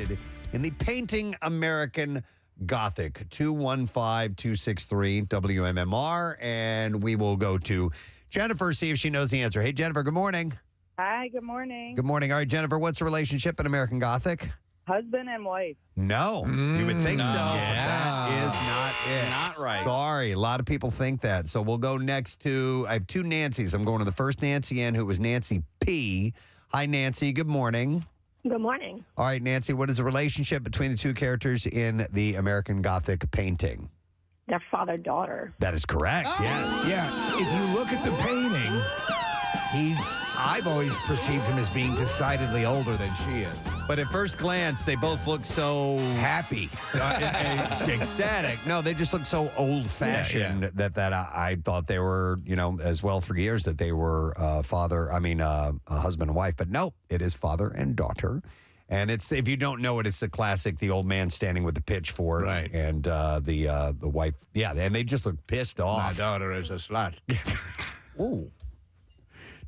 interested in the painting American Gothic. 215-263-WMMR. And we will go to Jennifer, see if she knows the answer. Hey, Jennifer, good morning. Hi, good morning. Good morning. All right, Jennifer, what's the relationship in American Gothic? Husband and wife. No, you would think so, but that is not it. Not right. Sorry, a lot of people think that. So we'll go next to, I have two Nancys. I'm going to the first Nancy N, who was Nancy P. Hi, Nancy. Good morning. Good morning. All right, Nancy, what is the relationship between the two characters in the American Gothic painting? They're father-daughter. That is correct, yes. Yeah, if you look at the painting, I've always perceived him as being decidedly older than she is. But at first glance, they both look so Happy. ecstatic. No, they just look so old-fashioned that I thought they were, as well for years that they were a husband and wife. But no, it is father and daughter. And it's, if you don't know it, it's the classic, the old man standing with the pitchfork. Right. And the wife. Yeah, and they just look pissed off. My daughter is a slut. Ooh.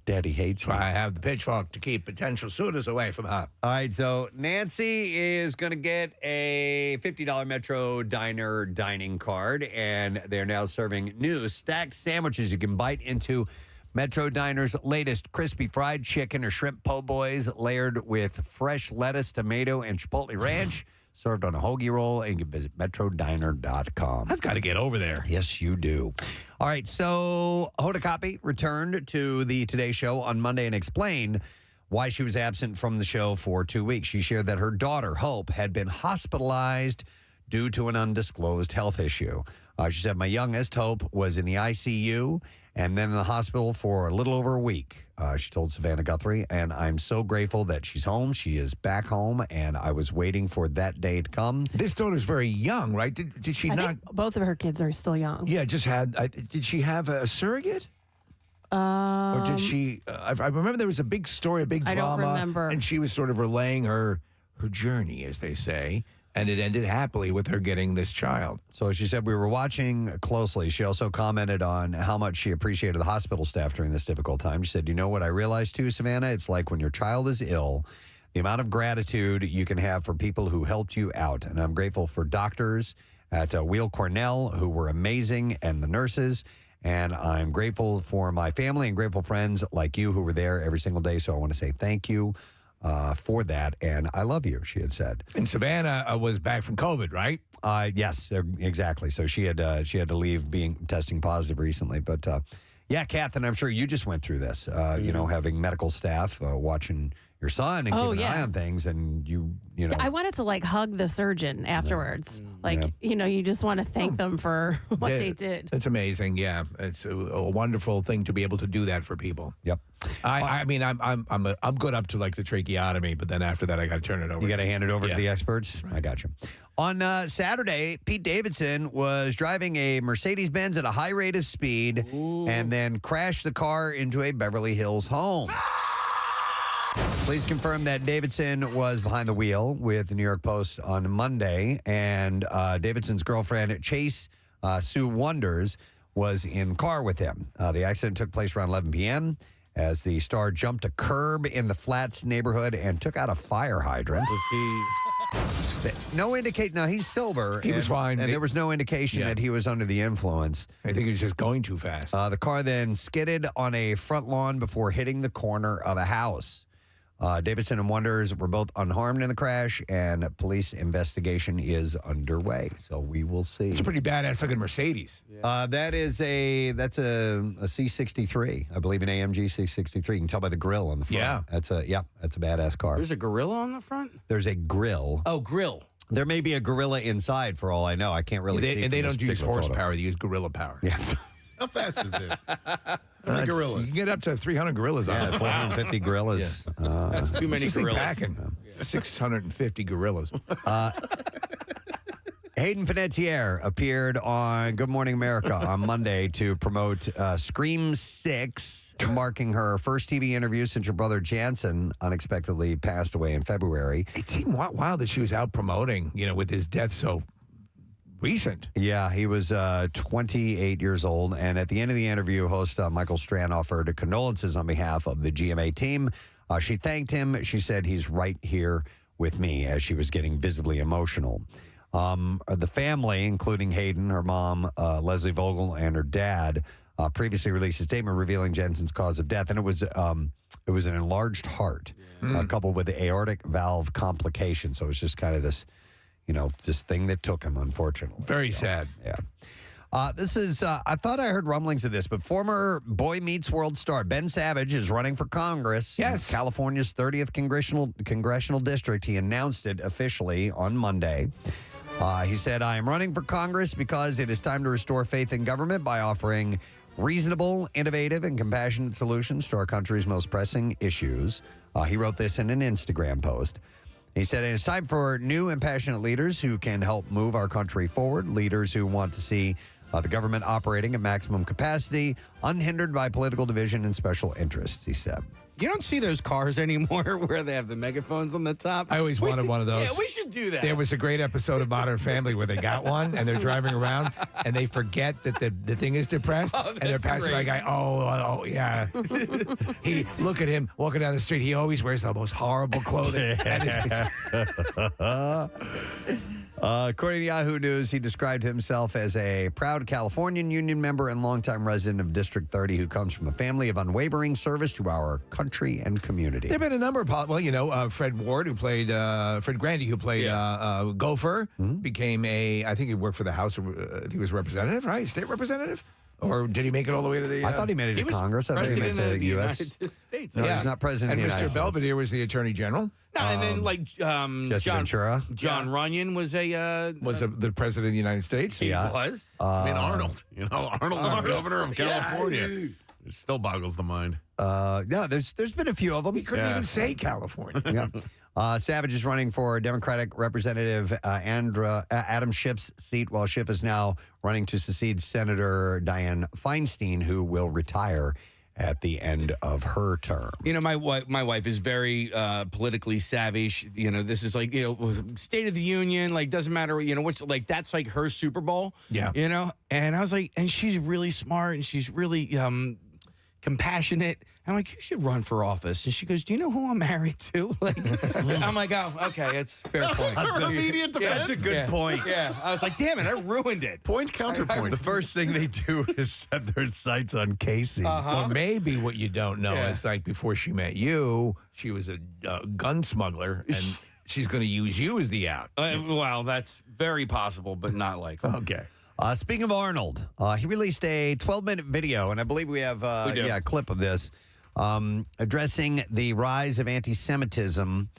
Daddy hates me. I have the pitchfork to keep potential suitors away from her. All right, so Nancy is going to get a $50 Metro Diner dining card, and they're now serving new stacked sandwiches you can bite into. Metro Diner's latest crispy fried chicken or shrimp po' boys layered with fresh lettuce, tomato, and chipotle ranch, served on a hoagie roll, and you can visit metrodiner.com. I've got to get over there. Yes, you do. All right, so Hoda Kotb returned to the Today Show on Monday and explained why she was absent from the show for 2 weeks. She shared that her daughter, Hope, had been hospitalized due to an undisclosed health issue. She said, my youngest, Hope, was in the ICU and then in the hospital for a little over a week. She told Savannah Guthrie, and I'm so grateful that she's home. She is back home, and I was waiting for that day to come. This daughter's very young, right? Did she I not? think both of her kids are still young. Yeah, did she have a surrogate? Or did she? I remember there was a big story, a big drama. I don't remember. And she was sort of relaying her journey, as they say. And it ended happily with her getting this child. So she said we were watching closely. She also commented on how much she appreciated the hospital staff during this difficult time. She said, you know what I realized too, Savannah? It's like when your child is ill, the amount of gratitude you can have for people who helped you out. And I'm grateful for doctors at Weill Cornell who were amazing, and the nurses. And I'm grateful for my family and grateful friends like you who were there every single day. So I want to say thank you for that, and I love you, she had said. And Savannah was back from COVID, right? Yes, exactly. So she had to leave testing positive recently. But yeah, Kath, and I'm sure you just went through this, having medical staff watching your son and keeping an eye on things, and you know. I wanted to hug the surgeon afterwards. You just want to thank them for what they did. It's amazing. Yeah, it's a wonderful thing to be able to do that for people. Yep. I'm good up to the tracheotomy, but then after that I got to turn it over. You got to hand it over to the experts. Right. I got you. On Saturday, Pete Davidson was driving a Mercedes-Benz at a high rate of speed and then crashed the car into a Beverly Hills home. Police confirmed that Davidson was behind the wheel with the New York Post on Monday, and Davidson's girlfriend, Chase Sue Wonders, was in car with him. The accident took place around 11 p.m. as the star jumped a curb in the Flats neighborhood and took out a fire hydrant. No indication. Now, he's sober. He was fine. And there was no indication that he was under the influence. I think he was just going too fast. The car then skidded on a front lawn before hitting the corner of a house. Davidson and Wonders were both unharmed in the crash, and police investigation is underway. So we will see. It's a pretty badass looking Mercedes. That's a C63, I believe, an AMG C63. You can tell by the grill on the front. Yeah, that's a badass car. There's a gorilla on the front? There's a grill. Oh, grill. There may be a gorilla inside for all I know. I can't really see. And they don't use horsepower; photo. they use gorilla power. Yeah. How fast is this? How many gorillas? You can get up to 300 gorillas. Yeah, 450 gorillas. That's too many gorillas. Packing. 650 gorillas. Hayden Panettiere appeared on Good Morning America on Monday to promote Scream 6, marking her first TV interview since her brother Jansen unexpectedly passed away in February. It seemed wild that she was out promoting, with his death so recent. Yeah, he was 28 years old. And at the end of the interview, host Michael Strand offered condolences on behalf of the GMA team. She thanked him. She said he's right here with me as she was getting visibly emotional. The family, including Hayden, her mom, Leslie Vogel, and her dad, previously released a statement revealing Jensen's cause of death, and it was an enlarged heart, coupled with the aortic valve complication. So it was just kind of this, this thing that took him, unfortunately. Very sad. Yeah. This is, I thought I heard rumblings of this, but former Boy Meets World star Ben Savage is running for Congress. Yes. In California's 30th congressional district. He announced it officially on Monday. He said, I am running for Congress because it is time to restore faith in government by offering reasonable, innovative, and compassionate solutions to our country's most pressing issues. He wrote this in an Instagram post. He said, it is time for new and passionate leaders who can help move our country forward, leaders who want to see the government operating at maximum capacity, unhindered by political division and special interests, he said. You don't see those cars anymore where they have the megaphones on the top. I always wanted one of those. Yeah, we should do that. There was a great episode of Modern Family where they got one and they're driving around and they forget that the thing is depressed and they're passing by a guy. Oh, yeah. Look at him walking down the street. He always wears the most horrible clothing. According to Yahoo News, he described himself as a proud Californian union member and longtime resident of District 30 who comes from a family of unwavering service to our country and community. There have been a number of Fred Ward, who played, Fred Grandy, who played Gopher, became I think he worked for the House, he was representative, right? State representative? Or did he make it all the way to the... I thought he made it to Congress. I thought he made it to the U.S. United States. No, he's not president And of the United Mr. States. Belvedere was the Attorney General. No, and then Jesse Ventura. John Runyon was The President of the United States. He was. Arnold. Arnold was governor of California. Yeah. It still boggles the mind. There's been a few of them. He couldn't even say California. Savage is running for Democratic Representative Adam Schiff's seat, while Schiff is now running to succeed Senator Dianne Feinstein, who will retire at the end of her term. My wife is very politically savvy. This is like, State of the Union, like, doesn't matter, what's like, that's like her Super Bowl. Yeah. And I was like, and she's really smart and she's really compassionate. I'm like, you should run for office. And she goes, do you know who I'm married to? Like, I'm like, oh, okay, it's fair point. That's her immediate defense. That's a good point. Yeah, I was like, damn it, I ruined it. Point, counterpoint. The first thing they do is set their sights on Casey. Well, maybe what you don't know is, like, before she met you, she was a gun smuggler, and she's going to use you as the out. Well, that's very possible, but not likely. Okay. Speaking of Arnold, he released a 12-minute video, and I believe we have a clip of this, addressing the rise of anti-Semitism.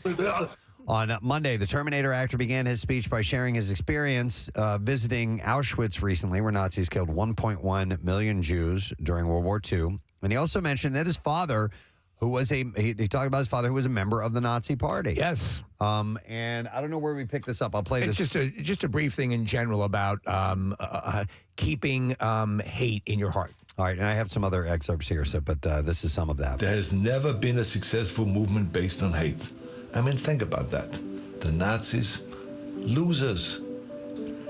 On Monday, the Terminator actor began his speech by sharing his experience visiting Auschwitz recently, where Nazis killed 1.1 million Jews during World War II. And he also mentioned that his father, who was he talked about his father, who was a member of the Nazi Party. Yes. And I don't know where we picked this up. I'll play It's this. just a brief thing in general about keeping hate in your heart. All right, and I have some other excerpts here, but this is some of that. There has never been a successful movement based on hate. I mean, think about that. The Nazis, losers.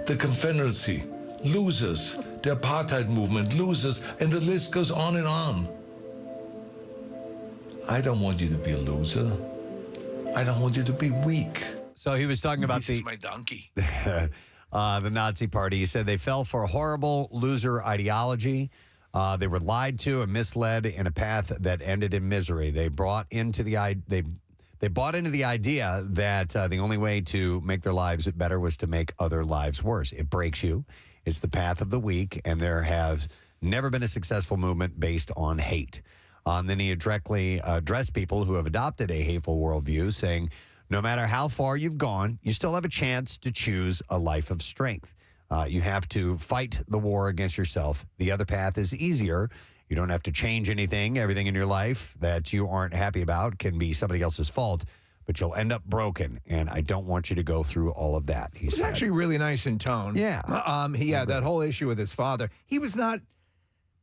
The Confederacy, losers. The apartheid movement, losers. And the list goes on and on. I don't want you to be a loser. I don't want you to be weak. So he was talking about This is my donkey. the Nazi Party. He said they fell for a horrible loser ideology. They were lied to and misled in a path that ended in misery. They bought into the idea that the only way to make their lives better was to make other lives worse. It breaks you. It's the path of the weak, and there has never been a successful movement based on hate. Then he directly addressed people who have adopted a hateful worldview, saying, no matter how far you've gone, you still have a chance to choose a life of strength. You have to fight the war against yourself. The other path is easier. You don't have to change anything. Everything in your life that you aren't happy about can be somebody else's fault, but you'll end up broken, and I don't want you to go through all of that, he said. It's actually really nice in tone. Yeah. That whole issue with his father. He was not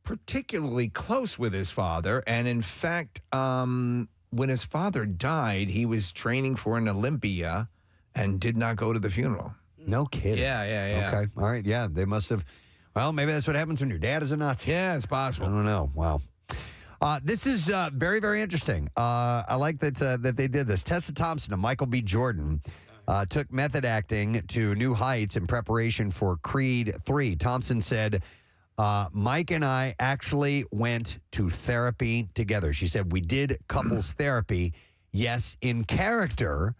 particularly close with his father, and in fact, when his father died, he was training for an Olympia and did not go to the funeral. No kidding. Yeah. Okay. All right. Yeah, they must have. Well, maybe that's what happens when your dad is a Nazi. Yeah, it's possible. I don't know. Wow. This is very, very interesting. I like that they did this. Tessa Thompson and Michael B. Jordan took method acting to new heights in preparation for Creed 3. Thompson said, Mike and I actually went to therapy together. She said, we did couples therapy, yes, in character,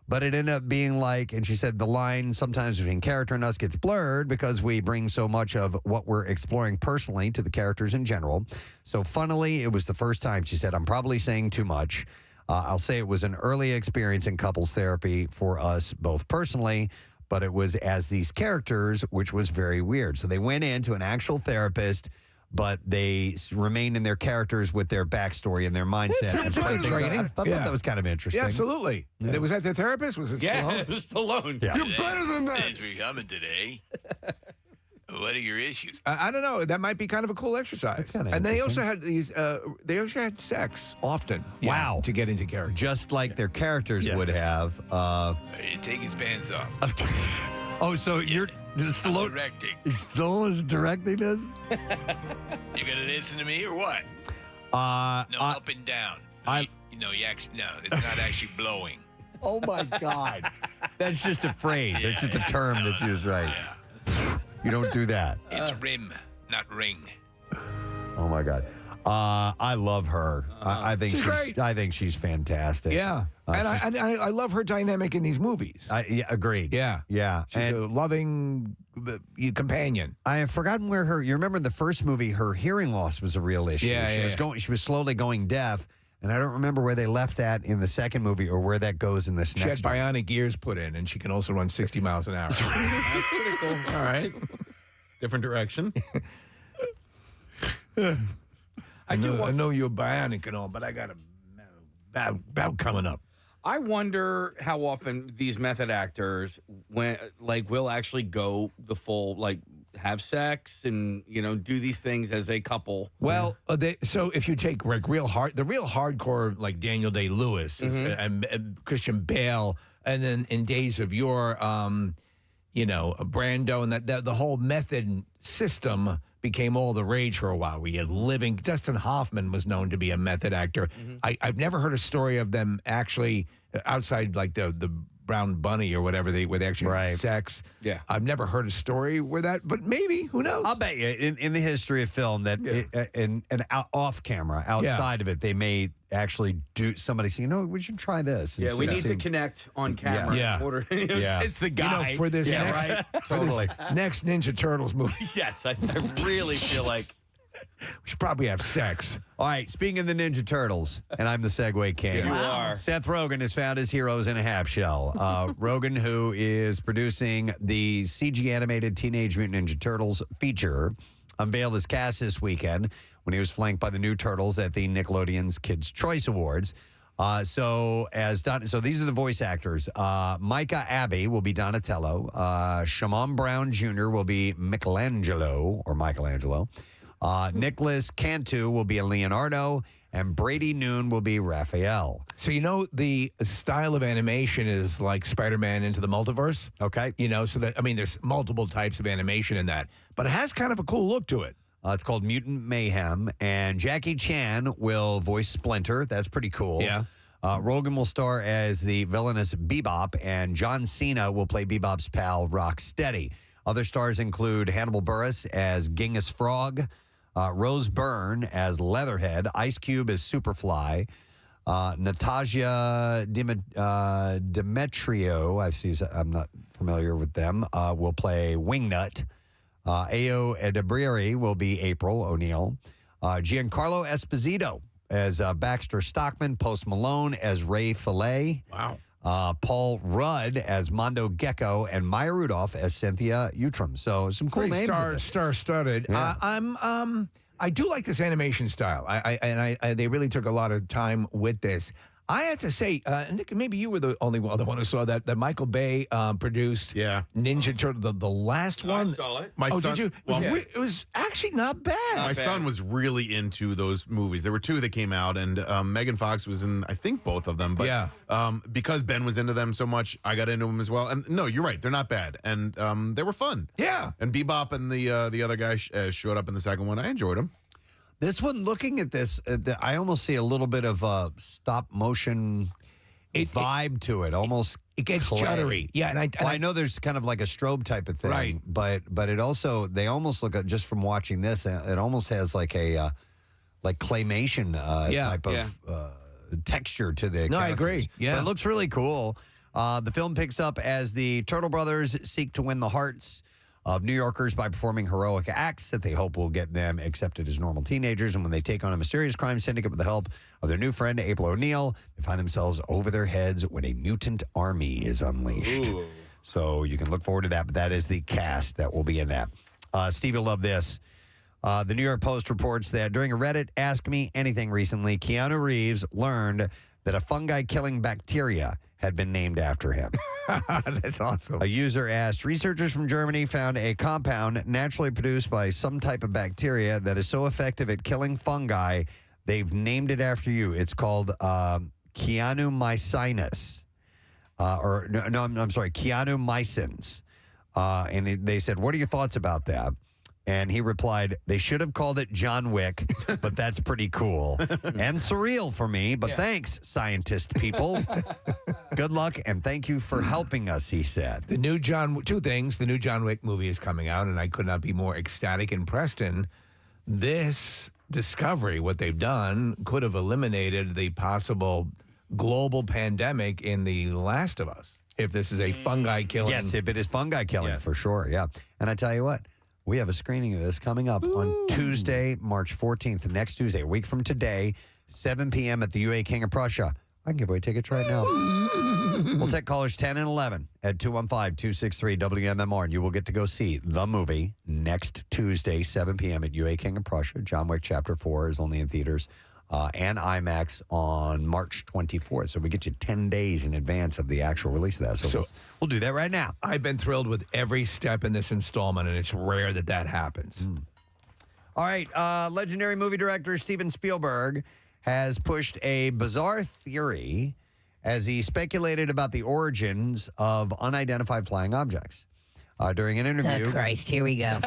but it ended up being like, and she said the line sometimes between character and us gets blurred because we bring so much of what we're exploring personally to the characters in general. So funnily, it was the first time. She said, I'm probably saying too much. I'll say it was an early experience in couples therapy for us both personally, but it was as these characters, which was very weird. So they went into an actual therapist, but they remained in their characters with their backstory and their mindset. It's good training. I thought that was kind of interesting. Yeah, absolutely. Yeah. Was that the therapist? Was it Stallone? it was Stallone. Yeah. You're better than that. Thanks for coming today. What are your issues? I don't know. That might be kind of a cool exercise. That's kinda and they interesting. also had these. They also had sex often. Wow. To get into character. Just like their characters would have. Take his pants off. Oh, so you're Stallone. Directing. Stallone is directing this? You gonna listen to me or what? No, up and down. It's not actually blowing. Oh my God. That's just a phrase. It's just a term that's used right. Yeah. You don't do that. It's rim, not ring. Oh my God. I love her. I think She's great. I think she's fantastic. Yeah. And I love her dynamic in these movies. Yeah, agreed. Yeah. Yeah. She's And a loving companion. I have forgotten where you remember in the first movie, her hearing loss was a real issue. She was slowly going deaf. And I don't remember where they left that in the second movie or where that goes in this She had next one. bionic ears put in, and she can also run 60 miles an hour. That's pretty cool. All right. Different direction. I know you're bionic and all, but I got a bout coming up. I wonder how often these method actors will actually go the full have sex and do these things as a couple. Well, so if you take the real hardcore like Daniel Day-Lewis and Christian Bale, and then in Days of Yore, Brando, and the whole method system became all the rage for a while. We had living. Dustin Hoffman was known to be a method actor. I've never heard a story of them actually outside like the Brown Bunny or whatever where they actually had sex. Yeah, I've never heard a story where that, but maybe, who knows? I'll bet you in the history of film that off camera, outside of it, they may actually do somebody say, we should try this. Yeah, we need to connect on camera. Yeah. It's the guy. For this Totally. next Ninja Turtles movie. Yes, I really feel like we should probably have sex. All right, speaking of the Ninja Turtles, and I'm the Segue King. You are. Seth Rogen has found his heroes in a half shell. Rogen, who is producing the CG animated Teenage Mutant Ninja Turtles feature, unveiled his cast this weekend when he was flanked by the new Turtles at the Nickelodeon's Kids' Choice Awards. So these are the voice actors. Micah Abbey will be Donatello. Shamon Brown Jr. will be Michelangelo. Nicholas Cantu will be a Leonardo, and Brady Noon will be Raphael. So the style of animation is like Spider-Man Into the Multiverse. Okay. So that there's multiple types of animation in that, but it has kind of a cool look to it. It's called Mutant Mayhem, and Jackie Chan will voice Splinter. That's pretty cool. Yeah. Rogen will star as the villainous Bebop, and John Cena will play Bebop's pal Rocksteady. Other stars include Hannibal Buress as Genghis Frog, Rose Byrne as Leatherhead, Ice Cube as Superfly, Natasha Demetrio, I'm not familiar with them, will play Wingnut. Ayo Edebiri will be April O'Neil. Giancarlo Esposito as Baxter Stockman, Post Malone as Ray Fillet. Wow. Paul Rudd as Mondo Gecko, and Maya Rudolph as Cynthia Utram. So some cool names. Star-studded. Yeah. I do like this animation style. They really took a lot of time with this. I have to say, Nick, maybe you were the only other one who saw that Michael Bay produced Ninja Turtle, the last one. I saw it. My son, did you? It was actually not bad. My son was really into those movies. There were two that came out, and Megan Fox was in, I think, both of them. But because Ben was into them so much, I got into them as well. And no, you're right. They're not bad. And they were fun. Yeah. And Bebop and the other guy showed up in the second one. I enjoyed them. This one, looking at this, I almost see a little bit of a stop motion vibe to it. Almost, it gets clay. juddery. Yeah, and I know there's kind of like a strobe type of thing, right? But it also, they almost look at, just from watching this, it almost has like a like claymation type of texture to the. No, characters. I agree. Yeah, but it looks really cool. The film picks up as the Turtle Brothers seek to win the hearts of New Yorkers by performing heroic acts that they hope will get them accepted as normal teenagers. And when they take on a mysterious crime syndicate with the help of their new friend, April O'Neil, they find themselves over their heads when a mutant army is unleashed. Ooh. So you can look forward to that, but that is the cast that will be in that. Steve will love this. The New York Post reports that during a Reddit Ask Me Anything recently, Keanu Reeves learned that a fungi-killing bacteria had been named after him. That's awesome. A user asked, researchers from Germany found a compound naturally produced by some type of bacteria that is so effective at killing fungi, they've named it after you. It's called Keanu mycinus. I'm sorry, Keanu mycins. And they said, what are your thoughts about that? And he replied, they should have called it John Wick, but that's pretty cool. And surreal for me, but thanks, scientist people. Good luck, and thank you for helping us, he said. Two things. The new John Wick movie is coming out, and I could not be more ecstatic. In Preston, this discovery, what they've done, could have eliminated the possible global pandemic in The Last of Us, if this is a fungi killing. Yes, if it is fungi killing, for sure, yeah. And I tell you what, we have a screening of this coming up on Tuesday, March 14th, next Tuesday, a week from today, 7 p.m. at the UA King of Prussia. I can give away tickets right now. We'll take callers 10 and 11 at 215-263-WMMR, and you will get to go see the movie next Tuesday, 7 p.m. at UA King of Prussia. John Wick Chapter 4 is only in theaters and IMAX on March 24th. So we get you 10 days in advance of the actual release of that. So we'll do that right now. I've been thrilled with every step in this installment, and it's rare that happens. All right. Legendary movie director Steven Spielberg has pushed a bizarre theory as he speculated about the origins of unidentified flying objects. During an interview... Oh, Christ, here we go.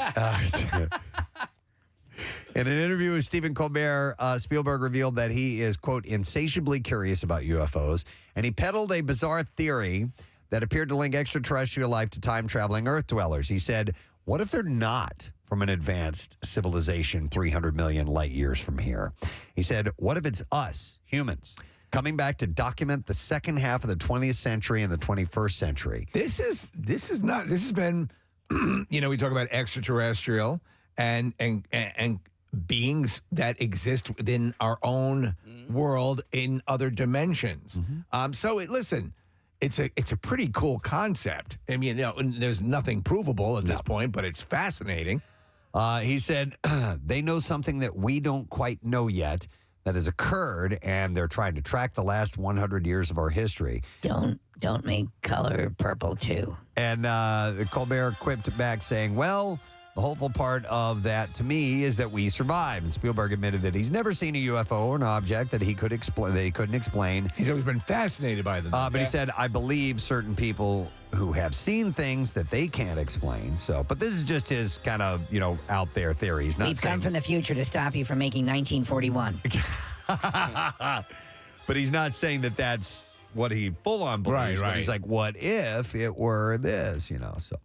In an interview with Stephen Colbert, Spielberg revealed that he is, quote, insatiably curious about UFOs, and he peddled a bizarre theory that appeared to link extraterrestrial life to time-traveling Earth dwellers. He said, what if they're not from an advanced civilization 300 million light years from here? He said, what if it's us, humans, coming back to document the second half of the 20th century and the 21st century? This has been, we talk about extraterrestrial and beings that exist within our own world in other dimensions. Listen, it's a pretty cool concept. I mean, there's nothing provable at this point, but it's fascinating. He said they know something that we don't quite know yet that has occurred, and they're trying to track the last 100 years of our history. Don't make color purple too. And Colbert quipped back saying, well, the hopeful part of that to me is that we survive. And Spielberg admitted that he's never seen a UFO or an object that he couldn't explain. He's always been fascinated by them. But he said, I believe certain people who have seen things that they can't explain. So, but this is just his kind of, out there theories. We've come from the future to stop you from making 1941. But he's not saying that that's what he full on believes. Right. But he's like, what if it were this, so.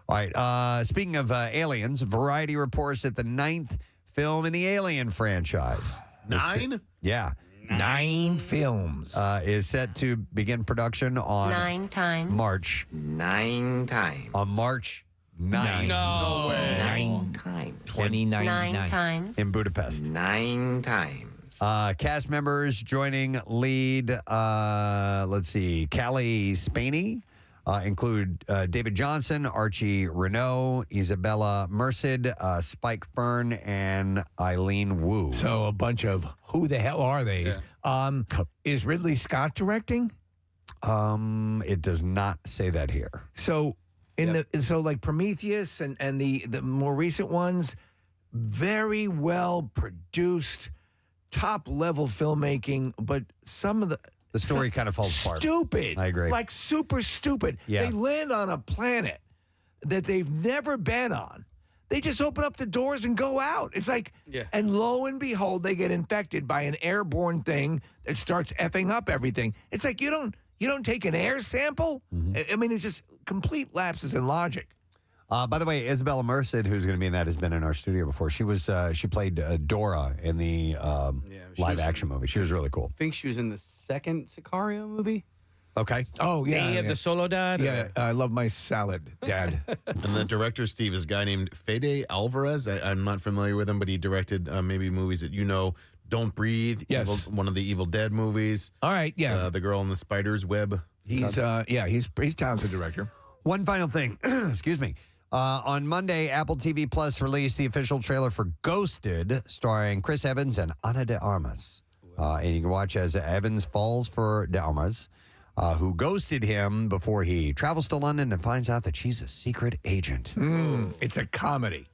All right. Speaking of aliens, Variety reports that the 9th film in the Alien franchise. 9? Yeah. 9 films. Is set to begin production on 9 times. March. 9 times. On March 9th. No way. 9 times. 2099. 9 times. In Budapest. 9 times. Cast members joining lead, Callie Spaney. Include David Johnson, Archie Renault, Isabella Merced, Spike Fern, and Eileen Wu. So a bunch of who the hell are they? Yeah. Is Ridley Scott directing? It does not say that here. So like Prometheus and the more recent ones, very well produced, top level filmmaking, but some of the story kind of falls apart. Stupid. I agree. Like super stupid. Yeah. They land on a planet that they've never been on. They just open up the doors and go out. It's like, and lo and behold, they get infected by an airborne thing that starts effing up everything. It's like you don't take an air sample. I mean, it's just complete lapses in logic. By the way, Isabella Merced, who's going to be in that, has been in our studio before. She played Dora in the live action movie. She was really cool. I think she was in the second Sicario movie. Okay. Oh, yeah. Any of the solo dad? Yeah, I love my salad, Dad. And the director, Steve, is a guy named Fede Alvarez. I'm not familiar with him, but he directed maybe movies that you know. Don't Breathe. Yes. One of the Evil Dead movies. All right, yeah. The Girl in the Spider's Web. He's talented director. One final thing. Excuse me. On Monday, Apple TV Plus released the official trailer for Ghosted, starring Chris Evans and Ana de Armas. And you can watch as Evans falls for de Armas, who ghosted him before he travels to London and finds out that she's a secret agent. It's a comedy.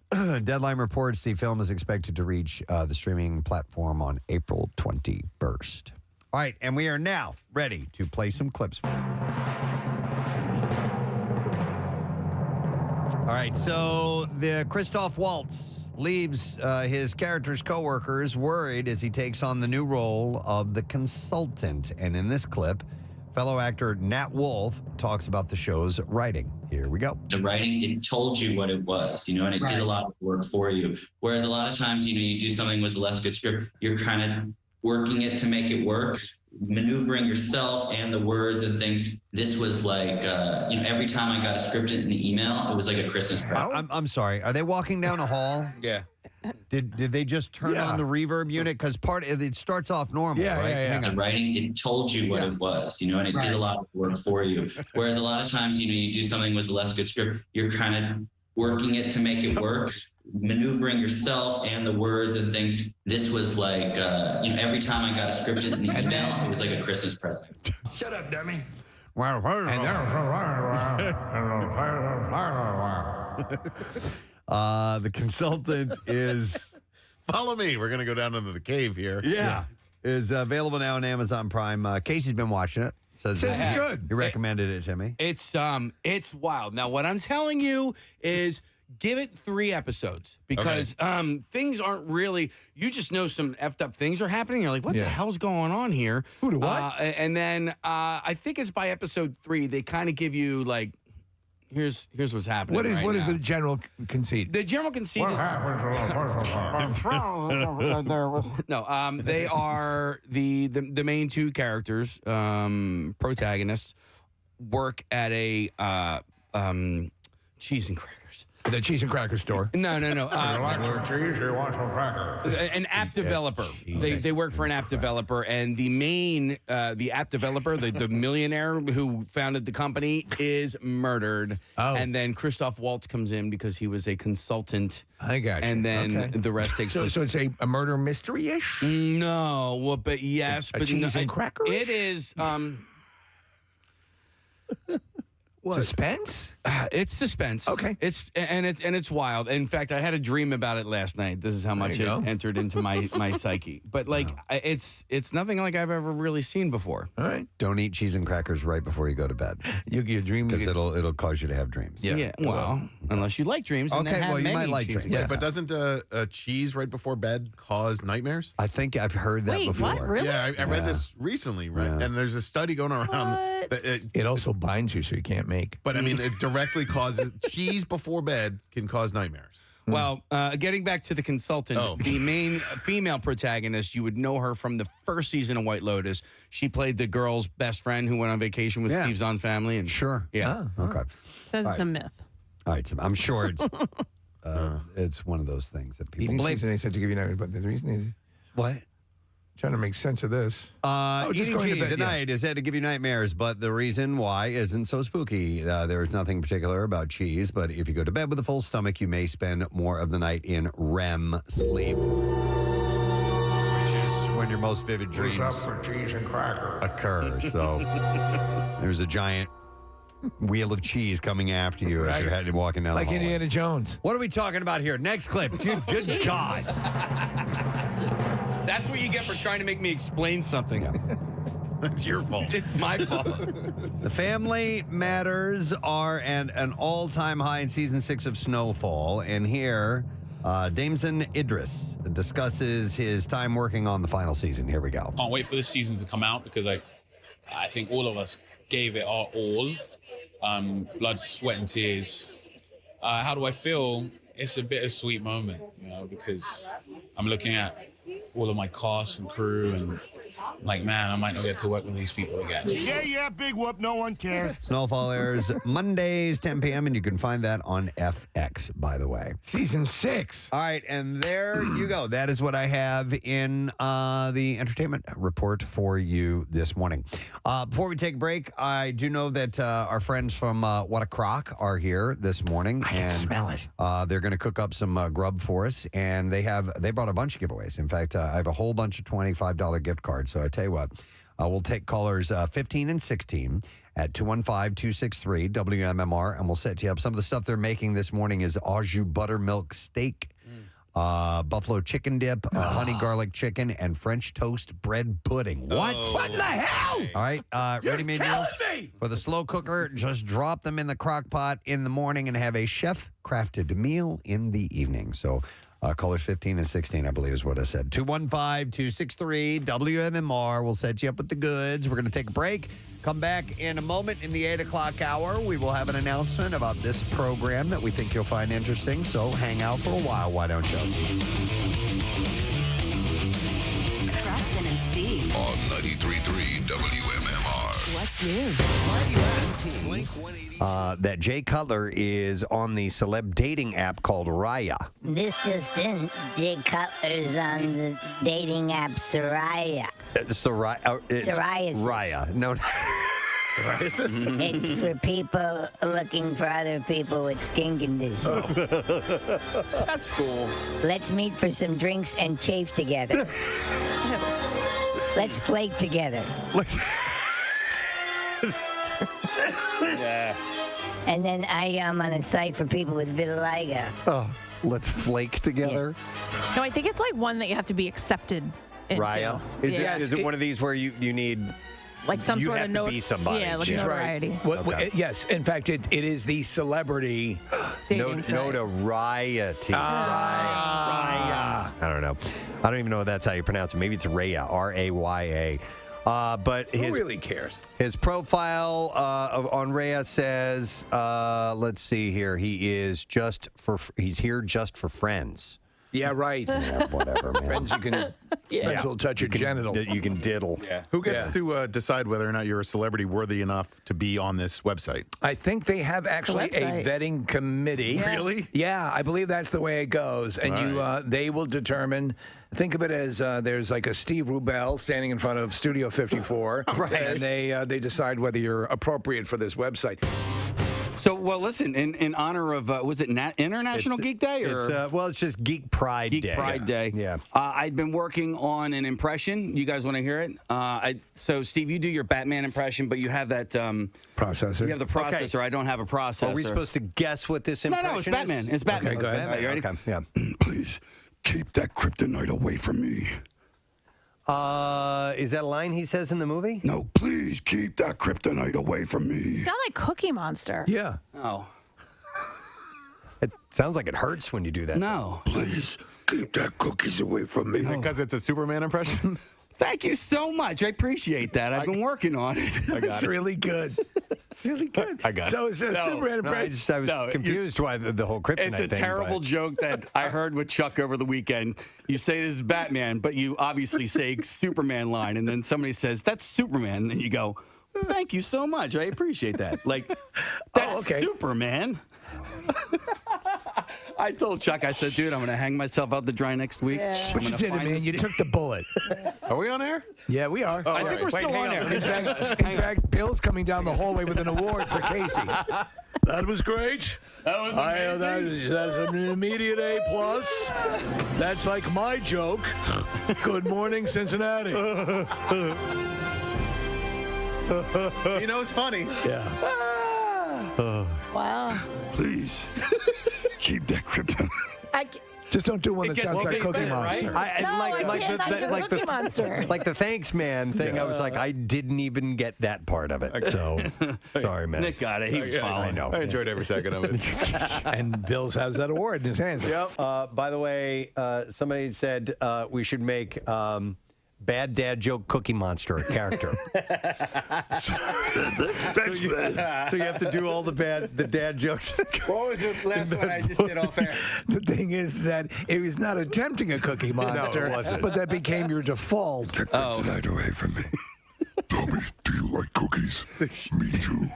Deadline reports the film is expected to reach the streaming platform on April 21st. All right, and we are now ready to play some clips for you. All right, so the Christoph Waltz leaves his character's coworkers worried as he takes on the new role of the consultant. And in this clip, fellow actor Nat Wolff talks about the show's writing. Here we go. The writing, it told you what it was, and it did a lot of work for you. Whereas a lot of times, you do something with a less good script, you're kind of working it to make it work, maneuvering yourself and the words and things. This was like, every time I got a script in the email, it was like a Christmas present. I'm sorry. Are they walking down a hall? Yeah. Did they just turn on the reverb unit? Because it starts off normal, right? Hang The on. writing, it told you what it was, and it did a lot of work for you. Whereas a lot of times, you do something with a less good script, you're kind of working it to make it work, maneuvering yourself and the words and things. This was like, every time I got a script in the email, it was like a Christmas present. Shut up, dummy. The consultant is... Follow me. We're going to go down into the cave here. Yeah. Is available now on Amazon Prime. Casey's been watching it. Says it's good. He recommended it to me. It's wild. Now, what I'm telling you is give it 3 episodes because things aren't really, you just know some effed up things are happening. You're like, what the hell's going on here? Who to what? And then I think it's by episode 3, they kind of give you like, here's what's happening. What is now. the general conceit? The general conceit is no. They are the main 2 characters, protagonists, work at a cheese and crackers. The cheese and cracker store. No. You want some cheese? You want some crackers? An app developer. They work for an app developer, and the app developer, the millionaire who founded the company, is murdered. Oh. And then Christoph Waltz comes in because he was a consultant. I got you. And then the rest takes place. So it's a murder mystery-ish? No, well, but yes, A but cheese and cracker? It is. Suspense? It's suspense. Okay. It's wild. In fact, I had a dream about it last night. This is how much it entered into my psyche. But it's nothing like I've ever really seen before. All right. Don't eat cheese and crackers right before you go to bed. You get a dream because it'll cause you to have dreams. Yeah. Well, unless you like dreams. And Okay. Well, you might like dreams. dreams. Yeah, but doesn't cheese right before bed cause nightmares? I think I've heard that Wait, before. what? Really? Yeah, I read this recently, right? Yeah. And there's a study going around. It also binds you so you can't make. But I mean, it directly causes cheese before bed can cause nightmares. Well, getting back to the consultant, the main female protagonist, you would know her from the first season of White Lotus. She played the girl's best friend who went on vacation with Steve Zahn's family. And Sure. Yeah. Okay. Says it's a myth. All right. So I'm sure it's one of those things that people Eating believe. cheese and they said to give you nightmares, but the reason is What? trying to make sense of this. Eating going to cheese bed, at night is said to give you nightmares, but the reason why isn't so spooky. There is nothing particular about cheese, but if you go to bed with a full stomach, you may spend more of the night in REM sleep, which is when your most vivid dreams for cheese and cracker occur. So there's a giant wheel of cheese coming after you as you're walking down like the hallway. Indiana Jones. What are we talking about here? Next clip. Dude, good God. that's what you get for trying to make me explain something. That's your fault. It's my fault. The Family Matters are at an all-time high in season 6 of Snowfall, and here, Davidson Idris discusses his time working on the final season. Here we go. Can't wait for this season to come out because I think all of us gave it our all. Blood, sweat, and tears. How do I feel? It's a bittersweet moment, because I'm looking at all of my cast and crew and like, man, I might not get to work with these people again. Yeah, big whoop, no one cares. Snowfall airs Mondays, 10 p.m., and you can find that on FX, by the way. Season 6. All right, and there you go. That is what I have in the entertainment report for you this morning. Before we take a break, I do know that our friends from What a Crock are here this morning. I can smell it. They're going to cook up some grub for us, and they brought a bunch of giveaways. In fact, I have a whole bunch of $25 gift cards, so I tell you what, we'll take callers 15 and 16 at 215-263 WMMR, and we'll set you up. Some of the stuff they're making this morning is au jus buttermilk steak, buffalo chicken dip, honey garlic chicken, and French toast bread pudding. What? What in the hell? All right, ready-made meals for the slow cooker. Just drop them in the crock pot in the morning and have a chef-crafted meal in the evening. So callers 15 and 16, I believe is what I said. 215-263 WMMR. We'll set you up with the goods. We're going to take a break. Come back in a moment in the 8 o'clock hour. We will have an announcement about this program that we think you'll find interesting. So hang out for a while. Why don't you? Preston and Steve. On 93.3 WMMR. What's new? That Jay Cutler is on the Celeb Dating app called Raya. This just in, Jay Cutler's on the dating app Soraya. Psoriasis. Raya. No. It's for people looking for other people with skin conditions. That's cool. Let's meet for some drinks and chafe together. Let's flake together. Yeah. And then I am on a site for people with vitiligo. Oh, let's flake together. No, I think it's like one that you have to be accepted into. Raya. Is it one of these where you need like some you sort have of to be somebody? Yeah, like She's notoriety. right. Okay. Yes, in fact, it is the celebrity notoriety. Raya. I don't know. I don't even know if that's how you pronounce it. Maybe it's Raya, Raya. But Who really cares? His profile on Raya says, let's see here. He's here just for friends. Yeah, right. Yeah, whatever, man. Friends will touch your genitals. You can diddle. Yeah. Who gets to decide whether or not you're a celebrity worthy enough to be on this website? I think they have actually a vetting committee. Yeah. Really? Yeah, I believe that's the way it goes. And they will determine. Think of it as there's like a Steve Rubel standing in front of Studio 54. Right. And they decide whether you're appropriate for this website. So, well, listen, in honor of, was it International Geek Day? Or? It's just Geek Pride Day. Geek Pride Day. Yeah. I'd been working on an impression. You guys want to hear it? So, Steve, you do your Batman impression, but you have that... processor. You have the processor. Okay. I don't have a processor. Are we supposed to guess what this impression is? No, it's Batman. It's Batman. Okay, go ahead. Batman. You ready? Okay, yeah. Please, keep that kryptonite away from me. Is that a line he says in the movie? No, please keep that kryptonite away from me. You sound like Cookie Monster. Yeah. Oh. It sounds like it hurts when you do that. No. Please keep that cookies away from me. Because it's a Superman impression? Thank you so much. I appreciate that. I've been working on it. It's really good. It's really good. I got it. So it's a Superman impression. I was confused why the whole kryptonite It's a thing, terrible but- joke that I heard with Chuck over the weekend. You say this is Batman, but you obviously say Superman line, and then somebody says, that's Superman. And then you go, thank you so much. I appreciate that. Like, that's Superman. I told Chuck, I said, dude, I'm going to hang myself out to dry next week. Yeah. But you did it, man. You took the bullet. Are we on air? Yeah, we are. I think we're still on air. In fact, Bill's coming down the hallway with an award for Casey. That was great. That was amazing. That's an immediate A+. That's like my joke. Good morning, Cincinnati. He knows funny. Yeah. Wow. Please, keep that kryptonite. Just don't do one that sounds like Cookie Monster. Cookie Monster. Like the thanks man thing. I was like, I didn't even get that part of it. So sorry, man. Nick got it. He was following. I know. I enjoyed every second of it. And Bill's has that award in his hands. Yep. By the way, somebody said we should make bad dad joke Cookie Monster a character. so you have to do all the dad jokes. What was the last one I just did off air? The thing is that it was not attempting a Cookie Monster, but that became your default. Take kryptonite away from me. Tell me, do you like cookies? Me too.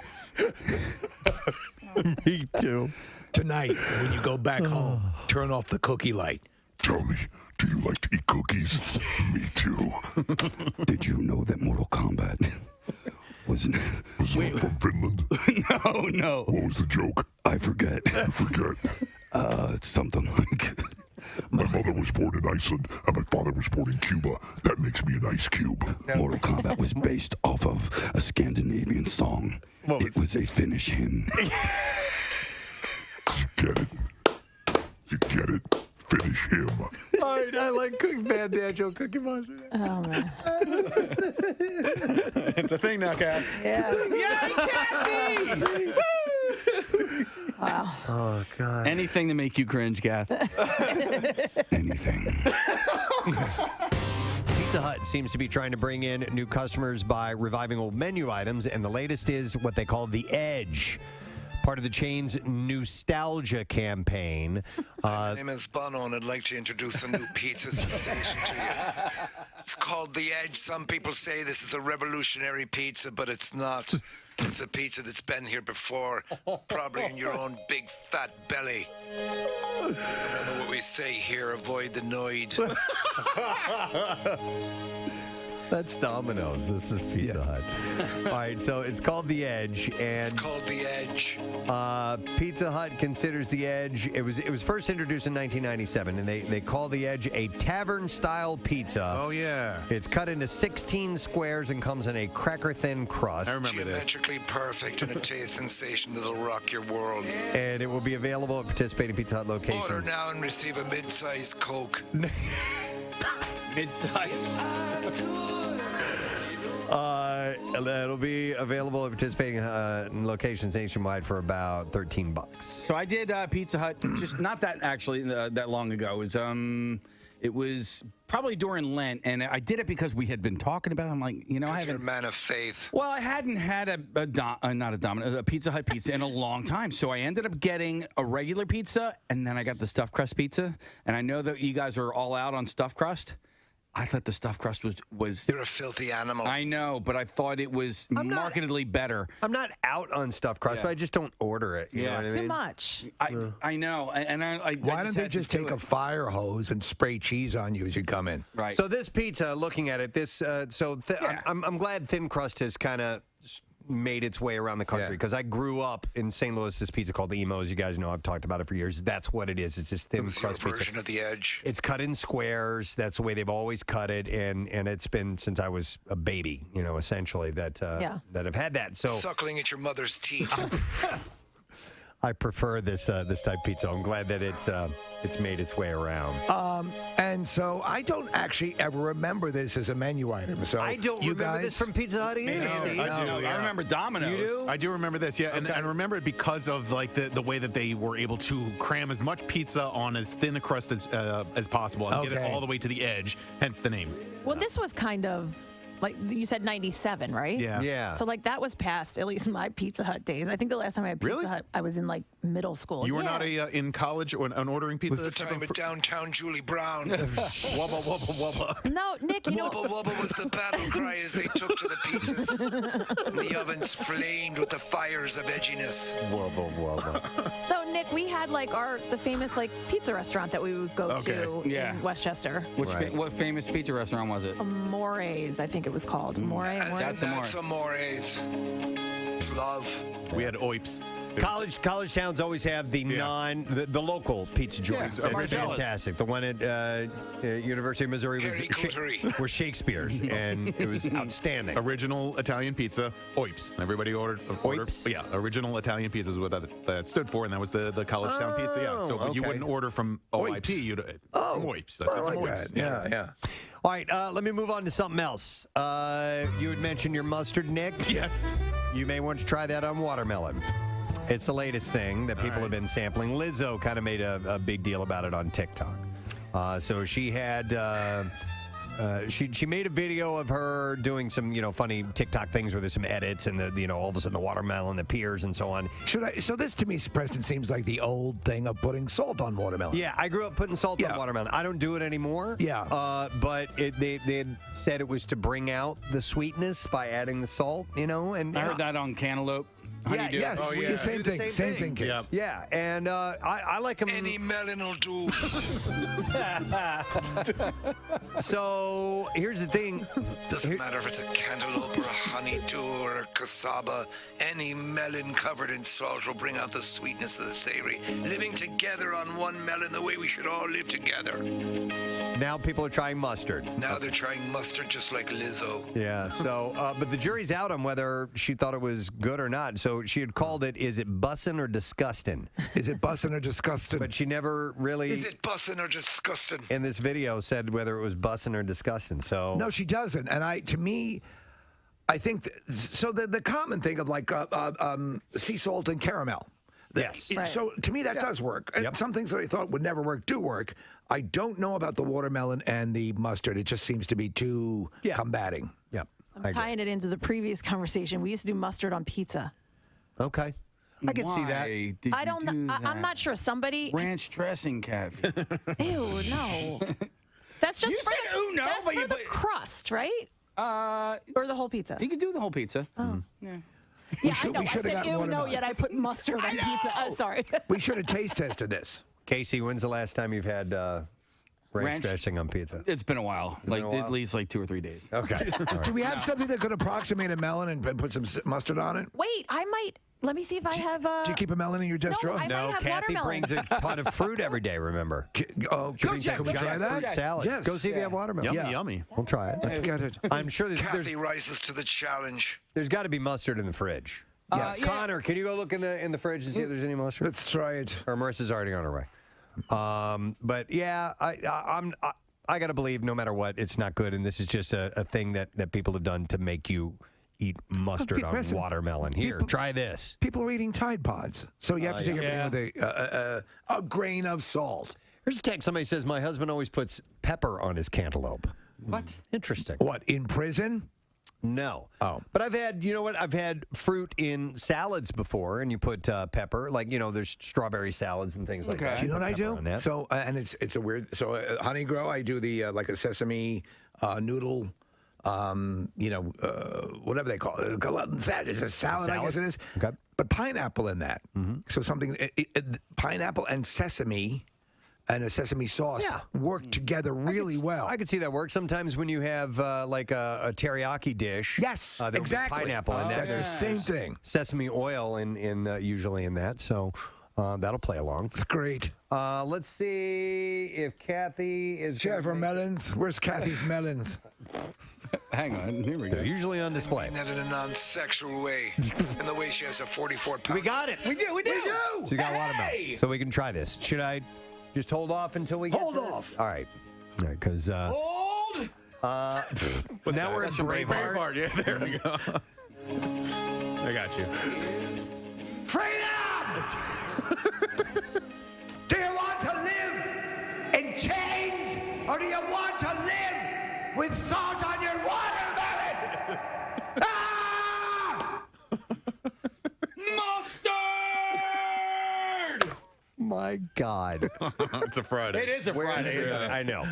Me too. Tonight, when you go back home, turn off the cookie light. Tell me, do you like to eat cookies? Me too. Did you know that Mortal Kombat was it from Finland? No. What was the joke? I forget. It's something like... My mother was born in Iceland, and my father was born in Cuba. That makes me an ice cube. Mortal Kombat was based off of a Scandinavian song. It was a Finnish hymn. You get it? Finish him. All right, I like bad dad joke Cookie Monster. Oh, man. It's a thing now, Kat. Yeah. Kathy! Wow. Oh, God. Anything to make you cringe, Gath. Anything. Pizza Hut seems to be trying to bring in new customers by reviving old menu items, and the latest is what they call the Edge. Part of the chain's nostalgia campaign. My name is Bono, and I'd like to introduce a new pizza sensation to you. It's called The Edge. Some people say this is a revolutionary pizza, but it's not. It's a pizza that's been here before, probably in your own big fat belly. Remember what we say here, avoid the noid. That's Domino's. This is Pizza Hut. All right, so it's called The Edge, and it's called The Edge. Pizza Hut considers The Edge. It was first introduced in 1997, and they call The Edge a tavern-style pizza. Oh yeah. It's cut into 16 squares and comes in a cracker-thin crust. I remember this. Geometrically perfect and a taste sensation that'll rock your world. And it will be available at participating Pizza Hut locations. Order now and receive a mid-sized Coke. Mid-size. It'll be available at participating locations nationwide for about $13. So I did Pizza Hut just not that actually that long ago. It was probably during Lent, and I did it because we had been talking about it. I'm like, I haven't. You're a man of faith. Well, I hadn't had a Pizza Hut pizza in a long time, so I ended up getting a regular pizza, and then I got the stuffed crust pizza. And I know that you guys are all out on stuffed crust. I thought the stuffed crust was. You're a filthy animal. I know, but I thought it was markedly better. I'm not out on stuffed crust, but I just don't order it. You know what I mean? Too much. I know, and why don't they just take a fire hose and spray cheese on you as you come in? Right. So this pizza, looking at it, I'm glad thin crust has kind of made its way around the country because I grew up in St. Louis. This pizza called the Emo, as you guys know, I've talked about it for years. That's what it is. It's just thin crust pizza. Version of The Edge. It's cut in squares. That's the way they've always cut it, and it's been since I was a baby, essentially that I've had that. So suckling at your mother's teeth. I prefer this type of pizza. I'm glad that it's made its way around. And so I don't actually ever remember this as a menu item. So I don't remember this from Pizza Hut either. Steve. I do. I remember Domino's. You do? I do remember this, yeah, and I remember it because of like the way that they were able to cram as much pizza on as thin a crust as possible and get it all the way to the edge. Hence the name. Well, this was kind of like you said, 97, right? Yeah. So like that was past at least my Pizza Hut days. I think the last time I had Pizza Hut, I was in like middle school. You were not in college or ordering pizza. Was the time at downtown Julie Brown. Wubba wubba wubba. No, Nick. Wubba wubba was the battle cry as they took to the pizzas. And the ovens flamed with the fires of edginess. Wubba wubba. So Nick, we had like the famous like pizza restaurant that we would go to in Westchester. What famous pizza restaurant was it? More's, I think it was called. That's Amore's. It's love. We had Oips. College towns always have the the local pizza joints. Yeah, It's fantastic. The one at University of Missouri was Shakespeare's, and it was outstanding. Original Italian pizza, OIPS. Everybody ordered. OIPS? Yeah, original Italian pizza is what that stood for, and that was the college town pizza. Yeah, so but you wouldn't order from OIP. You'd from OIPS. That's I like OIPS. that. Yeah. All right, let me move on to something else. You had mentioned your mustard, Nick. Yes. You may want to try that on watermelon. It's the latest thing that people have been sampling. Lizzo kind of made a big deal about it on TikTok. So she had she made a video of her doing some funny TikTok things where there's some edits and all of a sudden the watermelon appears and so on. So this to me, Preston, seems like the old thing of putting salt on watermelon. Yeah, I grew up putting salt on watermelon. I don't do it anymore. Yeah. But they had said it was to bring out the sweetness by adding the salt, and I heard that on cantaloupe. Yeah, yes. Oh, yeah. Same thing. Same thing. Yep. Yeah, and I like them. Any melon will do. So here's the thing. Doesn't matter if it's a cantaloupe or a honeydew or a cassava. Any melon covered in salt will bring out the sweetness of the savory. Living together on one melon the way we should all live together. Now people are trying mustard. Now they're trying mustard just like Lizzo. Yeah, so, but the jury's out on whether she thought it was good or not. So she had called it, is it bussin' or disgusting? Is it bussin' or disgusting? But she never really... Is it bussin' or disgusting? In this video said whether it was bussin' or disgusting, so... No, she doesn't. And I think, so the common thing of like sea salt and caramel. Yes. So to me, that does work. And some things that I thought would never work do work. I don't know about the watermelon and the mustard. It just seems to be too combating. Yep. I'm tying it into the previous conversation. We used to do mustard on pizza. Okay. I can see that. Did I don't know. I'm not sure. Somebody. Ranch dressing, Kathy. Ew, no. That's just You for said, the, "Ooh, no," that's but for you the put- crust, right? Or the whole pizza. You could do the whole pizza. Oh. Yeah. Yeah, should- I know. we I should have said gotten ew, no, watermelon. yet I put mustard on pizza. Sorry. We should have taste tested this. Casey, when's the last time you've had ranch dressing on pizza? It's been a while. been a while? At least 2 or 3 days. Okay. All right. Do we have something that could approximate a melon and put some mustard on it? Wait, I might. Let me see if I have. Do you keep a melon in your desk drawer? I might have Kathy watermelon. brings a ton of fruit every day, remember? Oh, She brings can we a try giant that? fruit salad. Yes. Go see if you have watermelon. Yummy. We'll try it. Let's get it. I'm sure Kathy rises to the challenge. there's got to be mustard in the fridge. Yes. Connor, can you go look in the fridge and see if there's any mustard? Let's try it. Or Marissa's already on her way. But yeah, I got to believe no matter what, it's not good. And this is just a thing that people have done to make you eat mustard on Preston, watermelon. Here, try this. People are eating Tide Pods, so you have to take everything with a grain of salt. Here's a text. Somebody says, my husband always puts pepper on his cantaloupe. What? Interesting. What, in prison? No. Oh. But I've had, I've had fruit in salads before, and you put pepper. Like, there's strawberry salads and things like that. Do you know what I Pepper do? on that. So, and it's a weird. So, Honey Grow, I do the like a sesame noodle. Whatever they call it. It's a salad, I guess it is. Okay. But pineapple in that. So something, pineapple and sesame and a sesame sauce work together really well. I could see that work. Sometimes when you have like a teriyaki dish. Yes, there'll be exactly. pineapple in that. That's the same thing. Sesame oil in usually in that. So that'll play along. It's great. Let's see if Kathy is. Share for melons. Where's Kathy's melons? Hang on. Here we go. They're usually on display. I mean that in a non-sexual way. In the way she has a 44-pound. We got it. We do. So you got watermelon. So we can try this. Should I just hold off until we get Hold this? off. All right. Because Hold. now we're in Braveheart. Yeah, there we go. I got you. Freedom! Do you want to live in chains, or do you want to live with salt on your watermelon? Ah! Mustard! My God. It's a Friday. It is a Friday. Isn't it? I know.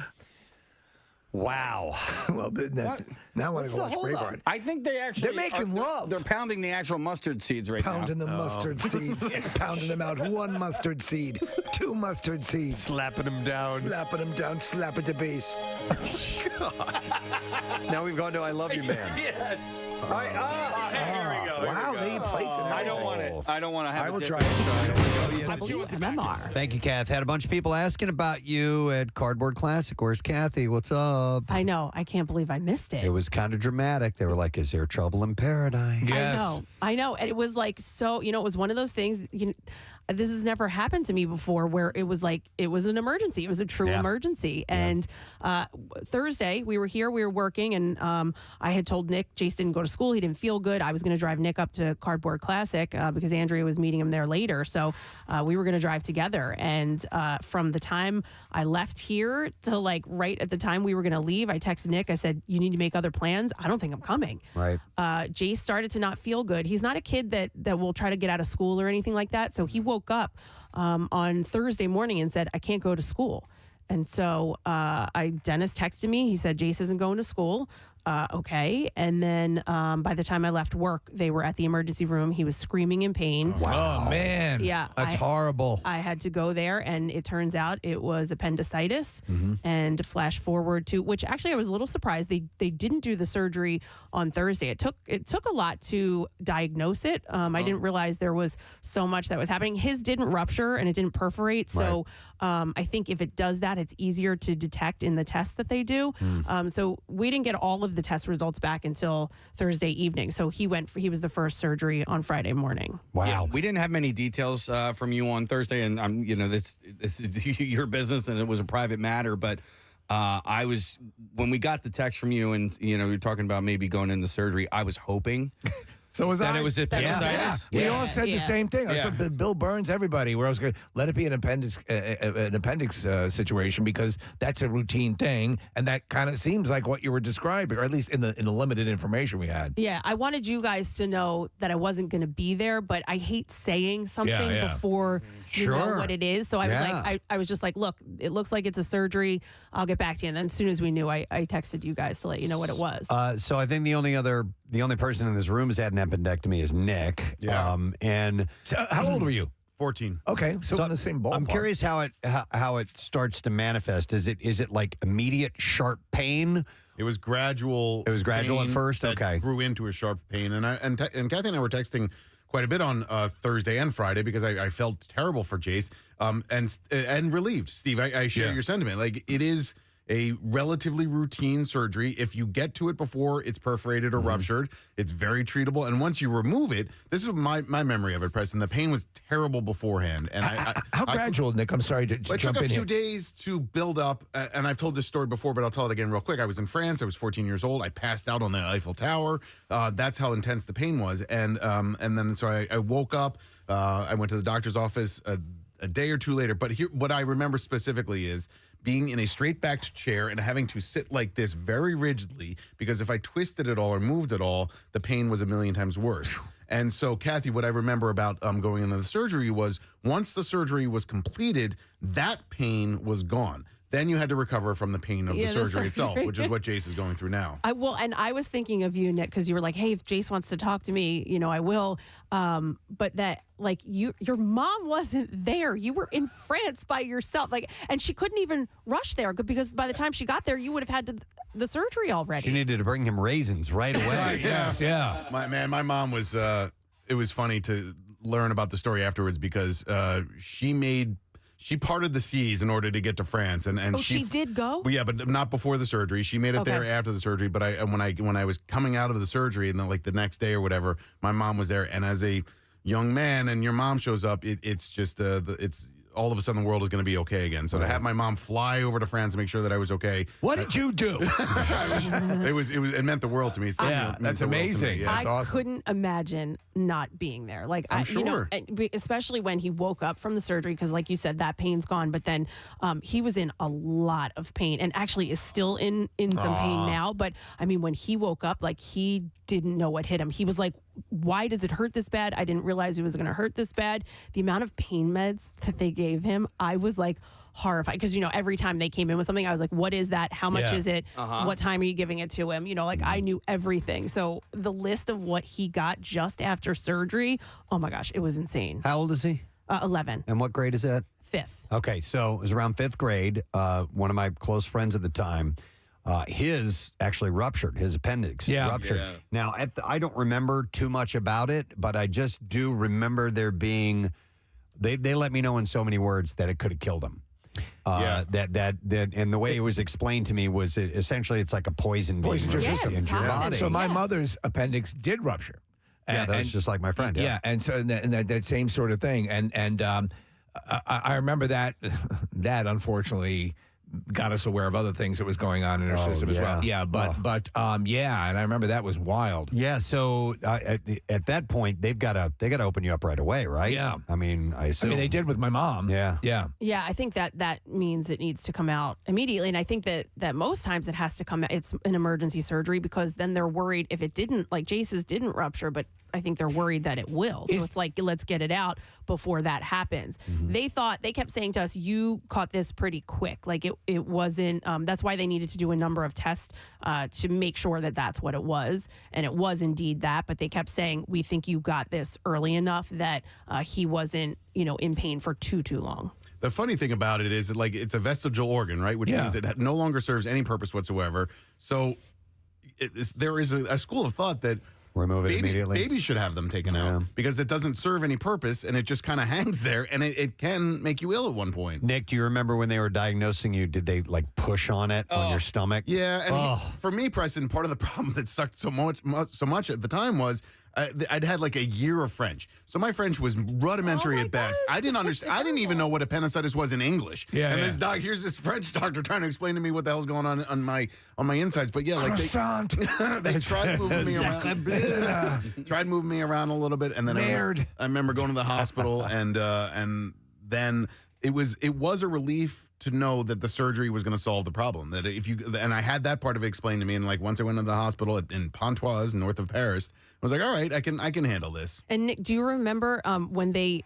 Wow. Well, now I want to go watch Braveheart. I think they actually They're making love. They're pounding the actual mustard seeds right Pounding now. the mustard seeds. Pounding them out. 1 mustard seed. 2 mustard seeds. Slapping them down. Slapping them down. Slap at the base. Now we've gone to I Love You Man. Yes. All right. Here we go. Wow, they eat plates and I don't want it. I don't want to have I it. will try I believe it's memoir. Thank you, Kath. Had a bunch of people asking about you at Cardboard Classic. Where's Kathy? What's up? I know. I can't believe I missed it. It was kind of dramatic. They were like, "Is there trouble in paradise?" I know. And it was like so. It was one of those things. This has never happened to me before, where it was like it was an emergency. It was a true emergency. And Thursday we were here, we were working, and I had told Nick Jace didn't go to school. He didn't feel good. I was going to drive Nick up to Cardboard Classic because Andrea was meeting him there later. So we were going to drive together. And from the time I left here to like right at the time we were going to leave, I texted Nick. I said, "You need to make other plans. I don't think I'm coming." Right. Jace started to not feel good. He's not a kid that will try to get out of school or anything like that. So he woke up on Thursday morning and said, "I can't go to school." And so Dennis texted me. He said, "Jace isn't going to school." Okay. And then by the time I left work, they were at the emergency room. He was screaming in pain. Wow. Oh, man. Yeah. That's horrible. I had to go there, and it turns out it was appendicitis. And flash forward to, which actually I was a little surprised. They didn't do the surgery on Thursday. It took a lot to diagnose it. I didn't realize there was so much that was happening. His didn't rupture and it didn't perforate. So I think if it does that, it's easier to detect in the tests that they do. So we didn't get all of the test results back until Thursday evening. So he was the first surgery on Friday morning. Wow. Yeah, we didn't have many details from you on Thursday, and this is your business, and it was a private matter. But when we got the text from you, and you're talking about maybe going into surgery, I was hoping. So was that I. It was appendicitis. We all said the same thing. I said, Bill Burns, everybody, where I was going to let it be an appendix situation because that's a routine thing, and that kind of seems like what you were describing, or at least in the limited information we had. Yeah, I wanted you guys to know that I wasn't going to be there, but I hate saying something before you know what it is. So I was like, I was just like, look, it looks like it's a surgery. I'll get back to you. And then as soon as we knew, I texted you guys to let you know what it was. So I think the only person in this room has had an appendectomy is Nick. Yeah. And so how old were you? 14. Okay, so in the same ballpark. I'm curious how it starts to manifest. Is it like immediate sharp pain? It was gradual. It was gradual at first. That Okay. grew into a sharp pain, and Kathy and I were texting quite a bit on Thursday and Friday because I felt terrible for Jace and relieved. Steve, I share your sentiment. Like, it is a relatively routine surgery. If you get to it before it's perforated or ruptured, it's very treatable. And once you remove it, this is my memory of it, Preston. The pain was terrible beforehand. And how gradual, Nick? I'm sorry to it jump took a in few here. days to build up, and I've told this story before, but I'll tell it again real quick. I was in France. I was 14 years old. I passed out on the Eiffel Tower. That's how intense the pain was. And then so I woke up. I went to the doctor's office a day or two later. But here, what I remember specifically is being in a straight-backed chair and having to sit like this very rigidly, because if I twisted at all or moved at all, the pain was a million times worse. And so, Kathy, what I remember about going into the surgery was once the surgery was completed, that pain was gone. Then you had to recover from the pain of the surgery itself, which is what Jace is going through now. And I was thinking of you, Nick, because you were like, hey, if Jace wants to talk to me, I will. But that, like, your mom wasn't there. You were in France by yourself. And she couldn't even rush there because by the time she got there, you would have had the surgery already. She needed to bring him raisins right away. Yeah. My mom was, it was funny to learn about the story afterwards because she parted the seas in order to get to France, and she did go. Well, yeah, but not before the surgery. She made it there after the surgery. But when I was coming out of the surgery, and then like the next day or whatever, my mom was there. And as a young man, and your mom shows up, it's just it's all of a sudden the world is going to be okay again. So to have my mom fly over to France and make sure that I was okay. What did you do? It meant the world to me. That's amazing. Yeah, I couldn't imagine not being there. I'm sure. Especially when he woke up from the surgery, because like you said, that pain's gone. But then he was in a lot of pain and actually is still in some pain now. But I mean, when he woke up, like he didn't know what hit him. He was like, why does it hurt this bad? I didn't realize it was going to hurt this bad. The amount of pain meds that they gave him, I was like horrified because, every time they came in with something, I was like, what is that? How much is it? What time are you giving it to him? I knew everything. So the list of what he got just after surgery, oh my gosh, it was insane. How old is he? 11. And what grade is that? 5th. Okay, so it was around 5th grade. One of my close friends at the time his actually ruptured. His appendix ruptured. Yeah. Now, I don't remember too much about it, but I just do remember there being. They let me know in so many words that it could have killed him. That and the way it was explained to me was essentially it's like a poison being released into your body. So my mother's appendix did rupture. That's just like my friend. Yeah, and so that same sort of thing. And I remember that unfortunately got us aware of other things that was going on in her system as well. Yeah, but and I remember that was wild. Yeah, so at that point they got to open you up right away, right? Yeah. I mean, I assume they did with my mom. Yeah. Yeah, I think that means it needs to come out immediately, and I think that most times it has to come out. It's an emergency surgery because then they're worried if it didn't, like Jace's didn't rupture, but I think they're worried that it will. So it's like, let's get it out before that happens. Mm-hmm. They kept saying to us, you caught this pretty quick. Like it wasn't, that's why they needed to do a number of tests to make sure that that's what it was. And it was indeed that, but they kept saying, we think you got this early enough that he wasn't, in pain for too long. The funny thing about it is that, like, it's a vestigial organ, right? Which means it no longer serves any purpose whatsoever. So there is a school of thought that remove it immediately. Babies should have them taken out because it doesn't serve any purpose and it just kind of hangs there and it can make you ill at one point. Nick, do you remember when they were diagnosing you? Did they like push on it on your stomach? Yeah, and for me, Preston, part of the problem that sucked so much at the time was I'd had like a year of French, so my French was rudimentary at best. I didn't understand. I didn't even know what appendicitis was in English. Here's this French doctor trying to explain to me what the hell's going on my insides. But they tried moving me around. Tried moving me around a little bit, and then I remember going to the hospital, and then it was a relief to know that the surgery was going to solve the problem. That and I had that part of it explained to me, and like once I went to the hospital in Pontoise, north of Paris, I was like, all right, I can handle this. And Nick, do you remember when they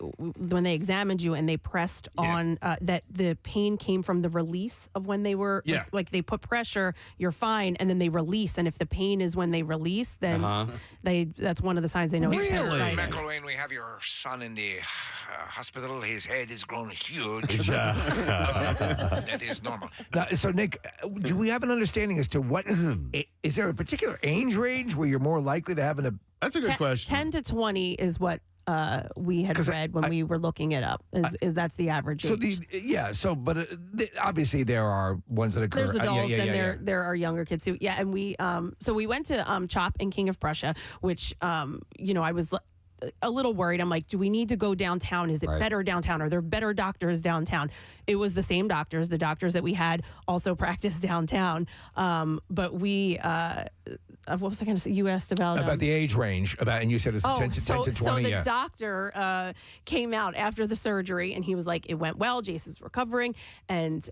examined you and they pressed on that the pain came from the release of when they were like they put pressure, you're fine, and then they release, and if the pain is when they release, then that's one of the signs they know. Really? McElwain, we have your son in the hospital. His head is grown huge. That is normal. Now, so, Nick, do we have an understanding as to what is there a particular age range where you're more likely to have an? That's a good question. 10 to 20 is what we had read when we were looking it up. Is that's the average age? But obviously there are ones that occur. There's adults and there are younger kids too. Yeah, and we went to CHOP and King of Prussia, which I was a little worried. I'm like, do we need to go downtown? Is it better downtown? Are there better doctors downtown? It was the same doctors. The doctors that we had also practiced downtown. But we, what was I going to say? You asked about the age range, and you said it's 10 to 20. So the doctor came out after the surgery, and he was like, it went well. Jace is recovering. And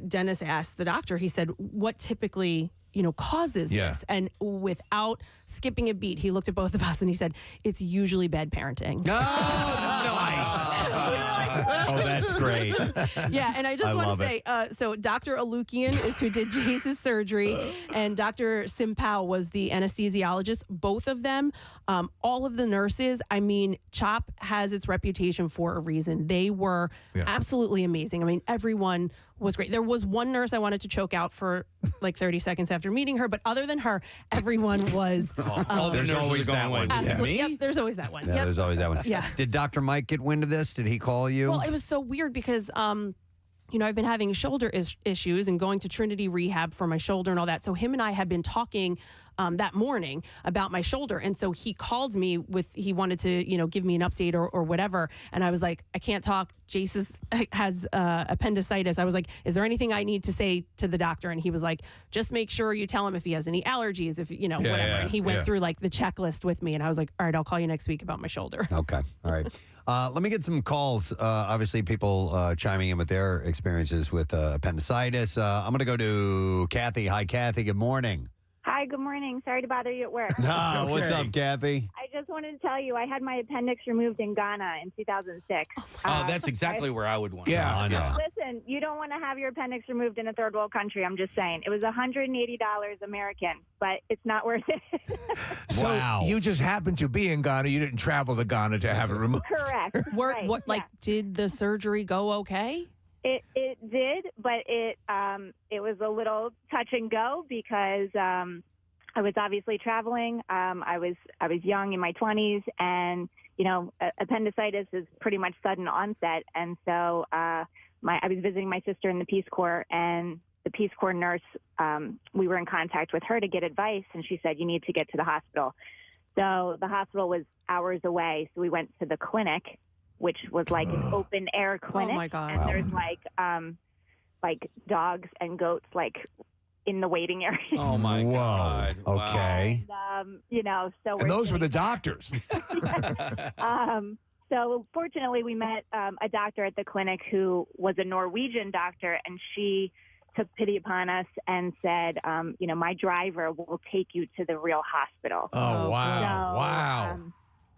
Dennis asked the doctor, he said, what typically causes this? And without skipping a beat, he looked at both of us and he said, it's usually bad parenting. Oh, nice. Oh, that's great. Yeah, and I just want to say, so Dr. Alukian is who did Jace's surgery, and Dr. Simpao was the anesthesiologist. Both of them, all of the nurses, I mean, CHOP has its reputation for a reason. They were absolutely amazing. I mean, everyone was great. There was one nurse I wanted to choke out for like 30 seconds after meeting her, but other than her, everyone was. There's always that one. Yep, there's always that one. Yeah, there's always that one. Yeah. Did Dr. Mike get wind of this? Did he call you? Well, it was so weird because I've been having shoulder issues and going to Trinity Rehab for my shoulder and all that. So him and I had been talking that morning about my shoulder. And so he called me he wanted to, give me an update or whatever. And I was like, I can't talk. Jace has appendicitis. I was like, is there anything I need to say to the doctor? And he was like, just make sure you tell him if he has any allergies, if, whatever. And he went through like the checklist with me. And I was like, all right, I'll call you next week about my shoulder. Okay. All right. Let me get some calls. Obviously, people chiming in with their experiences with appendicitis. I'm going to go to Kathy. Hi, Kathy. Good morning. Hi, good morning. Sorry to bother you at work. What's up, Kathy? I just wanted to tell you I had my appendix removed in Ghana in 2006. That's exactly where I would want. Yeah, I know. Listen, you don't want to have your appendix removed in a third world country. I'm just saying. It was $180 American, but it's not worth it. So you just happened to be in Ghana. You didn't travel to Ghana to have it removed. Correct. Did the surgery go okay? It It did, but it was a little touch and go because I was obviously traveling. I was young in my 20s, and appendicitis is pretty much sudden onset, and so I was visiting my sister in the Peace Corps, and the Peace Corps nurse, we were in contact with her to get advice, and she said, you need to get to the hospital. So the hospital was hours away, so we went to the clinic, which was like an open air clinic. Oh my God. And there's like dogs and goats in the waiting area. Oh my God. Okay. And, so And those were the doctors. So fortunately, we met a doctor at the clinic who was a Norwegian doctor, and she took pity upon us and said, my driver will take you to the real hospital. Oh, wow. Wow.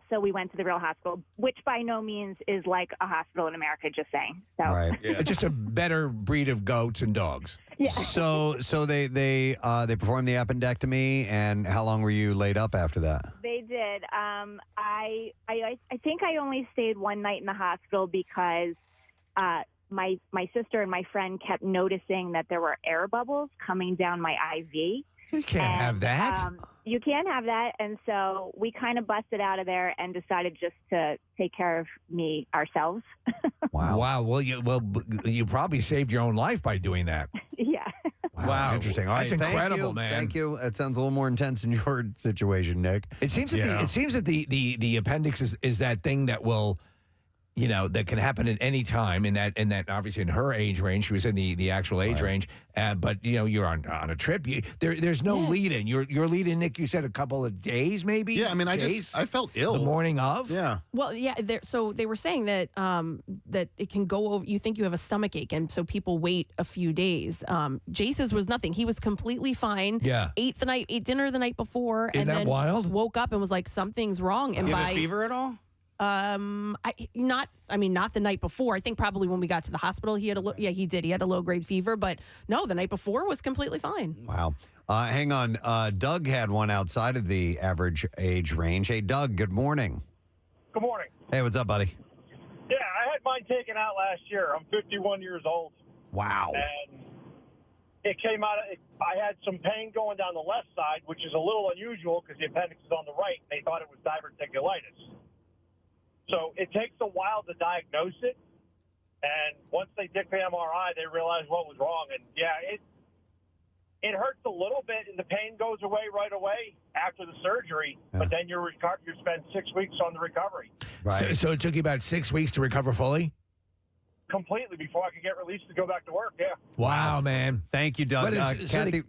So we went to the real hospital, which by no means is like a hospital in America, just saying. So. Right. Yeah. Just a better breed of goats and dogs. Yeah. So they performed the appendectomy, and how long were you laid up after that? They did. I think I only stayed one night in the hospital because my sister and my friend kept noticing that there were air bubbles coming down my IV. You can't have that. You can't have that. And so we kind of busted out of there and decided just to take care of me ourselves. Wow. Well, you probably saved your own life by doing that. Yeah. Wow. Interesting. All That's right, thank incredible, you. man. Thank you. That sounds a little more intense in your situation, Nick. It seems that the appendix is that thing that will, that can happen at any time in that obviously in her age range. She was in the actual age range. But you're on a trip. There's no lead in. Your lead in, Nick, you said a couple of days maybe? Yeah, I mean, I felt ill. The morning of? Yeah. Well, yeah. So they were saying that that it can go over. You think you have a stomach ache, and so people wait a few days. Jace's was nothing. He was completely fine. Yeah. Ate dinner the night before, Isn't and that then wild? woke up and was like, something's wrong. And You have a fever at all? Not the night before. I think probably when we got to the hospital, he had he did. He had a low grade fever, but no, the night before was completely fine. Wow. Hang on. Doug had one outside of the average age range. Hey, Doug, good morning. Good morning. Hey, what's up, buddy? Yeah, I had mine taken out last year. I'm 51 years old. Wow. And it came out, I had some pain going down the left side, which is a little unusual because the appendix is on the right. They thought it was diverticulitis. So it takes a while to diagnose it. And once they did the MRI, they realized what was wrong. And yeah, it hurts a little bit, and the pain goes away right away after the surgery. Yeah. But then you spend 6 weeks on the recovery. Right. So it took you about 6 weeks to recover fully? Completely before I could get released to go back to work. Yeah. Wow, man. Thank you, Doug.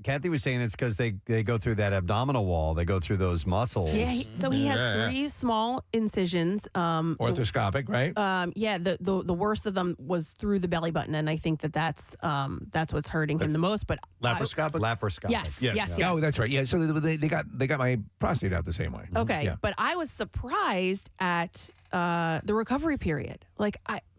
Kathy was saying it's because they go through that abdominal wall. They go through those muscles. Yeah. So he has 3 small incisions. Orthoscopic, right? The worst of them was through the belly button, and I think that's what's hurting him the most. But Laparoscopic? Laparoscopic. Yes. Oh, that's right. Yeah. So they got my prostate out the same way. Okay, Yeah. but I was surprised at the recovery period.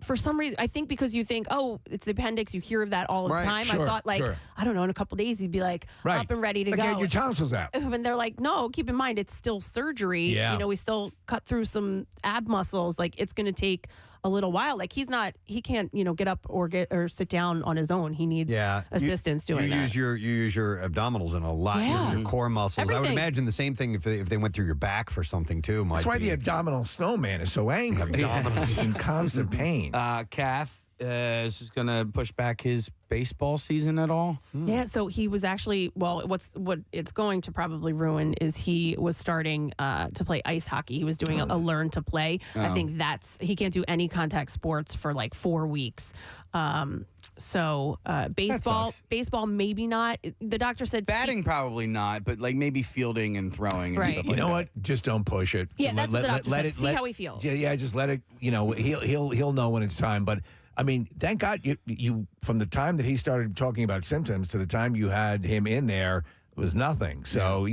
For some reason, I think because you think, oh, it's the appendix, you hear of that all the time. Sure, I thought, I don't know, in a couple days, he'd be up and ready to go. Get your tonsils out. And they're like, no, keep in mind, it's still surgery. Yeah. We still cut through some ab muscles. It's going to take a little while. He can't, get up or sit down on his own. He needs assistance doing that. You use your abdominals in a lot, your core muscles. I would Everything. imagine the same thing if they went through your back for something too. That's why the abdominal snowman is so angry. He's in constant pain. Kath is this going to push back his baseball season at all? Yeah, so he was actually, what it's going to probably ruin is he was starting to play ice hockey. He was doing a learn to play. I think he can't do any contact sports for 4 weeks. Baseball, maybe not. The doctor said batting probably not, but maybe fielding and throwing. And Right. stuff You like know that. what? Just don't push it. Yeah, that's what the doctor said. See how he feels. Yeah, just let it. He'll know when it's time. But I mean, thank God you from the time that he started talking about symptoms to the time you had him in there was nothing. So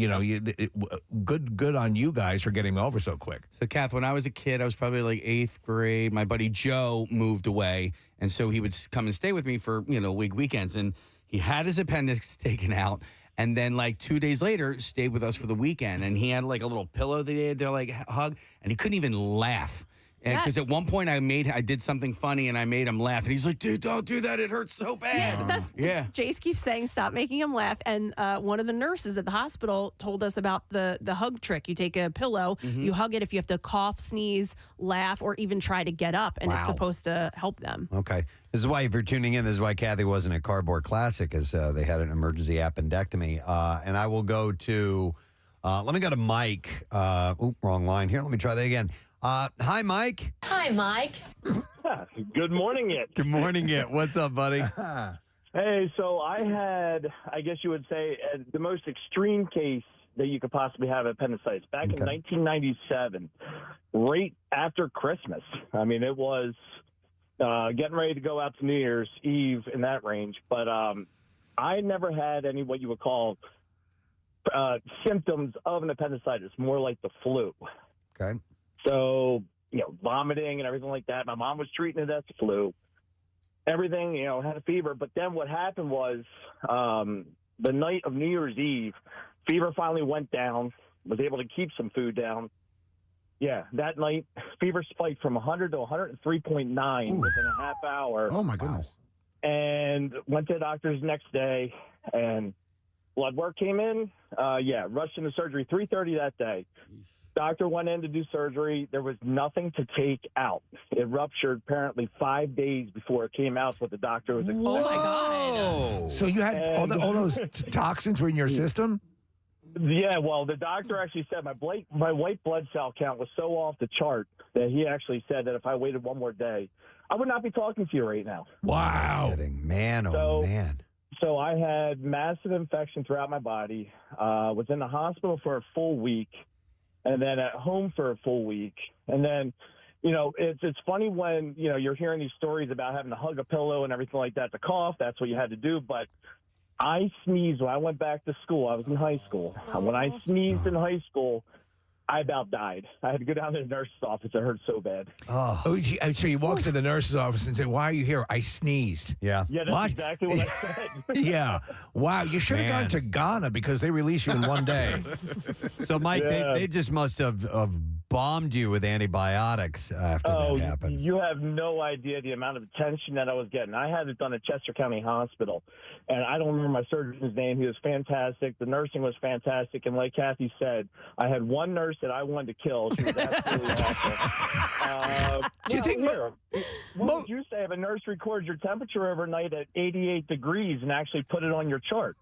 good on you guys for getting him over so quick. So, Kath, when I was a kid, I was probably 8th grade. My buddy Joe moved away, and so he would come and stay with me for weekends. And he had his appendix taken out, and then 2 days later, stayed with us for the weekend. And he had a little pillow that he had to hug, and he couldn't even laugh. And because at one point I did something funny and I made him laugh, and he's like, "Dude, don't do that. It hurts so bad." Jace keeps saying, "Stop making him laugh." And one of the nurses at the hospital told us about the hug trick. You take a pillow, you hug it if you have to cough, sneeze, laugh, or even try to get up, and it's supposed to help them. Okay. This is why, if you're tuning in, this is why Kathy wasn't at Cardboard Classic, because they had an emergency appendectomy. And I will go to, let me go to Mike. Wrong line here. Let me try that again. Hi, Mike. Hi, Mike. Good morning, it. Good morning, it. What's up, buddy? Hey, so I had, I guess you would say, the most extreme case that you could possibly have appendicitis back in 1997, right after Christmas. I mean, it was getting ready to go out to New Year's Eve in that range, but I never had any what you would call symptoms of an appendicitis, more like the flu. Okay. So, vomiting and everything like that. My mom was treating it as the flu. Everything, had a fever. But then what happened was the night of New Year's Eve, fever finally went down, was able to keep some food down. Yeah, that night, fever spiked from 100 to 103.9 within a half hour. Oh, my goodness. And went to the doctor's next day, and blood work came in. Rushed into surgery 3:30 that day. Doctor went in to do surgery. There was nothing to take out. It ruptured apparently 5 days before it came out. What the doctor was expecting. Oh my God! So you had all those toxins were in your system? Yeah. Well, the doctor actually said my white blood cell count was so off the chart that he actually said that if I waited one more day, I would not be talking to you right now. Wow. Man, man. So I had massive infection throughout my body. Was in the hospital for a full week. And then at home for a full week. And then, it's funny when, you're hearing these stories about having to hug a pillow and everything like that to cough. That's what you had to do. But I sneezed when I went back to school. I was in high school. When I sneezed in high school, I about died. I had to go down to the nurse's office. It hurt so bad. Oh, so you walked to the nurse's office and said, "Why are you here?" "I sneezed." Yeah. Yeah, that's exactly what I said. Yeah. Wow. You should have gone to Ghana because they release you in one day. So, Mike, they just must have bombed you with antibiotics after that happened. You have no idea the amount of attention that I was getting. I had it done at Chester County Hospital, and I don't remember my surgeon's name. He was fantastic. The nursing was fantastic. And like Kathy said, I had one nurse that I wanted to kill. She was absolutely awful. Do you think what would you say if a nurse records your temperature overnight at 88 degrees and actually put it on your chart?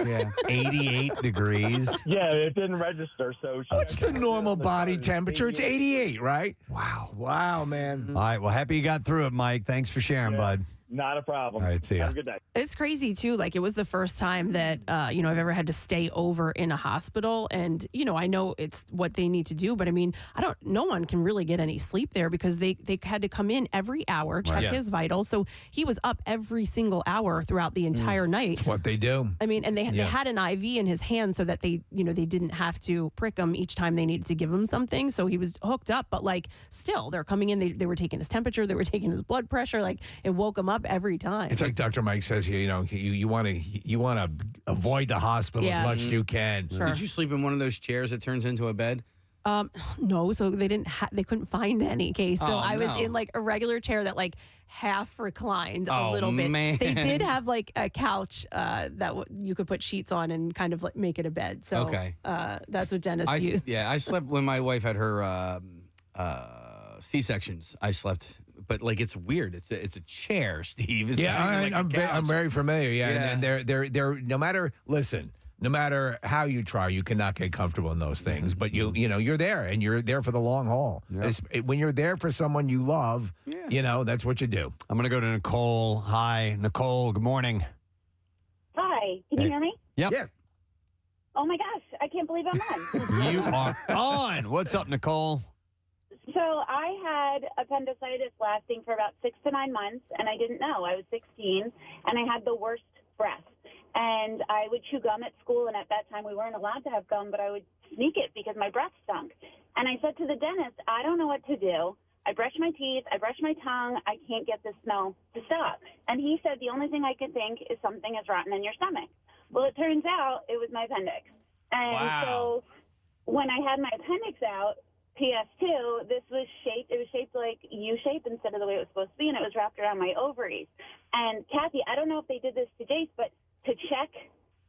Yeah, 88 degrees. Yeah, it didn't register. So what's the normal body temperature? It's 88, right? Wow, man. All right. Well, happy you got through it, Mike. Thanks for sharing, bud. Not a problem. All right, see ya. Have a good day. It's crazy too. Like, it was the first time that I've ever had to stay over in a hospital, and I know it's what they need to do, but I mean, no one can really get any sleep there because they had to come in every hour, check his vitals. So he was up every single hour throughout the entire night. That's what they do. I mean, and they had an IV in his hand so that they didn't have to prick him each time they needed to give him something. So he was hooked up, but like still, they're coming in. They were taking his temperature. They were taking his blood pressure. Like, it woke him up every time. It's like Dr. Mike says here, you want to avoid the hospital as much as you can. Sure. Did you sleep in one of those chairs that turns into a bed? No, so they couldn't find any case. So I was no. in like a regular chair that like half reclined a little bit. Man. They did have like a couch that you could put sheets on and kind of like make it a bed. So that's what Dennis used. Yeah, I slept when my wife had her C-sections. I slept. But like, it's weird. It's a chair, Steve. It's I'm very familiar. Yeah, and they're no matter how you try, you cannot get comfortable in those things. But you're there, and you're there for the long haul. When you're there for someone you love, that's what you do. I'm gonna go to Nicole. Hi, Nicole. Good morning. Hi, can you hear me? Yep. Yeah. Oh my gosh, I can't believe I'm on. You are on. What's up, Nicole? So I had appendicitis lasting for about 6 to 9 months, and I didn't know. I was 16, and I had the worst breath. And I would chew gum at school, and at that time we weren't allowed to have gum, but I would sneak it because my breath stunk. And I said to the dentist, I don't know what to do. I brush my teeth, I brush my tongue, I can't get the smell to stop. And he said the only thing I could think is something is rotten in your stomach. Well, it turns out it was my appendix. And so when I had my appendix out, PS2, this was shaped, it was shaped like U-shape instead of the way it was supposed to be, and it was wrapped around my ovaries. And Kathy, I don't know if they did this to Jace, but to check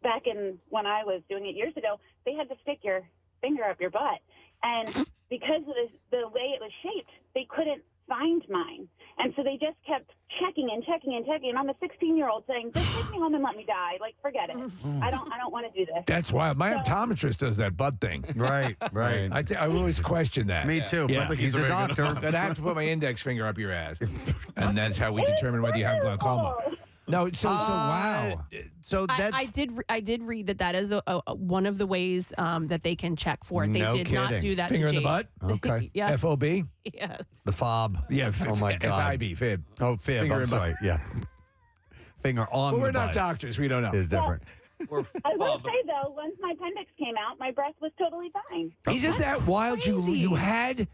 back in when I was doing it years ago, they had to stick your finger up your butt. And because of the way it was shaped, they couldn't find mine. And so they just kept checking and checking and checking. And I'm a 16-year-old saying, just take me home and let me die. Like, forget it. I don't want to do this. That's wild. My optometrist does that butt thing. Right. I always question that. Me too. Yeah. I think he's a doctor. But I have to put my index finger up your ass. And that's how we determine whether you have glaucoma. No, so wow. So that's I did read that is one of the ways that they can check for it. They No did not kidding. do that Finger to in the Jace. butt? Okay. Yeah. FOB? Yes. the fob. Yeah. Oh my God. FIB, fib. Oh, fib. Finger I'm in sorry. butt. Yeah. Finger on Well, the we're butt not doctors. We don't know. is different. I will say, though, once my appendix came out, my breath was totally fine. Isn't that wild? You had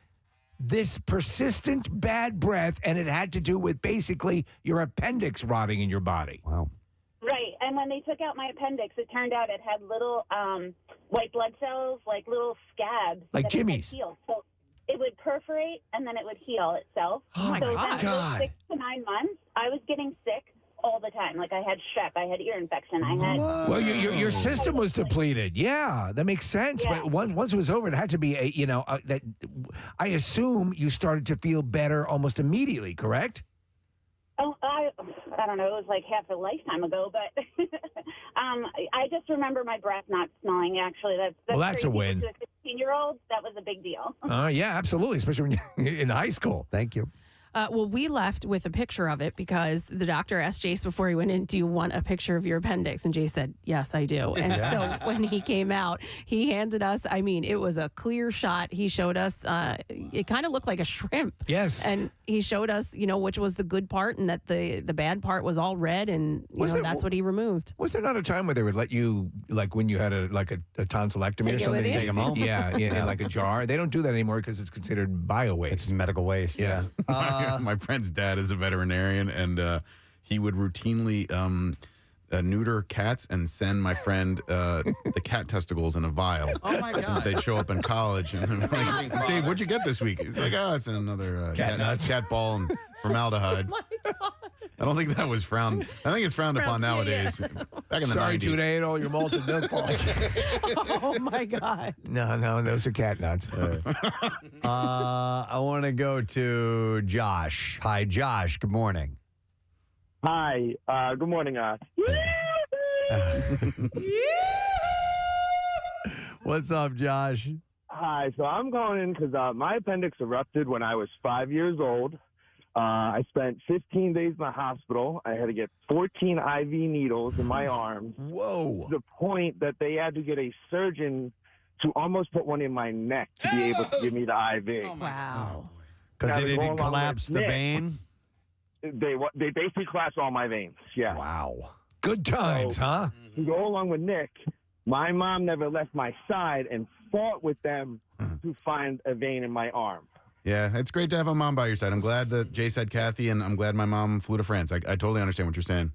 this persistent bad breath, and it had to do with basically your appendix rotting in your body. Wow. Right. And when they took out my appendix, it turned out it had little white blood cells, like little scabs. Like that it had Jimmy's. healed. So it would perforate, and then it would heal itself. Oh, my so God. then those 6 to 9 months, I was getting sick all the time. Like I had strep, I had ear infection, I had. Well, your system was depleted. Yeah, that makes sense. Yeah. But once it was over, it had to be that. I assume you started to feel better almost immediately. Correct? Oh, I don't know. It was like half a lifetime ago, but I just remember my breath not smelling. Actually, that's Well, that's a crazy. win. To a 16-year-old, that was a big deal. Yeah, absolutely. Especially when you're in high school. Thank you. Well, we left with a picture of it because the doctor asked Jace before he went in, do you want a picture of your appendix? And Jace said, yes, I do. And so when he came out, he handed us, it was a clear shot. He showed us, it kind of looked like a shrimp. Yes. And he showed us, which was the good part and that the bad part was all red. And, that's what he removed. Was there not a time where they would let you, like when you had a tonsillectomy Take or it something? with you? Take 'em home? Yeah, in like a jar. They don't do that anymore because it's considered bio-waste. It's medical waste. Yeah. My friend's dad is a veterinarian, and he would routinely neuter cats and send my friend the cat testicles in a vial. Oh, my God. They'd show up in college, and I'm like, Dave, what'd you get this week? He's like, it's another cat ball and formaldehyde. I don't think that was frowned. I think it's frowned upon nowadays. Back in the 90s. Dude, I ate all your malted milk balls. Oh, my God. No, those are cat nuts. I want to go to Josh. Hi, Josh. Good morning. Hi. Good morning. What's up, Josh? Hi. So I'm calling in because my appendix erupted when I was 5 years old. I spent 15 days in the hospital. I had to get 14 IV needles in my arms. Whoa. To the point that they had to get a surgeon to almost put one in my neck to be able to give me the IV. Oh, wow. Because Now, it to go didn't along collapse with the Nick, vein? They basically collapsed all my veins. Yeah. Wow. Good times, huh? To go along with Nick, my mom never left my side and fought with them to find a vein in my arm. Yeah, it's great to have a mom by your side. I'm glad that Jay said Kathy, and I'm glad my mom flew to France. I totally understand what you're saying.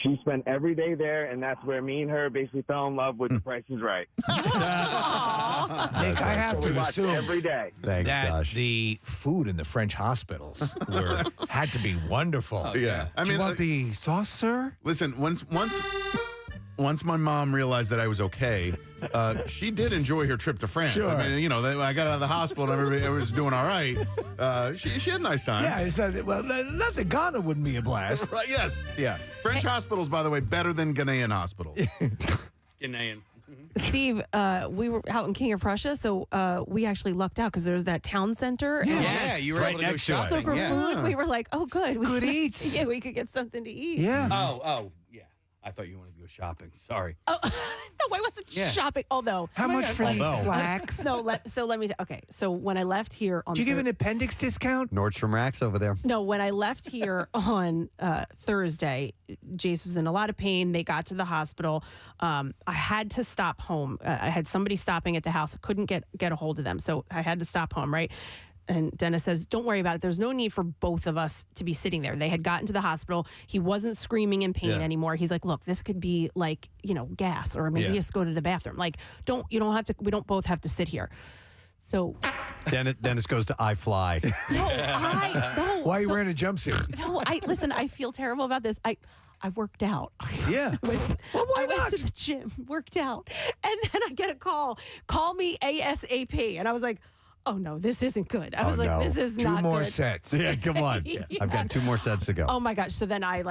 She spent every day there, and that's where me and her basically fell in love with The Price is Right. Nick, I have So we to watch assume every day. Thanks, that Josh. the food in the French hospitals had to be wonderful. Yeah. Do you want the sauce, sir? Listen, once my mom realized that I was okay, she did enjoy her trip to France. Sure. I mean, I got out of the hospital and everybody was doing all right. She had a nice time. Yeah, well, not that Ghana wouldn't be a blast. Right, yes. Yeah. French hospitals, by the way, better than Ghanaian hospitals. Ghanaian. Steve, we were out in King of Prussia, so we actually lucked out because there's that town center. Yeah, you were right able to go next to it. shopping. So for yeah. food, we were like, oh, good. We Good eats. Yeah, we could get something to eat. Yeah. Oh, yeah. I thought you wanted to go shopping. Sorry. Oh, no, I wasn't Yeah. shopping. Although. How much for these slacks? No, let me. Okay, so when I left here on. Do you give an appendix discount? Nordstrom Rack's over there. No, when I left here on Thursday, Jace was in a lot of pain. They got to the hospital. I had to stop home. I had somebody stopping at the house. I couldn't get a hold of them, so I had to stop home, right? And Dennis says, don't worry about it. There's no need for both of us to be sitting there. They had gotten to the hospital. He wasn't screaming in pain anymore. He's like, look, this could be like, gas, or maybe he has to go to the bathroom. Like, we don't both have to sit here. So Dennis goes to I Fly. no. Why are you wearing a jumpsuit? No, listen. I feel terrible about this. I worked out. Yeah. I went to the gym, worked out, and then I get a call. Call me ASAP, and I was like, oh no, this isn't good. I was like, this is not good. 2 more sets. Yeah, come on. Yeah. I've got 2 more sets to go. Oh my gosh. So then I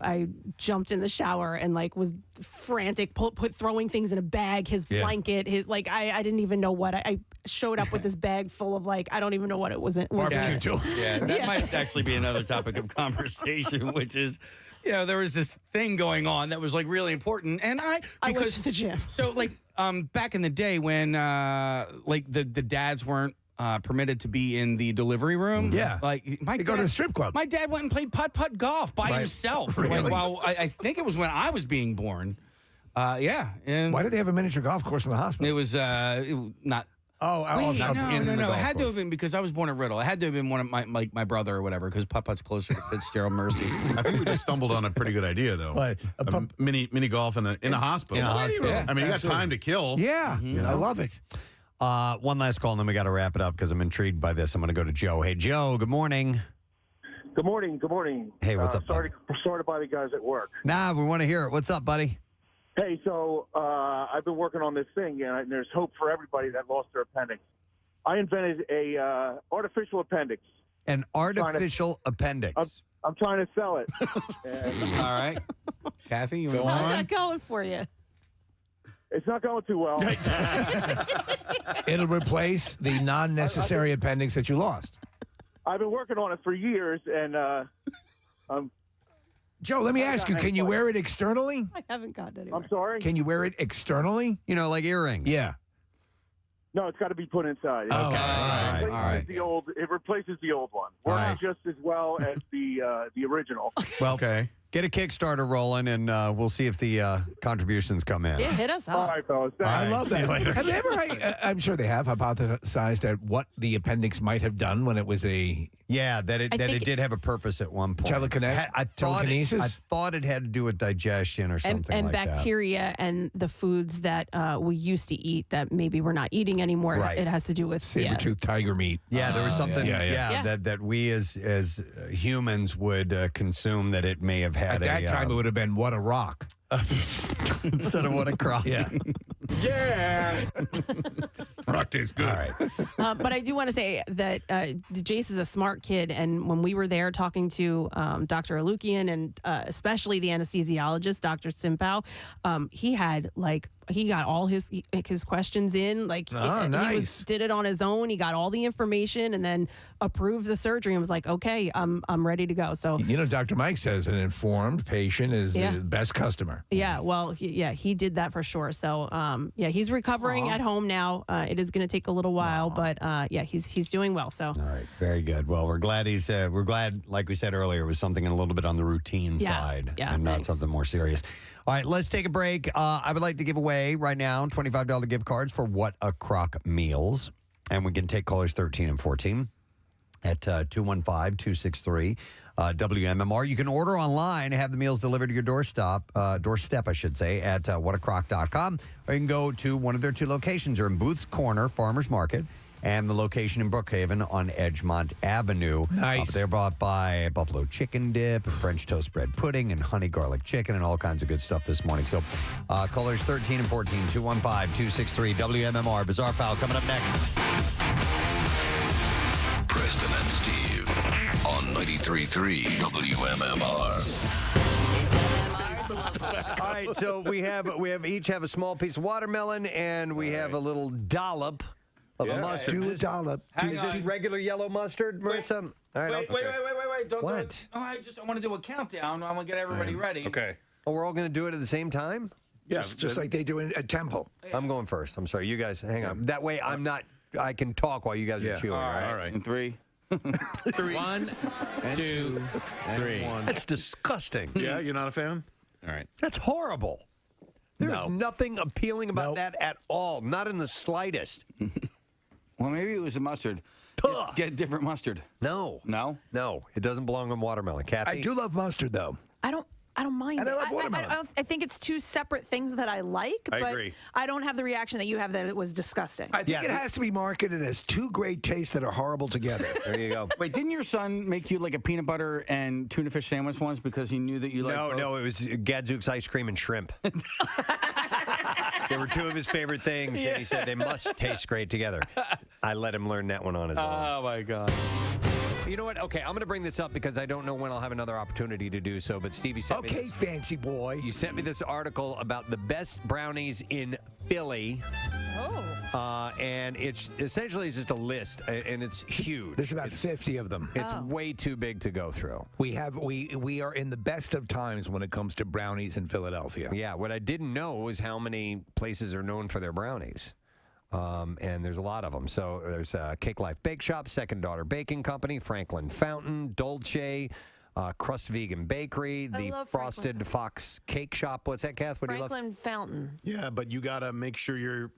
I jumped in the shower and was frantic, throwing things in a bag, his blanket, I didn't even know what I showed up with this bag full of I don't even know what it was. Barbecue tools. Yeah, that might actually be another topic of conversation, which is, there was this thing going on that was really important, and I went to the gym. So back in the day when the dads weren't permitted to be in the delivery room. Yeah. They go to the strip club. My dad went and played putt-putt golf by himself. Really? I think it was when I was being born. Yeah. And Why did they have a miniature golf course in the hospital? it was not. Oh, Wait, not in the no. It golf had to course. have been because I was born at Riddle. It had to have been one of my brother or whatever, because putt-putt's closer to Fitzgerald Mercy. I think we just stumbled on a pretty good idea, though. What? Mini golf in a hospital. In a hospital. I mean, you got time to kill. Yeah, I love it. One last call, and then we got to wrap it up because I'm intrigued by this. I'm going to go to Joe. Hey, Joe, good morning. Good morning. Good morning. Hey, what's up, Sorry to bother you guys at work. Nah, we want to hear it. What's up, buddy? Hey, so I've been working on this thing, and there's hope for everybody that lost their appendix. I invented a artificial appendix. An artificial appendix. I'm trying to sell it. All right. Kathy, you want How's that going for you? It's not going too well. It'll replace the non-necessary appendix that you lost. I've been working on it for years, and Joe, let me ask you, can you wear it externally? I haven't gotten anywhere. I'm sorry? Can you wear it externally? Like earrings? Yeah. No, it's got to be put inside. Okay. All right. It replaces the old one. Works just as well as the original. Well, get a Kickstarter rolling, and we'll see if the contributions come in. Yeah, hit us up. All right, fellas. I love see you that. later. Have they ever, I'm sure they have, hypothesized at what the appendix might have done when it was a... Yeah, that it did have a purpose at one point. Telekinesis? I thought it had to do with digestion or something and like that. bacteria and the foods that we used to eat that maybe we're not eating anymore. Right. It has to do with Saber-toothed tiger meat. Yeah, there was something Yeah. that we as humans would consume that it may have had At that time, it would have been what a rock. instead of what a crock. Yeah. Yeah. Rock tastes good. All right. But I do want to say that Jace is a smart kid, and when we were there talking to Dr. Alukian and especially the anesthesiologist, Dr. Simpao, he had he got all his questions in. He did it on his own. He got all the information and then approved the surgery and was like, okay, I'm ready to go. So Dr. Mike says an informed patient is the best customer. Yeah, well, he did that for sure. So he's recovering at home now. It is going to take a little while, but he's doing well. So all right, very good. Well, we're glad we're glad, like we said earlier, it was something a little bit on the routine side and not something more serious. All right, let's take a break. I would like to give away right now $25 gift cards for What a Crock Meals. And we can take callers 13 and 14 at 215-263 WMMR. You can order online, have the meals delivered to your doorstep, at whatacrock.com. Or you can go to one of their 2 locations. They're in Booth's Corner, Farmers Market, and the location in Brookhaven on Edgemont Avenue. Nice. They're brought by buffalo chicken dip, French toast bread pudding, and honey garlic chicken, and all kinds of good stuff this morning. So callers 13 and 14, 215-263 WMMR. Bizarre File coming up next. Preston and Steve on 93.3 WMMR. All right, so we each have a small piece of watermelon, and we have a little dollop of a mustard. Do a dollop. Is this regular yellow mustard, Marissa? All right. Wait. Don't What? do it. Oh, I want to do a countdown. I want to get everybody ready. Okay. Oh, we're all going to do it at the same time? Yes, just like they do in a temple. I'm going first. I'm sorry. You guys, hang on. That way I can talk while you guys are chewing, all right? All right. And 3. 3. 1, 2, 3. That's disgusting. Yeah, you're not a fan? All right. That's horrible. There's nothing appealing about that at all. Not in the slightest. Well, maybe it was the mustard. Get different mustard. No. No? No, it doesn't belong on watermelon. Kathy? I do love mustard, though. I I don't mind And it. I like watermelon. I think it's two separate things that I like, I but agree. I don't have the reaction that you have that it was disgusting. I think it has to be marketed as two great tastes that are horrible together. There you go. Wait, didn't your son make you like a peanut butter and tuna fish sandwich once because he knew that you liked both? No, it was Gadzooks ice cream and shrimp. They were two of his favorite things, and he said they must taste great together. I let him learn that one on his own. Oh, my God. You know what? Okay, I'm going to bring this up because I don't know when I'll have another opportunity to do so, but Stevie sent me this. Fancy boy. You sent me this article about the best brownies in Philly. Oh. And it's essentially just a list, and it's huge. There's about 50 of them. It's way too big to go through. We are in the best of times when it comes to brownies in Philadelphia. Yeah, what I didn't know was how many places are known for their brownies. And there's a lot of them. So there's Cake Life Bake Shop, Second Daughter Baking Company, Franklin Fountain, Dolce, Crust Vegan Bakery, the Frosted Fox Cake Shop. What's that, Kath? What do you love? Franklin Fountain. Yeah, but you got to make sure you're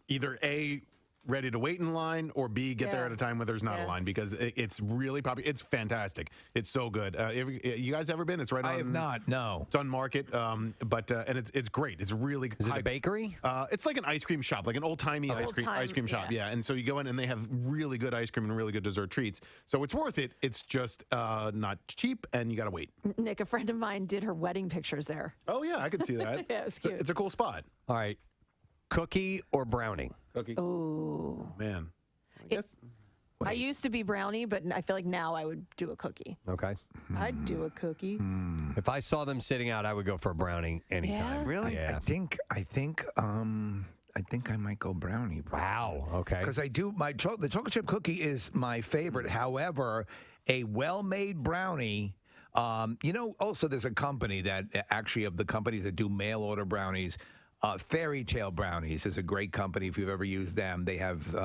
either A, ready to wait in line, or B, get there at a time where there's not a line, because it's really popular. It's fantastic. It's so good. You guys ever been? It's right on. I have not, no. It's on Market, and it's great. It's really Is it a bakery? It's like an ice cream shop, like an old-timey ice cream shop. Yeah, and so you go in and they have really good ice cream and really good dessert treats. So it's worth it. It's just not cheap, and you got to wait. Nick, a friend of mine did her wedding pictures there. Oh, yeah, I could see that. Yeah, it was cute. It's a cool spot. All right. Cookie or brownie? Cookie. Oh. Man. I used to be brownie, but I feel like now I would do a cookie. Okay. I'd do a cookie. If I saw them sitting out, I would go for a brownie anytime. Yeah? Really? Yeah. I think I might go brownie. Wow. Okay. Because the chocolate chip cookie is my favorite. However, a well-made brownie. Also there's a company that actually of the companies that do mail order brownies. Fairy Tale Brownies is a great company. If you've ever used them, they have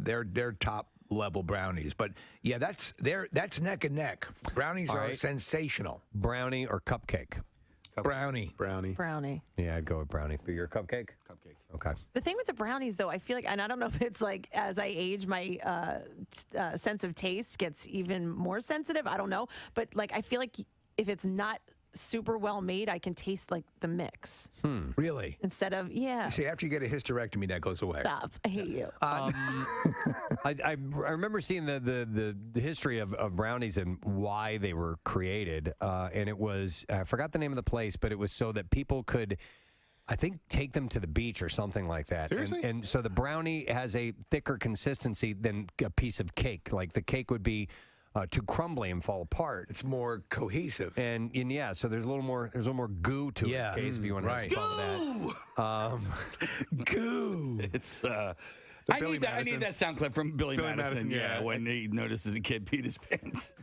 their top level brownies. But yeah, that's neck and neck. Brownies are sensational. Brownie or cupcake? Brownie. Brownie. Yeah, I'd go with brownie. For your cupcake? Cupcake. Okay. The thing with the brownies, though, I feel like, and I don't know if it's like as I age, my sense of taste gets even more sensitive. I don't know. But like, I feel like if it's not super well made, I can taste like the mix. Really? Instead of, See, after you get a hysterectomy, that goes away. Stop. I hate you. I remember seeing the history of brownies and why they were created. And it was, I forgot the name of the place, but it was so that people could, I think, take them to the beach or something like that. Seriously? And so the brownie has a thicker consistency than a piece of cake. Like the cake would be too crumbly and fall apart. It's more cohesive. And yeah, so there's a little more goo to it. In case if you want to have some fun with that. Goo. It's I need that sound clip from Billy Madison. Yeah, when he notices a kid peed his pants.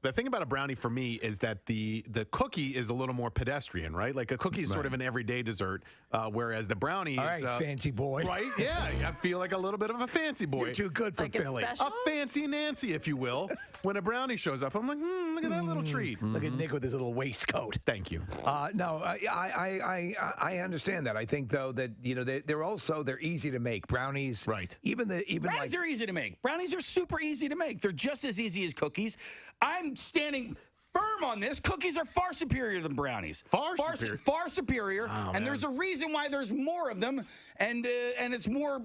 The thing about a brownie for me is that the cookie is a little more pedestrian, right? Like a cookie is sort of an everyday dessert, whereas the brownie All is right, fancy boy. Right? Yeah, I feel like a little bit of a fancy boy. You're too good for Philly. A fancy Nancy, if you will. When a brownie shows up, I'm like, look at that little treat. Look at Nick with his little waistcoat. Thank you. No, I understand that. I think though that they're easy to make. Brownies, right? Brownies are easy to make. Brownies are super easy to make. They're just as easy as cookies. I'm standing firm on this. Cookies are far superior than brownies. Far superior. Oh, and there's a reason why there's more of them, and it's more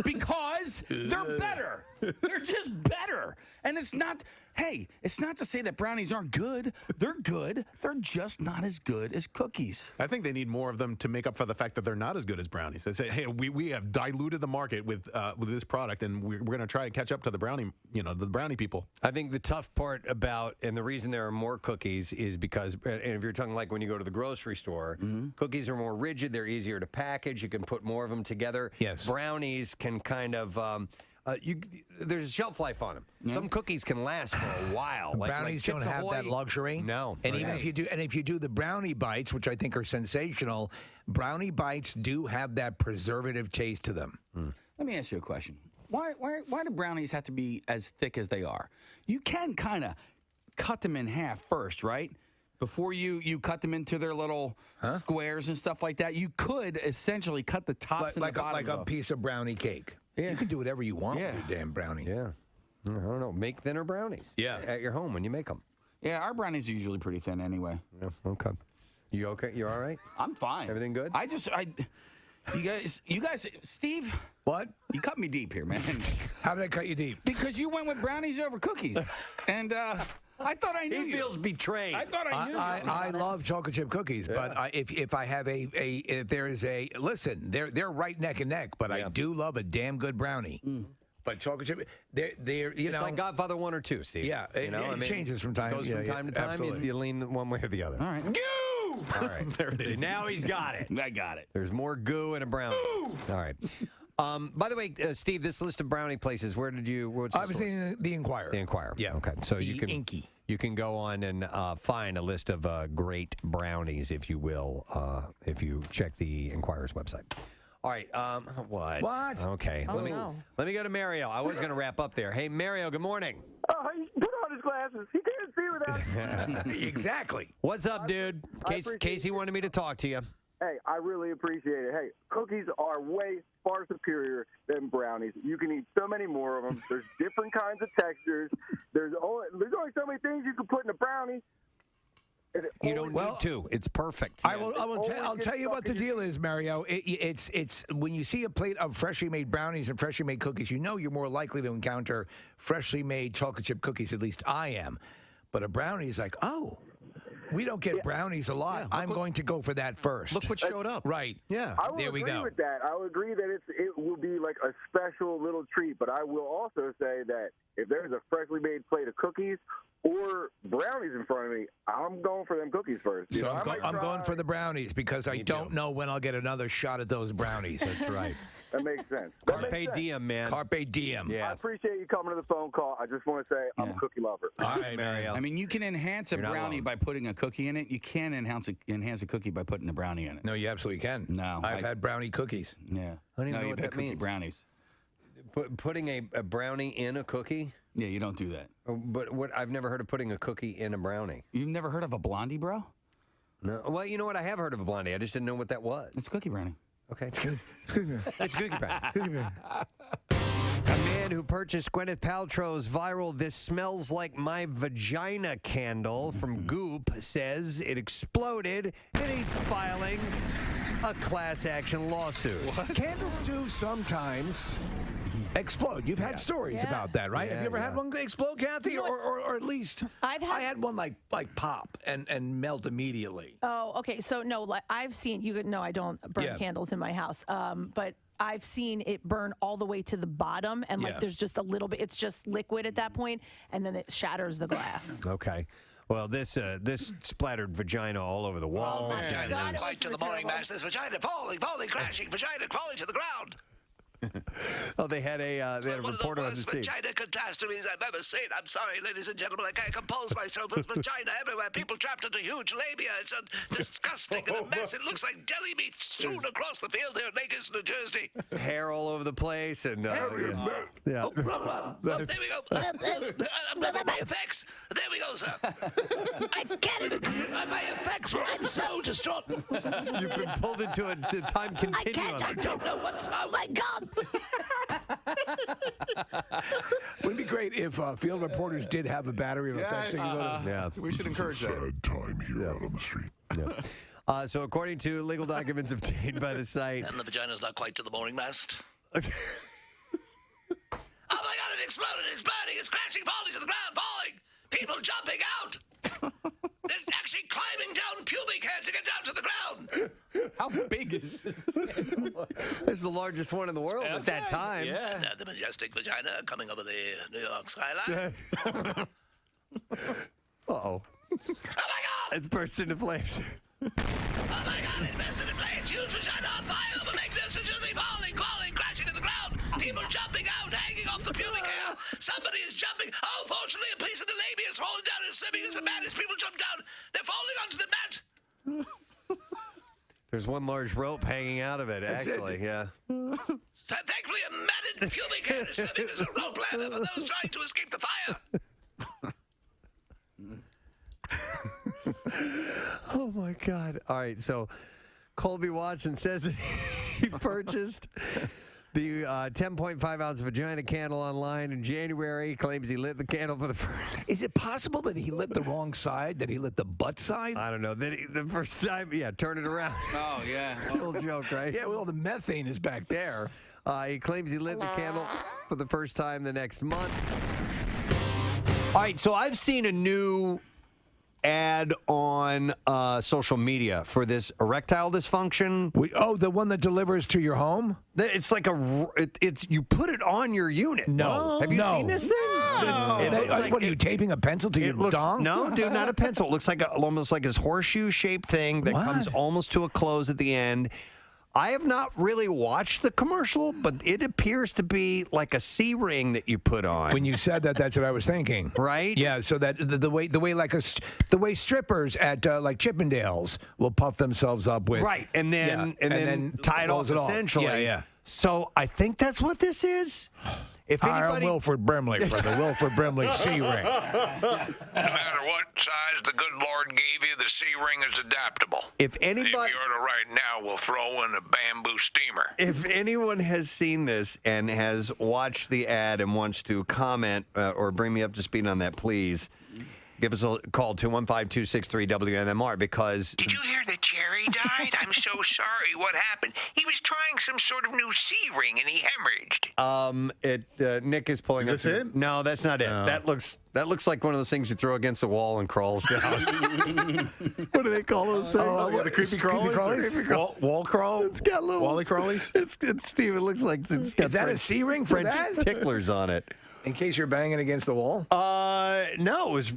because they're better. They're just better. And it's not to say that brownies aren't good. They're good. They're just not as good as cookies. I think they need more of them to make up for the fact that they're not as good as brownies. They say, hey, we have diluted the market with this product, and we're going to try to catch up to the brownie people. I think the tough part about, and the reason there are more cookies is because, and if you're talking like when you go to the grocery store, cookies are more rigid. They're easier to package. You can put more of them together. Yes. Brownies can kind of, there's a shelf life on them. Some cookies can last for a while. Brownies don't have that luxury. No. And even if you do the brownie bites, which I think are sensational, brownie bites do have that preservative taste to them. Let me ask you a question. Why do brownies have to be as thick as they are? You can kind of cut them in half first, right? Before you cut them into their little squares and stuff like that. You could essentially cut the tops and the bottoms like a piece of brownie cake. Yeah. You can do whatever you want with your damn brownie. Yeah. I don't know. Make thinner brownies. Yeah. At your home when you make them. Yeah, our brownies are usually pretty thin anyway. Yeah, okay. You okay? You all right? I'm fine. Everything good? You guys, Steve. What? You cut me deep here, man. How did I cut you deep? Because you went with brownies over cookies, and I thought I knew He you. feels betrayed. I thought I knew. I love chocolate chip cookies, but if I have if there is a listen, they're right neck and neck, but I do love a damn good brownie. But chocolate chip, they're you know, it's like Godfather 1 or 2, Steve. Yeah, you know, it changes from time. Goes from time to time. Absolutely. You lean one way or the other. All right. Goo! All right. There it is. Now he's got it. I got it. There's more goo in a brownie. All right. By the way, Steve, this list of brownie places, where did you? What's the I was source? in the Inquirer. The Inquirer. Yeah. Okay. So The you can Inky. You can go on and find a list of great brownies, if you will, if you check the Inquirer's website. All right. What? What? Okay. Oh, let me go to Mario. I was going to wrap up there. Hey, Mario. Good morning. Oh, he put on his glasses. He can't see without. Exactly. What's up, dude? Casey wanted me to talk to you. Hey, I really appreciate it. Hey, cookies are way far superior than brownies. You can eat so many more of them. There's different kinds of textures. There's only so many things you can put in a brownie. You don't need to. It's perfect. I'll tell you what the deal is, Mario. It's when you see a plate of freshly made brownies and freshly made cookies, you know you're more likely to encounter freshly made chocolate chip cookies. At least I am. But a brownie is like, oh, we don't get brownies a lot. Yeah, I'm going to go for that first. Look what showed up. Right. Yeah. I will There we agree go. with that. I will agree that it will be like a special little treat. But I will also say that if there's a freshly made plate of cookies or brownies in front of me, I'm going for them cookies first. You So know, I'm going for the brownies because I don't know when I'll get another shot at those brownies. That's right. That makes sense. Carpe diem, man. Carpe diem. I Yeah. appreciate you coming to the phone call. I just want to say I'm a cookie lover. All right, Mario. I mean, you can enhance a You're not brownie alone. by putting a cookie in it. You can enhance a cookie by putting a brownie in it. No, you absolutely can. No, I've had brownie cookies. Yeah. I don't even no, know you've what had that cookie means. brownies. Putting a brownie in a cookie? Yeah, you don't do that. But I've never heard of putting a cookie in a brownie. You've never heard of a blondie, bro? No. Well, you know what? I have heard of a blondie. I just didn't know what that was. It's a cookie brownie. Okay. It's cookie brownie. A man who purchased Gwyneth Paltrow's viral "This Smells Like My Vagina" candle from Goop says it exploded, and he's filing a class action lawsuit. Candles do sometimes explode. You've had stories Yeah. about that, right? Yeah, Have you ever had one explode, Kathy? You know or at least I've had- I had one like pop and melt immediately. Oh, okay. So no, like I've seen you. No, I don't burn Yeah. candles in my house. But I've seen it burn all the way to the bottom, and like Yeah. there's just a little bit. It's just liquid at that point, and then it shatters the glass. Okay. Well, this splattered vagina all over the walls. Vagina, God, it right to was the morning, terrible. masters. Vagina falling, crashing. Vagina falling to the ground. Oh, they had a One of the reporter on the worst scene. vagina catastrophes I've ever seen. I'm sorry, ladies and gentlemen. I can't compose myself. There's vagina everywhere. People trapped into huge labia. It's disgusting and a mess. It looks like deli meat strewn across the field here in Vegas, New Jersey. Hair all over the place, and yeah. Oh, there we go. My effects. There we go, sir. I can't even. My effects. I'm so distraught. You've been pulled into a time continuum. I don't know what's. Oh my God. Wouldn't it be great if field reporters did have a battery of effects? Yeah. We should encourage that. Sad time here out on the street. Yeah. So according to legal documents obtained by the site, And the vagina's not quite to the morning mast. Oh my God, it exploded. It's burning. It's crashing, falling to the ground, falling. People jumping out. They're actually climbing down pubic hair to get down to the ground. How big is this? this is the largest one in the world at that time. Yeah. And the majestic vagina coming over the New York skyline. Uh-oh. Oh my God! It's burst into flames. Oh my God, it burst into flames. Huge vagina on fire, maliciously falling, crawling, crashing to the ground. People jumping out, hanging off the pubic hair. Somebody is jumping. Oh, fortunately, a piece of the labia is falling down and slipping as a mat as people jump down. They're falling onto the mat. There's one large rope hanging out of it, actually. Yeah. So thankfully, a matted pubic hair is serving as a rope ladder for those trying to escape the fire. Oh my God. All right. So Colby Watson says that he purchased The 10.5 ounce vagina candle online in January claims he lit the candle for the first. Is it possible that he lit the wrong side? That he lit the butt side? I don't know. The first time, turn it around. Oh, yeah. It's a little joke, right? Yeah, well, the methane is back there. He claims he lit the candle for the first time the next month. All right, so I've seen a new ad on social media for this erectile dysfunction. The one that delivers to your home? It's like it's you put it on your unit. No. Have you seen this thing? No. What are you taping a pencil to your dong? No, dude, not a pencil. It looks like almost like his horseshoe-shaped thing that comes almost to a close at the end. I have not really watched the commercial, but it appears to be like a C-ring that you put on. When you said that, that's what I was thinking. Right? Yeah. So that the way strippers at like Chippendales will puff themselves up with. Right, and then tie it off essentially. Yeah. So I think that's what this is. If I'm Wilford Brimley for the Wilford Brimley C-ring. No matter what size the good Lord gave you, the C-ring is adaptable. If anybody, if you order right now, we'll throw in a bamboo steamer. If anyone has seen this and has watched the ad and wants to comment or bring me up to speed on that, please give us a call, 215-263-WMMR, because... Did you hear that Jerry died? I'm so sorry. What happened? He was trying some sort of new C-ring and he hemorrhaged. Nick is pulling Is up. this it? No, that's not it. No. That looks like one of those things you throw against the wall and crawls down. What do they call those things? The creepy crawlies? Wall crawl? It's got little... Wally crawlies? It's Steve, it looks like it's got Is that a C-ring for French that? ticklers on it. In case you're banging against the wall? No, it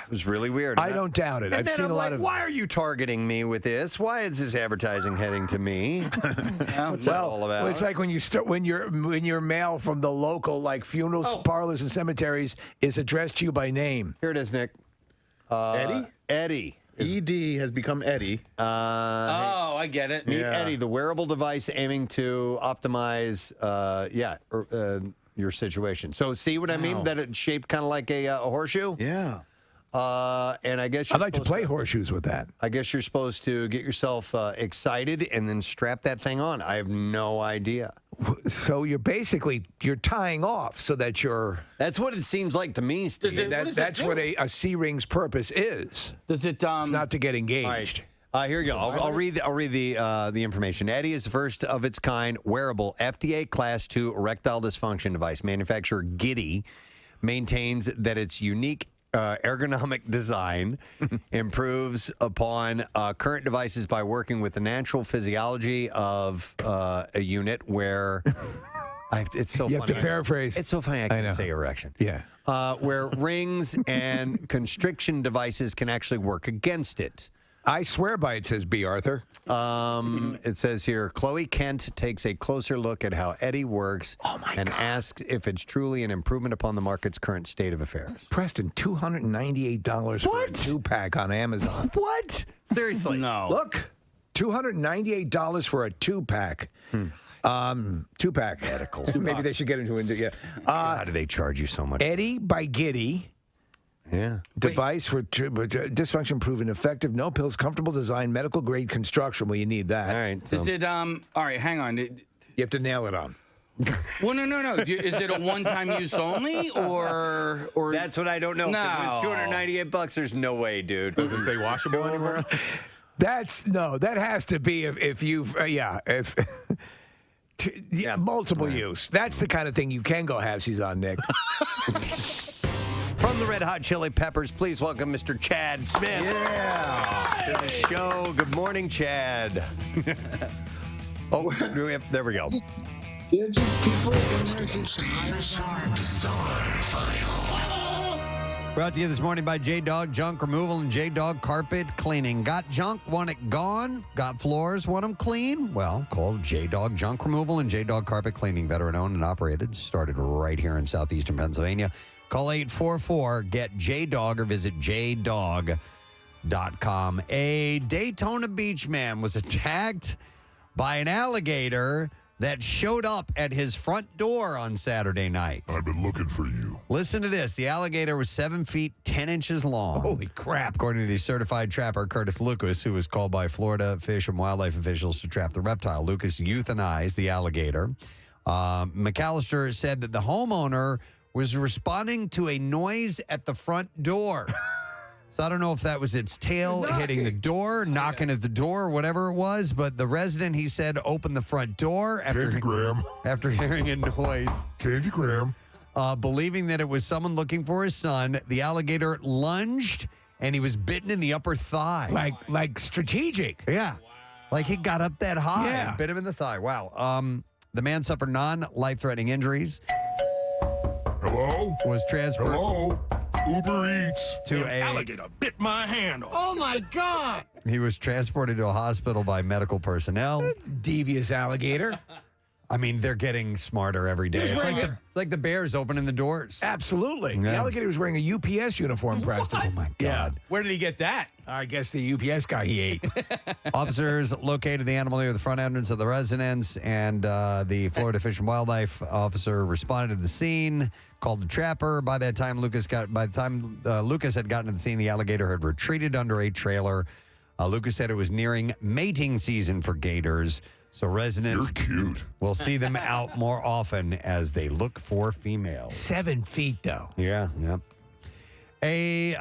was really weird. I don't doubt it. And I've then seen I'm a lot like, of... why are you targeting me with this? Why is this advertising heading to me? What's that all about? Well, it's like when your mail from the local like funeral parlors and cemeteries is addressed to you by name. Here it is, Nick. Eddie? Eddie. ED has become Eddie. I get it. Meet Eddie, the wearable device aiming to optimize, your situation. So see what I mean? That it's shaped kind of like a horseshoe? Yeah. And I guess I'd like to play horseshoes with that. I guess you're supposed to get yourself excited and then strap that thing on. I have no idea. So you're tying off so that you're... That's what it seems like to me, Steve. That's what a C-ring's purpose is. Does it... It's not to get engaged. Here you go. I'll read the information. Eddie is the first of its kind wearable FDA Class 2 erectile dysfunction device. Manufacturer Giddy maintains that its unique ergonomic design improves upon current devices by working with the natural physiology of a unit where... it's so funny. You have to paraphrase. It's so funny I can't say erection. Yeah. Where rings and constriction devices can actually work against it. I swear by it, says B. Arthur. It says here, Chloe Kent takes a closer look at how Eddie works and asks if it's truly an improvement upon the market's current state of affairs. Preston, $298 for a 2-pack on Amazon. What? Seriously? No. Look, $298 for a 2-pack. 2-pack. Medicals. Maybe they should get into it. How do they charge you so much? Eddie by Giddy. Yeah. Device for dysfunction proven effective, no pills, comfortable design, medical grade construction. Well, you need that. All right. Does it, all right, hang on. You have to nail it on. Well, no. Is it a one-time use only, or That's what I don't know. No. It's $298. There's no way, dude. Does it say washable anywhere? That has to be if you've multiple use. That's the kind of thing you can go halvesies on, Nick. From the Red Hot Chili Peppers, please welcome Mr. Chad Smith. Yeah. To the show. Good morning, Chad. There we go. They're just people and they're just bizarre file. Brought to you this morning by J-Dog Junk Removal and J-Dog Carpet Cleaning. Got junk, want it gone? Got floors, want them clean? Well, call J-Dog Junk Removal and J-Dog Carpet Cleaning. Veteran-owned and operated. Started right here in southeastern Pennsylvania. Call 844-GET-JDOG or visit jdog.com. A Daytona Beach man was attacked by an alligator that showed up at his front door on Saturday night. I've been looking for you. Listen to this. The alligator was 7 feet, 10 inches long. Holy crap. According to the certified trapper, Curtis Lucas, who was called by Florida Fish and Wildlife officials to trap the reptile. Lucas euthanized the alligator McAllister said that the homeowner was responding to a noise at the front door. So I don't know if that was its tail hitting the door, knocking at the door, or whatever it was. But the resident, he said, opened the front door after hearing a noise. Candygram. Believing that it was someone looking for his son, the alligator lunged and he was bitten in the upper thigh. Like strategic. Yeah. Like he got up that high Yeah. and bit him in the thigh. Wow. The man suffered non-life-threatening injuries. Hello? Was transferred. Hello? Uber Eats. To a alligator bit my hand off. Oh my God! He was transported to a hospital by medical personnel. Devious alligator. I mean, they're getting smarter every day. It's like the Bears opening the doors. Absolutely. The Yeah. alligator was wearing a UPS uniform, Preston. Oh, my God. Where did he get that? I guess the UPS guy he ate. Officers located the animal near the front entrance of the residence, and the Florida Fish and Wildlife officer responded to the scene, called the trapper. By the time Lucas had gotten to the scene, the alligator had retreated under a trailer. Lucas said it was nearing mating season for gators, so residents will see them out more often as they look for females. 7 feet, though. Yeah. A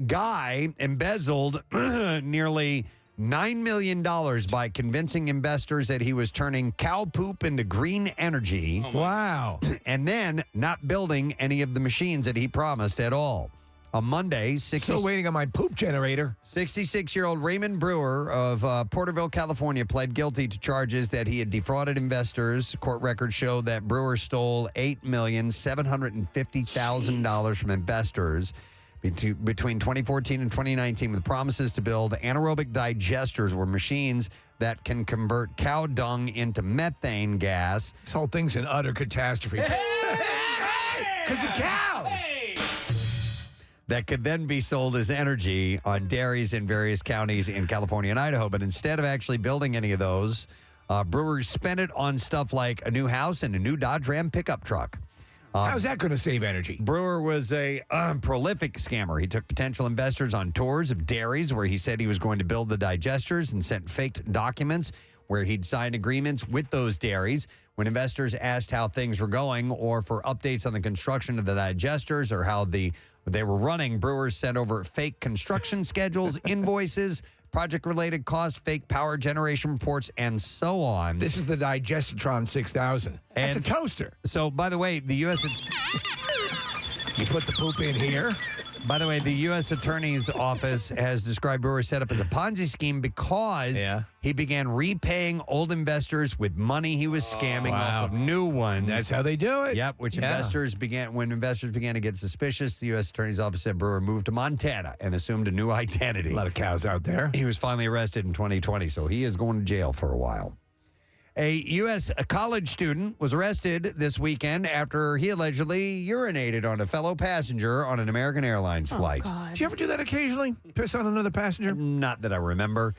guy embezzled nearly $9 million by convincing investors that he was turning cow poop into green energy. Wow. And then not building any of the machines that he promised at all. On Monday, Still waiting on my poop generator. 66-year-old Raymond Brewer of Porterville, California, pled guilty to charges that he had defrauded investors. Court records show that Brewer stole $8,750,000 from investors between 2014 and 2019 with promises to build anaerobic digesters, or machines that can convert cow dung into methane gas. This whole thing's an utter catastrophe. Because of cows. That could then be sold as energy on dairies in various counties in California and Idaho. But instead of actually building any of those, Brewer spent it on stuff like a new house and a new Dodge Ram pickup truck. How's that going to save energy? Brewer was a prolific scammer. He took potential investors on tours of dairies where he said he was going to build the digesters and sent faked documents where he'd signed agreements with those dairies. When investors asked how things were going or for updates on the construction of the digesters or how they were running, Brewers sent over fake construction schedules, invoices, project-related costs, fake power generation reports, and so on. This is the Digestitron 6000. That's a toaster. So, by the way, the U.S. You put the poop in here. By the way, the U.S. Attorney's Office has described Brewer's setup as a Ponzi scheme because he began repaying old investors with money he was scamming off of new ones. That's how they do it. Yep, when investors began to get suspicious, the U.S. Attorney's Office said Brewer moved to Montana and assumed a new identity. A lot of cows out there. He was finally arrested in 2020, so he is going to jail for a while. A U.S. college student was arrested this weekend after he allegedly urinated on a fellow passenger on an American Airlines flight. Do you ever do that occasionally? Piss on another passenger? Not that I remember.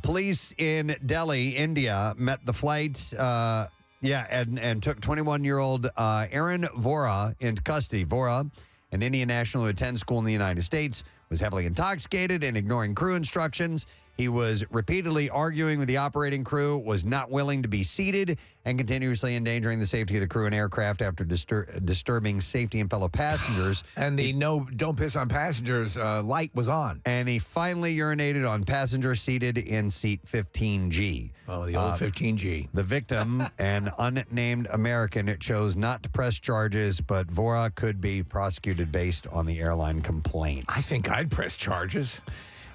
Police in Delhi, India, met the flight, and took 21-year-old Aaron Vora into custody. Vora, an Indian national who attends school in the United States, was heavily intoxicated and ignoring crew instructions. He was repeatedly arguing with the operating crew, was not willing to be seated, and continuously endangering the safety of the crew and aircraft after disturbing safety and fellow passengers. And the don't piss on passengers light was on. And he finally urinated on passengers seated in seat 15G. Oh, the old 15G. The victim, an unnamed American, chose not to press charges, but Vora could be prosecuted based on the airline complaint. I think I'd press charges.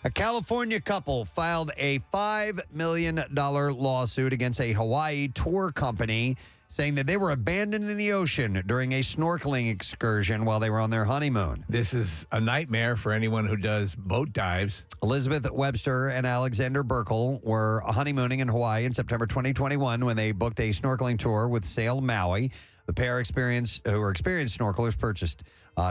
A California couple filed a $5 million lawsuit against a Hawaii tour company, saying that they were abandoned in the ocean during a snorkeling excursion while they were on their honeymoon. This is a nightmare for anyone who does boat dives. Elizabeth Webster and Alexander Burkle were honeymooning in Hawaii in September 2021 when they booked a snorkeling tour with Sail Maui. The pair who were experienced snorkelers purchased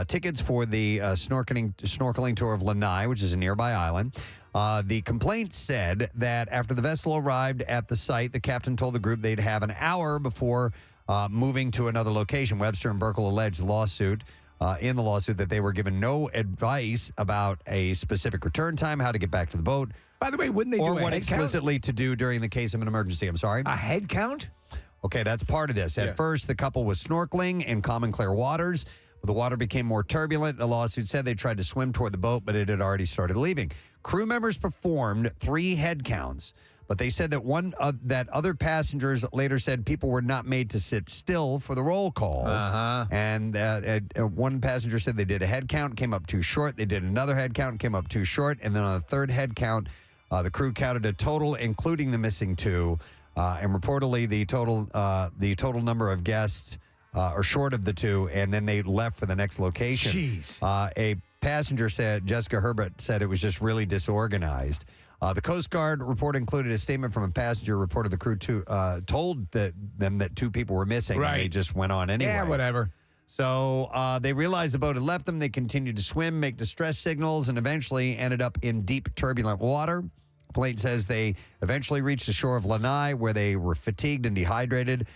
tickets for the snorkeling tour of Lanai, which is a nearby island. The complaint said that after the vessel arrived at the site, the captain told the group they'd have an hour before moving to another location. Webster and Burkle alleged in the lawsuit that they were given no advice about a specific return time, how to get back to the boat. By the way, wouldn't they do or a what head count? explicitly to do during the case of an emergency? I'm sorry. A head count? Okay, that's part of this. At first, the couple was snorkeling in common clear waters. The water became more turbulent. The lawsuit said they tried to swim toward the boat, but it had already started leaving. Crew members performed 3 head counts, but they said that that other passengers later said people were not made to sit still for the roll call. And one passenger said they did a head count, came up too short. They did another head count, came up too short. And then on the third head count, the crew counted a total, including the missing 2. And reportedly, the total number of guests are short of the 2, and then they left for the next location. Jeez. A passenger said, Jessica Herbert said it was just really disorganized. The Coast Guard report included a statement from a passenger reported the crew told them that 2 people were missing, and they just went on anyway. Yeah, whatever. So they realized the boat had left them. They continued to swim, make distress signals, and eventually ended up in deep, turbulent water. Complaint says they eventually reached the shore of Lanai, where they were fatigued and dehydrated.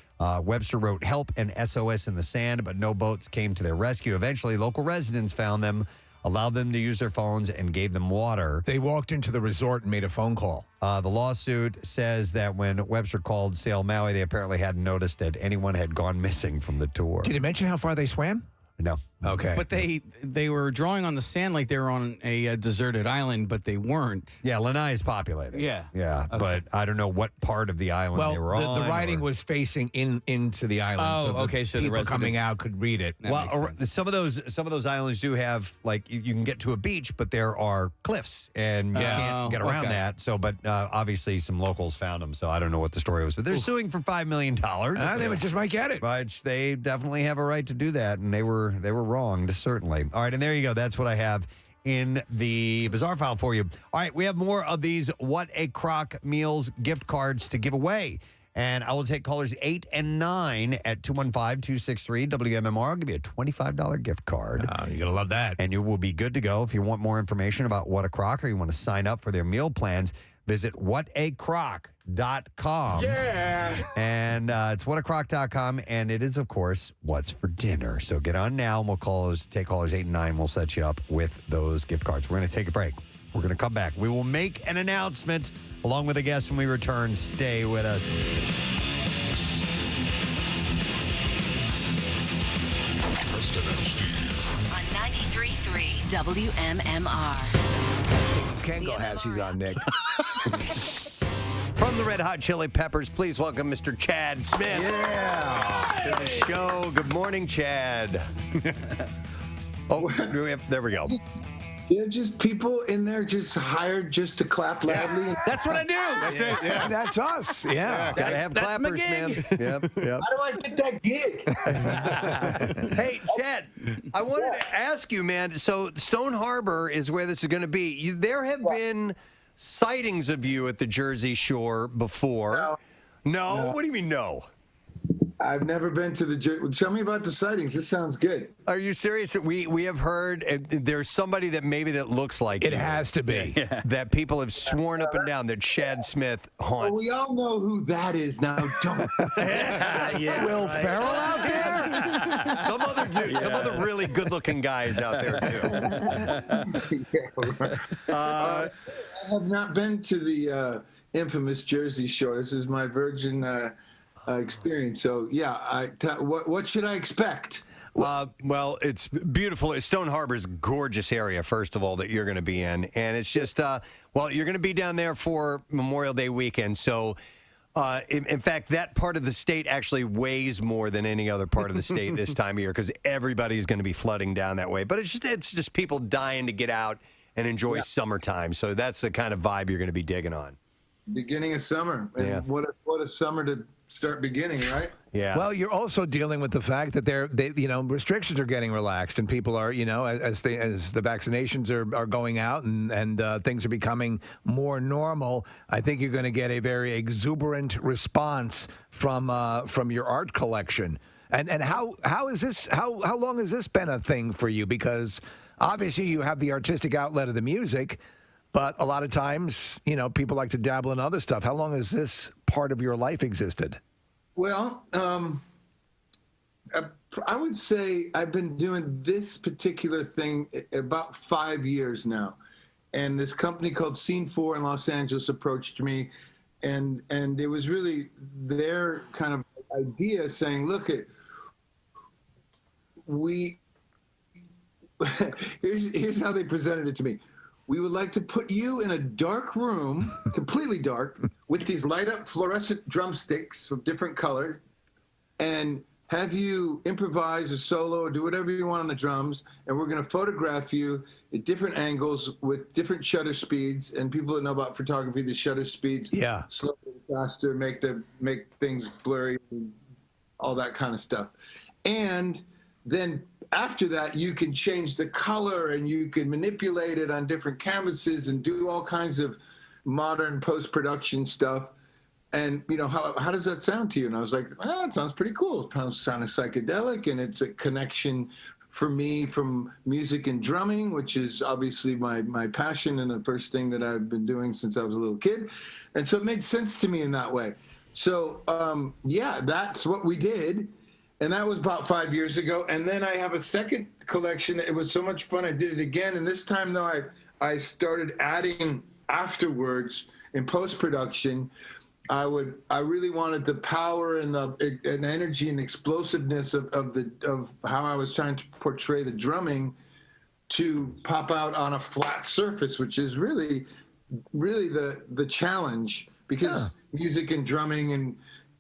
Webster wrote help and SOS in the sand, but no boats came to their rescue. Eventually, local residents found them, allowed them to use their phones, and gave them water. They walked into the resort and made a phone call. The lawsuit says that when Webster called Sail Maui, they apparently hadn't noticed that anyone had gone missing from the tour. Did it mention how far they swam? No. Okay. But they were drawing on the sand like they were on a deserted island, but they weren't. Yeah, Lanai is populated. Yeah. Yeah, Okay. But I don't know what part of the island they were on. The writing was facing into the island. Oh, so okay, so the people coming residents- out could read it. Well, some of those islands do have, like, you can get to a beach, but there are cliffs, and you can't get around that. So, but obviously some locals found them, so I don't know what the story was. But they're suing for $5 million. They just might get it. But they definitely have a right to do that, and they were wronged, certainly. All right, and there you go. That's what I have in the Bizarre File for you. All right, we have more of these What a Crock Meals gift cards to give away. And I will take callers 8 and 9 at 215-263-WMMR. I'll give you a $25 gift card. Oh, you're going to love that. And you will be good to go. If you want more information about What a Crock or you want to sign up for their meal plans, visit whatacrock.com. Yeah. And it's whatacrock.com. And it is, of course, what's for dinner. So get on now and we'll take callers 8 and 9. We'll set you up with those gift cards. We're going to take a break. We're going to come back. We will make an announcement along with a guest when we return. Stay with us. Preston and Steve. On 93.3 WMMR. Can't go halfsies on Nick. From the Red Hot Chili Peppers, please welcome Mr. Chad Smith. To the show. Good morning, Chad. There we go. Yeah, just people in there just hired just to clap loudly. That's what I do. That's it. Yeah. That's us. Yeah. Gotta have that's my clappers, man. gig. Yep. How do I get that gig? Hey, Chad, I wanted to ask you, man. So Stone Harbor is where this is going to be. There have been sightings of you at the Jersey Shore before. No? What do you mean, no? I've never been to the Jersey. Tell me about the sightings. This sounds good. Are you serious? We have heard there's somebody that looks like It you, has to be. that people have sworn up and down that Chad Smith haunts. Well, we all know who that is now. Don't. Will Ferrell out there? Some other dude, some other really good-looking guys out there too. I have not been to the infamous Jersey Shore. This is my virgin experience. So, yeah, what should I expect? Well, it's beautiful. Stone Harbor's a gorgeous area, first of all, that you're going to be in. And it's just, you're going to be down there for Memorial Day weekend. So, in fact, that part of the state actually weighs more than any other part of the state this time of year because everybody's going to be flooding down that way. But it's just people dying to get out and enjoy summertime. So that's the kind of vibe you're going to be digging on. Beginning of summer. And what a summer to start beginning, right? Yeah. Well, you're also dealing with the fact that restrictions are getting relaxed, and people are, as the vaccinations are going out and things are becoming more normal. I think you're going to get a very exuberant response from your art collection. And how is this? How long has this been a thing for you? Because obviously you have the artistic outlet of the music, but a lot of times, people like to dabble in other stuff. How long has this part of your life existed? Well, I would say I've been doing this particular thing about 5 years now. And this company called Scene 4 in Los Angeles approached me, and it was really their kind of idea saying, look, here's how they presented it to me. We would like to put you in a dark room, completely dark, with these light up fluorescent drumsticks of different color, and have you improvise a solo or do whatever you want on the drums, and we're going to photograph you at different angles with different shutter speeds. And people that know about photography, the shutter speeds, slower, faster, make things blurry, and all that kind of stuff. And then after that, you can change the color and you can manipulate it on different canvases and do all kinds of modern post-production stuff. And, how does that sound to you? And I was like, it sounds pretty cool. It sounds psychedelic, and it's a connection for me from music and drumming, which is obviously my passion and the first thing that I've been doing since I was a little kid. And so it made sense to me in that way. So, that's what we did. And that was about 5 years ago. And then I have a second collection. It was so much fun. I did it again. And this time, though, I started adding afterwards in post-production. I really wanted the power and the energy and explosiveness of how I was trying to portray the drumming to pop out on a flat surface, which is really the challenge, because music and drumming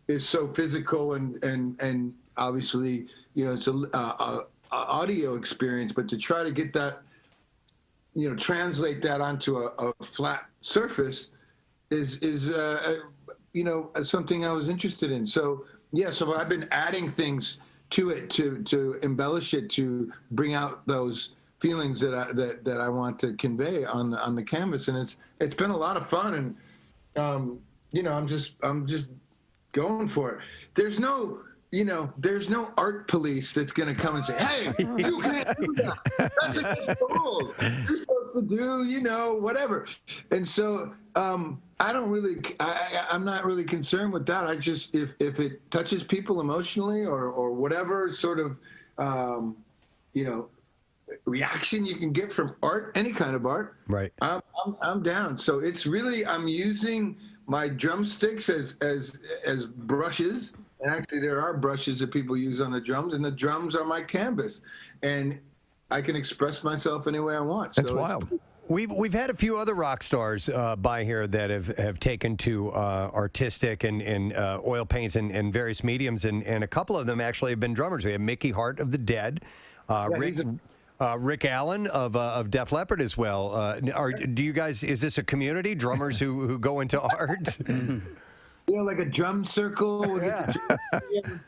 is so physical and obviously it's a audio experience, but to try to get that translate that onto a flat surface is something I was interested in. So so I've been adding things to it to embellish it, to bring out those feelings that I want to convey on the canvas, and it's been a lot of fun, and I'm just going for it. There's no art police that's going to come and say, hey, you can't do that. That's against the rules. You're supposed to do, whatever. And so I'm not really concerned with that. I just, if it touches people emotionally or whatever sort of, reaction you can get from art, any kind of art, right? I'm down. So it's really, I'm using my drumsticks as brushes. And actually, there are brushes that people use on the drums, and the drums are my canvas, and I can express myself any way I want. That's wild. We've had a few other rock stars by here that have taken to artistic and oil paints and various mediums, and a couple of them actually have been drummers. We have Mickey Hart of the Dead, Rick Allen of Def Leppard as well. Do you guys? Is this a community, drummers who go into art? Like a drum circle, we'll get a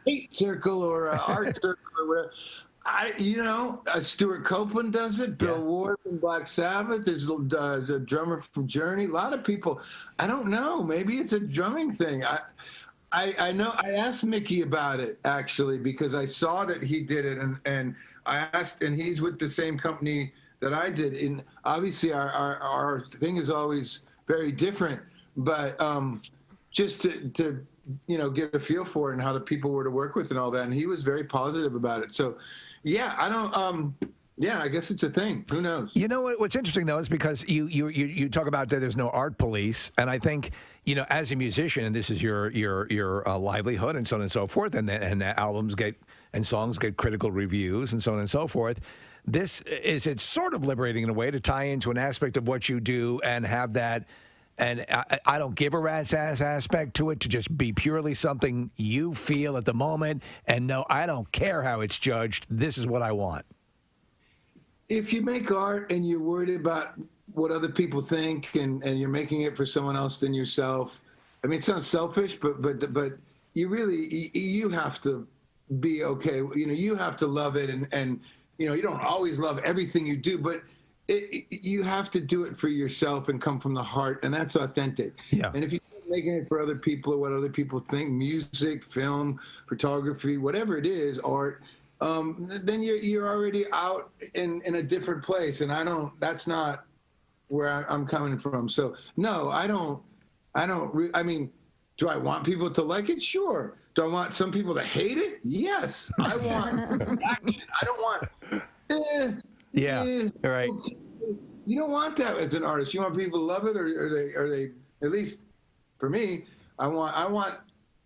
paint circle or an art circle or whatever. Stuart Copeland does it. Bill Ward from Black Sabbath. There's a drummer from Journey. A lot of people. I don't know. Maybe it's a drumming thing. I know. I asked Mickey about it actually, because I saw that he did it, and I asked, and he's with the same company that I did. And obviously, our thing is always very different, but. Just to get a feel for it and how the people were to work with and all that. And he was very positive about it. So, I guess it's a thing. Who knows? You know what's interesting though is because you talk about that there's no art police, and I think as a musician, and this is your livelihood and so on and so forth, and the albums and songs get critical reviews and so on and so forth. It's sort of liberating in a way to tie into an aspect of what you do and have that. And I don't give a rat's ass aspect to it, to just be purely something you feel at the moment. And no, I don't care how it's judged. This is what I want. If you make art and you're worried about what other people think and you're making it for someone else than yourself, I mean, it sounds selfish, but you really, you have to be okay. You have to love it. And you don't always love everything you do, but you have to do it for yourself and come from the heart, and that's authentic. Yeah. And if you're making it for other people or what other people think, music, film, photography, whatever it is, art, then you're already out in a different place. And that's not where I'm coming from. So no, I mean, do I want people to like it? Sure. Do I want some people to hate it? Yes. I want action. I don't want, all right. You don't want that as an artist. You want people to love it, or they at least for me, I want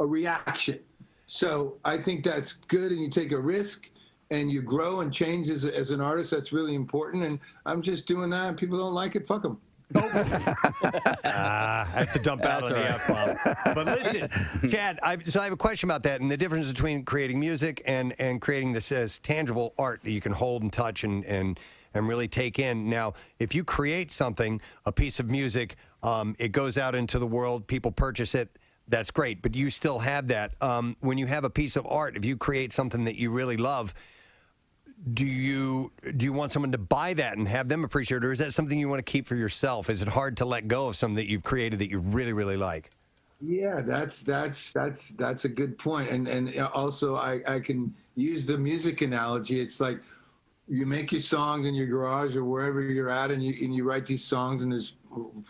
a reaction. So I think that's good, and you take a risk, and you grow and change as an artist. That's really important, and I'm just doing that. And people don't like it, fuck them. I have to dump out on the F-bomb. But listen, Chad, I have a question about that and the difference between creating music and creating this as tangible art that you can hold and touch and really take in. Now, if you create something, a piece of music, it goes out into the world, people purchase it, that's great. But you still have that. When you have a piece of art, if you create something that you really love, do you want someone to buy that and have them appreciate it, or is that something you want to keep for yourself? Is it hard to let go of something that you've created that you really, really like? Yeah, that's a good point. And also I can use the music analogy. It's like you make your songs in your garage or wherever you're at, and you write these songs, and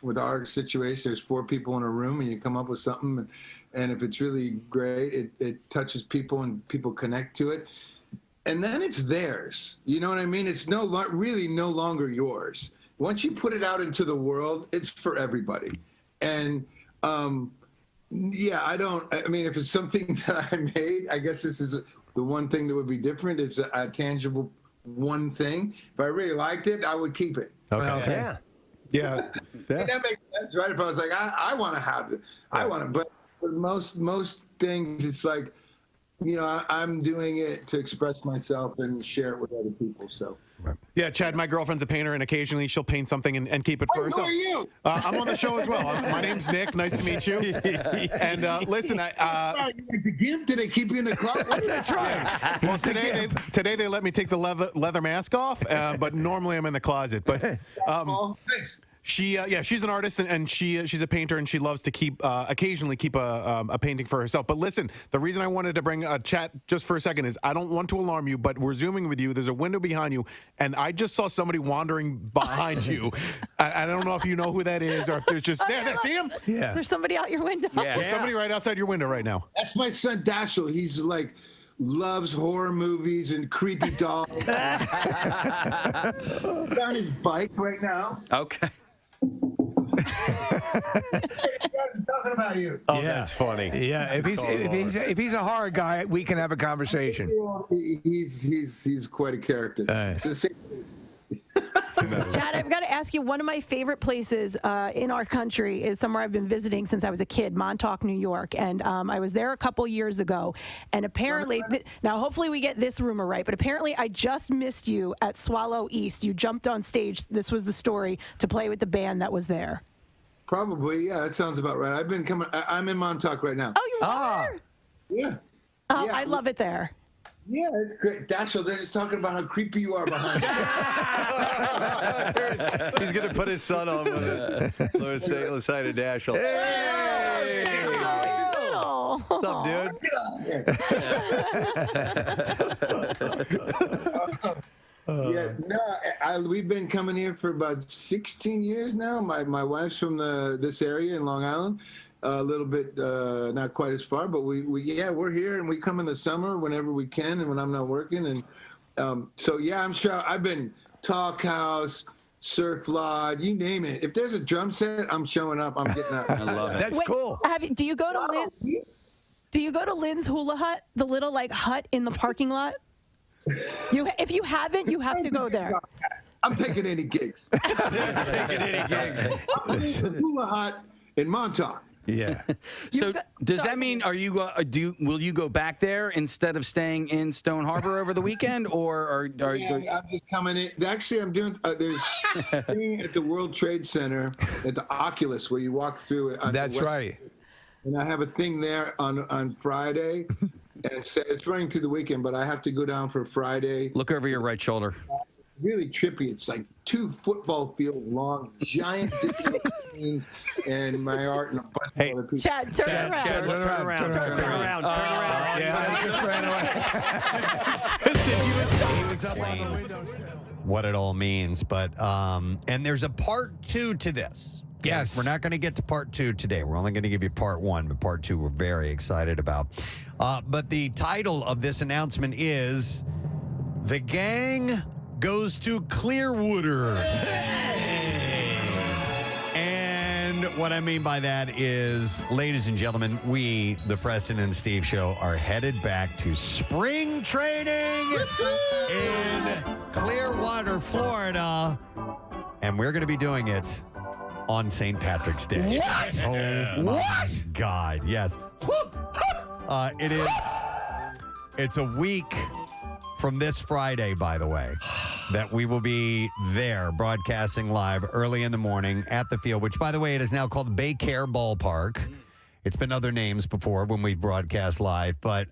with our situation, there's 4 people in a room, and you come up with something, and if it's really great, it touches people and people connect to it. And then it's theirs. You know what I mean? It's really no longer yours. Once you put it out into the world, it's for everybody. And if it's something that I made, I guess this is the one thing that would be different. It's a tangible one thing. If I really liked it, I would keep it. Okay. Yeah. That makes sense, right? If I was like, I want to have it. I want it. But for most things, it's like, I'm doing it to express myself and share it with other people. So, yeah, Chad, my girlfriend's a painter, and occasionally she'll paint something and keep it for herself. Who are you? I'm on the show as well. My name's Nick. Nice to meet you. And listen, like the GIMP, did they keep you in the club? That's right. Well, today they let me take the leather mask off, but normally I'm in the closet. But she's an artist, and she's a painter, and she loves to occasionally keep a painting for herself. But listen, the reason I wanted to bring a chat just for a second is I don't want to alarm you, but we're zooming with you. There's a window behind you, and I just saw somebody wandering behind you. I don't know if you know who that is, or if there's just there. See him? Yeah. There's somebody out your window. Yeah. There's somebody right outside your window right now. That's my son Dashiell. He's like loves horror movies and creepy dolls. He's on his bike right now. Okay. You guys are talking about you. Oh, that's funny. Yeah, if he's a horror guy, we can have a conversation. He's quite a character. Chad, I've got to ask you, one of my favorite places in our country is somewhere I've been visiting since I was a kid, Montauk, New York. And I was there a couple years ago. And apparently, now hopefully we get this rumor right, but apparently I just missed you at Swallow East. You jumped on stage, this was the story, to play with the band that was there. Probably, yeah, that sounds about right. I'm in Montauk right now. Oh, you are? Yeah. Oh, Yeah. I love it there. Yeah, it's great. Dashiell, they're just talking about how creepy you are behind you. He's going to put his son on with us. Let's say the side of Dashiell. Hey! What's up, dude? We've been coming here for about 16 years now. My wife's from this area in Long Island. A little bit, not quite as far, but we're here, and we come in the summer whenever we can, and when I'm not working, and I'm sure I've been Talk House, Surf Lodge, you name it. If there's a drum set, I'm showing up. I'm getting up. I love it. That's cool. Do you go to Do you go to Lynn's Hula Hut, the little hut in the parking lot? If you haven't, you have to go there. I'm taking any gigs. I'm in the Hula Hut in Montauk. Yeah. So does that mean will you go back there instead of staying in Stone Harbor over the weekend, or are I'm just coming in. Actually, I'm doing. There's a thing at the World Trade Center at the Oculus where you walk through it. That's right. And I have a thing there on Friday, and it's running through the weekend. But I have to go down for Friday. Look over your right shoulder. Really trippy. It's like 2 football fields long, giant digital screens, and my art and a bunch of other people. Chad, turn around. Turn around. Yeah, I just ran away. What it all means, but and there's a part 2 to this. Yes. We're not going to get to part 2 today. We're only going to give you part 1, but part 2 we're very excited about. But the title of this announcement is The Gang Goes to Clearwater. And what I mean by that is, ladies and gentlemen, we, the Preston and Steve Show, are headed back to spring training in Clearwater, Florida. And we're going to be doing it on St. Patrick's Day. What? Oh, my God. Yes. It's a week from this Friday, by the way, that we will be there broadcasting live early in the morning at the field, which, by the way, it is now called Baycare Ballpark. It's been other names before when we broadcast live, but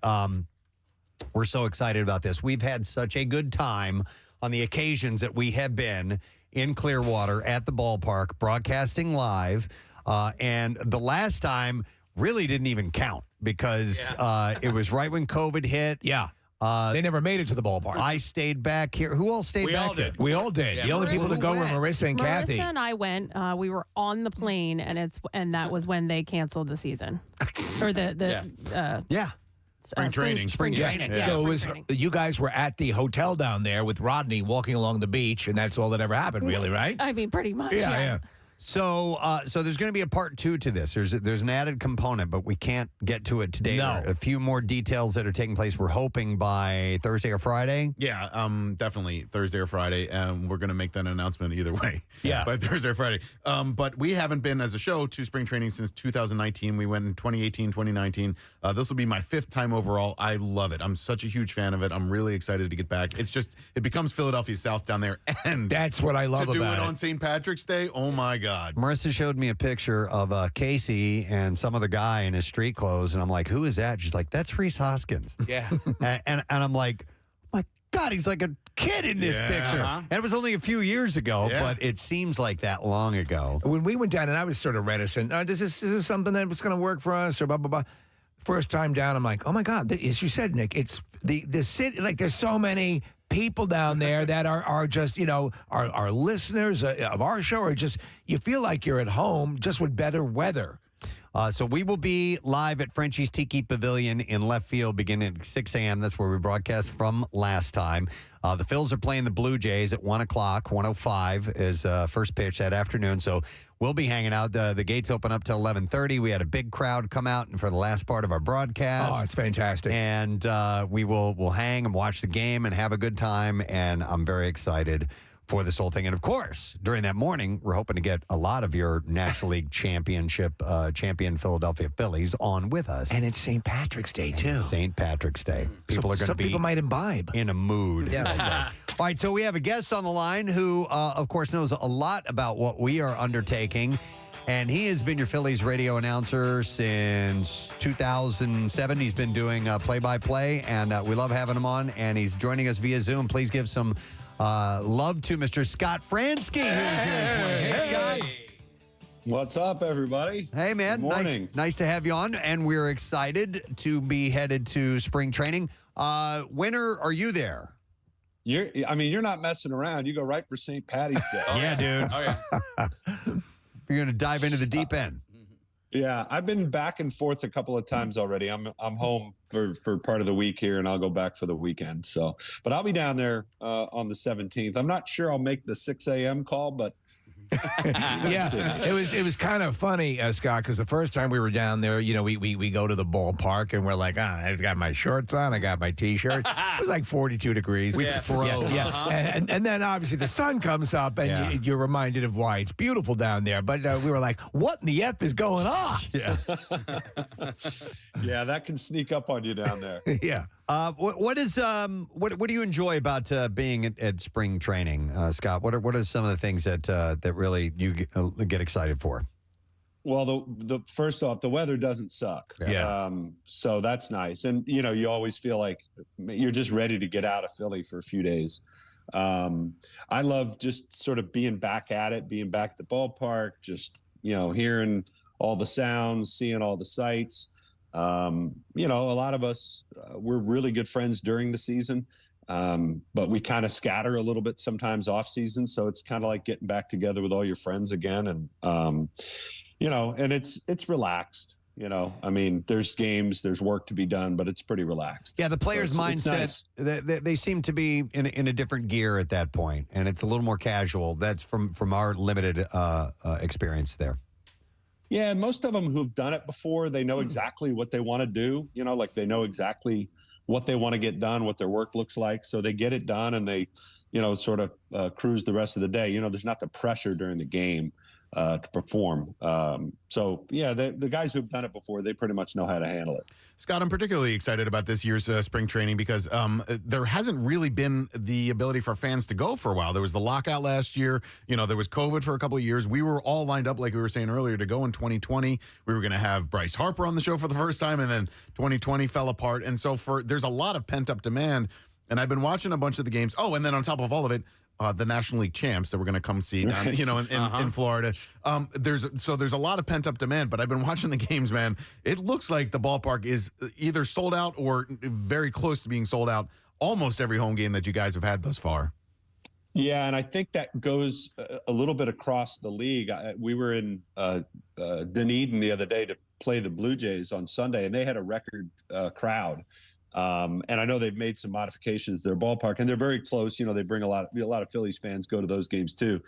we're so excited about this. We've had such a good time on the occasions that we have been in Clearwater at the ballpark broadcasting live. And the last time really didn't even count because it was right when COVID hit. Yeah. They never made it to the ballpark. I stayed back here. Who all stayed back here? We all did. The only people to go were Marissa and Kathy. Marissa and I went. We were on the plane, and that was when they canceled the season, or Spring training. Spring training. Yeah. So it was you guys were at the hotel down there with Rodney walking along the beach, and that's all that ever happened, really, right? I mean, pretty much. Yeah. So there's going to be a part 2 to this. There's an added component, but we can't get to it today. No. There are a few more details that are taking place. We're hoping by Thursday or Friday. Yeah, definitely Thursday or Friday. We're going to make that announcement either way. Yeah. By Thursday or Friday. But we haven't been as a show to spring training since 2019. We went in 2018, 2019. This will be my 5th time overall. I love it. I'm such a huge fan of it. I'm really excited to get back. It's just, it becomes Philadelphia South down there. And that's what I love to do about it it. on St. Patrick's Day. Oh, my God. Marissa showed me a picture of Casey and some other guy in his street clothes, and I'm like, who is that? She's like, that's Reese Hoskins. Yeah. and I'm like, my God, he's like a kid in this picture. And it was only a few years ago, but it seems like that long ago. When we went down, and I was sort of reticent, is this something that was going to work for us, or blah, blah, blah. First time down, I'm like, oh, my God, as you said, Nick, it's the city, like there's so many people down there that are just, our listeners of our show, or just, you feel like you're at home just with better weather. So we will be live at Frenchie's Tiki Pavilion in left field beginning at 6 a.m. That's where we broadcast from last time. The Phils are playing the Blue Jays at 1 o'clock. 1:05 is first pitch that afternoon. So we'll be hanging out. The gates open up till 11:30. We had a big crowd come out for the last part of our broadcast. Oh, it's fantastic. And we'll hang and watch the game and have a good time. And I'm very excited for this whole thing. And of course, during that morning, we're hoping to get a lot of your National League Championship champion Philadelphia Phillies on with us. And it's St. Patrick's Day, too. St. Patrick's Day. People are going to be people might imbibe. In a mood. Yeah. All right, so we have a guest on the line who, of course, knows a lot about what we are undertaking. And he has been your Phillies radio announcer since 2007. He's been doing play-by-play, and we love having him on. And he's joining us via Zoom. Please give some love to Mr. Scott Fransky, who's here this morning. Hey, Scott. What's up, everybody? Hey, man. Good morning. Nice to have you on, and we're excited to be headed to spring training. When are you there? You're not messing around. You go right for St. Patty's Day. Yeah, dude. Oh, yeah. You're going to dive into the deep end. Yeah, I've been back and forth a couple of times already. I'm home for part of the week here, and I'll go back for the weekend. So, but I'll be down there on the 17th. I'm not sure I'll make the 6 a.m. call, but Yeah, it was kind of funny, Scott, because the first time we were down there, we go to the ballpark and we're like, I've got my shorts on, I got my T-shirt. It was like 42 degrees. We froze. Yeah. And then obviously the sun comes up and you're reminded of why it's beautiful down there. But we were like, what in the F is going on? Yeah. Yeah, that can sneak up on you down there. Yeah. What do you enjoy about being at spring training, Scott? What are some of the things that really you get excited for? Well, the first off, the weather doesn't suck. Yeah. So that's nice, and you always feel like you're just ready to get out of Philly for a few days. I love just sort of being back at it, being back at the ballpark, just hearing all the sounds, seeing all the sights. A lot of us, we're really good friends during the season, but we kind of scatter a little bit sometimes off season. So it's kind of like getting back together with all your friends again. And, and it's relaxed, there's games, there's work to be done, but it's pretty relaxed. Yeah. The players' mindset, they seem to be in a different gear at that point, and it's a little more casual. That's from our limited experience there. Yeah, most of them who've done it before, they know exactly what they want to do. Like they know exactly what they want to get done, what their work looks like. So they get it done and they, sort of cruise the rest of the day. There's not the pressure during the game to perform. So, yeah, the guys who've done it before, they pretty much know how to handle it. Scott, I'm particularly excited about this year's spring training because there hasn't really been the ability for fans to go for a while. There was the lockout last year. There was COVID for a couple of years. We were all lined up, like we were saying earlier, to go in 2020. We were going to have Bryce Harper on the show for the first time, and then 2020 fell apart. And so there's a lot of pent-up demand, and I've been watching a bunch of the games. Oh, and then on top of all of it, the National League champs that we're going to come see, in Florida. There's a lot of pent up demand, but I've been watching the games, man. It looks like the ballpark is either sold out or very close to being sold out almost every home game that you guys have had thus far. Yeah, and I think that goes a little bit across the league. We were in Dunedin the other day to play the Blue Jays on Sunday, and they had a record crowd. And I know they've made some modifications to their ballpark, and they're very close. They bring a lot of Phillies fans go to those games too,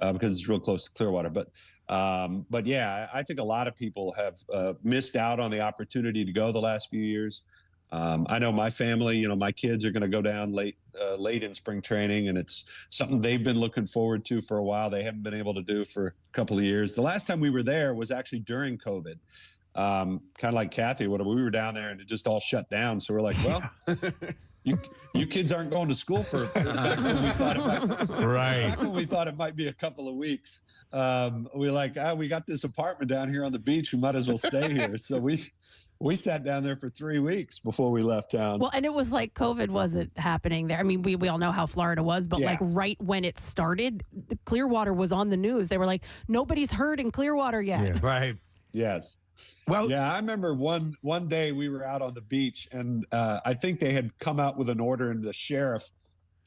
because it's real close to Clearwater. But yeah, I think a lot of people have missed out on the opportunity to go the last few years. I know my family, my kids are going to go down late in spring training, and it's something they've been looking forward to for a while. They haven't been able to do for a couple of years. The last time we were there was actually during COVID. Kind of like Kathy, we were down there and it just all shut down. So we're like, well, you kids aren't going to school for back when we thought it might be a couple of weeks. We're like, we got this apartment down here on the beach. We might as well stay here. So we sat down there for 3 weeks before we left town. Well, and it was like COVID wasn't happening there. I mean, we all know how Florida was, but like right when it started, the Clearwater was on the news. They were like, nobody's heard in Clearwater yet. Yeah. Right. Yes. Well, yeah, I remember one day we were out on the beach, and I think they had come out with an order, and the sheriff,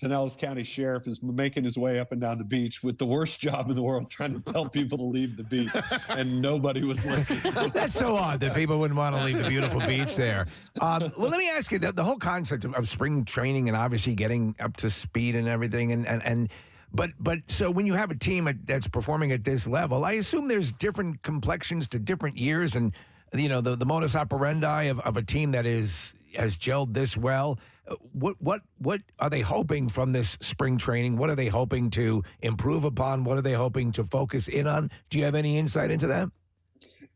Pinellas County Sheriff, is making his way up and down the beach with the worst job in the world, trying to tell people to leave the beach, and nobody was listening. That's so odd that people wouldn't want to leave the beautiful beach there. Well, let me ask you, the whole concept of spring training and obviously getting up to speed and everything, But so when you have a team that's performing at this level, I assume there's different complexions to different years, and the modus operandi of a team that has gelled this well. What are they hoping from this spring training? What are they hoping to improve upon? What are they hoping to focus in on? Do you have any insight into that?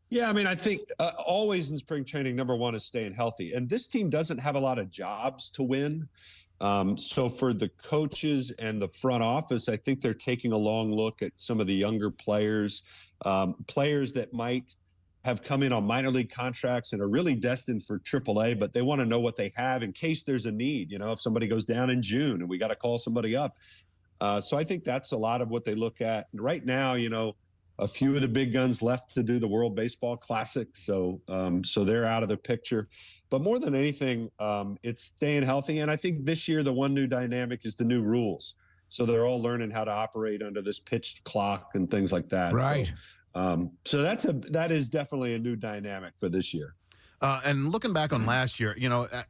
Yeah, I mean, I think always in spring training, number one is staying healthy, and this team doesn't have a lot of jobs to win. So for the coaches and the front office, I think they're taking a long look at some of the younger players, players that might have come in on minor league contracts and are really destined for AAA, but they want to know what they have in case there's a need, if somebody goes down in June and we got to call somebody up. So I think that's a lot of what they look at. And right now, a few of the big guns left to do the World Baseball Classic. So they're out of the picture. But more than anything, it's staying healthy. And I think this year, the one new dynamic is the new rules. So they're all learning how to operate under this pitched clock and things like that. Right. So that is definitely a new dynamic for this year. And looking back on last year,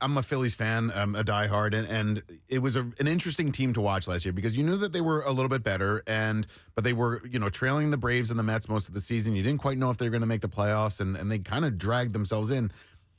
I'm a Phillies fan, I'm a diehard, and it was an interesting team to watch last year because you knew that they were a little bit better, but they were, trailing the Braves and the Mets most of the season. You didn't quite know if they were going to make the playoffs, and they kind of dragged themselves in.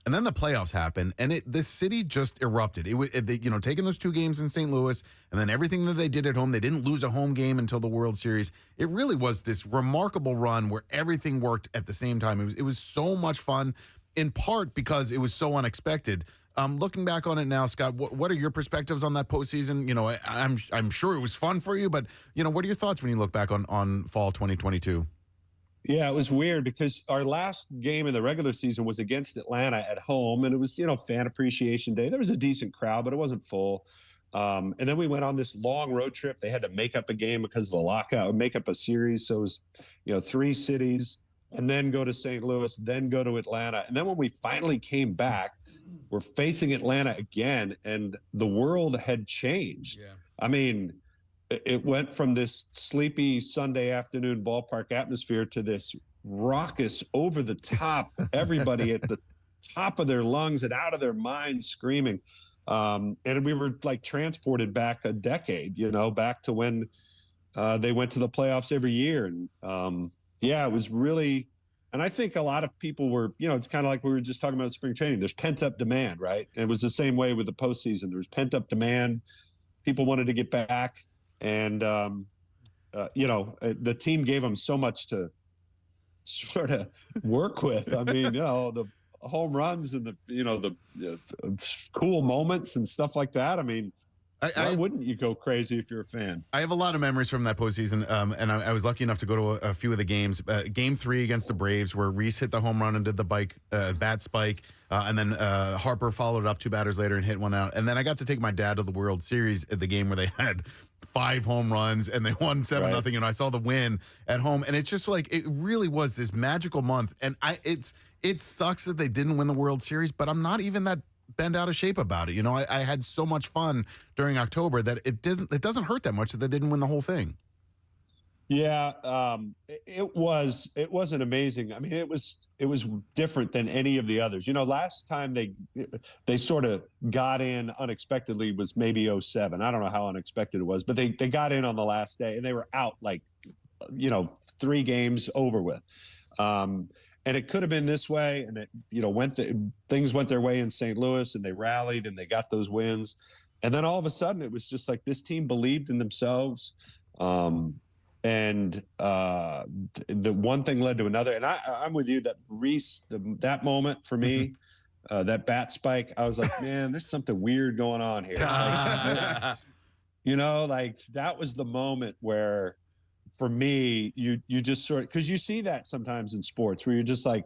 And then the playoffs happened, and the city just erupted. Taking those 2 games in St. Louis, and then everything that they did at home, they didn't lose a home game until the World Series. It really was this remarkable run where everything worked at the same time. It was so much fun. In part because it was so unexpected. Looking back on it now, Scott, what are your perspectives on that postseason? I'm sure it was fun for you, but what are your thoughts when you look back on fall 2022? Yeah, it was weird because our last game in the regular season was against Atlanta at home, and it was Fan Appreciation Day. There was a decent crowd, but it wasn't full. And then we went on this long road trip. They had to make up a game because of the lockout, make up a series. So it was 3 cities. And then go to St. Louis, then go to Atlanta. And then when we finally came back, we're facing Atlanta again, and the world had changed. Yeah. I mean, it went from this sleepy Sunday afternoon ballpark atmosphere to this raucous, over-the-top, everybody at the top of their lungs and out of their minds screaming. And we were like transported back a decade, back to when they went to the playoffs every year. And yeah, it was really, And I think a lot of people were, it's kind of like we were just talking about spring training. There's pent up demand, right? And it was the same way with the postseason. There was pent up demand. People wanted to get back, and the team gave them so much to sort of work with. I mean, the home runs and the cool moments and stuff like that. I mean, why wouldn't you go crazy if you're a fan? I have a lot of memories from that postseason, and I was lucky enough to go to a few of the games. Game 3 against the Braves, where Reese hit the home run and did the bat spike, and then Harper followed up 2 batters later and hit one out. And then I got to take my dad to the World Series at the game where they had 5 home runs and they won 7-0, and I saw the win at home. And it's just like, it really was this magical month. And it sucks that they didn't win the World Series, but I'm not even that bent out of shape about it. I had so much fun during October that it doesn't hurt that much that they didn't win the whole thing. Yeah, it was an amazing. I mean, it was different than any of the others. Last time they sort of got in unexpectedly was maybe 2007. I don't know how unexpected it was, but they got in on the last day and they were out 3 games over with. And it could have been this way, and it things went their way in St. Louis, and they rallied and they got those wins, and then all of a sudden it was just like this team believed in themselves, and the one thing led to another. And I'm with you that Reese, that moment for me, that bat spike, I was like, man, there's something weird going on here. That was the moment where, for me, you just sort of, because you see that sometimes in sports where you're just like,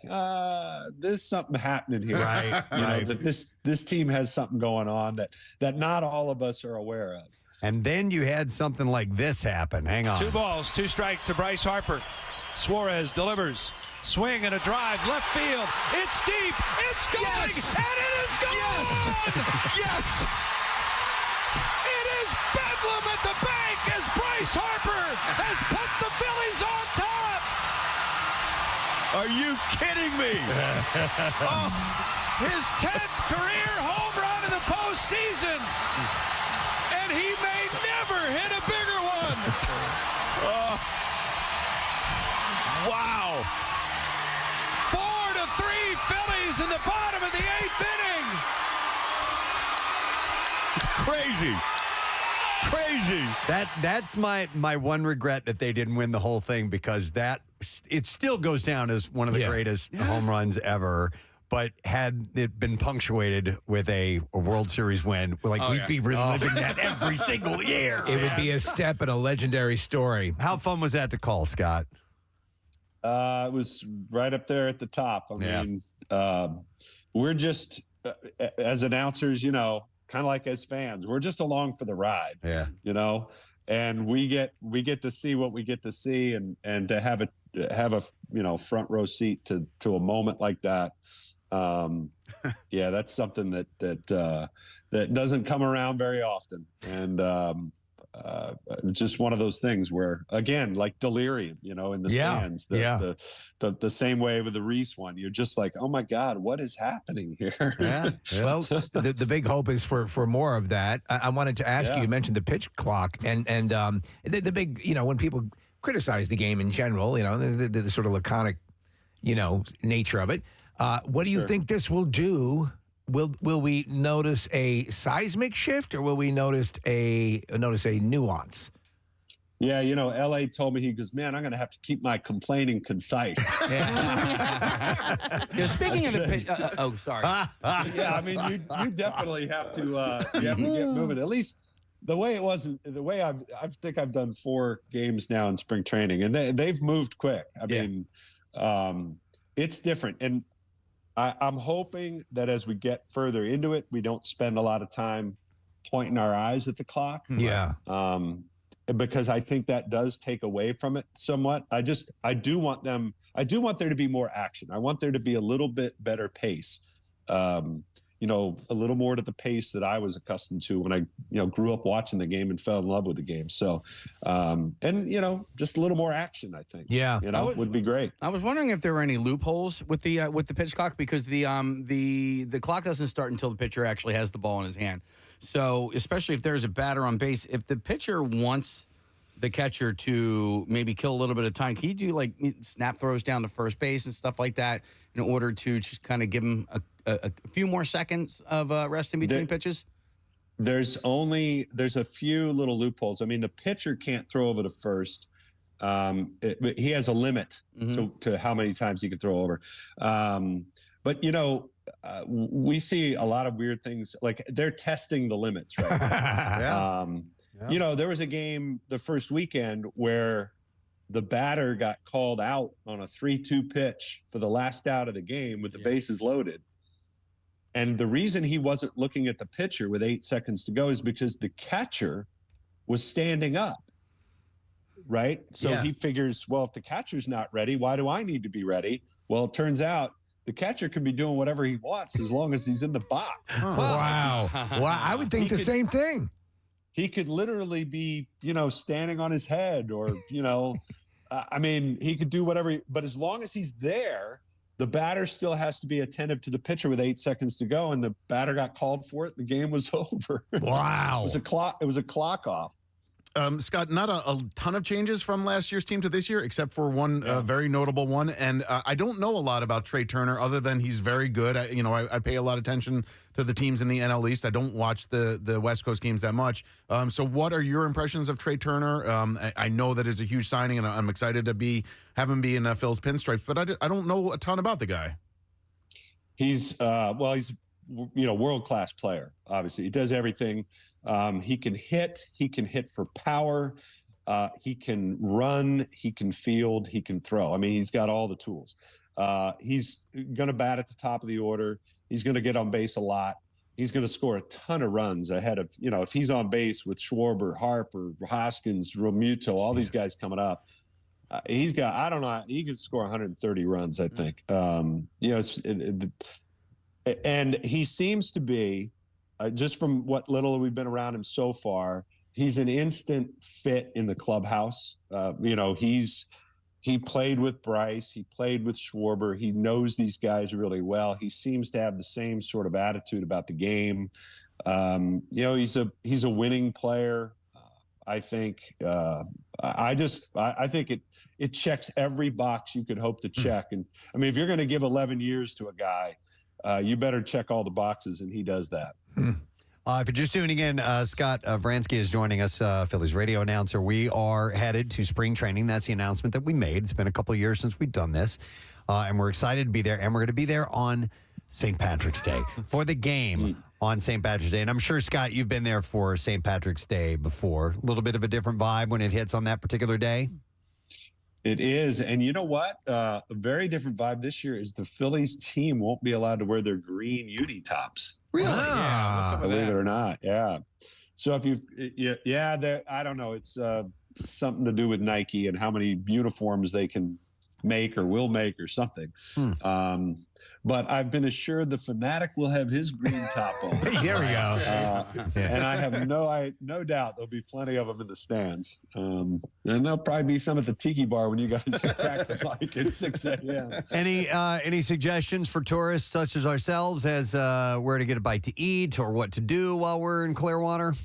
there's something happening here. Right. That this team has something going on that not all of us are aware of. And then you had something like this happen. Hang on. 2 balls, 2 strikes to Bryce Harper. Suarez delivers. Swing and a drive. Left field. It's deep. It's going. Yes! And it is gone. Yes! It is bedlam at the bank as Bryce Harper has put the Phillies on top. Are you kidding me? His 10th career home run in the postseason. And he may never hit a bigger one. Wow. 4-3 Phillies in the bottom of the 8th inning. Crazy. That's my one regret, that they didn't win the whole thing, because it still goes down as one of the greatest home runs ever. But had it been punctuated with a World Series win, we'd be reliving that every single year. It would be a step in a legendary story. How fun was that to call, Scott? It was right up there at the top. I mean, we're just, as announcers, kind of like as fans, we're just along for the ride. Yeah. And we get to see what we get to see, and to have a front row seat to a moment like that. That's something that doesn't come around very often. And it's just one of those things where, again, like delirium, in the stands, the same way with the Reese one, you're just like, oh my God, what is happening here? Well, the big hope is for more of that. I wanted to ask you mentioned the pitch clock and the big, when people criticize the game in general, the sort of laconic, nature of it. What do you think this will do? Will we notice a seismic shift, or will we notice a nuance? Yeah, LA told me, he goes, man, I'm going to have to keep my complaining concise. Speaking of the sorry. Yeah, I mean, you definitely have to get moving. At least the way it was, the way I think I've done 4 games now in spring training, and they've moved quick. I mean, it's different. And I'm hoping that as we get further into it, we don't spend a lot of time pointing our eyes at the clock. Yeah. Because I think that does take away from it somewhat. I do want there to be more action. I want there to be a little bit better pace. A little more to the pace that I was accustomed to when I, grew up watching the game and fell in love with the game. So, just a little more action, I think. Yeah. Would be great. I was wondering if there were any loopholes with the pitch clock, because the clock doesn't start until the pitcher actually has the ball in his hand. So, especially if there's a batter on base, if the pitcher wants the catcher to maybe kill a little bit of time? Can you do like snap throws down to first base and stuff like that in order to just kind of give him a few more seconds of rest in between pitches? There's a few little loopholes. I mean, the pitcher can't throw over to first. He has a limit to how many times he can throw over. But we see a lot of weird things. Like they're testing the limits, right? There was a game the first weekend where the batter got called out on a 3-2 pitch for the last out of the game with the bases loaded. And the reason he wasn't looking at the pitcher with 8 seconds to go is because the catcher was standing up, right? So he figures, well, if the catcher's not ready, why do I need to be ready? Well, it turns out the catcher can be doing whatever he wants as long as he's in the box. Wow. I would think the same thing. He could literally be, standing on his head or, he could do whatever. But as long as he's there, the batter still has to be attentive to the pitcher with 8 seconds to go. And the batter got called for it. The game was over. Wow. It was a clock off. Scott, not a ton of changes from last year's team to this year, except for one very notable one. And I don't know a lot about Trey Turner other than he's very good. I pay a lot of attention to the teams in the NL East. I don't watch the West Coast games that much. So what are your impressions of Trey Turner? I know that is a huge signing, and I'm excited to have him be in Phil's pinstripes, but I don't know a ton about the guy. He's world-class player, obviously. He does everything. He can hit for power. He can run, he can field, he can throw. I mean, he's got all the tools. He's going to bat at the top of the order. He's going to get on base a lot. He's going to score a ton of runs ahead of, if he's on base with Schwarber, Harper, Hoskins, Realmuto, all these guys coming up. He's got, I don't know, he could score 130 runs, I think. And he seems to be, just from what little we've been around him so far, he's an instant fit in the clubhouse. He played with Bryce. He played with Schwarber. He knows these guys really well. He seems to have the same sort of attitude about the game. He's a winning player. I think. I think it checks every box you could hope to check. And I mean, if you're going to give 11 years to a guy, you better check all the boxes, and he does that. If you're just tuning in, Scott Vransky is joining us, Phillies radio announcer. We are headed to spring training. That's the announcement that we made. It's been a couple of years since we've done this, and we're excited to be there. And we're going to be there on St. Patrick's Day for the game on St. Patrick's Day. And I'm sure, Scott, you've been there for St. Patrick's Day before. A little bit of a different vibe when it hits on that particular day. It is. And you know what? A very different vibe this year is the Phillies team won't be allowed to wear their green uni tops. Really? Yeah. Believe it or not. Yeah. So I don't know. It's something to do with Nike and how many uniforms they can make or will make or something. But I've been assured the Fanatic will have his green top on. There we go. And I have no doubt there'll be plenty of them in the stands. And there'll probably be some at the Tiki Bar when you guys crack the mic at 6 a.m. Any suggestions for tourists such as ourselves as where to get a bite to eat or what to do while we're in Clearwater?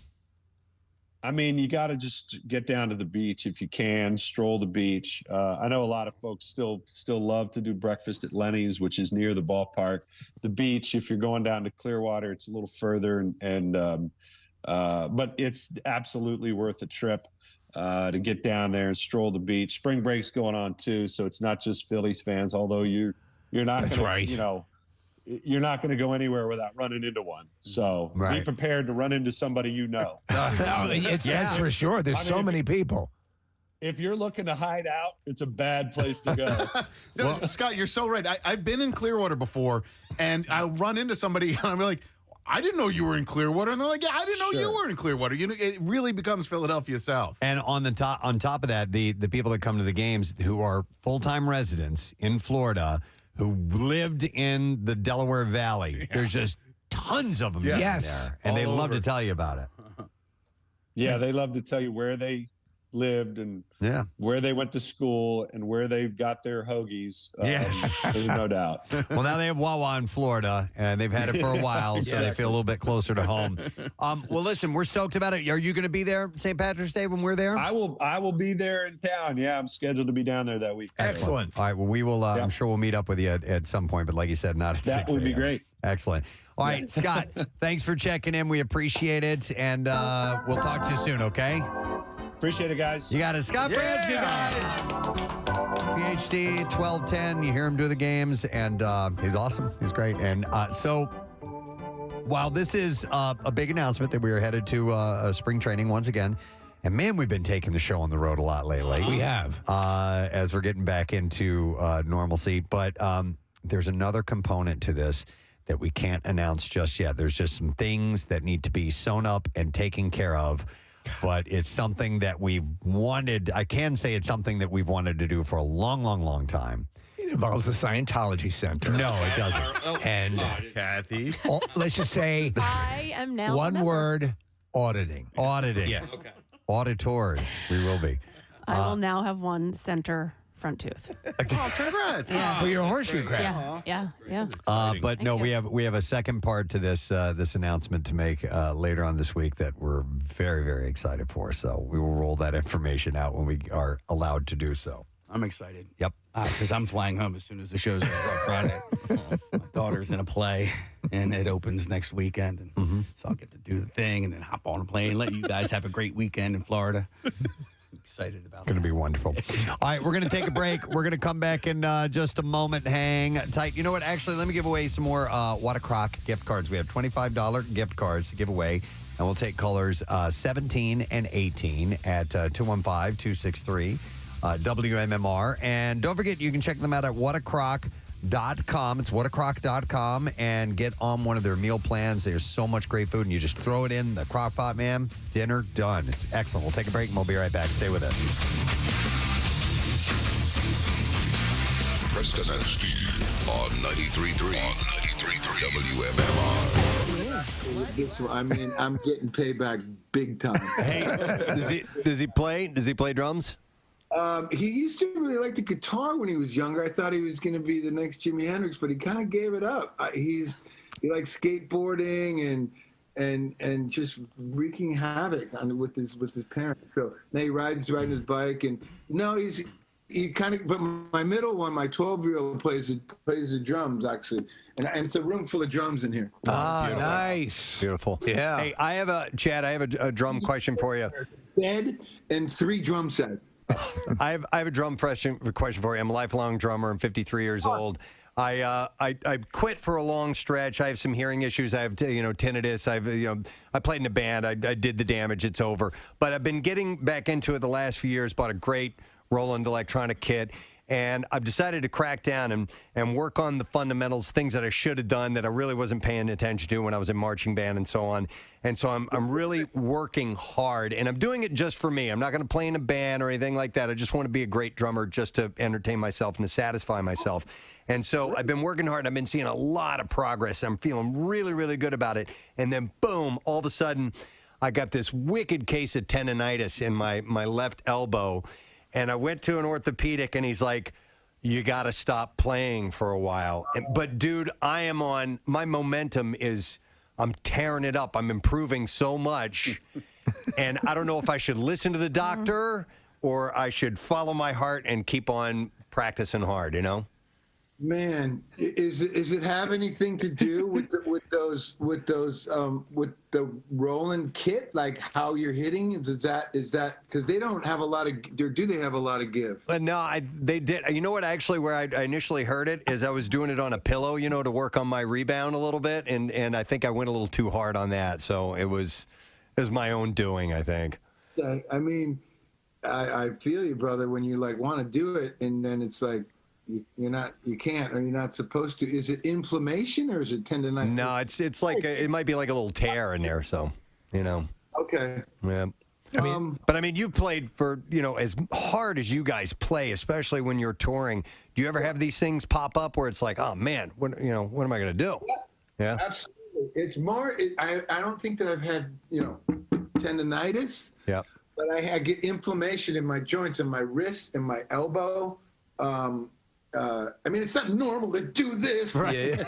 I mean, you got to just get down to the beach if you can, stroll the beach. I know a lot of folks still love to do breakfast at Lenny's, which is near the ballpark. The beach, if you're going down to Clearwater, it's a little further, but it's absolutely worth a trip to get down there and stroll the beach. Spring break's going on too, so it's not just Phillies fans. Although you're not. That's right. You're not going to go anywhere without running into one. So be prepared to run into somebody you know. That's for sure. There's so many people. If you're looking to hide out, it's a bad place to go. Scott, you're so right. I've been in Clearwater before, and I'll run into somebody, and I'm like, I didn't know you were in Clearwater. And they're like, yeah, I didn't know you were in Clearwater. It really becomes Philadelphia South. And on top of that, the people that come to the games who are full-time residents in Florida who lived in the Delaware Valley. There's just tons of them down there. And they love to tell you about it. Yeah, they love to tell you where they lived and where they went to school and where they got their hoagies. There's no doubt. Well, now they have Wawa in Florida, and they've had it for a while, so they feel a little bit closer to home. Well, listen, we're stoked about it. Are you going to be there St. Patrick's Day when we're there? I will be there in town. Yeah, I'm scheduled to be down there that week. Excellent. All right. Well, we will. I'm sure we'll meet up with you at some point, but like you said, not at 6 That would be a.m. great. Excellent. All right, Scott, thanks for checking in. We appreciate it, and we'll talk to you soon, okay? Appreciate it, guys. You got it. Scott Bransky, guys. PhD, 1210. You hear him do the games, and he's awesome. He's great. And so while this is a big announcement that we are headed to spring training once again, and man, we've been taking the show on the road a lot lately. We have. As we're getting back into normalcy. But there's another component to this that we can't announce just yet. There's just some things that need to be sewn up and taken care of. But it's something that we've wanted. I can say it's something that we've wanted to do for a long, long, long time. It involves the Scientology Center. No, it doesn't. And Kathy, let's just say I am now one word: auditing. Auditing. Yeah. Okay. Auditors. We will be. I will now have one center front tooth. Oh, congrats. For your horseshoe crab. Yeah. But no, we have a second part to this this announcement to make later on this week that we're very, very excited for. So we will roll that information out when we are allowed to do so. I'm excited. Yep. Because I'm flying home as soon as the show's over on Friday. My daughter's in a play, and it opens next weekend. And so I'll get to do the thing and then hop on a plane, let you guys have a great weekend in Florida. Excited about it. Going to be wonderful. All right, we're going to take a break. We're going to come back in just a moment. Hang tight. You know what? Actually, let me give away some more What a Crock gift cards. We have $25 gift cards to give away, and we'll take colors 17 and 18 at 215-263 WMMR. And don't forget, you can check them out at whatacrock.com. It's whatacrock.com and get on one of their meal plans. There's so much great food, and you just throw it in the crock pot, man. Dinner done. It's excellent. We'll take a break, and we'll be right back. Stay with us. Preston and Steve on 93.3 WMMR. This one, I mean, I'm getting payback big time. Hey, does he play? Does he play drums? He used to really like the guitar when he was younger. I thought he was going to be the next Jimi Hendrix, but he kind of gave it up. He likes skateboarding and just wreaking havoc with his parents. So now he riding his bike, and no, he kind of. But my middle one, my 12-year-old plays the drums actually, and it's a room full of drums in here. Ah, nice, beautiful. Yeah. Hey, I have a drum question for you. Bed and 3 drum sets. I have a drum question for you. I'm a lifelong drummer. I'm 53 years old. I quit for a long stretch. I have some hearing issues. I have tinnitus. I played in a band. I did the damage. It's over. But I've been getting back into it the last few years. Bought a great Roland electronic kit. And I've decided to crack down and work on the fundamentals, things that I should have done that I really wasn't paying attention to when I was in marching band and so on. And so I'm really working hard, and I'm doing it just for me. I'm not going to play in a band or anything like that. I just want to be a great drummer just to entertain myself and to satisfy myself. And so I've been working hard. I've been seeing a lot of progress. I'm feeling really, really good about it. And then, boom, all of a sudden, I got this wicked case of tendonitis in my left elbow. And I went to an orthopedic, and he's like, you got to stop playing for a while. But, dude, my momentum is, I'm tearing it up. I'm improving so much. And I don't know if I should listen to the doctor or I should follow my heart and keep on practicing hard, Man, is it have anything to do with the Roland kit, like how you're hitting? Is that because they don't have a lot of, do they have a lot of give? No, they did. You know what? Actually, where I initially heard it is I was doing it on a pillow, to work on my rebound a little bit, and I think I went a little too hard on that. So it was my own doing, I think. I mean, I feel you, brother, when you want to do it, and then it's like, you can't, or you're not supposed to. Is it inflammation or is it tendonitis? No, it's like it might be like a little tear in there. So, Okay. Yeah. But you've played for as hard as you guys play, especially when you're touring. Do you ever have these things pop up where it's like, oh man, what am I going to do? Yeah. Absolutely. It's more. I don't think that I've had tendonitis. Yeah. but I get inflammation in my joints and my wrist and my elbow. I mean, it's not normal to do this, right?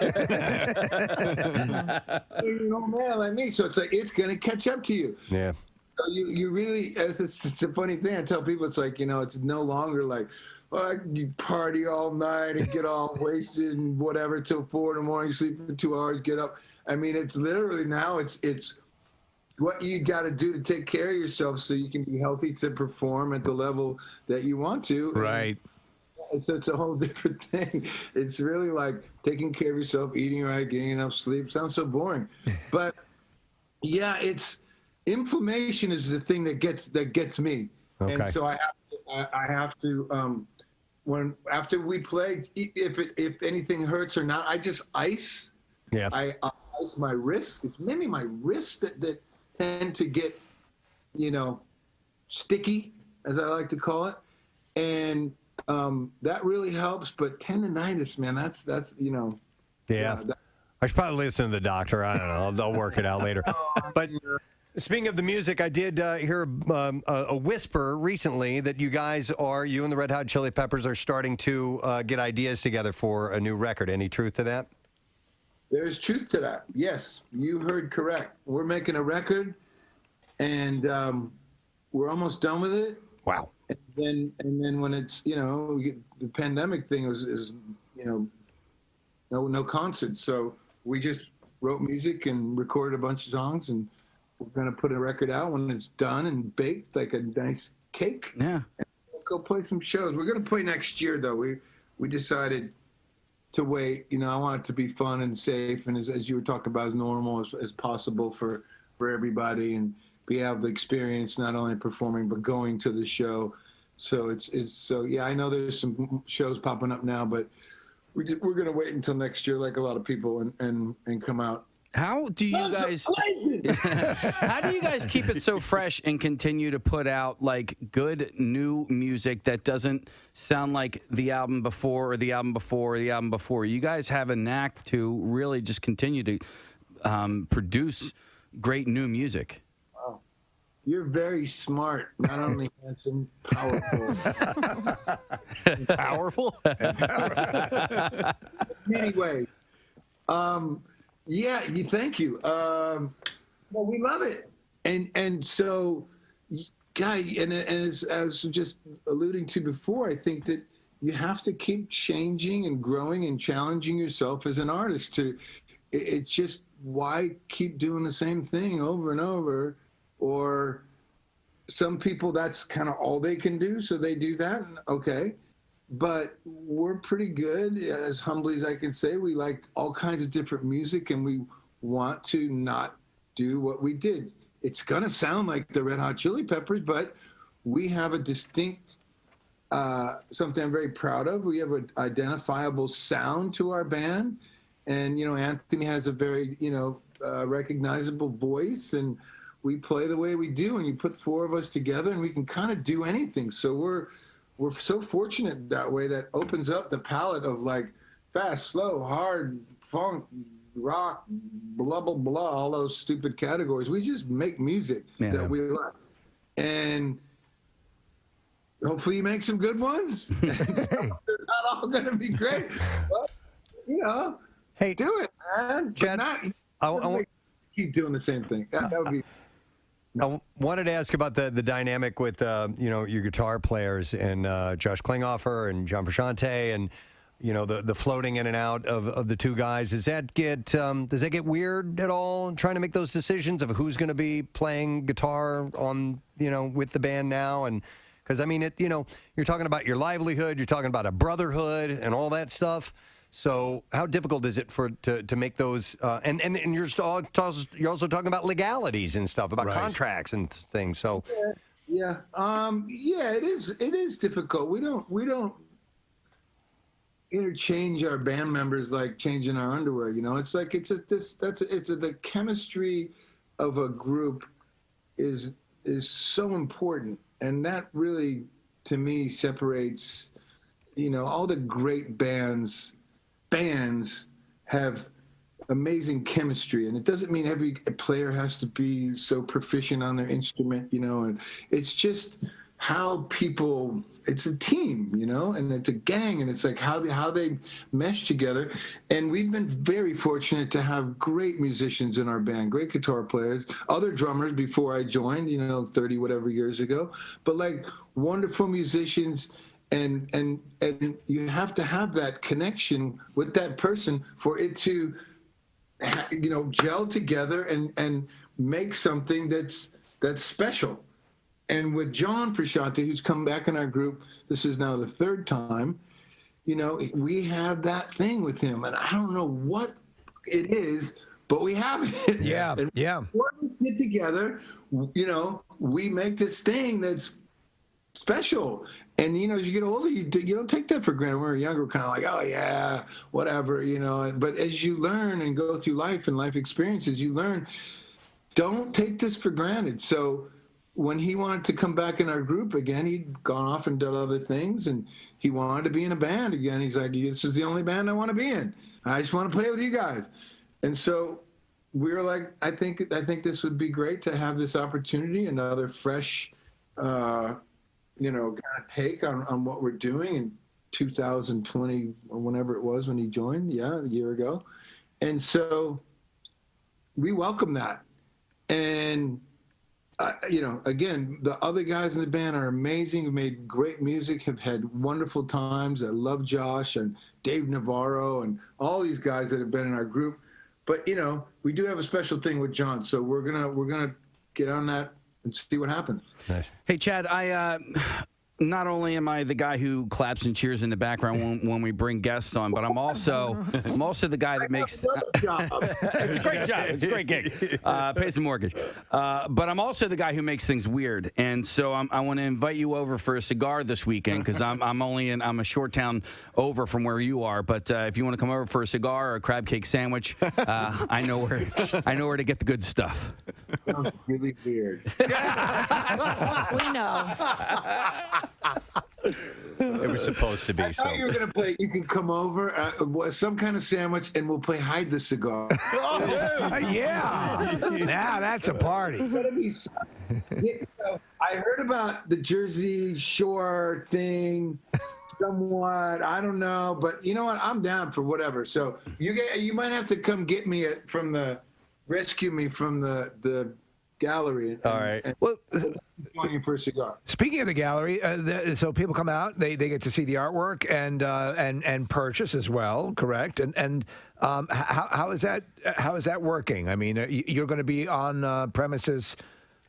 You know, man, like me. So it's like it's gonna catch up to you. Yeah. So you really, it's a funny thing. I tell people, it's like, you know, it's no longer like, oh, you party all night and get all wasted and whatever till 4 in the morning, sleep for 2 hours, get up. I mean, it's literally now it's what you got to do to take care of yourself so you can be healthy to perform at the level that you want to. Right. And so it's a whole different thing. It's really like taking care of yourself, eating right, getting enough sleep. Sounds so boring, but yeah, it's inflammation is the thing that gets me. Okay. And so I have to when after we play, if anything hurts or not, I just ice. Yeah. I ice my wrists. It's mainly my wrists that tend to get, you know, sticky, as I like to call it, and that really helps. But tendonitis, man, that's you know. Yeah. I should probably listen to the doctor. I don't know. I'll work it out later. But speaking of the music, I did hear a whisper recently that you and the Red Hot Chili Peppers are starting to get ideas together for a new record. Any truth to that? There's truth to that. Yes, you heard correct. We're making a record, and we're almost done with it. Wow. And then when it's, you know, the pandemic thing is you know, no concerts. So we just wrote music and recorded a bunch of songs, and we're going to put a record out when it's done and baked like a nice cake. Yeah. And we'll go play some shows. We're going to play next year, though. We decided to wait. You know, I want it to be fun and safe and as you were talking about, as normal as possible for everybody, and be able to experience not only performing but going to the show. So it's so yeah. I know there's some shows popping up now, but we're gonna wait until next year, like a lot of people, and come out. How do you guys? How do you guys keep it so fresh and continue to put out like good new music that doesn't sound like the album before or the album before or the album before? You guys have a knack to really just continue to produce great new music. Wow. You're very smart, not only handsome, powerful. Powerful? Anyway, yeah, thank you. Well, we love it. And so, Guy, and as I was just alluding to before, I think that you have to keep changing and growing and challenging yourself as an artist. It's just, why keep doing the same thing over and over? Or some people, that's kind of all they can do, so they do that. Okay. But we're pretty good, as humbly as I can say. We like all kinds of different music, and we want to not do what we did. It's going to sound like the Red Hot Chili Peppers, but we have a distinct, something I'm very proud of. We have an identifiable sound to our band. And, you know, Anthony has a very, you know, recognizable voice, and we play the way we do. And you put 4 of us together, and we can kind of do anything. So we're so fortunate that way. That opens up the palette of like fast, slow, hard, funk, rock, blah, blah, blah, all those stupid categories. We just make music that we like. And hopefully you make some good ones. They're not all going to be great. But, you know, hey, do it, man. Chad, keep doing the same thing. That would be... I wanted to ask about the dynamic with you know, your guitar players and Josh Klinghoffer and John Frusciante, and you know, the floating in and out of the two guys. Does that get weird at all, trying to make those decisions of who's going to be playing guitar on, you know, with the band now? And because I mean, you know, you're talking about your livelihood, you're talking about a brotherhood and all that stuff. So how difficult is it to make those? And you're also talking about legalities and stuff, about contracts and things. So yeah, it is difficult. We don't interchange our band members like changing our underwear. You know, it's like the chemistry of a group is so important, and that really, to me, separates, you know, all the great bands have amazing chemistry, and it doesn't mean every player has to be so proficient on their instrument, and it's just how people, it's a team, and it's a gang, and it's like how they mesh together. And we've been very fortunate to have great musicians in our band, great guitar players, other drummers before I joined, 30 whatever years ago, but like wonderful musicians. And you have to have that connection with that person for it to, gel together and make something that's special. And with John Frusciante, who's come back in our group, this is now the third time, we have that thing with him. And I don't know what it is, but we have it. Yeah, yeah. When we get together, we make this thing that's special. And, as you get older, you don't take that for granted. When we were younger, we're kind of like, oh, yeah, whatever, But as you learn and go through life and life experiences, you learn, don't take this for granted. So when he wanted to come back in our group again, he'd gone off and done other things, and he wanted to be in a band again. He's like, this is the only band I want to be in. I just want to play with you guys. And so we were like, I think this would be great to have this opportunity, another fresh, kind of take on what we're doing in 2020 or whenever it was when he joined, a year ago. And so we welcome that. And again, the other guys in the band are amazing. We've made great music, have had wonderful times. I love Josh and Dave Navarro and all these guys that have been in our group. But, we do have a special thing with John. So we're gonna get on that and see what happens. Nice. Hey, Chad, not only am I the guy who claps and cheers in the background when we bring guests on, but I'm also the guy that makes. It's a great job. It's a great gig. Pays the mortgage. But I'm also the guy who makes things weird, and so I want to invite you over for a cigar this weekend because I'm a short town over from where you are. But if you want to come over for a cigar or a crab cake sandwich, I know where to get the good stuff. Sounds really weird. We know. It was supposed to be. I thought you were going to play, you can come over, some kind of sandwich, and we'll play hide the cigar. Yeah. Now that's a party. I heard about the Jersey Shore thing somewhat. I don't know, but you know what? I'm down for whatever. So you might have to come get me rescue me from the gallery. All right. Well, join you for a cigar. Speaking of the gallery, so people come out, they get to see the artwork and purchase as well, correct? And how is that working? I mean, you're going to be on premises.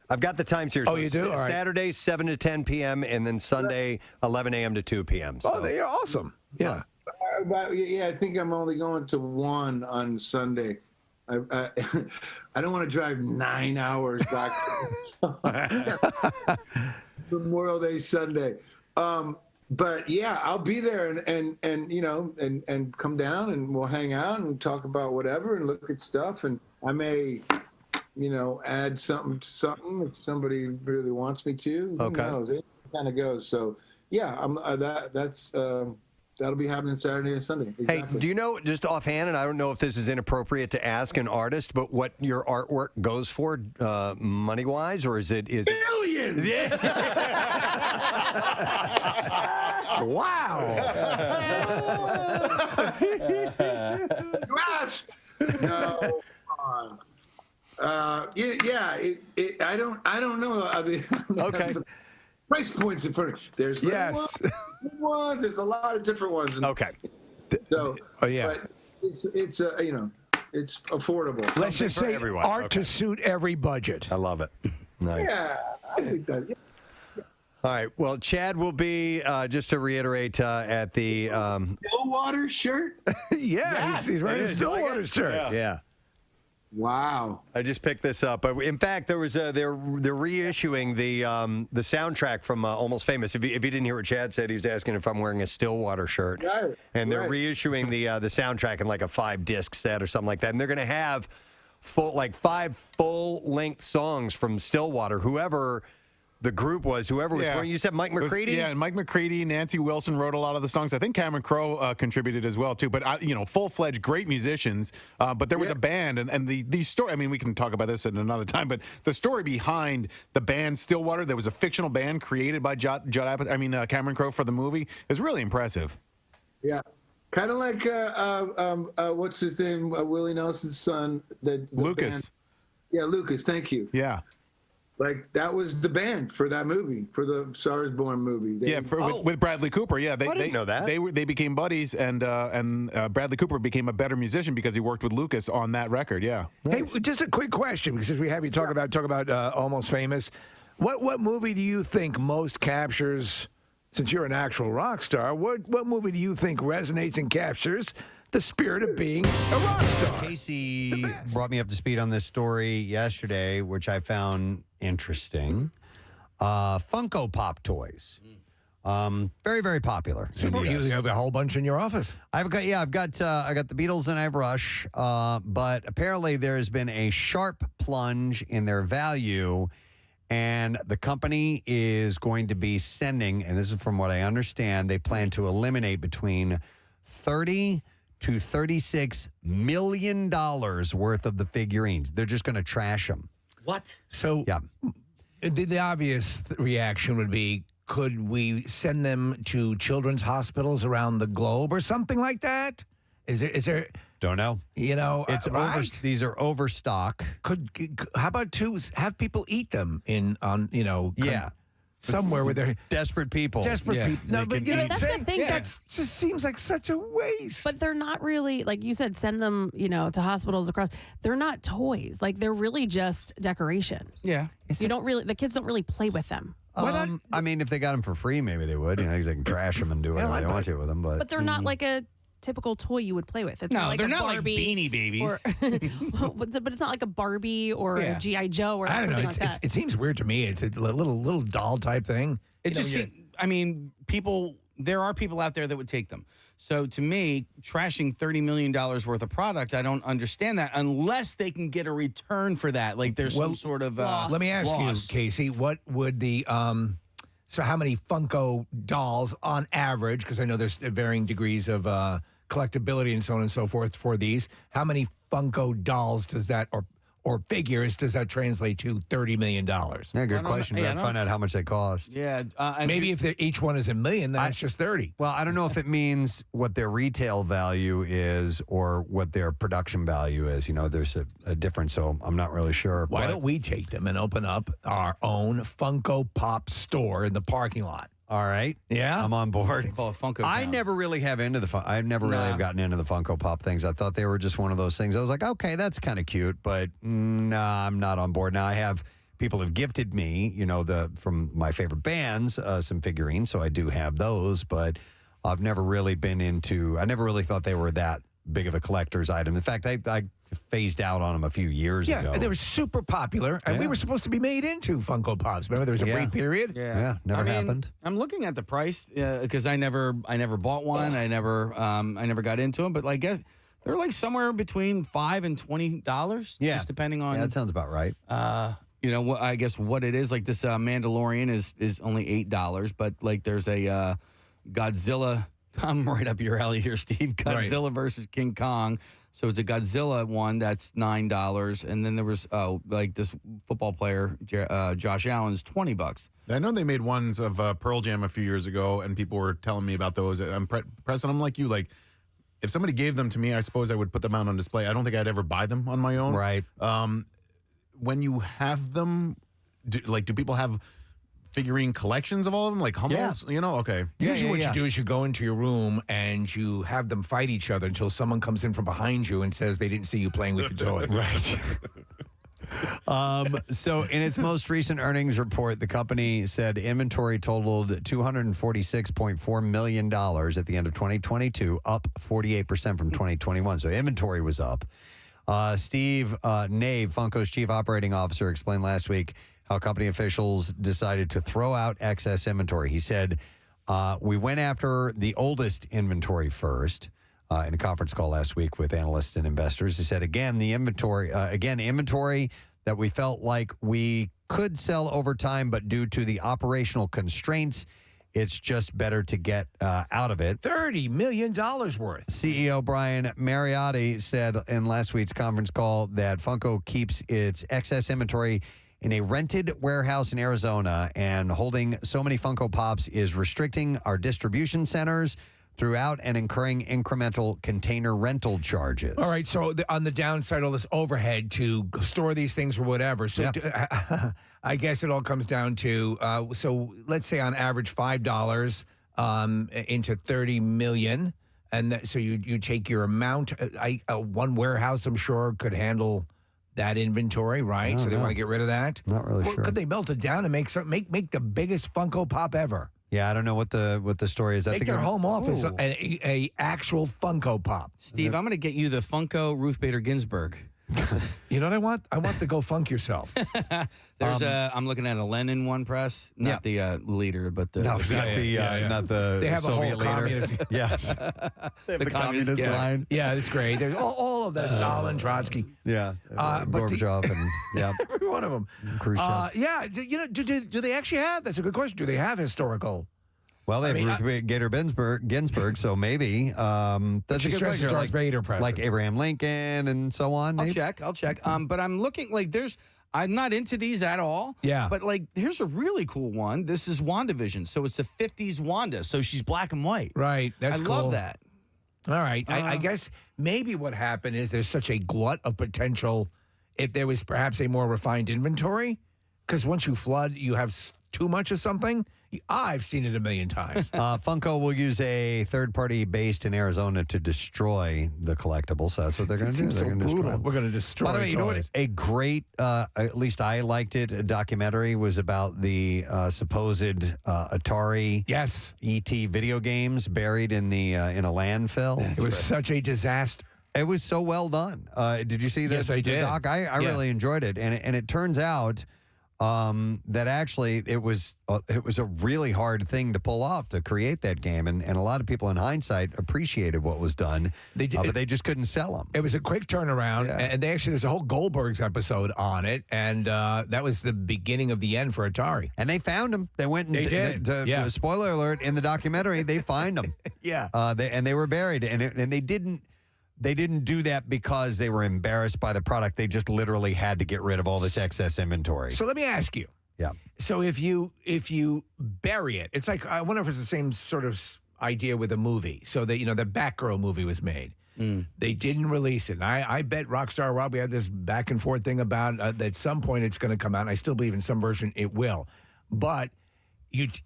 I've got the times here. Oh, you do? All right. Saturday, 7 to 10 p.m., and then Sunday, 11 a.m. to 2 p.m. So. Oh, they're awesome. Yeah. I think I'm only going to one on Sunday. I don't want to drive 9 hours back to Memorial Day Sunday. But yeah, I'll be there and come down and we'll hang out and talk about whatever and look at stuff. And I may, add something to something if somebody really wants me to. Who knows? It kind of goes. So yeah, that'll be happening Saturday and Sunday. Exactly. Hey, do you know, just offhand, and I don't know if this is inappropriate to ask an artist, but what your artwork goes for money-wise, or is it... Billions! Yeah. Wow! You asked! No, come on. I don't know. Okay. Price points in front of you. There's ones. There's a lot of different ones. Okay. So, but it's it's affordable. Let's just say art to suit every budget. I love it. Nice. Yeah, I think that. Yeah. All right. Well, Chad will be, just to reiterate, at the Stillwater shirt. He's wearing a Stillwater shirt. Yeah. Wow! I just picked this up. In fact, they're reissuing the soundtrack from Almost Famous. If you didn't hear what Chad said, he was asking if I'm wearing a Stillwater shirt. Right. And they're reissuing the soundtrack in like a 5-disc set or something like that. And th're going to have 5 full-length songs from Stillwater. Whoever the group was. Whoever was wearing. You said Mike McCready. Yeah, Mike McCready, Nancy Wilson wrote a lot of the songs. I think Cameron Crowe contributed as well too. But full-fledged great musicians. But there was a band, and the story. I mean, we can talk about this at another time. But the story behind the band Stillwater, there was a fictional band created by Cameron Crowe for the movie, is really impressive. Yeah. Kind of like what's his name? Willie Nelson's son. The Lucas. Band. Yeah, Lucas. Thank you. Yeah. Like that was the band for that movie, for the Stars Born movie. With Bradley Cooper. Yeah, I didn't know that. They became buddies, and Bradley Cooper became a better musician because he worked with Lucas on that record. Yeah. Hey, just a quick question, because we have you talk about Almost Famous. What movie do you think most captures? Since you're an actual rock star, what movie do you think resonates and captures the spirit of being a rock star? Casey brought me up to speed on this story yesterday, which I found interesting. Funko Pop toys. Very, very popular. Super. You have a whole bunch in your office. I've got the Beatles and I have Rush, but apparently there has been a sharp plunge in their value. And the company is going to be sending, and this is from what I understand, they plan to eliminate between $30 to $36 million worth of the figurines. They're just going to trash them. What? So yeah. The obvious reaction would be, could we send them to children's hospitals around the globe or something like that? Is there? Don't know. It's right? These are overstock. How about have people eat them somewhere where they're desperate people. People. No, but that's the thing. That just seems like such a waste. But they're not really, like you said, send them, to hospitals across. They're not toys. Like they're really just decoration. Yeah. The kids don't really play with them. I mean, if they got them for free, maybe they would. They can trash them and do whatever they want to with them. But they're not like a typical toy you would play with. It's not like they're a not Barbie like Beanie Babies. But it's not like a Barbie or a G.I. Joe or I don't know. something like that. It seems weird to me. It's a little doll type thing. There are people out there that would take them. So to me, trashing $30 million worth of product, I don't understand that unless they can get a return for that. Like there's some sort of let me ask you, Casey, what would the so how many Funko dolls on average, because I know there's varying degrees of collectability and so on and so forth for these, how many Funko dolls does that, or figures, does that translate to $30 million? Yeah, good question. We got to find out how much they cost. Yeah. Maybe if each one is $1 million, then it's just 30. Well, I don't know if it means what their retail value is or what their production value is. There's a difference, so I'm not really sure. Why don't we take them and open up our own Funko Pop store in the parking lot? All right. Yeah. I'm on board. Call it Funko I Town. never really have into the I've never really have gotten into the Funko Pop things. I thought they were just one of those things. I was like, okay, that's kind of cute, but nah, I'm not on board. Now I have people have gifted me, from my favorite bands, some figurines, so I do have those, but I've never really been into, I never really thought they were that big of a collector's item. In fact, I phased out on them a few years ago. Yeah, they were super popular, and we were supposed to be made into Funko Pops. Remember, there was a brief period. Yeah, never happened. I'm looking at the price because I never bought one. I never got into them, but I guess they're like somewhere between $5 and $20. Yeah, just depending on. Yeah, that sounds about right. I guess what it is. Like this Mandalorian is only $8, but like there's a Godzilla. I'm right up your alley here, Steve. Godzilla versus King Kong. So it's a Godzilla one that's $9, and then there was this football player Josh Allen's $20. I know they made ones of Pearl Jam a few years ago, and people were telling me about those. Preston, I'm like you. Like, if somebody gave them to me, I suppose I would put them out on display. I don't think I'd ever buy them on my own. Right. When you have them, do people have figurine collections of all of them, like Hummels? Okay. Usually what you do is you go into your room and you have them fight each other until someone comes in from behind you and says they didn't see you playing with your toys. Right. So in its most recent earnings report, the company said inventory totaled $246.4 million at the end of 2022, up 48% from 2021. So inventory was up. Steve Nave, Funko's chief operating officer, explained last week how company officials decided to throw out excess inventory. He said, we went after the oldest inventory first in a conference call last week with analysts and investors. He said, inventory that we felt like we could sell over time, but due to the operational constraints, it's just better to get out of it. $30 million worth. CEO Brian Mariotti said in last week's conference call that Funko keeps its excess inventory in a rented warehouse in Arizona, and holding so many Funko Pops is restricting our distribution centers throughout and incurring incremental container rental charges. All right, so on the downside, all this overhead to store these things or whatever. So I guess it all comes down to, so let's say on average $5 into $30 million. And so you take your amount. One warehouse, I'm sure, could handle that inventory, right? So they want to get rid of that. Not really sure. Could they melt it down and make the biggest Funko Pop ever? Yeah, I don't know what the story is. Make their home office a actual Funko Pop. Steve, I'm going to get you the Funko Ruth Bader Ginsburg. You know what I want? I want to go funk yourself. There's I'm looking at a Lenin one press, not the leader, but the not the they have Soviet a whole leader. communist. Yes, the communist line. Yeah, it's great. There's all of that. Stalin, Trotsky. Yeah, Gorbachev, and every one of them. Khrushchev. Yeah, do they actually have? That's a good question. Do they have historical? Well, they have Ruth Bader Ginsburg, so maybe that's a good question. Darth Vader, Preston. Like Abraham Lincoln and so on. I'll check. But I'm looking I'm not into these at all. Yeah. But here's a really cool one. This is WandaVision, so it's a 50s Wanda, so she's black and white. Right. That's cool. I love that. All right. I guess maybe what happened is there's such a glut of potential. If there was perhaps a more refined inventory, because once you flood, you have too much of something. I've seen it a million times. Funko will use a third party based in Arizona to destroy the collectibles. So that's what they're going to do. So brutal. We're going to destroy. By the way, you know what? A great, at least I liked it. A documentary was about the supposed Atari, ET video games buried in in a landfill. It was such a disaster. It was so well done. Did you see Yes, I did. the doc? I really enjoyed it, and it turns out that actually it was a really hard thing to pull off to create that game, and a lot of people in hindsight appreciated what was done, but they just couldn't sell them. It was a quick turnaround, and there's a whole Goldberg's episode on it, and that was the beginning of the end for Atari. And they found them. They went and they did. Spoiler alert, in the documentary, they find them. They were buried, and they didn't. They didn't do that because they were embarrassed by the product. They just literally had to get rid of all this excess inventory. So let me ask you. Yeah. So if you bury it, it's like, I wonder if it's the same sort of idea with a movie. So that, the Batgirl movie was made. They didn't release it. And I bet Rockstar Rob, we had this back and forth thing about at some point it's going to come out. And I still believe in some version it will. But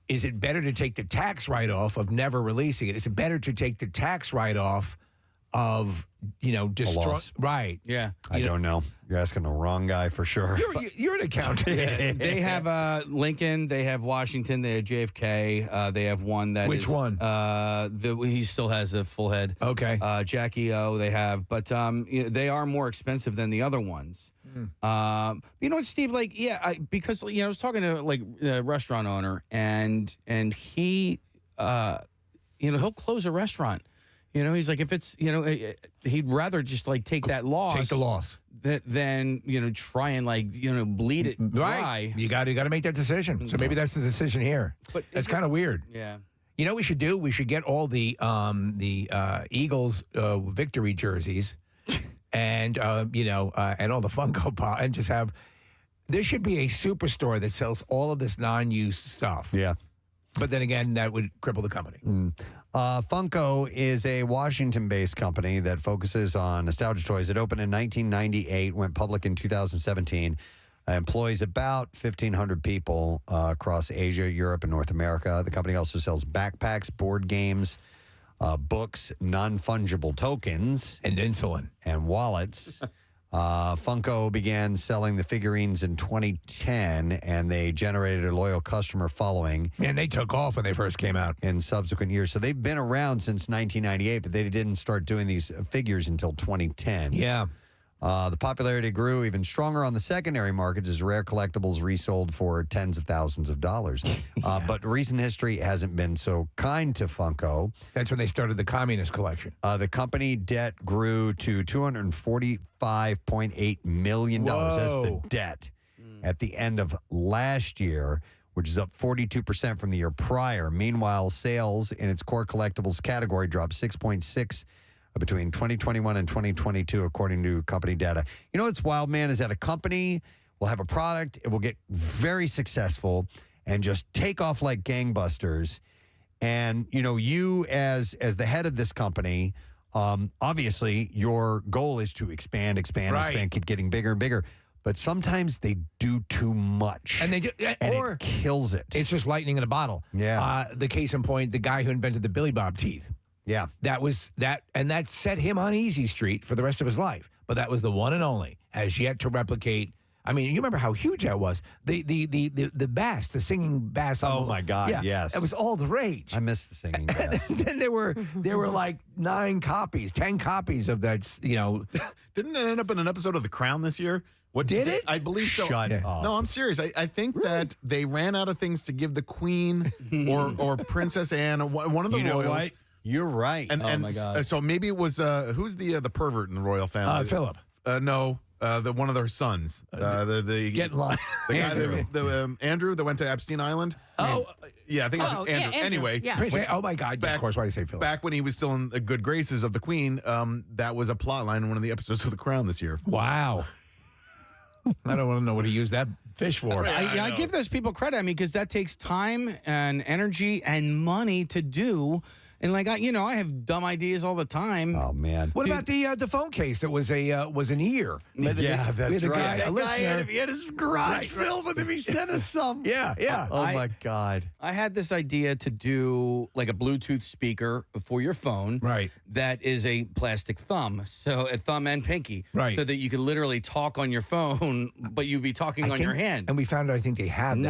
is it better to take the tax write-off of never releasing it? Is it better to take the tax write-off of destroy? Right. Yeah. I don't know. You're asking the wrong guy for sure. You're an accountant. They have Lincoln. They have Washington. They have JFK. They have one that Which one? He still has a full head. Okay. Jackie O. They have, but they are more expensive than the other ones. You know what, Steve? Because I was talking to a restaurant owner, and he, he'll close a restaurant. He's like, if it's, he'd rather just take that loss. Take the loss. Than, try and, bleed it dry. Right. You got to make that decision. So maybe that's the decision here. But that's kind of weird. Yeah. You know what we should do? We should get all the Eagles victory jerseys and, and all the Funko Pop and just have, there should be a superstore that sells all of this non-use stuff. Yeah. But then again, that would cripple the company. Funko is a Washington-based company that focuses on nostalgia toys. It opened in 1998, went public in 2017, employs about 1,500 people across Asia, Europe, and North America. The company also sells backpacks, board games, books, non-fungible tokens. And insulin. And wallets. Funko began selling the figurines in 2010, and they generated a loyal customer following. And they took off when they first came out. In subsequent years. So they've been around since 1998, but they didn't start doing these figures until 2010. Yeah. The popularity grew even stronger on the secondary markets as rare collectibles resold for tens of thousands of dollars. But recent history hasn't been so kind to Funko. That's when they started the communist collection. The company debt grew to $245.8 million. That's the debt. at the end of last year, which is up 42% from the year prior. Meanwhile, sales in its core collectibles category dropped 6.6 between 2021 and 2022, according to company data. You know what's wild, man, is that a company will have a product, it will get very successful and just take off like gangbusters. And, you know, you as the head of this company, obviously your goal is to expand, keep getting bigger and bigger. But sometimes they do too much. And they do, or it kills it. It's just lightning in a bottle. Yeah. The case in point, the guy who invented the Billy Bob teeth. Yeah. That set him on easy street for the rest of his life. But that was the one and only, has yet to replicate. I mean, you remember how huge that was? The bass, the singing bass. Oh my God! Yes, it was all the rage. I missed the singing bass. And then there were like 10 copies of that. You know, didn't it end up in an episode of The Crown this year? What did it? I believe so. Shut up. No, I'm serious. I think that they ran out of things to give the Queen or Princess Anne, or one of the royals. Know what? You're right. And, oh my God. So maybe it was who's the pervert in the royal family? Philip. No. One of their sons. Get in line. The guy, Andrew, that went to Epstein Island. Oh, yeah, I think it was Andrew. Andrew. Anyway, Yeah. Oh my God! Of course, why do you say Philip? Back when he was still in the good graces of the Queen, that was a plot line in one of the episodes of The Crown this year. Wow. I don't want to know what he used that fish for. I give those people credit. I mean, because that takes time and energy and money to do. And like I have dumb ideas all the time. Oh man! What about the phone case that was an ear? Yeah, that's right. That guy had his garage filled with him. He sent us some. Yeah. Oh my God! I had this idea to do like a Bluetooth speaker for your phone, right? That is a plastic thumb, so a thumb and pinky, right? So that you could literally talk on your phone, but you'd be talking on your hand. And we found out, I think they have that.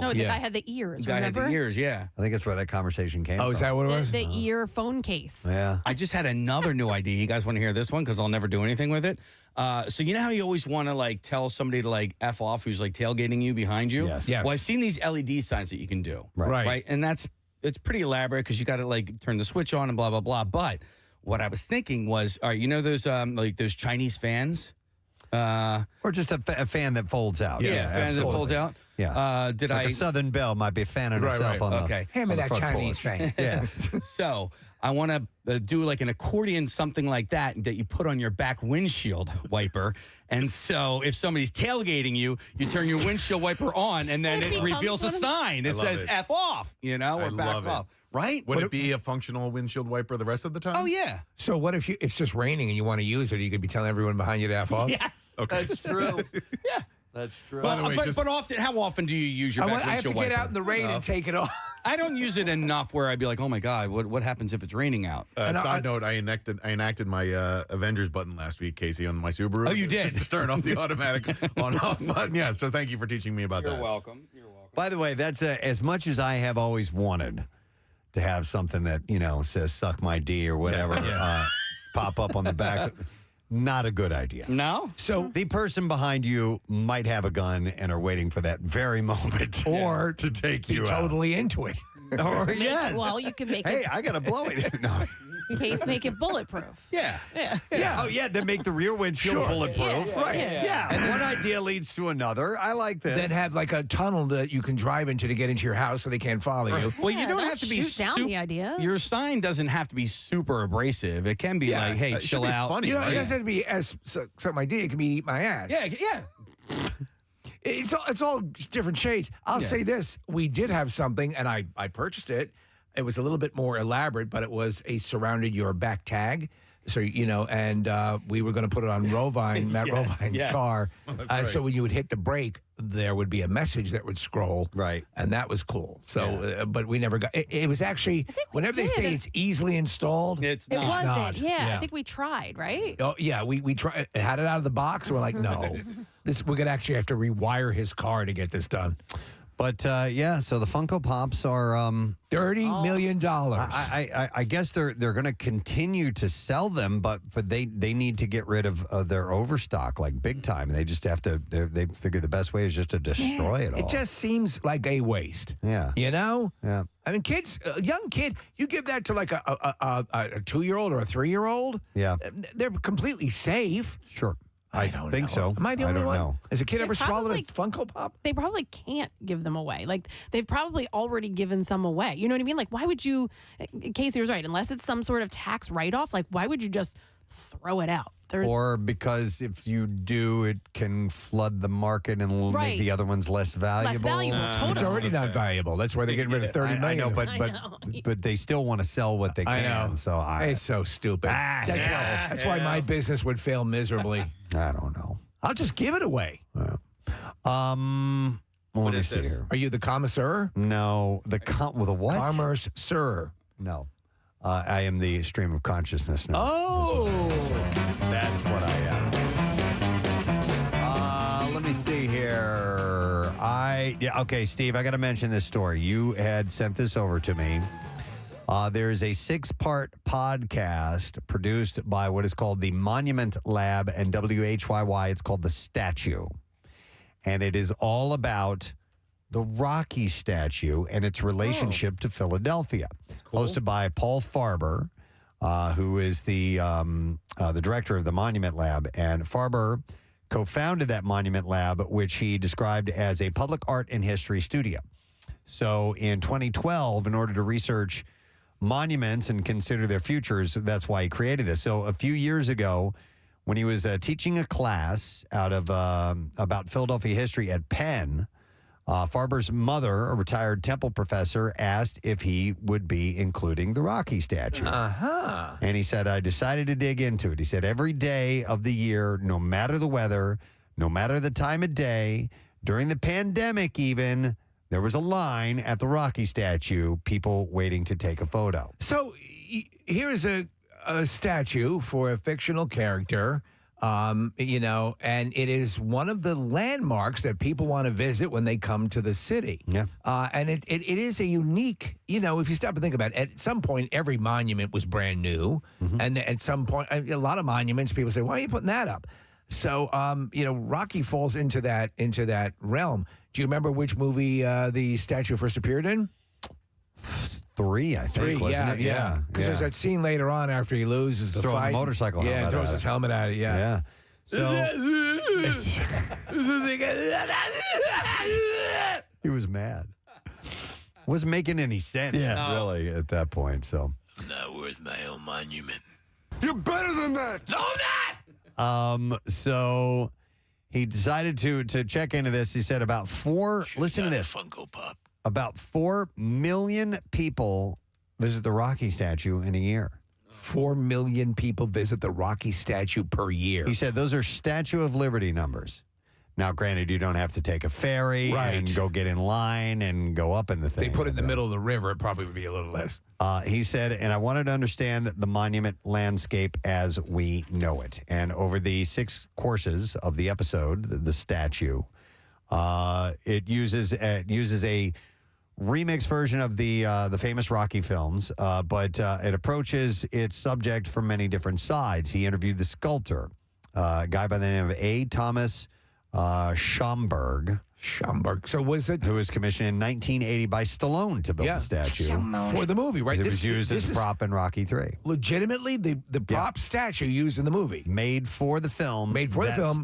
No, the guy had the ears. The guy remember? had the ears. Yeah. I think that's where that conversation came from. Oh, is that what it was? The ear phone case. Yeah. I just had another new idea. You guys want to hear this one? Because I'll never do anything with it. So you know how you always want to like tell somebody to like F off who's like tailgating you behind you? Yes. Well, I've seen these LED signs that you can do. Right. And it's pretty elaborate because you got to like turn the switch on and blah, blah, blah. But what I was thinking was, all right, you know those like those Chinese fans? Or just a fan that folds out. Yeah, fan that folds out. Yeah. Like a Southern Belle might be fanning herself on the Hand me on the that front Chinese porch. fan. Yeah. So I want to do like an accordion, something like that you put on your back windshield wiper. And so if somebody's tailgating you, you turn your windshield wiper on, and then it reveals a sign. It says F off, or back off. Right? Would it be a functional windshield wiper the rest of the time? Oh, yeah. So what if it's just raining and you want to use it? You could be telling everyone behind you to F off? Yes. Okay. That's true. Yeah. That's true. By the way, but often, how often do you use your back I have to windshield get wiper? out in the rain and take it off. I don't use it enough where I'd be like, oh my God, what happens if it's raining out? Side note, I enacted my Avengers button last week, Casey, on my Subaru. Oh, you did? To turn off the automatic on-off button. Yeah, so thank you for teaching me about that. You're welcome. By the way, that's as much as I have always wanted to have something that, says suck my D or whatever pop up on the back. Not a good idea. No? So the person behind you might have a gun and are waiting for that very moment or to take you totally into it. Or yes. Well, you can make Hey, it. I got to blow it. No. In case, make it bulletproof. Yeah. Oh, yeah. Then make the rear windshield bulletproof. Yeah, Right. yeah. Yeah. And one idea leads to another. I like this. Then have like a tunnel that you can drive into to get into your house so they can't follow you. Well, you don't have to be shoot down the idea. Your sign doesn't have to be super abrasive. It can be like, hey, it should chill be out. funny, It right? doesn't have to be suck my dick. It can be eat my ass. Yeah. It's all different shades. I'll say this: we did have something, and I purchased it. It was a little bit more elaborate, but it was a surrounded your back tag. So and we were going to put it on Rovine, Matt Rovine's car. Right. So when you would hit the brake, there would be a message that would scroll. Right. And that was cool. So, but we never got. It was actually whenever they say it's easily installed, It's It not. wasn't. not. Yeah, Yeah. I think we tried, right? Oh yeah, we tried. Had it out of the box. We're like, no, we're gonna actually have to rewire his car to get this done. But so the Funko Pops are $30 million. I guess they're going to continue to sell them, but they need to get rid of their overstock like big time. They just have to. They figure the best way is just to destroy it all. It just seems like a waste. Yeah. Yeah. I mean, kids, a young kid, you give that to like a 2-year-old or a 3-year-old. Yeah. They're completely safe. Sure. I don't think know. so. Am I the only don't one? know. Has a kid They ever swallowed a probably- Funko Pop? They probably can't give them away. Like, they've probably already given some away. You know what I mean? Like, why would you, Casey was right, unless it's some sort of tax write-off, like, why would you just throw it out? Or because if you do, it can flood the market and will Right. make the other ones less valuable. valuable, It's already not valuable. That's why they're getting rid of 30 I million. know, I know. but they still want to sell what they I can. know. So It's so stupid. That's why my business would fail miserably. I don't know. I'll just give it away. Let me see here. Are you the connoisseur? No, the with a what? Commerce, sir. No, I am the stream of consciousness now. Oh, that's what I am. Let me see here. Okay, Steve, I got to mention this story. You had sent this over to me. There is a 6-part podcast produced by what is called the Monument Lab and WHYY. It's called The Statue. And it is all about the Rocky statue and its relationship to Philadelphia. Hosted by Paul Farber, who is the director of the Monument Lab. And Farber co-founded that Monument Lab, which he described as a public art and history studio. So in 2012, in order to research monuments and consider their futures, that's why he created this. So a few years ago, when he was teaching a class out of about Philadelphia history at Penn, Farber's mother, a retired Temple professor, asked if he would be including the Rocky statue. And he said, I decided to dig into it. He said, every day of the year, no matter the weather, no matter the time of day, during the pandemic even, there was a line at the Rocky statue, people waiting to take a photo. So here is a statue for a fictional character, and it is one of the landmarks that people want to visit when they come to the city. Yeah. And it is a unique, if you stop and think about it, at some point, every monument was brand new. And at some point, a lot of monuments, people say, why are you putting that up? So, Rocky falls into that realm. Do you remember which movie the statue first appeared in? 3, I think, wasn't it? Yeah. Because there's that scene later on after he loses the Throwing fight. the motorcycle helmet and throws at his it. helmet at it, yeah. So he was mad. Wasn't making any sense, really, at that point. So Not worth my own monument. You're better than that. No, not. So he decided to check into this. He said about 4. Listen to this. Funko Pop. About 4 million people visit the Rocky statue in a year. 4 million people visit the Rocky statue per year. He said those are Statue of Liberty numbers. Now, granted, you don't have to take a ferry and go get in line and go up in the thing. They put it in the middle of the river, it probably would be a little less. He said, and I wanted to understand the monument landscape as we know it. And over the 6 courses of the episode, the statue, it uses a remix version of the famous Rocky films, but it approaches its subject from many different sides. He interviewed the sculptor, a guy by the name of A. Thomas Schomburg. So was it? Who was commissioned in 1980 by Stallone to build the statue. For the movie, right? It was used as a prop in Rocky 3. Legitimately, the prop statue used in the movie. Made for the film.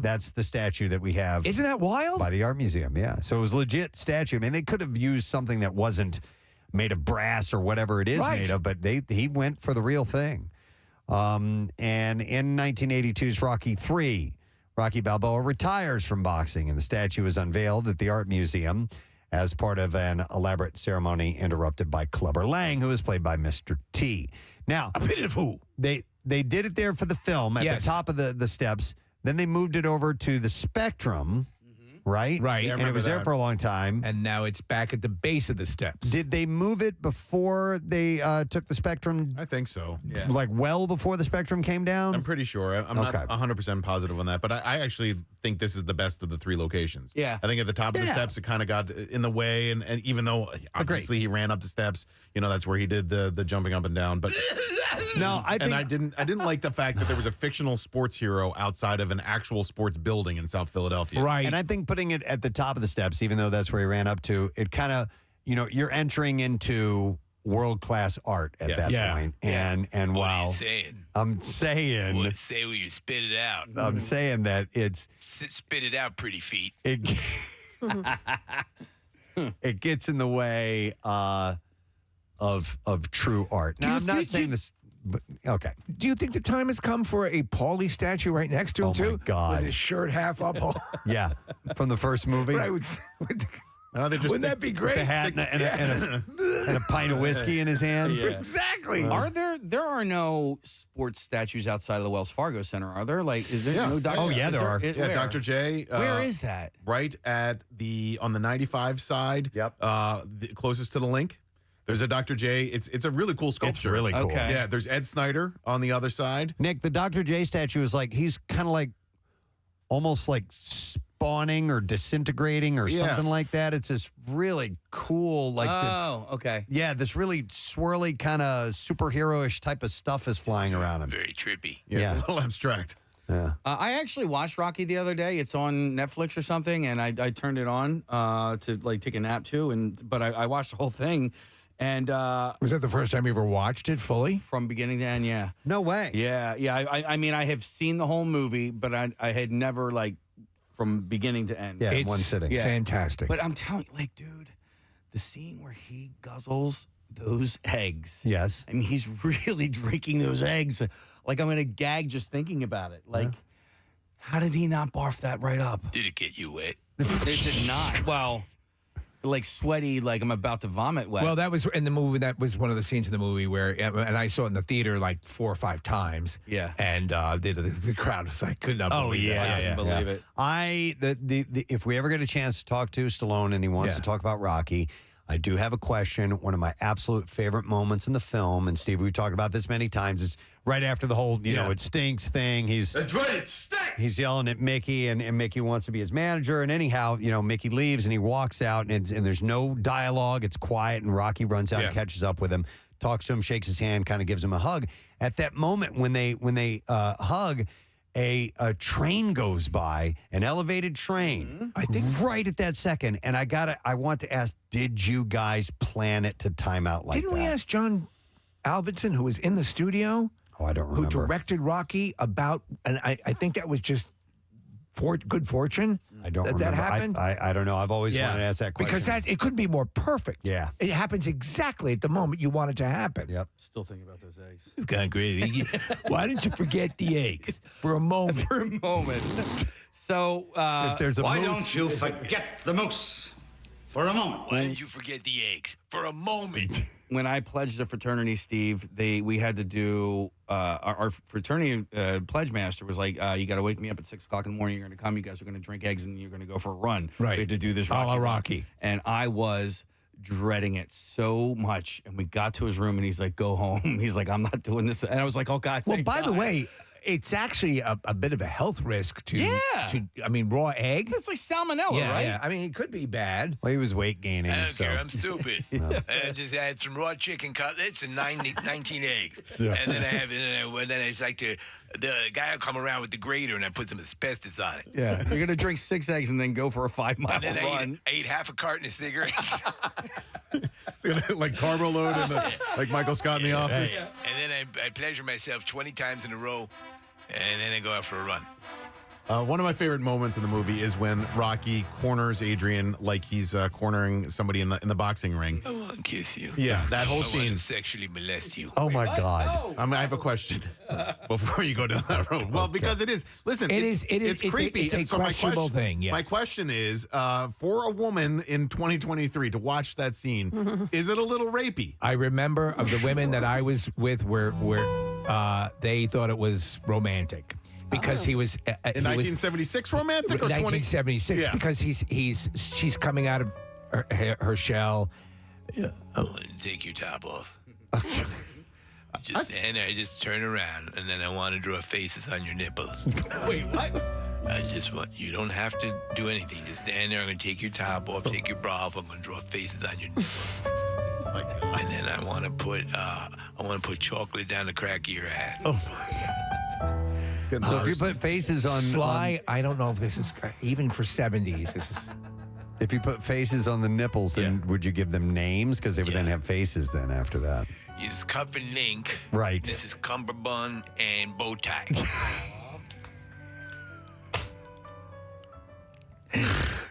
That's the statue that we have. Isn't that wild? By the art museum, yeah. So it was legit statue. I mean, they could have used something that wasn't made of brass or whatever it is made of, but he went for the real thing. And in 1982's Rocky 3, Rocky Balboa retires from boxing, and the statue is unveiled at the art museum as part of an elaborate ceremony interrupted by Clubber Lang, who is played by Mr. T. Now, they did it there for the film at the top of the steps. Then they moved it over to the Spectrum, right? Right. And it was there for a long time. And now it's back at the base of the steps. Did they move it before they took the Spectrum? I think so. Yeah. Like well before the Spectrum came down? I'm pretty sure. I'm not 100% positive on that, but I actually think this is the best of the 3 locations. Yeah. I think at the top of the steps, it kind of got in the way, and even though obviously he ran up the steps, that's where he did the jumping up and down. But no, I didn't like the fact that there was a fictional sports hero outside of an actual sports building in South Philadelphia. Right. And I think putting it at the top of the steps, even though that's where he ran up to, it kind of, you're entering into world-class art at that point. And wow. I'm saying. What, say when you spit it out. I'm saying that it's. Spit it out, pretty feet. It gets in the way of true art. Now, I'm not saying this. But, okay. Do you think the time has come for a Paulie statue right next to him, too? Oh, my God. With his shirt half up. Yeah, from the first movie. Right. Wouldn't that be great? With the hat and a pint of whiskey in his hand. Yeah. Exactly. There are no sports statues outside of the Wells Fargo Center, are there? Like, is there no Dr. Oh, yeah, there are. Yeah, Dr. J. Where is that? Right at on the 95 side. Yep. Closest to the link. There's a Dr. J. It's a really cool sculpture. It's really cool. Okay. Yeah, there's Ed Snyder on the other side. Nick, the Dr. J statue is like, he's kind of like, almost like spawning or disintegrating or something like that. It's this really cool, like. Okay. Yeah, this really swirly kind of superhero-ish type of stuff is flying around him. Very trippy. Yeah, it's a little abstract. Yeah. I actually watched Rocky the other day. It's on Netflix or something, and I turned it on to like take a nap too. But I watched the whole thing. And was that the first time you ever watched it fully? From beginning to end, yeah. No way. Yeah. I mean, I have seen the whole movie, but I had never like from beginning to end. Yeah, it's one sitting. Yeah. Fantastic. But I'm telling you, like, dude, the scene where he guzzles those eggs. Yes. I mean, he's really drinking those eggs. Like, I'm gonna gag just thinking about it. Like, how did he not barf that right up? Did it get you wet? It did not. Well. Like sweaty, like I'm about to vomit wet. Well, that was in the movie. That was one of the scenes in the movie where, and I saw it in the theater like 4 or 5 times. Yeah. And the crowd was like, could not believe it. I couldn't believe it. If we ever get a chance to talk to Stallone and he wants to talk about Rocky, I do have a question. One of my absolute favorite moments in the film, and Steve, we've talked about this many times, is right after the whole, you know, it stinks thing. That's right, it stinks. He's yelling at Mickey, and Mickey wants to be his manager. And anyhow, you know, Mickey leaves and he walks out, and there's no dialogue. It's quiet, and Rocky runs out and catches up with him, talks to him, shakes his hand, kind of gives him a hug. At that moment when they hug, a train goes by, an elevated train. I think right at that second. And I want to ask, did you guys plan it to time out like that? Didn't we ask John Alvidson, who was in the studio? Oh, I don't remember. Who directed Rocky about, and I think that was just good fortune. I don't remember. That happened. I don't know. I've always wanted to ask that question. Because it couldn't be more perfect. Yeah. It happens exactly at the moment you want it to happen. Yep. Still thinking about those eggs. It's kind of crazy. Why didn't you forget the eggs for a moment? For a moment. So, if there's a Why moose, don't you forget the moose for a moment? Why did you forget the eggs for a moment? When I pledged the fraternity, Steve, we had to do our fraternity pledge master was like, you got to wake me up at 6 o'clock in the morning. You're going to come. You guys are going to drink eggs and you're going to go for a run. Right. We had to do this A la run. Rocky. And I was dreading it so much. And we got to his room and he's like, go home. He's like, I'm not doing this. And I was like, oh God. Well, thank by the God. way, it's actually a bit of a health risk to I mean, raw egg. It's like salmonella, right? Yeah. I mean, it could be bad. well, he was weight gaining. I don't so. care. I'm stupid. I just had some raw chicken cutlets and 19 eggs. Yeah. And then I just like to, the guy will come around with the grater and I put some asbestos on it. Yeah. You're going to drink 6 eggs and then go for a 5-mile And then run. I ate half a carton of cigarettes. Like carbo load in like Michael Scott in the office. And then I pleasure myself 20 times in a row. And then I go out for a run. One of my favorite moments in the movie is when Rocky corners Adrian like he's cornering somebody in the boxing ring. I want to kiss you. Yeah, that whole I scene. want to sexually molest you. Oh my God! I have a question before you go down that road. Well, because it is. Listen, it's creepy. It's a And so my questionable thing. Yes. My question is, for a woman in 2023 to watch that scene, is it a little rapey? I remember of the women that I was with where they thought it was romantic. Because he was in 1976 romantic or 1976 Yeah. because she's coming out of her shell. I want to take your top off. Just stand there, just turn around, and then I want to draw faces on your nipples. Wait, what? I just want, you don't have to do anything. Just stand there. I'm going to take your top off, take your bra off. I'm going to draw faces on your nipples. And then I want to put chocolate down the crack of your hat. Oh my God! So if you put faces on Sly, I don't know if this is even for 70s. This is If you put faces on the nipples, then would you give them names? Because they would then have faces then after that. Use Cuff and Link. Right. This is Cumberbund and Bowtie.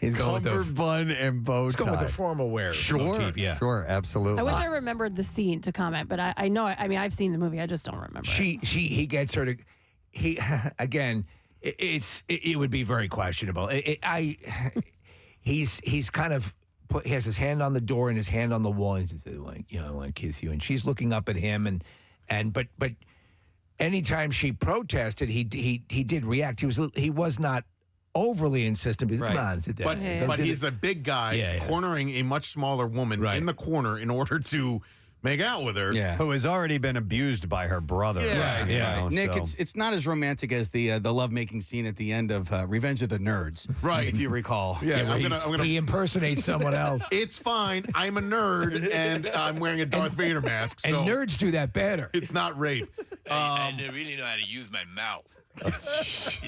He's going with the Cumberbund and bow tie. He's going with the formal wear. Sure, motif, yeah. sure, absolutely. I wish I remembered the scene to comment, but I know. I mean, I've seen the movie. I just don't remember. He gets her to. He again. It would be very questionable. He's kind of he has his hand on the door and his hand on the wall, and he says, like, I want to kiss you, and she's looking up at him, but anytime she protested, he did react. He was not overly insistent. Because, come on, sit down. But he's a big guy cornering a much smaller woman in the corner in order to make out with her. Yeah. Who has already been abused by her brother. Yeah, right? Nick, it's not as romantic as the lovemaking scene at the end of Revenge of the Nerds. Right. If you recall. Yeah, I'm gonna he impersonates someone else. It's fine. I'm a nerd and I'm wearing a Darth Vader mask. So And nerds do that better. It's not rape. I really know how to use my mouth. You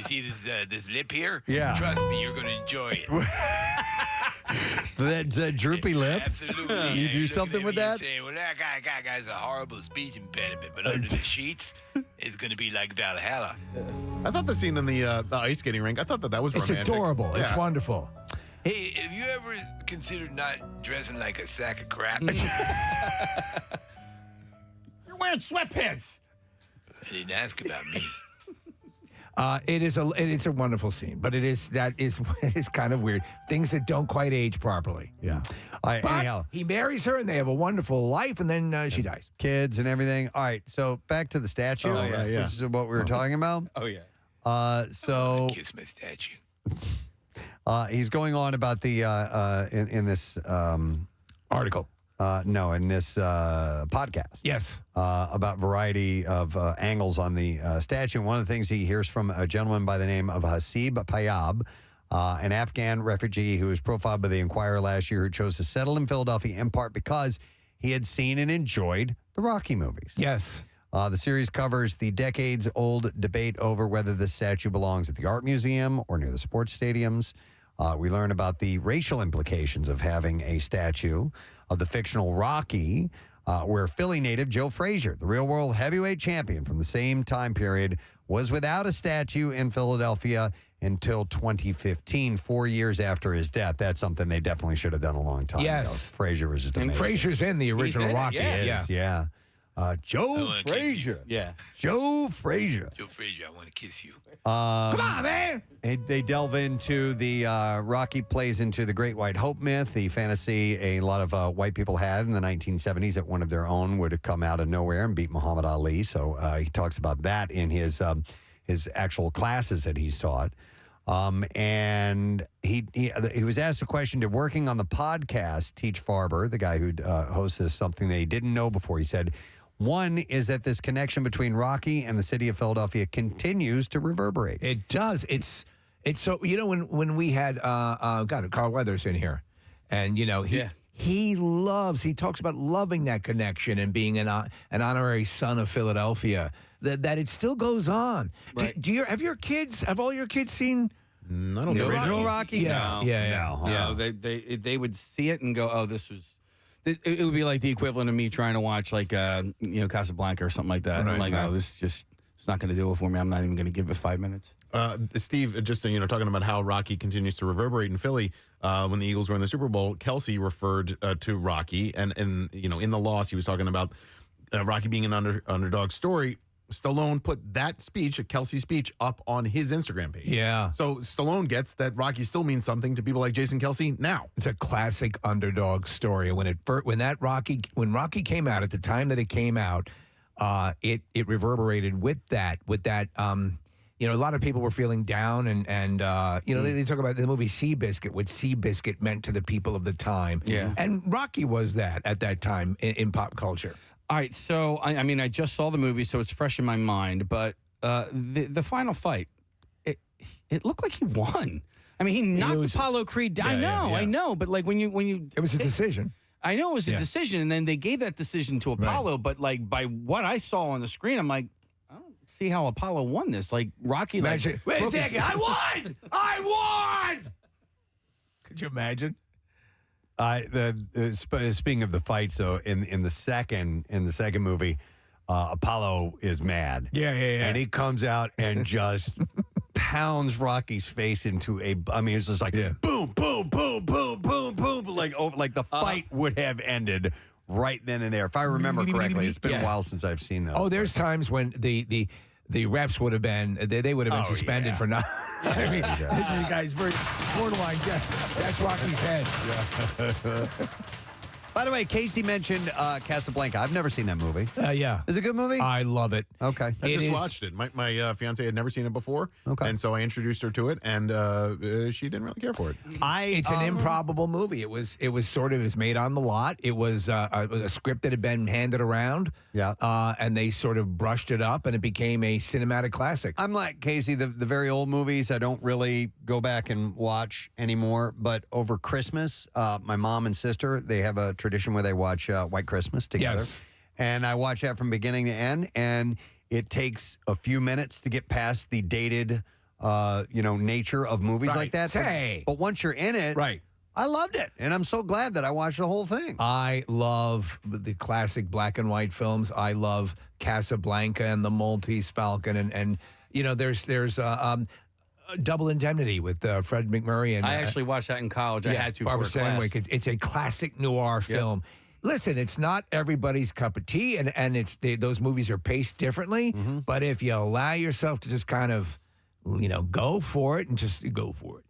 see this lip here? Yeah. Trust me, you're going to enjoy it. That droopy lip? Absolutely. You do something with that? Saying, well, that guy's a horrible speech impediment, but under the sheets, it's going to be like Valhalla. I thought the scene in the ice skating rink, I thought that was It's romantic. adorable. It's Yeah. wonderful. Hey, have you ever considered not dressing like a sack of crap? You're wearing sweatpants. I didn't ask about me. It's a wonderful scene, but it is kind of weird. Things that don't quite age properly. Yeah. But anyhow, he marries her, and they have a wonderful life, and then she dies. Kids and everything. All right, so back to the statue, which is what we were talking about. Oh, yeah. So Kiss my statue. he's going on about the in this article. In this podcast. Yes. About variety of angles on the statue. And one of the things he hears from a gentleman by the name of Hasib Payab, an Afghan refugee who was profiled by the Inquirer last year, who chose to settle in Philadelphia in part because he had seen and enjoyed the Rocky movies. Yes. The series covers the decades-old debate over whether the statue belongs at the art museum or near the sports stadiums. We learn about the racial implications of having a statue of the fictional Rocky, where Philly native Joe Frazier, the real-world heavyweight champion from the same time period, was without a statue in Philadelphia until 2015, 4 years after his death. That's something they definitely should have done a long time ago. Frazier was just amazing. And Frazier's in the original Rocky. Yeah. Joe Frazier. Yeah. Joe Frazier. Joe Frazier, I want to kiss you. Come on, man. They delve into the Rocky plays into the Great White Hope myth, the fantasy a lot of white people had in the 1970s that one of their own would have come out of nowhere and beat Muhammad Ali. So he talks about that in his actual classes that he's taught. And he was asked a question, did working on the podcast teach Farber, the guy who hosts this, something they didn't know before? He said, one is that this connection between Rocky and the city of Philadelphia continues to reverberate. It does. It's so, when we had Carl Weathers in here, and he talks about loving that connection and being an honorary son of Philadelphia. That it still goes on. Right. Have all your kids seen the original Rocky? No. They would see it and go, oh, this was. It would be like the equivalent of me trying to watch Casablanca or something like that. Right, I'm like, oh, this just it's not going to do it for me. I'm not even going to give it 5 minutes. Steve, just talking about how Rocky continues to reverberate in Philly. When the Eagles were in the Super Bowl, Kelsey referred to Rocky, and in the loss, he was talking about Rocky being an underdog story. Stallone put that speech, a Kelsey speech, up on his Instagram page. Yeah. So Stallone gets that Rocky still means something to people like Jason Kelsey now. It's a classic underdog story. When Rocky came out, at the time that it came out, it reverberated with that. A lot of people were feeling down, and they talk about the movie Seabiscuit, what Seabiscuit meant to the people of the time. Yeah. And Rocky was that at that time in pop culture. All right, so I just saw the movie, so it's fresh in my mind. But the final fight, it looked like he won. I mean, he knocked Apollo Creed down. I know, but when you it was a decision. I know it was a decision, and then they gave that decision to Apollo. Right. But by what I saw on the screen, I'm like, I don't see how Apollo won this. Like Rocky, wait a second, I won! Could you imagine? Speaking of the fight, so in the second movie, Apollo is mad. Yeah. And he comes out and just pounds Rocky's face into a. I mean, it's just like boom, boom, boom, boom, boom, boom, like the fight would have ended right then and there. If I remember correctly, it's been a while since I've seen those. Oh, there's times when the refs would have been they would have been suspended for not. I mean, this guy's very borderline death. That's Rocky's head. By the way, Casey mentioned Casablanca. I've never seen that movie. Yeah. Is it a good movie? I love it. Okay. I just watched it. My fiance had never seen it before. Okay. And so I introduced her to it, and she didn't really care for it. It's an improbable movie. It was made on the lot. It was a script that had been handed around. Yeah. And they sort of brushed it up, and it became a cinematic classic. I'm like Casey, the very old movies I don't really go back and watch anymore. But over Christmas, my mom and sister, they have a tradition where they watch White Christmas together. Yes. And I watch that from beginning to end, and it takes a few minutes to get past the dated, nature of movies like that. But once you're in it, I loved it, and I'm so glad that I watched the whole thing. I love the classic black and white films. I love Casablanca and the Maltese Falcon, and there's Double Indemnity with Fred McMurray. And I actually watched that in college. I had to Barbara for a class. Stanwyck. It's a classic noir film. Listen, it's not everybody's cup of tea, and those movies are paced differently. But if you allow yourself to just kind of, go for it and just go for it,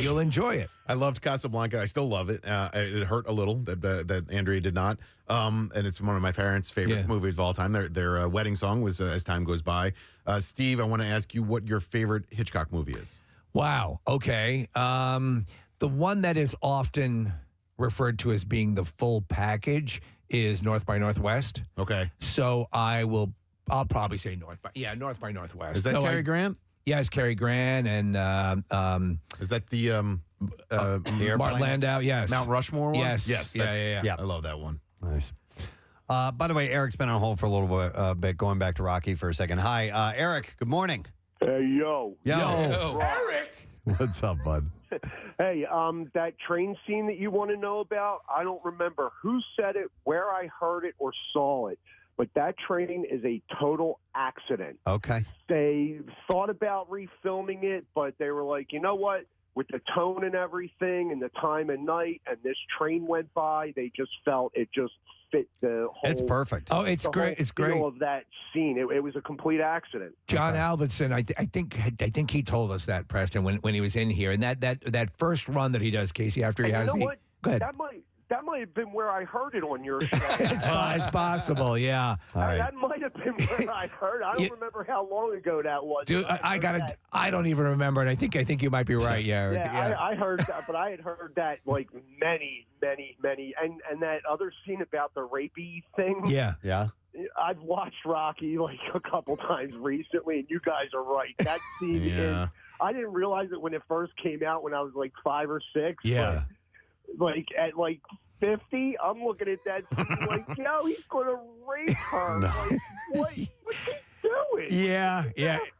you'll enjoy it. I loved Casablanca. I still love it. It hurt a little that Andrea did not. And it's one of my parents' favorite movies of all time. Their wedding song was As Time Goes By. Steve, I want to ask you what your favorite Hitchcock movie is. Wow. Okay. The one that is often referred to as being the full package is North by Northwest. Okay. So I'll probably say North by Northwest. Is that Cary Grant? Yeah, it's Cary Grant and is that the Martin Landau? Yes. Mount Rushmore one? Yes. Yeah. I love that one. Nice. By the way, Eric's been on hold for a little bit, going back to Rocky for a second. Hi, Eric. Good morning. Hey, yo. Eric. What's up, bud? Hey, that train scene that you want to know about, I don't remember who said it, where I heard it, or saw it, but that train is a total accident. Okay. They thought about refilming it, but they were like, you know what? With the tone and everything and the time of night and this train went by, they just felt it just fit the whole... It's perfect. Oh, it's great. It's great. Of that scene. It was a complete accident. John Alvinson, I think he told us that, Preston, when he was in here. And that first run that he does, Casey, after he has... You know what? Go ahead. That might have been where I heard it on your show. It's possible, yeah. That might have been where I heard. I don't remember how long ago that was. Dude, I don't even remember it. I think you might be right. Yeah. I heard that, but I had heard that like many, and that other scene about the rapey thing. Yeah. I've watched Rocky like a couple times recently, and you guys are right. That scene is. I didn't realize it when it first came out when I was like 5 or 6. Yeah. Like at 50, I'm looking at that scene like, yo, he's going to rape her. No. Like, what's he doing? Yeah.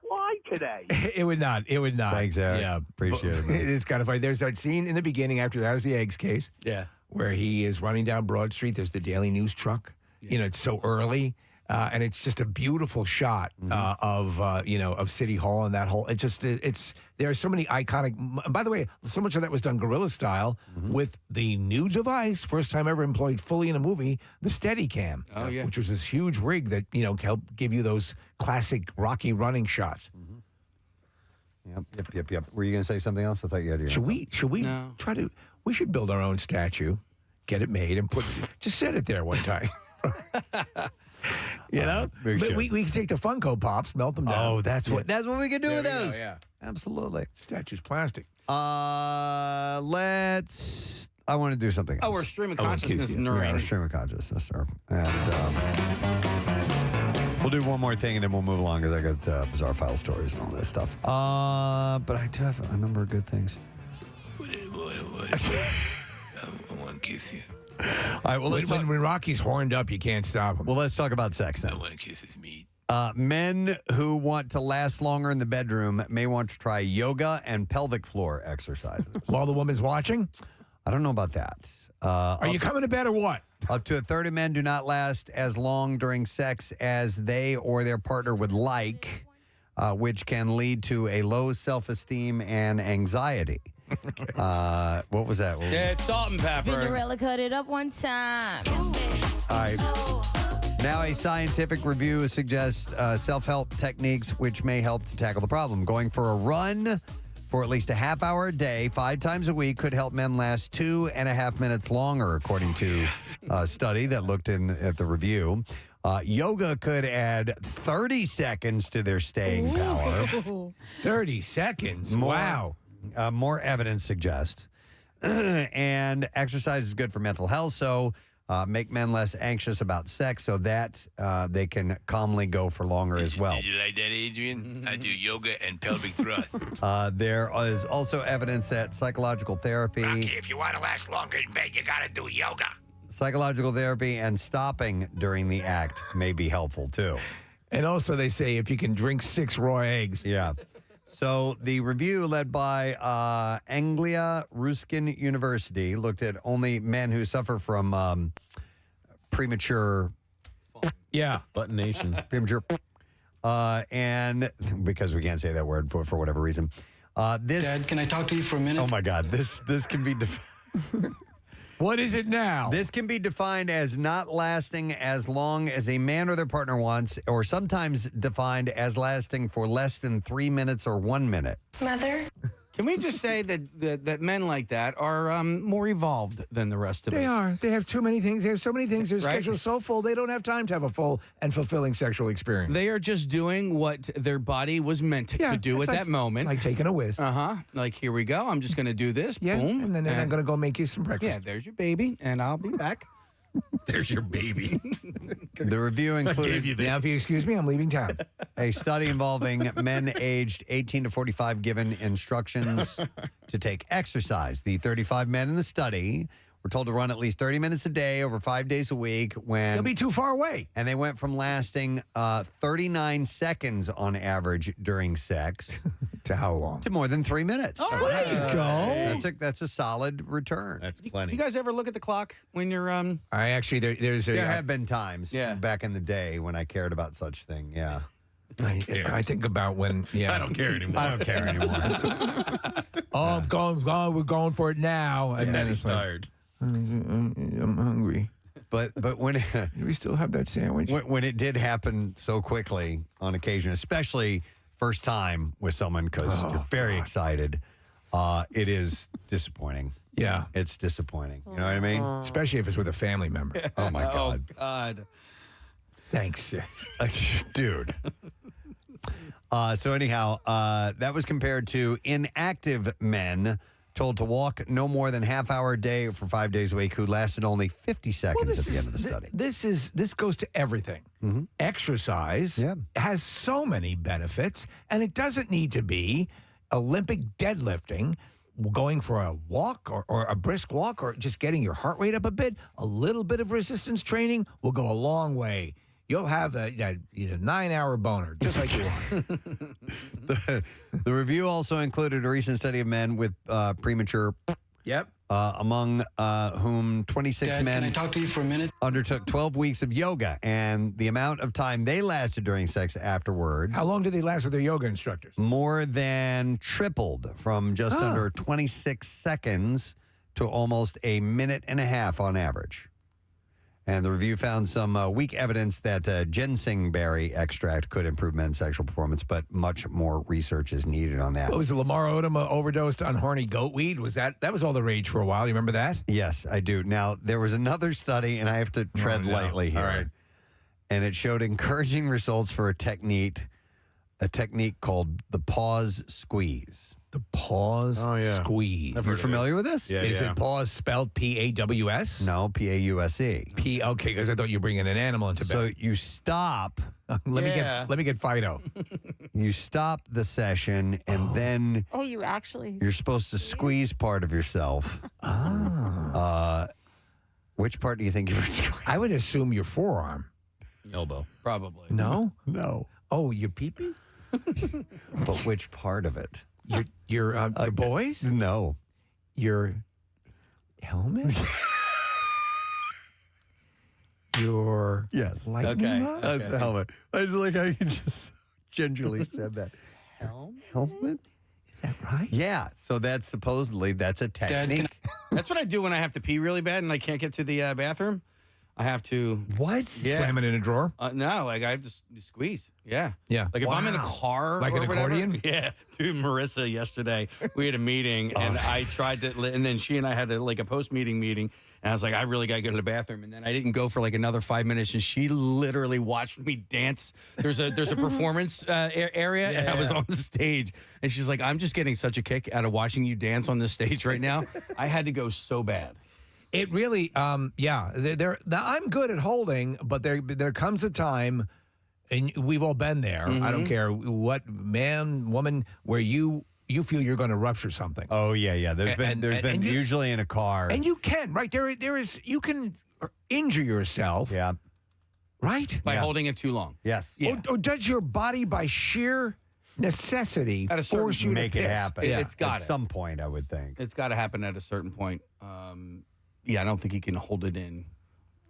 Why today? It would not. Thanks, Eric. Yeah. Appreciate it. It is kind of funny. There's that scene in the beginning after that was the eggs case. Yeah. Where he is running down Broad Street. There's the Daily News truck. Yeah. It's so early. And it's just a beautiful shot of City Hall and that whole. There are so many iconic. And by the way, so much of that was done guerrilla style with the new device, first time ever employed fully in a movie, the Steadicam. Oh yeah, which was this huge rig that helped give you those classic Rocky running shots. Yep. Were you going to say something else? I thought you had your. Should we try to? We should build our own statue, get it made, and just set it there one time. We can take the Funko Pops, melt them down. Oh, that's what we can do with those. Yeah, absolutely. Statue's plastic. I want to do something else. We're streaming consciousness, Yeah, we're streaming consciousness, sir. And we'll do one more thing, and then we'll move along because I got bizarre file stories and all this stuff. But I do have a number of good things. What? I want to kiss you. All right, well, when Rocky's horned up, you can't stop him. Well, let's talk about sex then. I want to kiss his meat. Men who want to last longer in the bedroom may want to try yoga and pelvic floor exercises. While the woman's watching? I don't know about that. Are you coming to bed or what? Up to a third of men do not last as long during sex as they or their partner would like, which can lead to a low self-esteem and anxiety. What was that? Yeah, it's salt and pepper. Cinderella cut it up one time. All right. Now, a scientific review suggests self-help techniques which may help to tackle the problem. Going for a run for at least a half hour a day, 5 times a week, could help men last 2.5 minutes longer, according to a study that looked at the review. Yoga could add 30 seconds to their staying power. 30 seconds? Wow. More evidence suggests. And exercise is good for mental health, so make men less anxious about sex so that they can calmly go for longer as well. Did you like that, Adrian? I do yoga and pelvic thrust. There is also evidence that psychological therapy... Rocky, if you want to last longer in bed, you got to do yoga. Psychological therapy and stopping during the act may be helpful, too. And also they say if you can drink 6 raw eggs. Yeah. So the review led by Anglia Ruskin University looked at only men who suffer from premature... Yeah. Buttonation. Premature... and because we can't say that word for whatever reason. Dad, can I talk to you for a minute? Oh, my God. This can be... What is it now? This can be defined as not lasting as long as a man or their partner wants, or sometimes defined as lasting for less than 3 minutes or 1 minute. Mother? Can we just say that men like that are more evolved than the rest of us? They are. They have too many things. They have so many things. Their Right? schedule's so full, they don't have time to have a full and fulfilling sexual experience. They are just doing what their body was meant to do it's at like- that moment. Like taking a whiz. Like, here we go. I'm just going to do this. Yeah, Boom. and then I'm going to go make you some breakfast. Yeah, there's your baby, and I'll be back. There's your baby. The review included... Now, if you excuse me, I'm leaving town. A study involving men aged 18 to 45 given instructions to take exercise. The 35 men in the study were told to run at least 30 minutes a day over 5 days a week when... They'll be too far away. And they went from lasting 39 seconds on average during sex... To how long? To more than 3 minutes. Oh, there you go. That's a solid return. That's plenty. You guys ever look at the clock when you're... I actually, there's a... There have been times back in the day when I cared about such thing, yeah. I think about when, I don't care anymore. I don't care anymore. We're going for it now. And then he's it's like, tired. I'm hungry. But when Do we still have that sandwich? when it did happen so quickly on occasion, especially first time with someone because you're very excited, it is disappointing. Yeah. It's disappointing. You know what I mean? Especially if it's with a family member. Oh, my God. Oh, God. Thanks, sis. Dude. So anyhow, that was compared to inactive men told to walk no more than half hour a day for 5 days a week who lasted only 50 seconds at the end of the study. This goes to everything. Exercise has so many benefits, and it doesn't need to be Olympic deadlifting, going for a walk or a brisk walk or just getting your heart rate up a bit. A little bit of resistance training will go a long way. You'll have a 9-hour boner, just like you want. The review also included a recent study of men with premature... Yep. Among whom 26 Dad, men can I talk to you for a minute? undertook 12 weeks of yoga, and the amount of time they lasted during sex afterwards... How long did they last with their yoga instructors? More than tripled from just under 26 seconds to almost a minute and a half on average. And the review found some weak evidence that ginseng berry extract could improve men's sexual performance, but much more research is needed on that. What was it, Lamar Odom overdosed on horny goat weed? That was all the rage for a while. You remember that? Yes, I do. Now, there was another study, and I have to tread lightly here. All right. And it showed encouraging results for a technique called the pause squeeze. The pause squeeze. You're familiar with this? Yeah, Is it pause spelled P-A-W-S? No, P-A-U-S-E. Okay, because I thought you were bringing an animal into bed. So you stop. Let me get Fido. You stop the session, and then Oh, you actually. you're supposed to squeeze part of yourself. Which part do you think you would squeeze? I would assume your forearm. Elbow. Probably. No? No. Oh, your pee-pee? But which part of it? Your boys? No. Your helmet? your lightning rod? That's the helmet. I was like, I just gingerly said that. Helmet? Is that right? Yeah. So that's supposedly that's a technique. That's what I do when I have to pee really bad and I can't get to the bathroom. I have to Slam it in a drawer? No, like I have to squeeze. Yeah. Yeah. Like if I'm in a car Like or an whatever, accordion? Yeah. Dude, Marissa yesterday, we had a meeting and I tried to, and then she and I had a post-meeting meeting. And I was like, I really got to go to the bathroom. And then I didn't go for like another 5 minutes. And she literally watched me dance. There's a performance area. And I was on the stage. And she's like, I'm just getting such a kick out of watching you dance on this stage right now. I had to go so bad. It really, now I'm good at holding, but there comes a time, and we've all been there. I don't care what man, woman, where you feel you're going to rupture something. Oh yeah. There's been usually in a car, and you can right there is you can injure yourself. Yeah. Right by holding it too long. Yes. Yeah. Or does your body by sheer necessity force you make to it piss? happen? Yeah. It's got at some point, I would think. It's got to happen at a certain point. Yeah, I don't think you can hold it in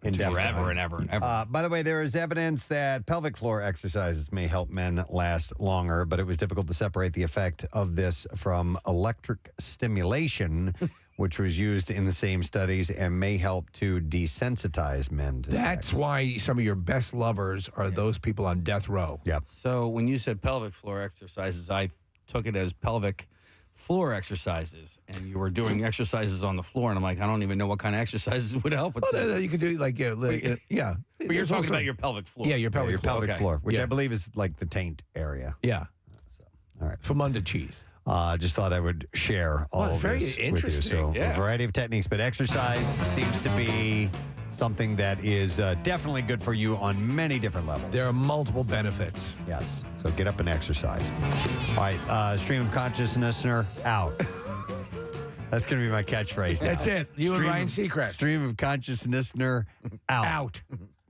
Indefinitely. forever and ever and ever. By the way, there is evidence that pelvic floor exercises may help men last longer, but it was difficult to separate the effect of this from electric stimulation, which was used in the same studies and may help to desensitize men to That's sex. why some of your best lovers are those people on death row. Yep. So when you said pelvic floor exercises, I took it as pelvic floor exercises, and you were doing exercises on the floor, and I'm like, I don't even know what kind of exercises would help with this. You could do like yeah. But you're talking about your pelvic floor. Yeah, your pelvic floor. pelvic Okay. floor, which Yeah. I believe is like the taint area. Yeah. All right. From under cheese. Just thought I would share all of very this with you. interesting. So Yeah. a variety of techniques, but exercise seems to be something that is definitely good for you on many different levels. There are multiple benefits. Yes. So get up and exercise. All right. Stream of consciousness out. That's going to be my catchphrase now. That's it. You and Ryan Seacrest. Stream of consciousness out.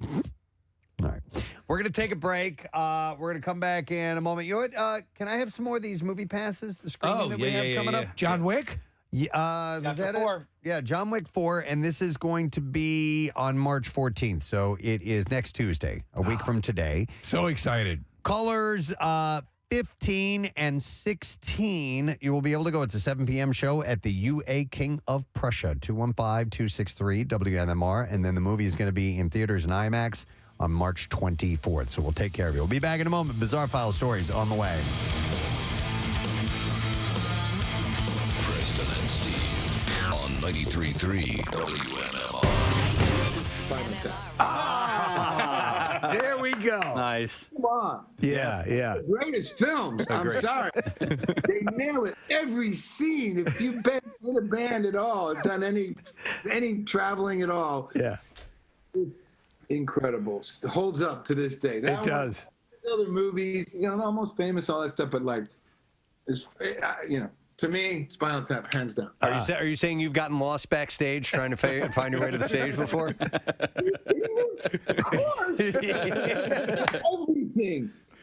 All right. We're going to take a break. We're going to come back in a moment. You know what? Can I have some more of these movie passes? The screening that we have coming up? John Wick? Yeah, was that 4. It? Yeah, John Wick 4, and this is going to be on March 14th. So it is next Tuesday, a week from today. So excited. Callers 15 and 16, you will be able to go. It's a 7 p.m. show at the UA King of Prussia, 215-263 WMMR. And then the movie is going to be in theaters and IMAX on March 24th. So we'll take care of you. We'll be back in a moment. Bizarre File Stories on the way. Preston and Steve on 93.3 WMMR. There we go. Nice. Come on. Yeah. The greatest films. I'm sorry. They nail it. Every scene. If you've been in a band at all, done any traveling at all, it's incredible. It holds up to this day. It does. Other movies, almost famous, all that stuff, but it's to me, Spinal Tap, hands down. Are you saying you've gotten lost backstage trying to find your way to the stage before? Of course.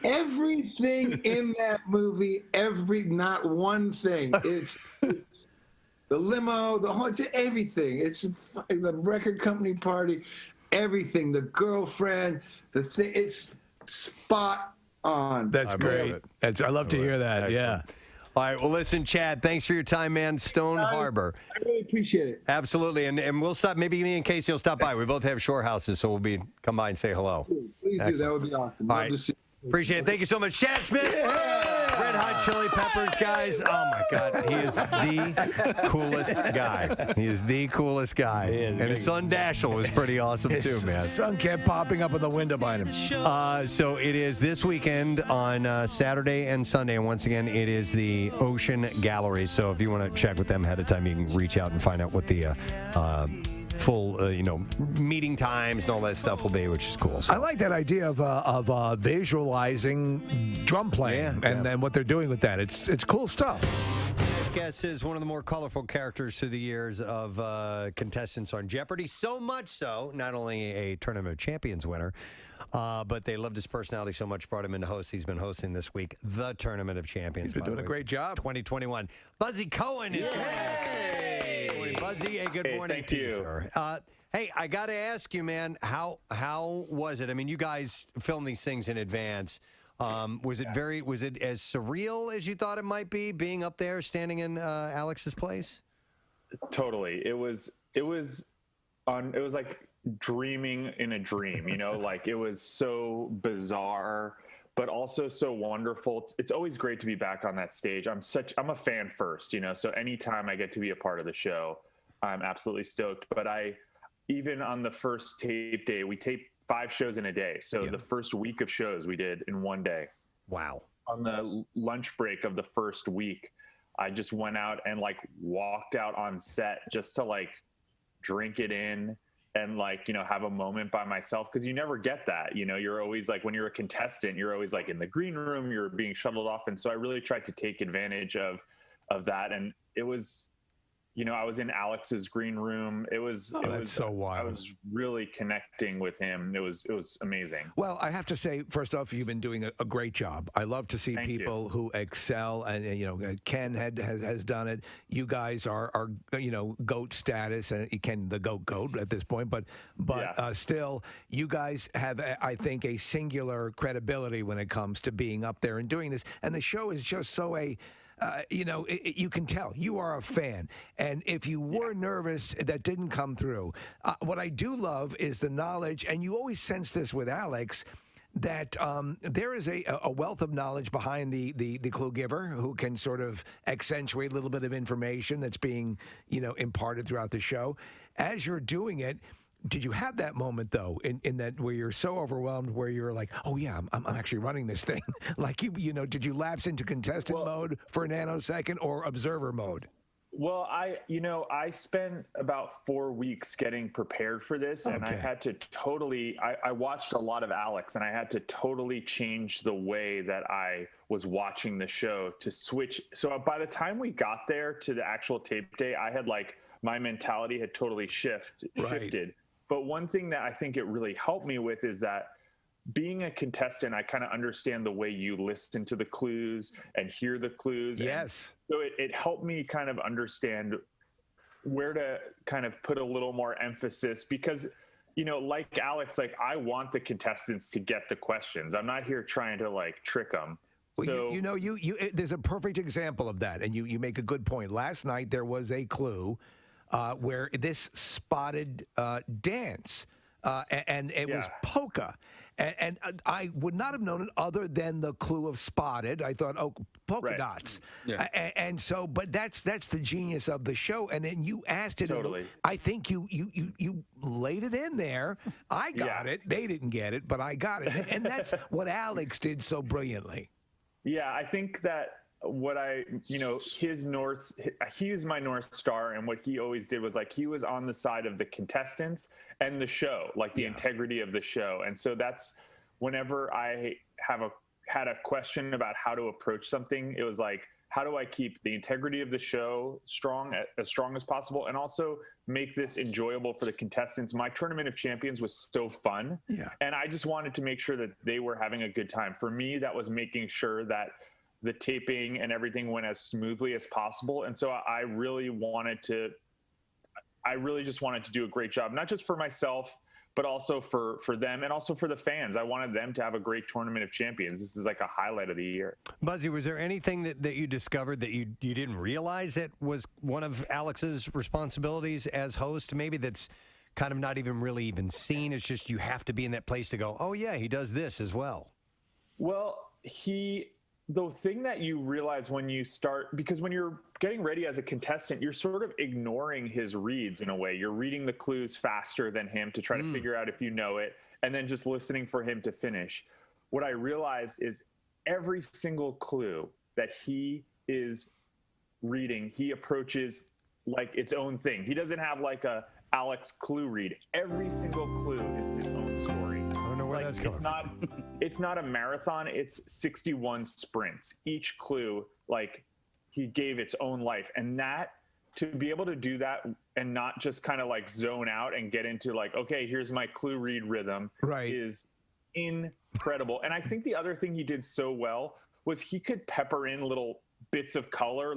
Everything in that movie, not one thing. It's the limo, the whole, everything. It's the record company party, everything. The girlfriend, the thing. It's spot on. That's great. I love to hear that. Excellent. Yeah. All right. Well, listen, Chad, thanks for your time, man. Stone Harbor. I really appreciate it. Absolutely. And we'll stop. Maybe me and Casey will stop by. We both have shore houses, so we'll come by and say hello. Please do. That would be awesome. All Love right. to see you. Appreciate it. Thank you so much. Chad Smith. Red Hot Chili Peppers, guys. Oh, my God. He is the coolest guy. He is the coolest guy. And his son, Dashel, was pretty awesome, too, man. His son kept popping up in the window behind him. So it is this weekend on Saturday and Sunday. And once again, it is the Ocean Gallery. So if you want to check with them ahead of time, you can reach out and find out what the full, meeting times and all that stuff will be, which is cool. So. I like that idea of visualizing drum playing and then what they're doing with that. It's cool stuff. This guest is one of the more colorful characters through the years of contestants on Jeopardy. So much so, not only a Tournament of Champions winner, but they loved his personality so much, brought him in to host. He's been hosting this week the Tournament of Champions. He's been doing a great job. 2021. Buzzy Cohen is joining us. Buzzy, a good morning to you, sir. Hey, I got to ask you, man, how was it? I mean, you guys film these things in advance. Was it as surreal as you thought it might be, being up there, standing in Alex's place? Totally. It was like dreaming in a dream, like it was so bizarre, but also so wonderful. It's always great to be back on that stage. I'm a fan first, so anytime I get to be a part of the show, I'm absolutely stoked. But even on the first tape day, we taped 5 shows in a day. So the first week of shows we did in one day. Wow. On the lunch break of the first week, I just went out and walked out on set just to drink it in and have a moment by myself. Cause you never get that, you're always when you're a contestant, you're always in the green room, you're being shuttled off. And so I really tried to take advantage of that. And it was, I was in Alex's green room. It was so wild. I was really connecting with him. It was amazing. Well, I have to say, first off, you've been doing a great job. I love to see people who excel, and Ken has done it. You guys are GOAT status, and Ken the GOAT at this point, but still, you guys have, I think, a singular credibility when it comes to being up there and doing this. And the show is just so you can tell you are a fan. And if you were nervous, that didn't come through. What I do love is the knowledge, and you always sense this with Alex, that there is a wealth of knowledge behind the clue giver who can sort of accentuate a little bit of information that's being, imparted throughout the show. As you're doing it, did you have that moment, though, in that where you're so overwhelmed, where you're like, oh, yeah, I'm actually running this thing? Did you lapse into contestant mode for a nanosecond or observer mode? Well, I spent about 4 weeks getting prepared for this, and I had to I watched a lot of Alex, and I had to totally change the way that I was watching the show to switch. So by the time we got there to the actual tape day, I had my mentality had totally shifted. But one thing that I think it really helped me with is that being a contestant, I kind of understand the way you listen to the clues and hear the clues. Yes. And so it helped me kind of understand where to kind of put a little more emphasis because, like Alex, I want the contestants to get the questions. I'm not here trying to trick them. Well, so there's a perfect example of that. And you make a good point. Last night, there was a clue where this spotted dance, and it was polka. And I would not have known it other than the clue of spotted. I thought, polka dots. Yeah. And so, but that's the genius of the show. And then you asked it. Totally. I think you laid it in there. I got it. They didn't get it, but I got it. And that's what Alex did so brilliantly. Yeah, I think that he was my North Star, and what he always did was he was on the side of the contestants and the show, the integrity of the show. And so that's whenever I had a question about how to approach something, it was how do I keep the integrity of the show as strong as possible, and also make this enjoyable for the contestants. My Tournament of Champions was so fun, and I just wanted to make sure that they were having a good time. For me, that was making sure that the taping and everything went as smoothly as possible. And so I really just wanted to do a great job, not just for myself, but also for them and also for the fans. I wanted them to have a great Tournament of Champions. This is a highlight of the year. Buzzy, was there anything that you discovered that you didn't realize it was one of Alex's responsibilities as host, maybe that's kind of not even really even seen? It's just you have to be in that place to go, oh, yeah, he does this as well. Well, the thing that you realize when you start, because when you're getting ready as a contestant, you're sort of ignoring his reads in a way. You're reading the clues faster than him to try to figure out if you know it, and then just listening for him to finish. What I realized is every single clue that he is reading, he approaches like its own thing. He doesn't have a Alex clue read. Every single clue is its own story. I don't know where that's coming from. It's not a marathon. It's 61 sprints. Each clue, he gave its own life. And that, to be able to do that and not just kind of zone out and get into okay, here's my clue read rhythm, is incredible. And I think the other thing he did so well was he could pepper in little bits of color,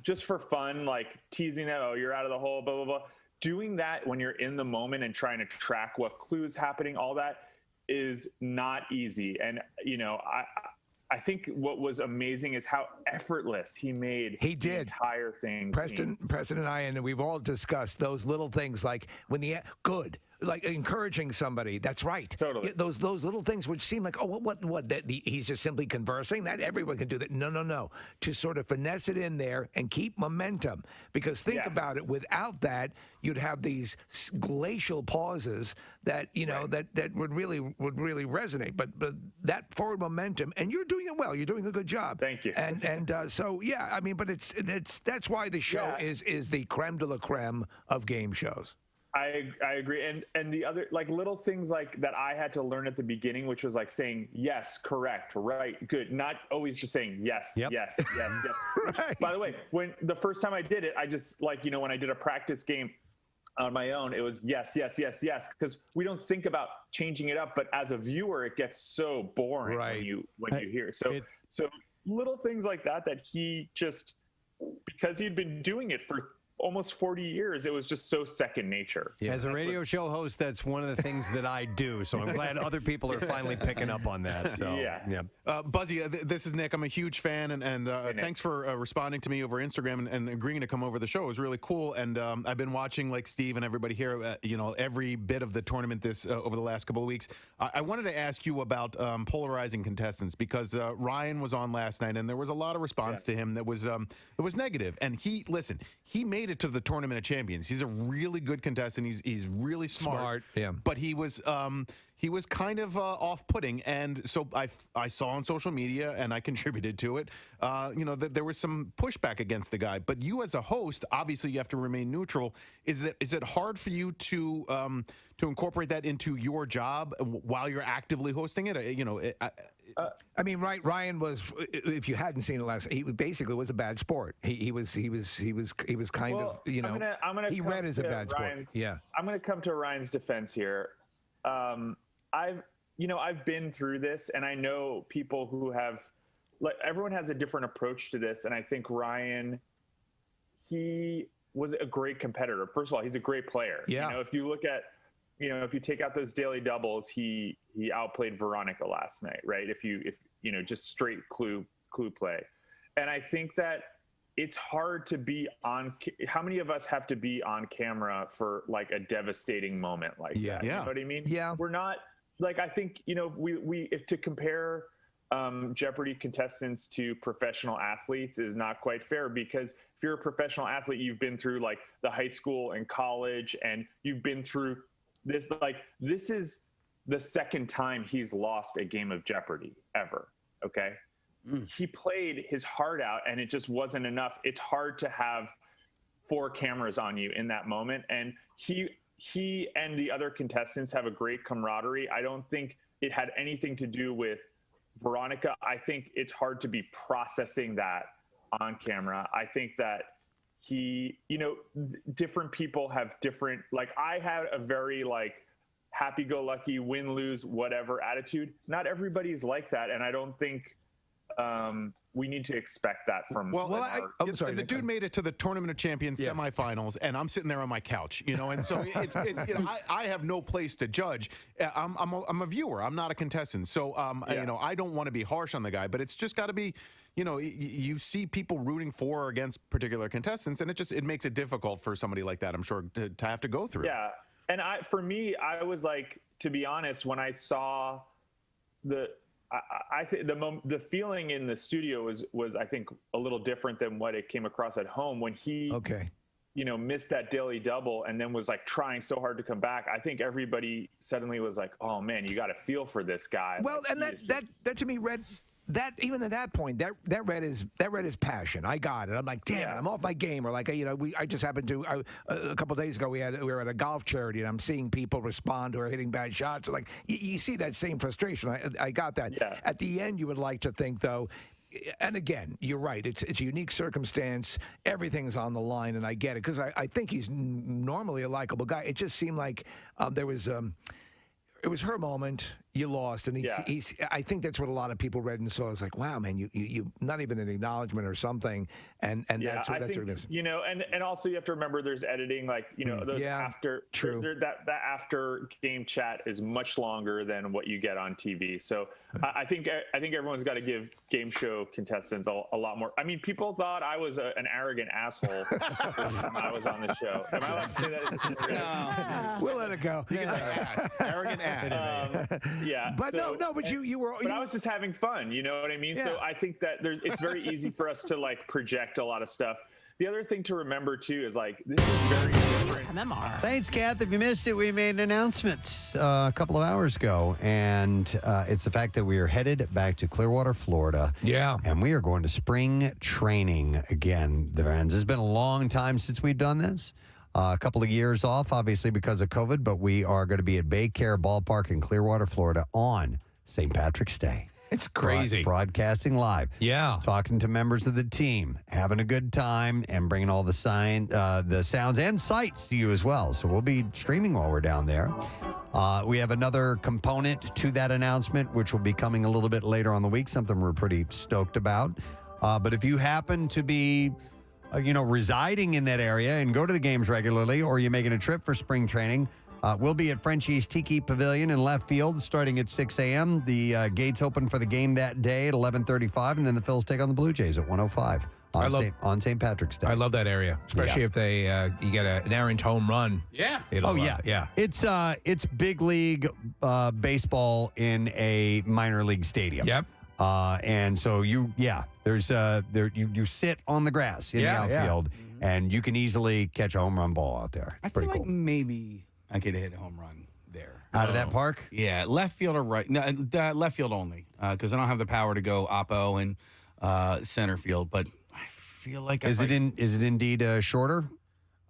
just for fun, teasing that, oh, you're out of the hole, blah, blah, blah. doing that when you're in the moment and trying to track what clues happening, all that is not easy. And, you know, I think what was amazing is how effortless he made the entire thing. Preston and I, and we've all discussed those little things like when like encouraging somebody. That's right. Totally. Those little things which seem like, oh, what? He's just simply conversing. That everyone can do that. No. To sort of finesse it in there and keep momentum. Because think about it. Without that, you'd have these glacial pauses that that would really resonate. But that forward momentum, and you're doing it well. You're doing a good job. Thank you. And so yeah, I mean, but that's why the show is the creme de la creme of game shows. I agree. And the other, like, little things like that I had to learn at the beginning, which was like saying yes, correct, right, good, not always just saying yes, yes. Right. By the way, when the first time I did it, I just, like, you know, when I did a practice game on my own, it was yes, because we don't think about changing it up, but as a viewer, it gets so boring when you hear. So little things like that he just, because he'd been doing it for almost 40 years, it was just so second nature. Yeah. As a radio show host, that's one of the things that I do. So I'm glad other people are finally picking up on that. So yeah. Buzzy, this is Nick. I'm a huge fan, and thanks for responding to me over Instagram and agreeing to come over the show. It was really cool, and I've been watching, like Steve and everybody here, every bit of the tournament over the last couple of weeks. I wanted to ask you about polarizing contestants, because Ryan was on last night, and there was a lot of response to him that was negative. And he made it to the Tournament of Champions. He's a really good contestant. He's really smart. Yeah. But he was kind of off-putting, and so I saw on social media, and I contributed to it. That there was some pushback against the guy. But you, as a host, obviously you have to remain neutral. Is it hard for you to incorporate that into your job while you're actively hosting it? I mean, Ryan was. If you hadn't seen it he basically was a bad sport. He was kind of, you know. I'm gonna he read as a bad sport. Yeah. I'm going to come to Ryan's defense here. I've been through this, and I know people who have, like, everyone has a different approach to this, and I think Ryan, he was a great competitor. First of all, he's a great player. Yeah. You know, if you look at, if you take out those daily doubles, he outplayed Veronica last night, right? If just straight clue play. And I think that it's hard to be on. How many of us have to be on camera for, like, a devastating moment like that? You know what I mean? Yeah. We're not, like, I think, if to compare Jeopardy contestants to professional athletes is not quite fair, because if you're a professional athlete, you've been through, like, the high school and college, and you've been through this. Like, this is the second time he's lost a game of Jeopardy ever. Okay. He played his heart out, and it just wasn't enough. It's hard to have 4 cameras on you in that moment. And he and the other contestants have a great camaraderie. I don't think it had anything to do with Veronica. I think it's hard to be processing that on camera. I think that different people have different, like, I had a very, like, happy-go-lucky, win-lose, whatever attitude. Not everybody's like that, and I don't think we need to expect that from. I'm sorry. The dude made it to the Tournament of Champions semifinals, and I'm sitting there on my couch, and so it's I have no place to judge. I'm a viewer. I'm not a contestant, so I don't want to be harsh on the guy, but it's just got to be. You see people rooting for or against particular contestants, and it makes it difficult for somebody like that, I'm sure, to have to go through. Yeah, and for me, I was like, to be honest, when I saw I think the feeling in the studio was I think a little different than what it came across at home when he missed that daily double and then was, like, trying so hard to come back. I think everybody suddenly was like, oh man, you got to feel for this guy. Well, like, and that to me read that, even at that point, that read his passion. I got it. I'm like, damn it, I'm off my game. Or, like, I just happened to a couple of days ago we were at a golf charity, and I'm seeing people respond who are hitting bad shots. Like, you see that same frustration. I got that. Yeah. At the end, you would like to think, though. And again, you're right. It's a unique circumstance. Everything's on the line, and I get it, because I think he's normally a likable guy. It just seemed like it was her moment. You lost, and Yeah. he's. I think that's what a lot of people read and saw. It's like, wow, man, you not even an acknowledgement or something, and Yeah, that's what I think, it is. and also you have to remember there's editing, like, those after true. that after game chat is much longer than what you get on TV. So I think everyone's got to give game show contestants a lot more. I mean, people thought I was an arrogant asshole when I was on the show. Am I allowed to say that? No. We'll let it go. You can say ass, arrogant ass. Yeah, but but you were. But I was just having fun. You know what I mean? Yeah. So I think that it's very easy for us to like project a lot of stuff. The other thing to remember too is like this is very different. WMMR. Thanks, Kath. If you missed it, we made an announcement a couple of hours ago, and it's the fact that we are headed back to Clearwater, Florida. Yeah. And we are going to spring training again, friends. It's been a long time since we've done this. A couple of years off, obviously, because of COVID, but we are going to be at Baycare Ballpark in Clearwater, Florida on St. Patrick's Day. It's crazy. Broadcasting live. Yeah. Talking to members of the team, having a good time, and bringing all the sounds and sights to you as well. So we'll be streaming while we're down there. We have another component to that announcement, which will be coming a little bit later on the week, something we're pretty stoked about. But if you happen to be residing in that area and go to the games regularly, or you're making a trip for spring training, we'll be at Frenchie's Tiki Pavilion in left field starting at 6 a.m. The gates open for the game that day at 11:35, and then the Phils take on the Blue Jays at 1:05 on St. Patrick's Day. I love that area, especially if they you get an errant home run. Yeah. Yeah. It's big league baseball in a minor league stadium. Yep. And so you sit on the grass in the outfield, and you can easily catch a home run ball out there. I Pretty feel like cool. maybe I could hit a home run there. Out of that park? Yeah, left field or right. No, left field only, because I don't have the power to go oppo and center field. But I feel like Is it indeed shorter?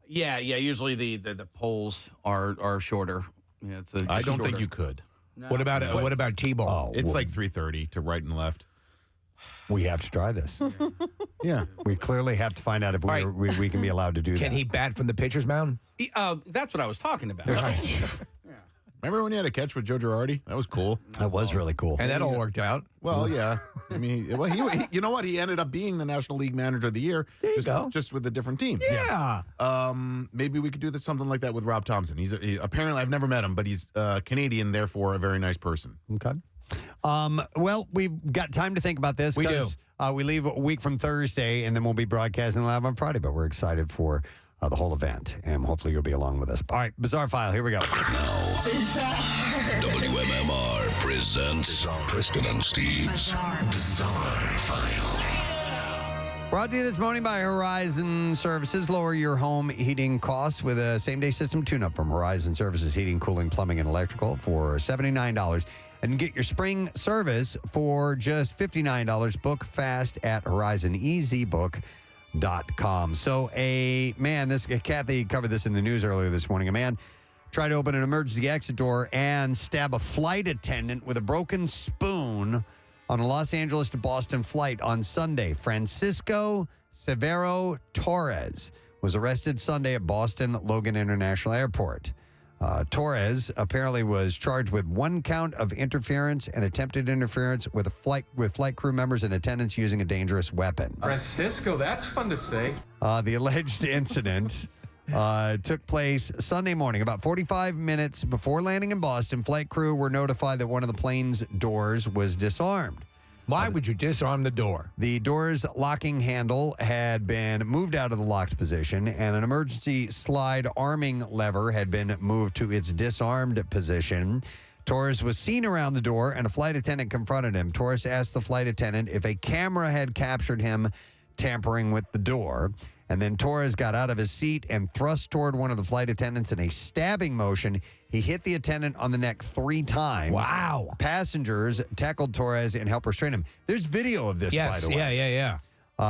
Yeah. Usually the poles are shorter. Yeah, I don't think shorter. you could. No. What about T-ball? It's like 330 to right and left. We have to try this. Yeah. We clearly have to find out if we can be allowed to do that. Can he bat from the pitcher's mound? That's what I was talking about. Remember when you had a catch with Joe Girardi? That was cool. That was really cool. And that all worked out. Well, yeah. I mean, he you know what? He ended up being the National League Manager of the Year. Just with a different team. Yeah. Maybe we could do something like that with Rob Thompson. He's apparently, I've never met him, but he's Canadian, therefore a very nice person. Okay. Well, we've got time to think about this. We do. We leave a week from Thursday, and then we'll be broadcasting live on Friday, but we're excited for the whole event, and hopefully you'll be along with us. All right, Bizarre File, here we go. WMMR presents Preston and Steve's Bizarre File. Brought to you this morning by Horizon Services. Lower your home heating costs with a same-day system tune-up from Horizon Services Heating, Cooling, Plumbing, and Electrical for $79. And get your spring service for just $59. Book fast at HorizonEasyBook.com. So Kathy covered this in the news earlier this morning. A man tried to open an emergency exit door and stab a flight attendant with a broken spoon on a Los Angeles to Boston flight on Sunday. Francisco Severo Torres was arrested Sunday at Boston Logan International Airport. Torres apparently was charged with 1 count of interference and attempted interference with flight crew members and attendants using a dangerous weapon. Francisco, that's fun to say. The alleged incident took place Sunday morning. About 45 minutes before landing in Boston, flight crew were notified that one of the plane's doors was disarmed. Why would you disarm the door? The door's locking handle had been moved out of the locked position, and an emergency slide arming lever had been moved to its disarmed position. Torres was seen around the door, and a flight attendant confronted him. Torres asked the flight attendant if a camera had captured him tampering with the door. And then Torres got out of his seat and thrust toward one of the flight attendants in a stabbing motion. He hit the attendant on the neck 3 times. Wow. Passengers tackled Torres and helped restrain him. There's video of this, by the way. Yeah.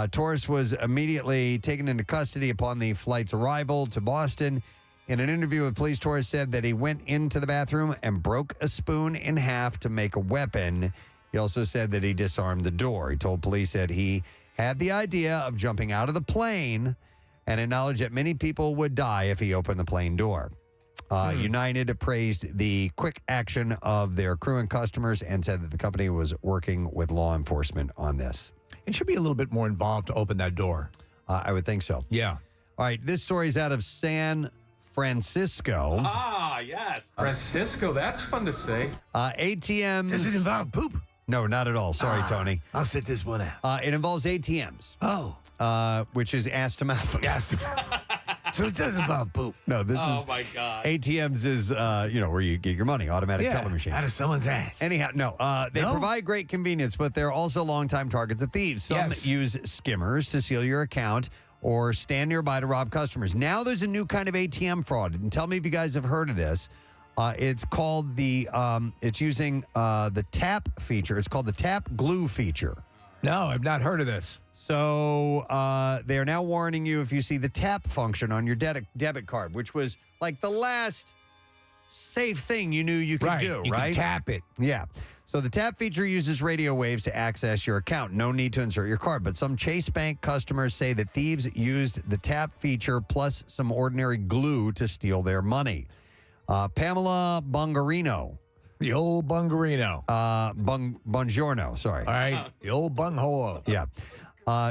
Torres was immediately taken into custody upon the flight's arrival to Boston. In an interview with police, Torres said that he went into the bathroom and broke a spoon in half to make a weapon. He also said that he disarmed the door. He told police that he had the idea of jumping out of the plane and acknowledged that many people would die if he opened the plane door. United praised the quick action of their crew and customers and said that the company was working with law enforcement on this. It should be a little bit more involved to open that door. I would think so. Yeah. All right, this story is out of San Francisco. Ah, yes. Francisco, that's fun to say. ATMs. Does it involve poop? No, not at all. Sorry, Tony. I'll sit this one out. It involves ATMs. Oh. Which is ass to mouth. Yes. So it does involve poop. No, this is. Oh, my God. ATMs is, where you get your money, automatic teller machine. Out of someone's ass. Anyhow, no. They No? provide great convenience, but they're also longtime targets of thieves. Some Yes. use skimmers to steal your account or stand nearby to rob customers. Now there's a new kind of ATM fraud. And tell me if you guys have heard of this. It's called it's using the tap feature. It's called the tap glue feature. No, I've not heard of this. So they are now warning you if you see the tap function on your debit card, which was like the last safe thing you knew you could do, You right? can tap it. Yeah. So the tap feature uses radio waves to access your account. No need to insert your card. But some Chase Bank customers say that thieves used the tap feature plus some ordinary glue to steal their money. Pamela Bungarino. The old Bungarino. Buongiorno, sorry. All right. The old bunghole. Yeah.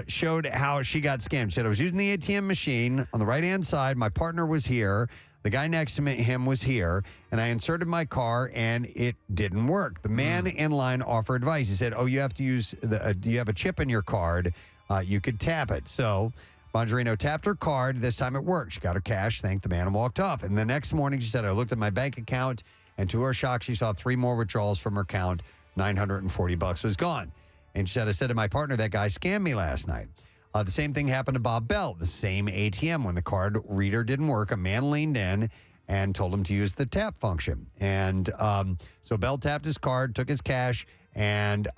Showed how she got scammed. She said, I was using the ATM machine on the right-hand side. My partner was here. The guy next to him was here. And I inserted my car, and it didn't work. The man in line offered advice. He said, you have to use do you have a chip in your card? You could tap it. So Bongerino tapped her card. This time it worked. She got her cash, thanked the man, and walked off. And the next morning, she said, I looked at my bank account, and to her shock, she saw 3 more withdrawals from her account. $940 was gone. And she said, I said to my partner, that guy scammed me last night. The same thing happened to Bob Bell, the same ATM. When the card reader didn't work, a man leaned in and told him to use the tap function. And so Bell tapped his card, took his cash, and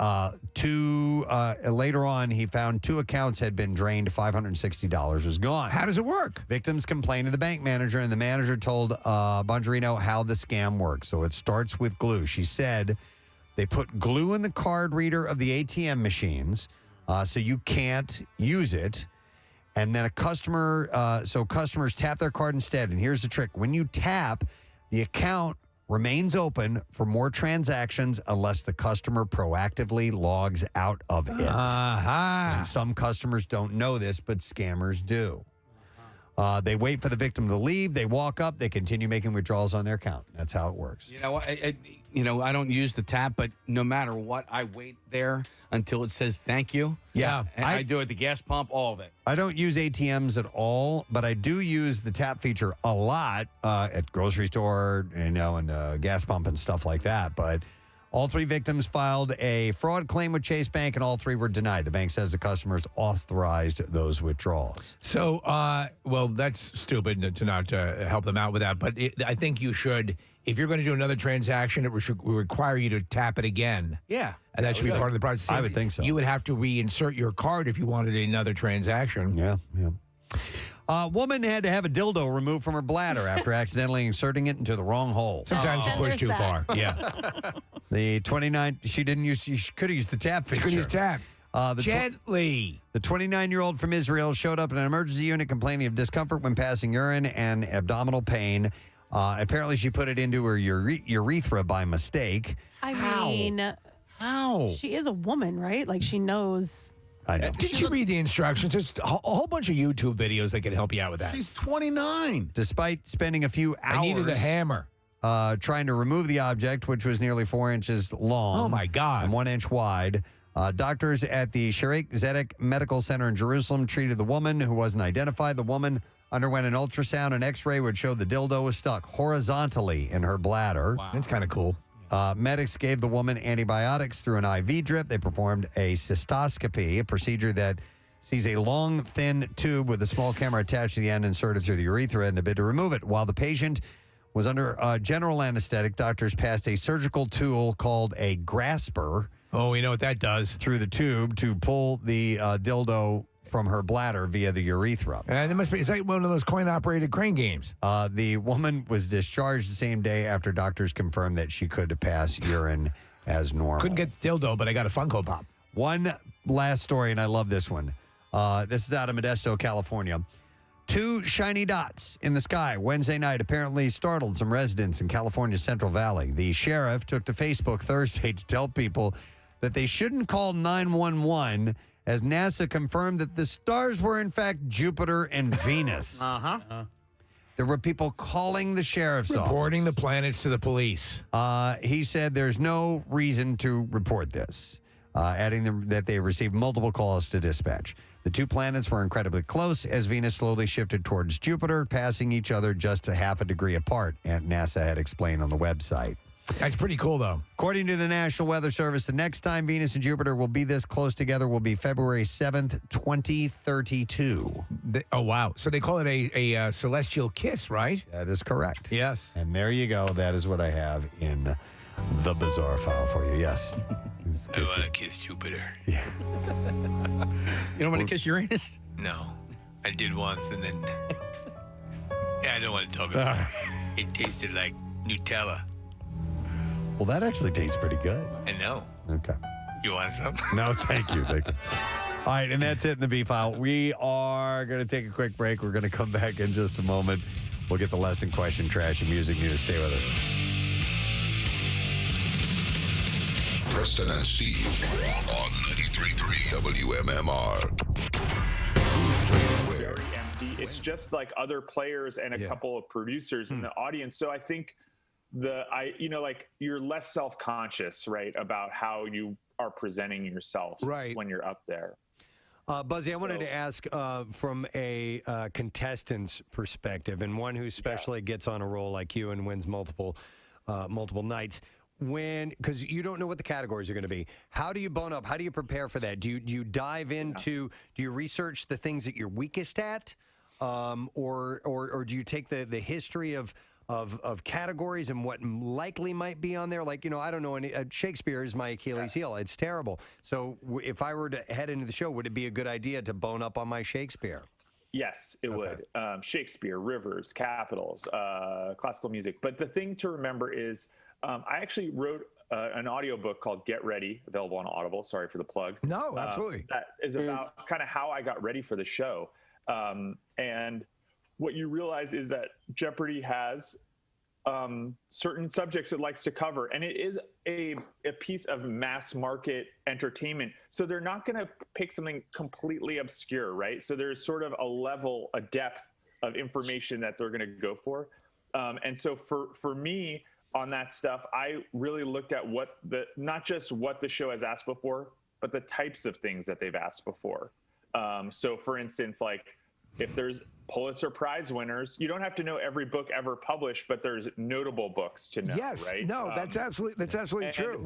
later on, he found 2 accounts had been drained. $560 was gone. How does it work? Victims complained to the bank manager, and the manager told Bongerino how the scam works. So it starts with glue. She said they put glue in the card reader of the ATM machines so you can't use it. And then customers tap their card instead. And here's the trick. When you tap, the account remains open for more transactions unless the customer proactively logs out of it. And some customers don't know this, but scammers do. They wait for the victim to leave. They walk up. They continue making withdrawals on their account. That's how it works. You know, I don't use the tap, but no matter what, I wait there until it says thank you. Yeah. And I do it at the gas pump, all of it. I don't use ATMs at all, but I do use the tap feature a lot at grocery store, and gas pump and stuff like that. But all 3 victims filed a fraud claim with Chase Bank, and all 3 were denied. The bank says the customers authorized those withdrawals. So, well, that's stupid to not help them out with that. But I think you should, if you're going to do another transaction, it should require you to tap it again. Yeah. And that should be part of the process. I would think so. You would have to reinsert your card if you wanted another transaction. Yeah. A woman had to have a dildo removed from her bladder after accidentally inserting it into the wrong hole. Sometimes you push too far. Yeah. The 29, she could have used the tap feature. She could use tap. Gently. The 29-year-old from Israel showed up in an emergency unit complaining of discomfort when passing urine and abdominal pain. Apparently, she put it into her urethra by mistake. I mean, how? She is a woman, right? Like, she knows. I know. Did you read the instructions? There's a whole bunch of YouTube videos that can help you out with that. She's 29. Despite spending a few hours. I needed a hammer. Trying to remove the object, which was nearly 4 inches long. Oh, my God. And 1 inch wide. Doctors at the Sheikh Zedek Medical Center in Jerusalem treated the woman who wasn't identified. The woman underwent an ultrasound and x-ray which showed the dildo was stuck horizontally in her bladder. Wow. That's kind of cool. Medics gave the woman antibiotics through an IV drip. They performed a cystoscopy, a procedure that sees a long, thin tube with a small camera attached to the end inserted through the urethra in a bid to remove it. While the patient was under general anesthetic, doctors passed a surgical tool called a grasper. Oh, we know what that does. Through the tube to pull the dildo from her bladder via the urethra. And it's like one of those coin-operated crane games. The woman was discharged the same day after doctors confirmed that she could pass urine as normal. Couldn't get the dildo, but I got a Funko Pop. One last story, and I love this one. This is out of Modesto, California. 2 shiny dots in the sky Wednesday night apparently startled some residents in California's Central Valley. The sheriff took to Facebook Thursday to tell people that they shouldn't call 911 as NASA confirmed that the stars were in fact Jupiter and Venus. There were people calling the sheriff's office. Reporting the planets to the police. He said there's no reason to report this, adding that they received multiple calls to dispatch. The 2 planets were incredibly close as Venus slowly shifted towards Jupiter, passing each other just a half a degree apart, and NASA had explained on the website. That's pretty cool, though. According to the National Weather Service, the next time Venus and Jupiter will be this close together will be February 7th, 2032. Oh, wow. So they call it a celestial kiss, right? That is correct. Yes. And there you go. That is what I have in the bizarre file for you. Yes. I want to kiss Jupiter. Yeah. You don't want to kiss Uranus? No. I did once, and then... I don't want to talk about it. It tasted like Nutella. Well, that actually tastes pretty good. I know. Okay. You want some? No, thank you. Thank you. All right, and that's it in the B file. We are going to take a quick break. We're going to come back in just a moment. We'll get the lesson question, trash, and music news. Stay with us. Preston and Steve on 93.3 WMMR. Very empty. It's just like other players and a couple of producers in the audience. So I think you're less self-conscious, right, about how you are presenting yourself when you're up there. Buzzy, I wanted to ask from a contestant's perspective, and one who especially gets on a roll like you and wins multiple nights. Because you don't know what the categories are going to be. How do you bone up? How do you prepare for that? Do you dive into? Do you research the things that you're weakest at, or do you take the history of categories and what likely might be on there? Like, I don't know. Shakespeare is my Achilles heel. It's terrible. So if I were to head into the show, would it be a good idea to bone up on my Shakespeare? Yes, it would. Shakespeare, rivers, capitals, classical music. But the thing to remember is I actually wrote an audiobook called Get Ready, available on Audible. Sorry for the plug. No, absolutely. That is about kind of how I got ready for the show. And what you realize is that Jeopardy has certain subjects it likes to cover, and it is a piece of mass market entertainment. So they're not going to pick something completely obscure, right? So there's sort of a depth of information that they're going to go for. And so for me on that stuff, I really looked at not just what the show has asked before, but the types of things that they've asked before. So for instance, like if there's Pulitzer Prize winners, you don't have to know every book ever published, but there's notable books to know. Yes, right? no, that's absolutely true.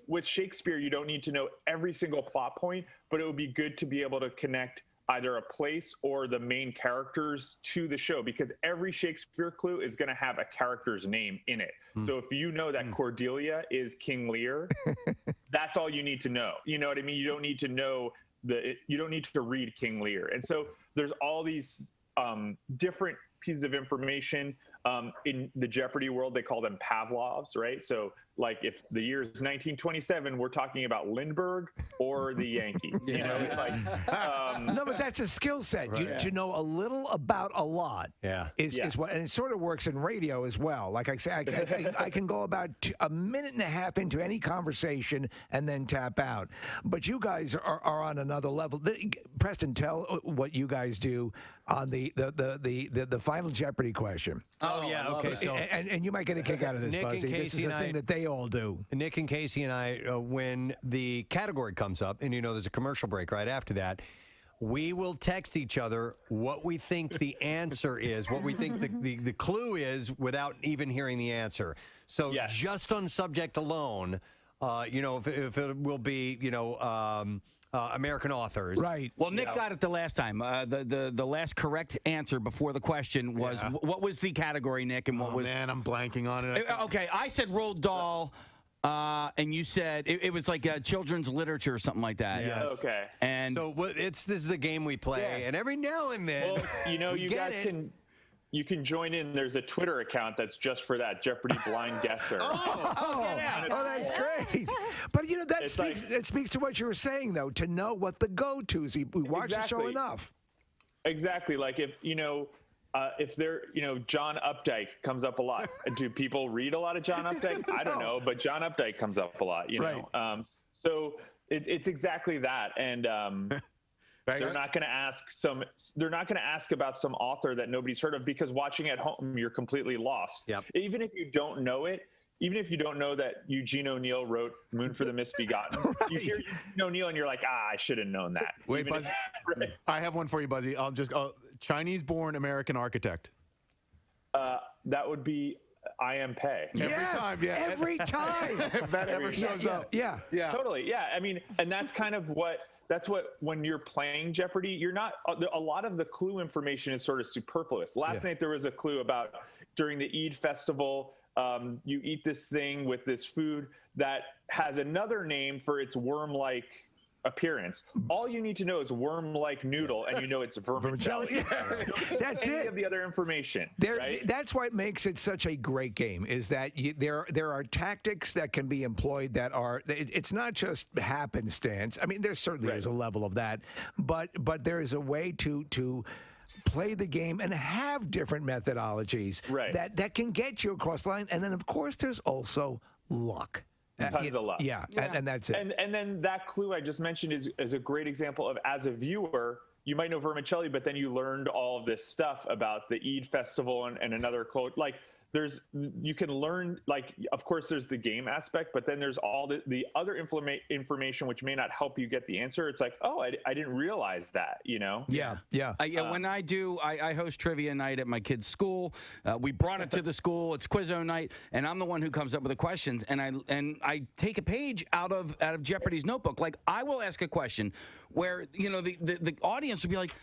With Shakespeare, you don't need to know every single plot point, but it would be good to be able to connect either a place or the main characters to the show, because every Shakespeare clue is going to have a character's name in it. So if you know that Cordelia is King Lear, that's all you need to know. You know what I mean? You don't need to know you don't need to read King Lear. And so there's all these different pieces of information. In the Jeopardy world, they call them Pavlovs, right? So like if the year is 1927, we're talking about Lindbergh or the Yankees. You know, it's like no, but that's a skill set. To know a little about a lot. Is what, and it sort of works in radio as well. Like I say, I can go about a minute and a half into any conversation and then tap out. But you guys are on another level. Preston, tell what you guys do on the final Jeopardy question. Oh yeah, okay. So and you might get a kick out of this, Buzzy. This is a thing that they all do. Nick and Casey and I, when the category comes up, and there's a commercial break right after that, we will text each other what we think the answer is, what we think the clue is, without even hearing the answer. So just on subject alone, if it will be, American authors. Right. Well, Nick got it the last time. The last correct answer before the question was, what was the category, Nick, and what was... man, I'm blanking on it. Okay, I said Roald Dahl, and you said it was like children's literature or something like that. Yes. Okay. And so this is a game we play, and every now and then... Well, you guys can join in. There's a Twitter account that's just for that, Jeopardy Blind Guesser. That's great. But that speaks to what you were saying, though, to know what the go-tos. We watch the show enough. Exactly. Like if they're, John Updike comes up a lot. Do people read a lot of John Updike? I don't know, but John Updike comes up a lot, know. So it's exactly that. And they're not going to ask about some author that nobody's heard of, because watching at home, you're completely lost. Yep. Even if you don't know it, even if you don't know that Eugene O'Neill wrote Moon for the Misbegotten, you hear Eugene O'Neill and you're like, I should have known that. Wait, Buzz, I have one for you, Buzzy. I'll just Chinese-born American architect. That would be I Am Pei. Every time. If that ever shows up. Yeah. Totally. Yeah. I mean, and that's kind of that's what, when you're playing Jeopardy, you're not, a lot of the clue information is sort of superfluous. Last night there was a clue about during the Eid festival, you eat this thing with this food that has another name for its worm-like appearance. All you need to know is worm-like noodle, and it's vermicelli. That's Any it. of the other information. Right? That's what makes it such a great game, is that there are tactics that can be employed that are, it's not just happenstance. I mean, there certainly is a level of that, but there is a way to play the game and have different methodologies that can get you across the line. And then, of course, there's also luck. Tons of luck. Yeah, and that's it. And then that clue I just mentioned is a great example of, as a viewer, you might know vermicelli, but then you learned all of this stuff about the Eid festival and another quote. Like, you can learn, like, of course there's the game aspect, but then there's all the other information which may not help you get the answer. It's like, oh, I didn't realize that, Yeah. When I host trivia night at my kid's school. We brought it to the school. It's Quizzo night, and I'm the one who comes up with the questions. And I take a page out of Jeopardy's notebook. Like, I will ask a question where the audience will be like,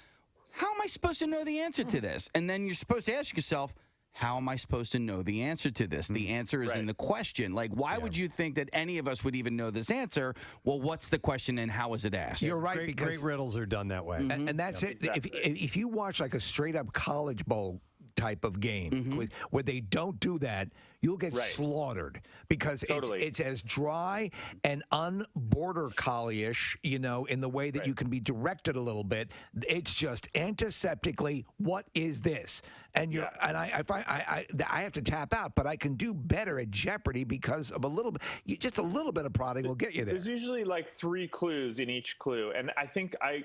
how am I supposed to know the answer to this? And then you're supposed to ask yourself, how am I supposed to know the answer to this? The answer is in the question. Like, why would you think that any of us would even know this answer? Well, what's the question and how is it asked? You're right, because great riddles are done that way. And that's it. Exactly. If you watch like a straight up college bowl type of game where they don't do that, you'll get slaughtered, because it's as dry and unborder collie-ish, in the way that you can be directed a little bit. It's just antiseptically, what is this? And I find I have to tap out, but I can do better at Jeopardy because of just a little bit of prodding will get you there. There's usually like 3 clues in each clue, and I think I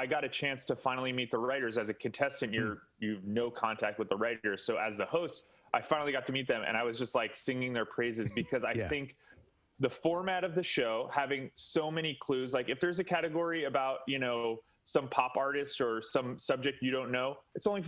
got a chance to finally meet the writers. As a contestant, you've no contact with the writers. So as the host, I finally got to meet them, and I was just like singing their praises, because I think the format of the show, having so many clues, like if there's a category about, some pop artist or some subject you don't know, it's only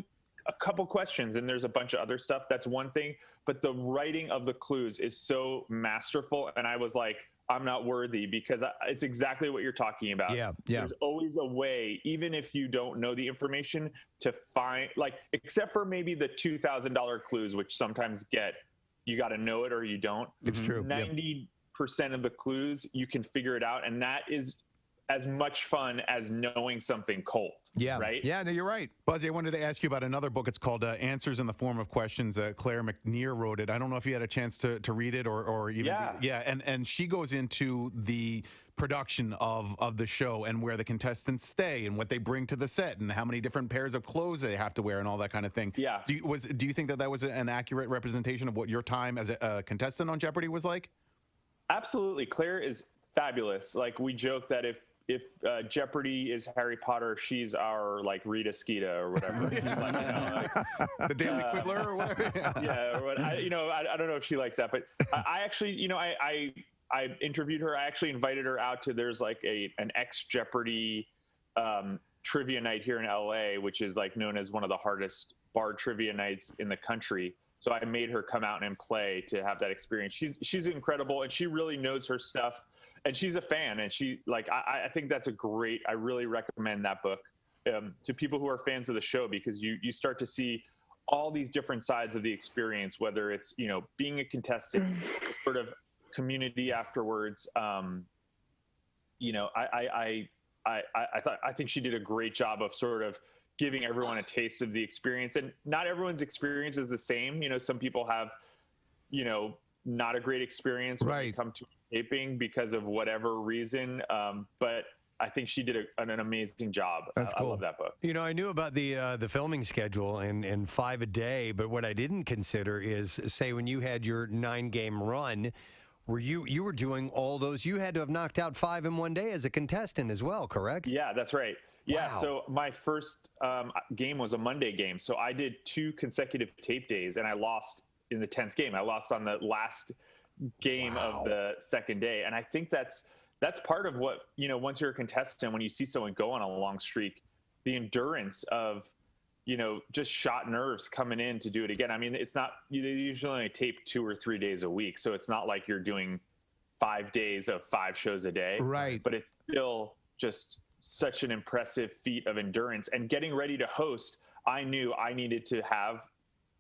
a couple questions and there's a bunch of other stuff. That's one thing. But the writing of the clues is so masterful. And I was like, I'm not worthy, because it's exactly what you're talking about. Yeah. There's always a way, even if you don't know the information, to find, like, except for maybe the $2,000 clues, which sometimes you got to know it or you don't. It's true. 90% of the clues, you can figure it out. And that is as much fun as knowing something cold. Yeah. Right? Yeah, no, you're right. Buzzy, I wanted to ask you about another book. It's called Answers in the Form of Questions. Claire McNear wrote it. I don't know if you had a chance to read it or even. And she goes into the production of the show and where the contestants stay and what they bring to the set and how many different pairs of clothes they have to wear and all that kind of thing. Yeah. Do you think that was an accurate representation of what your time as a contestant on Jeopardy was like? Absolutely. Claire is fabulous. Like, we joke that if Jeopardy is Harry Potter, she's our, like, Rita Skeeter or whatever. She's like, the Daily Quiddler or whatever. Yeah. Or what, I don't know if she likes that, but I actually, I interviewed her. I actually invited her out to, there's like an ex-Jeopardy trivia night here in LA, which is like known as one of the hardest bar trivia nights in the country. So I made her come out and play to have that experience. She's incredible, and she really knows her stuff. And she's a fan, and I think that's I really recommend that book to people who are fans of the show, because you start to see all these different sides of the experience, whether it's, being a contestant, sort of community afterwards. I think she did a great job of sort of giving everyone a taste of the experience, and not everyone's experience is the same. Some people have, not a great experience when they come to taping because of whatever reason. But I think she did an amazing job. That's I cool. love that book. You know, I knew about the filming schedule and 5 a day, but what I didn't consider is, say, when you had your 9-game run, you were doing all those? You had to have knocked out 5 in one day as a contestant as well, correct? Yeah, that's right. Yeah, Wow. so my first game was a Monday game. So I did 2 consecutive tape days, and I lost in the 10th game. I lost on the last game of the second day. And I think that's part of what, you know, once you're a contestant, when you see someone go on a long streak, the endurance of, you know, just shot nerves coming in to do it again. I mean, it's not, you usually only tape 2 or 3 days a week. So it's not like you're doing 5 days of 5 shows a day. Right. But it's still just such an impressive feat of endurance. And getting ready to host, I knew I needed to have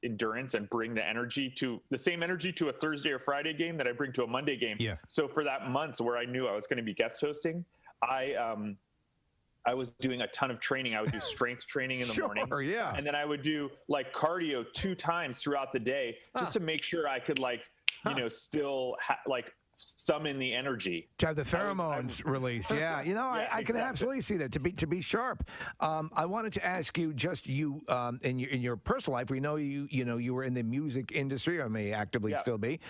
endurance and bring the same energy to a Thursday or Friday game that I bring to a Monday game. Yeah. So for that month where I knew I was going to be guest hosting, I was doing a ton of training. I would do strength training in the morning. Yeah. And then I would do like cardio 2 times throughout the day just to make sure I could still summon the energy. To have the pheromones released. Yeah. You know, I can absolutely see that. To be sharp. I wanted to ask you, just you in your personal life, we know you were in the music industry, or may actively still be.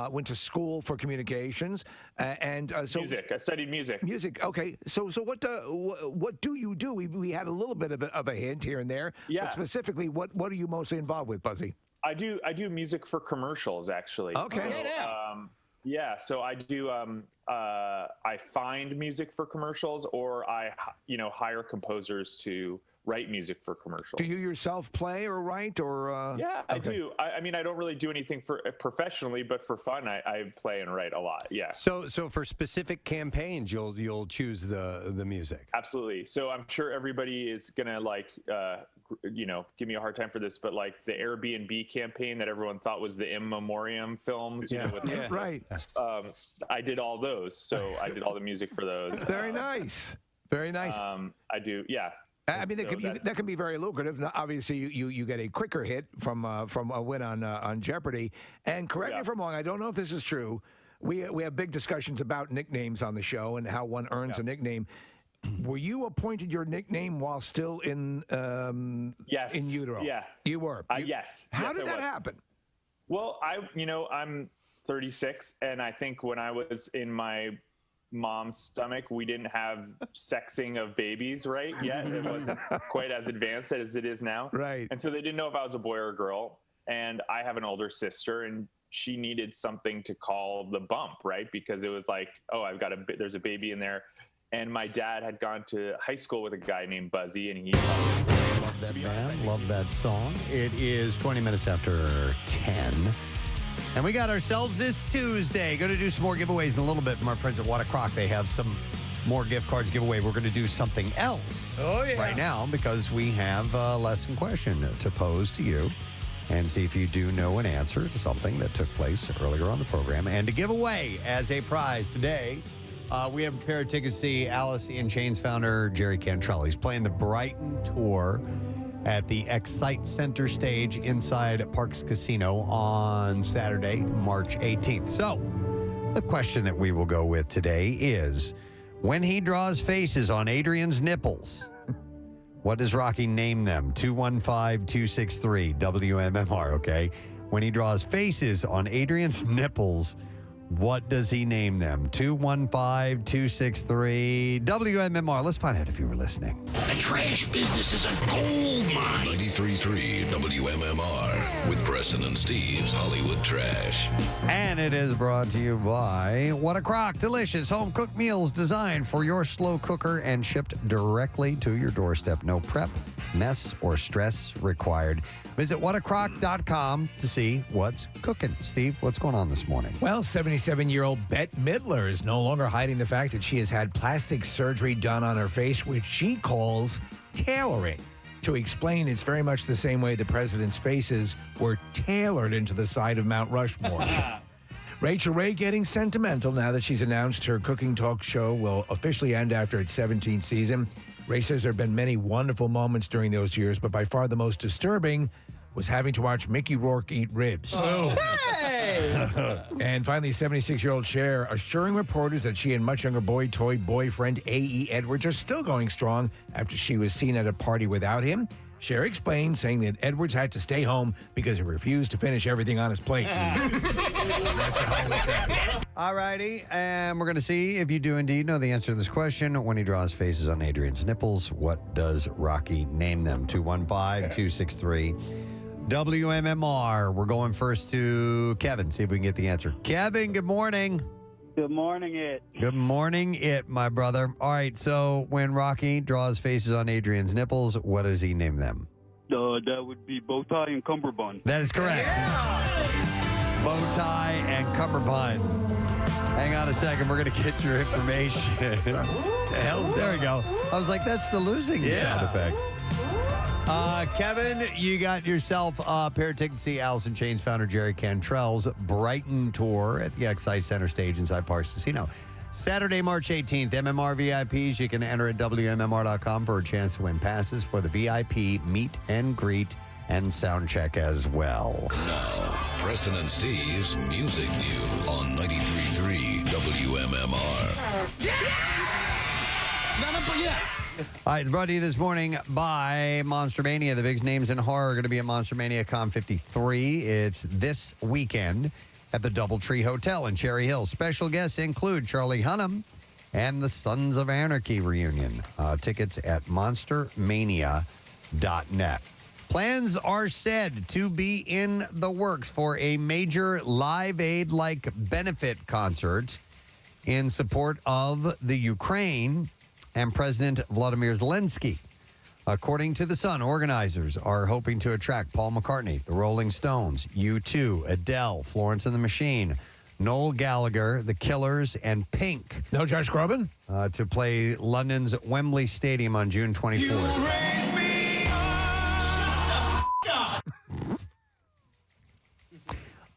Went to school for communications and so music. I studied music. Music. Okay. So what do you do? We had a little bit of a hint here and there. Yeah. But specifically, what are you mostly involved with, Buzzy? I do music for commercials, actually. Okay. So I do. I find music for commercials, or I hire composers to write music for commercials. Do you yourself play or write or? Yeah, I do. I mean, I don't really do anything for professionally, but for fun, I play and write a lot. Yeah. So for specific campaigns, you'll choose the music. Absolutely. So I'm sure everybody is gonna give me a hard time for this, but like the Airbnb campaign that everyone thought was the In Memoriam films. Right. I did all those. So I did all the music for those. Very nice. Very nice. I do. Yeah. I mean, that can be very lucrative. Now, obviously, you get a quicker hit from a win on Jeopardy. And correct me if I'm wrong. I don't know if this is true. We have big discussions about nicknames on the show and how one earns a nickname. Were you appointed your nickname while still in yes. in utero? Yeah, you were. Yes. How did that happen? Well, I'm 36, and I think when I was in my mom's stomach, we didn't have sexing of babies right yet. It wasn't quite as advanced as it is now. Right. And so they didn't know if I was a boy or a girl. And I have an older sister, and she needed something to call the bump, right? Because it was like, oh, there's a baby in there. And my dad had gone to high school with a guy named Buzzy, and he love that band, love that song. It is 20 minutes after 10. And we got ourselves this Tuesday. Going to do some more giveaways in a little bit from our friends at Hoda Kotb. They have some more gift cards giveaway. We're going to do something else right now because we have a lesson question to pose to you and see if you do know an answer to something that took place earlier on the program. And to give away as a prize today, we have a pair of tickets to see Alice in Chains founder Jerry Cantrell. He's playing the Brighton tour at the Excite Center stage inside Parks Casino on Saturday, March 18th. So, the question that we will go with today is, when he draws faces on Adrian's nipples, what does Rocky name them? 215-263 WMMR, okay? When he draws faces on Adrian's nipples, what does he name them? 215-263 WMMR. Let's find out if you were listening. The trash business is a gold mine. 93.3 WMMR with Preston and Steve's Hollywood Trash. And it is brought to you by What a Crock. Delicious home-cooked meals designed for your slow cooker and shipped directly to your doorstep. No prep, mess, or stress required. Visit whatacrock.com to see what's cooking. Steve, what's going on this morning? Well, 77-year-old Bette Midler is no longer hiding the fact that she has had plastic surgery done on her face, which she calls tailoring. To explain, it's very much the same way the president's faces were tailored into the side of Mount Rushmore. Rachel Ray getting sentimental now that she's announced her cooking talk show will officially end after its 17th season. Ray says there have been many wonderful moments during those years, but by far the most disturbing was having to watch Mickey Rourke eat ribs. Oh. Hey! And finally, 76-year-old Cher assuring reporters that she and much younger toy boyfriend A.E. Edwards are still going strong after she was seen at a party without him. Cher explained, saying that Edwards had to stay home because he refused to finish everything on his plate. All righty, and we're going to see if you do indeed know the answer to this question. When he draws faces on Adrian's nipples, what does Rocky name them? 215-263. WMMR. We're going first to Kevin, see if we can get the answer. Kevin, good morning. Good morning, it. Good morning, my brother. All right, so when Rocky draws faces on Adrian's nipples, what does he name them? That would be bow tie and cummerbund. That is correct. Bow tie and cummerbund. Hang on a second. We're going to get your information. The hell's there we go. I was like, that's the losing sound effect. Kevin, you got yourself a pair of tickets to see Alice in Chains founder Jerry Cantrell's Brighton tour at the Excite Center stage inside Parks Casino. Saturday, March 18th, MMR VIPs. You can enter at WMMR.com for a chance to win passes for the VIP meet and greet and sound check as well. Now, Preston and Steve's Music News on 93.3 WMMR. All right, it's brought to you this morning by Monster Mania. The biggest names in horror are going to be at Monster Mania Con 53. It's this weekend at the Doubletree Hotel in Cherry Hill. Special guests include Charlie Hunnam and the Sons of Anarchy reunion. Tickets at monstermania.net. Plans are said to be in the works for a major Live Aid-like benefit concert in support of the Ukraine and President Vladimir Zelensky. According to The Sun, organizers are hoping to attract Paul McCartney, the Rolling Stones, U2, Adele, Florence and the Machine, Noel Gallagher, The Killers, and Pink. No Josh Groban? To play London's Wembley Stadium on June 24th.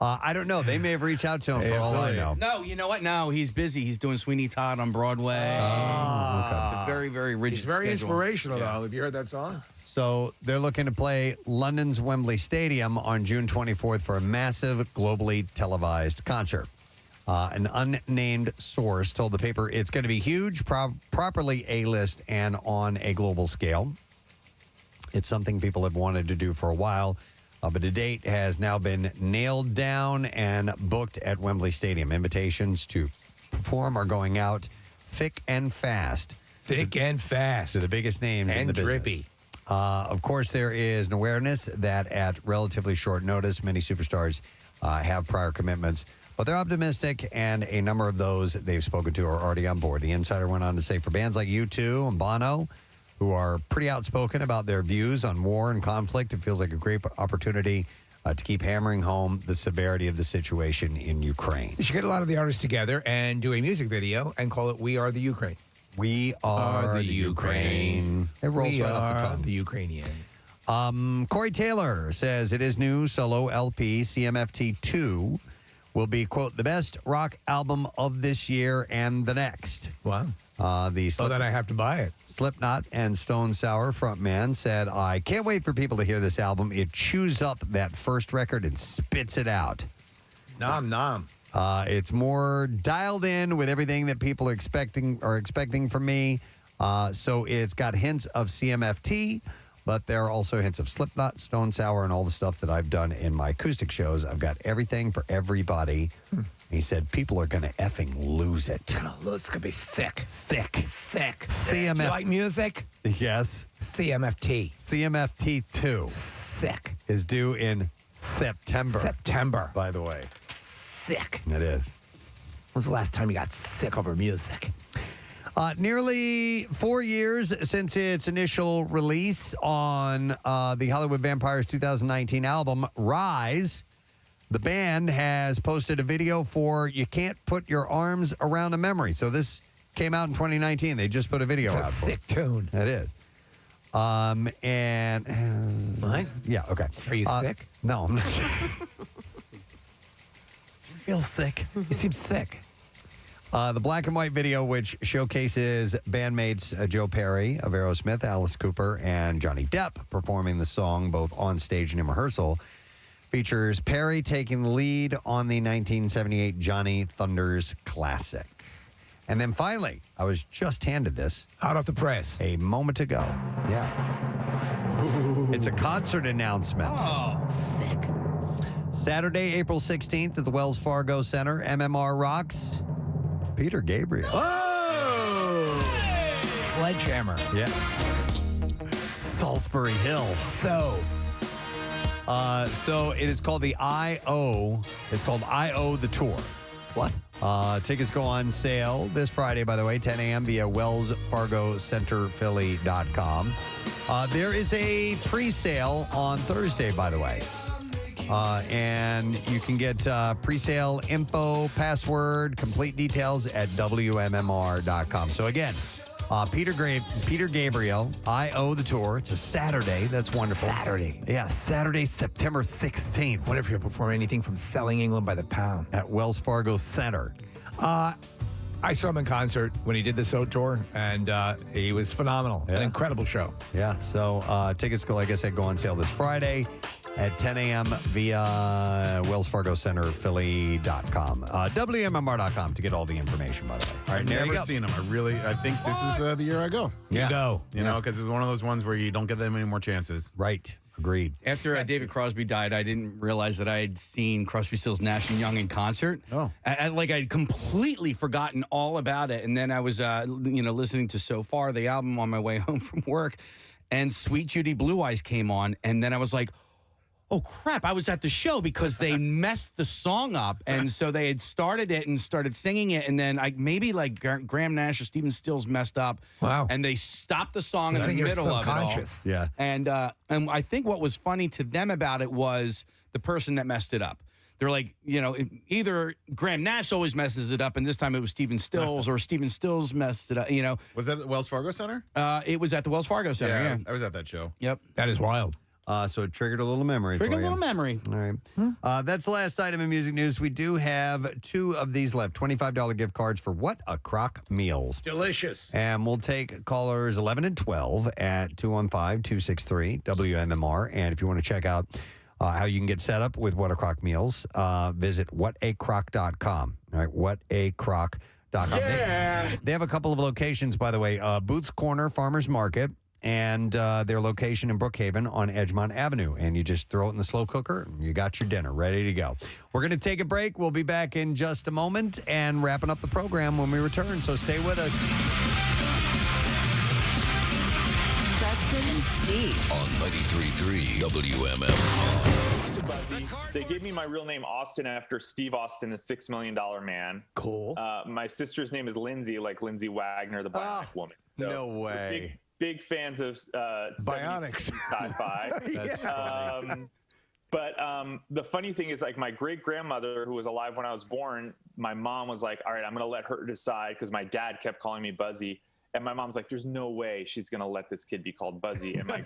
I don't know. They may have reached out to him for all I know. No, you know what? No, he's busy. He's doing Sweeney Todd on Broadway. It's a very, very rigid He's very schedule. inspirational, though. Have you heard that song? So they're looking to play London's Wembley Stadium on June 24th for a massive, globally televised concert. An unnamed source told the paper it's going to be huge, properly A-list, and on a global scale. It's something people have wanted to do for a while. But the date has now been nailed down and booked at Wembley Stadium. Invitations to perform are going out thick and fast. Thick and fast. To the biggest names in And the business. drippy. Of course, there is an awareness that at relatively short notice, many superstars have prior commitments. But they're optimistic, and a number of those they've spoken to are already on board. The Insider went on to say for bands like U2 and Bono, who are pretty outspoken about their views on war and conflict, it feels like a great opportunity to keep hammering home the severity of the situation in Ukraine. You should get a lot of the artists together and do a music video and call it We Are the Ukraine. We are the Ukraine. It rolls We right off the are tongue. the Ukrainian. Corey Taylor says it is new solo LP CMFT 2 will be, quote, the best rock album of this year and the next. Wow. Then I have to buy it. Slipknot and Stone Sour frontman said, I can't wait for people to hear this album. It chews up that first record and spits it out. Nom nom. It's more dialed in with everything that people are expecting from me. So it's got hints of CMFT, but there are also hints of Slipknot, Stone Sour, and all the stuff that I've done in my acoustic shows. I've got everything for everybody. He said people are going to effing lose it. It's going to be thick. Thick. CMF. You like music? Yes. CMFT. CMFT 2. Sick. Is due in September. By the way. Sick. It is. When was the last time you got sick over music? Nearly 4 years since its initial release on the Hollywood Vampires 2019 album, Rise, the band has posted a video for You Can't Put Your Arms Around a Memory. So this came out in 2019. They just put a video out. It's a sick tune. It is. What? Yeah, okay. Are you sick? No, I'm not. Do you feel sick? You seem sick. The black and white video, which showcases bandmates Joe Perry of Aerosmith, Alice Cooper, and Johnny Depp performing the song both on stage and in rehearsal, Features Perry taking the lead on the 1978 Johnny Thunders classic. And then finally, I was just handed this. Hot off the press. A moment ago. Yeah. It's a concert announcement. Oh, sick. Saturday, April 16th at the Wells Fargo Center. MMR rocks. Peter Gabriel. Oh! Sledgehammer. Yes. Salisbury Hill. So it is called the I.O. It's called I.O. The Tour. What? Tickets go on sale this Friday, by the way, 10 a.m. via wellsfargocenterphilly.com. There is a pre-sale on Thursday, by the way. And you can get pre-sale info, password, complete details at WMMR.com. So again, Peter Gabriel, I.O. The Tour. It's a Saturday. That's wonderful. Saturday. Yeah, Saturday, September 16th. What if you're performing anything from Selling England by the Pound? At Wells Fargo Center. I saw him in concert when he did the SO tour, and he was phenomenal. Yeah. An incredible show. Yeah, so tickets, like I said, go on sale this Friday at 10 a.m. via Wells Fargo Center Philly.com. WMMR.com to get all the information, by the way. All right, I've there you never go. seen them. I think this is the year I go. Yeah. You go. You know, because it's one of those ones where you don't get that many more chances. Right. Agreed. After David Crosby died, I didn't realize that I had seen Crosby, Stills, Nash and Young in concert. Oh, I'd completely forgotten all about it, and then I was, listening to So Far, the album, on my way home from work, and Sweet Judy Blue Eyes came on, and then I was like, oh, crap, I was at the show because they messed the song up. And so they had started it and started singing it. And then Graham Nash or Stephen Stills messed up. Wow. And they stopped the song in I the think you're middle of it all. subconscious. Yeah. And I think what was funny to them about it was the person that messed it up. They're like, either Graham Nash always messes it up, and this time it was Stephen Stills, or Stephen Stills messed it up, Was that at the Wells Fargo Center? It was at the Wells Fargo Center, yeah. I was at that show. Yep. That is wild. So it triggered a little memory for you. All right. That's the last item in music news. We do have two of these left. $25 gift cards for What a Crock Meals. Delicious. And we'll take callers 11 and 12 at 215-263-WMMR. And if you want to check out how you can get set up with What a Crock Meals, visit whatacrock.com. All right, whatacrock.com. Yeah. They have a couple of locations, by the way. Booth's Corner Farmers Market, and their location in Brookhaven on Edgemont Avenue. And you just throw it in the slow cooker, and you got your dinner ready to go. We're going to take a break. We'll be back in just a moment and wrapping up the program when we return, so stay with us. Preston and Steve on 93.3 WMMR. Buzzy. They gave me my real name, Austin, after Steve Austin, the $6 Million Man. Cool. My sister's name is Lindsay, like Lindsay Wagner, the Bionic Woman. So No way. Big fans of Bionics. sci-fi. That's funny. But the funny thing is, like, my great-grandmother, who was alive when I was born, my mom was like, all right, I'm going to let her decide, because my dad kept calling me Buzzy. And my mom's like, there's no way she's going to let this kid be called Buzzy. And my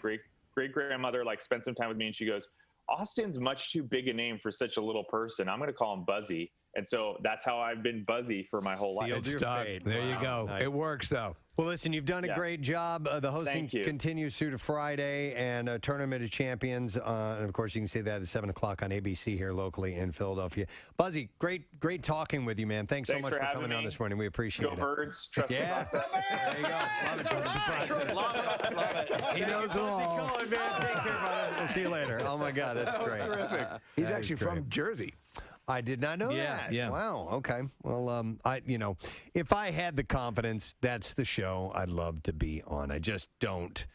great-grandmother, like, spent some time with me, and she goes, Austin's much too big a name for such a little person. I'm going to call him Buzzy. And so that's how I've been Buzzy for my whole life. Sealed your fate. There you Wow. go. Nice. It works, though. Well, listen, you've done a great job. The hosting Thank you. continues through to Friday, and Tournament of Champions. And, of course, you can see that at 7 o'clock on ABC here locally in Philadelphia. Buzzy, great talking with you, man. Thanks so much for coming on this morning. We appreciate it. Go Birds. Trust the process. There you go. Love it. He knows it all. Calling, man. Take care, brother. We'll see you later. Oh, my God, that's great. Terrific. He's That actually is great. from Jersey. I did not know that. Yeah. Wow. Okay. Well, if I had the confidence, that's the show I'd love to be on. I just don't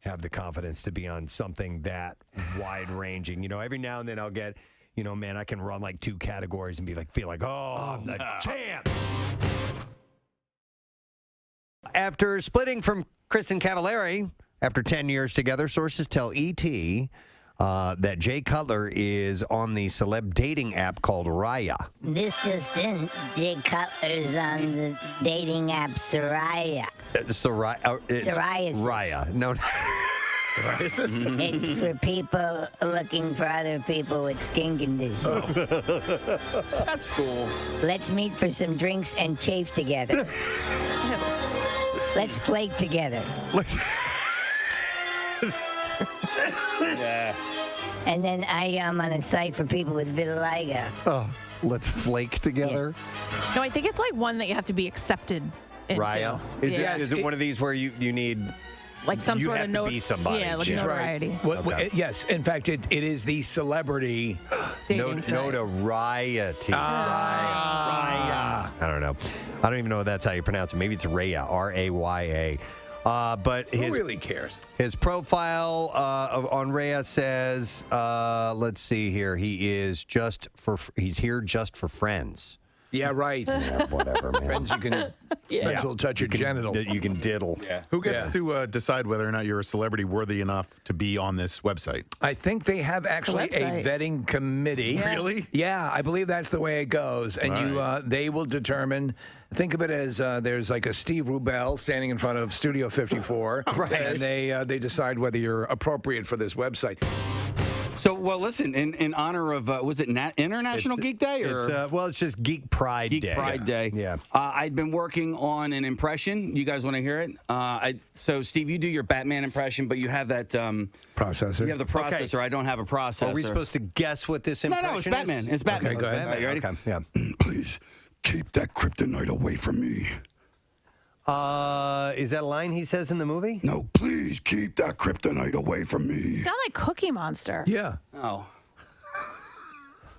have the confidence to be on something that wide ranging. Every now and then I'll get, man, I can run like 2 categories and be like, feel like, I'm the champ. After splitting from Kristen Cavallari after 10 years together, sources tell ET that Jay Cutler is on the celeb dating app called Raya. This just in, Jay Cutler's on the dating app Soraya. Psoriasis. Raya. No. It's for people looking for other people with skin conditions. That's cool. Let's meet for some drinks and chafe together. Let's flake together. Yeah. And then I am on a site for people with vitiligo. Oh, let's flake together. No, I think it's like one that you have to be accepted into. Raya? Is it one of these where you need like some you sort have of to be somebody? Yeah, like notoriety. Right. Yes, in fact, it is the celebrity notoriety. Raya. I don't know. I don't even know if that's how you pronounce it. Maybe it's Raya, Raya. But Who really cares? His profile on Raya says, let's see here. He's here just for friends. Yeah, right. Yeah, whatever, man. Friends, friends will touch your genitals. You can diddle. Yeah. Who gets to decide whether or not you're a celebrity worthy enough to be on this website? I think they have actually a vetting committee. Yeah. Really? Yeah, I believe that's the way it goes. And they will determine. Think of it as there's like a Steve Rubel standing in front of Studio 54, and they decide whether you're appropriate for this website. So, well, listen, in honor of, was it International Geek Day? Or? It's just Geek Pride Day. Geek Pride Day. Yeah. I'd been working on an impression. You guys want to hear it? So, Steve, you do your Batman impression, but you have that... processor. You have the processor. Okay. I don't have a processor. Are we supposed to guess what this impression is? No, it's Batman. It's Batman. Okay, go ahead. All right, you ready? Okay, yeah. Please, keep that kryptonite away from me. Is that a line he says in the movie? No, please keep that kryptonite away from me. You sound like Cookie Monster. Yeah. Oh.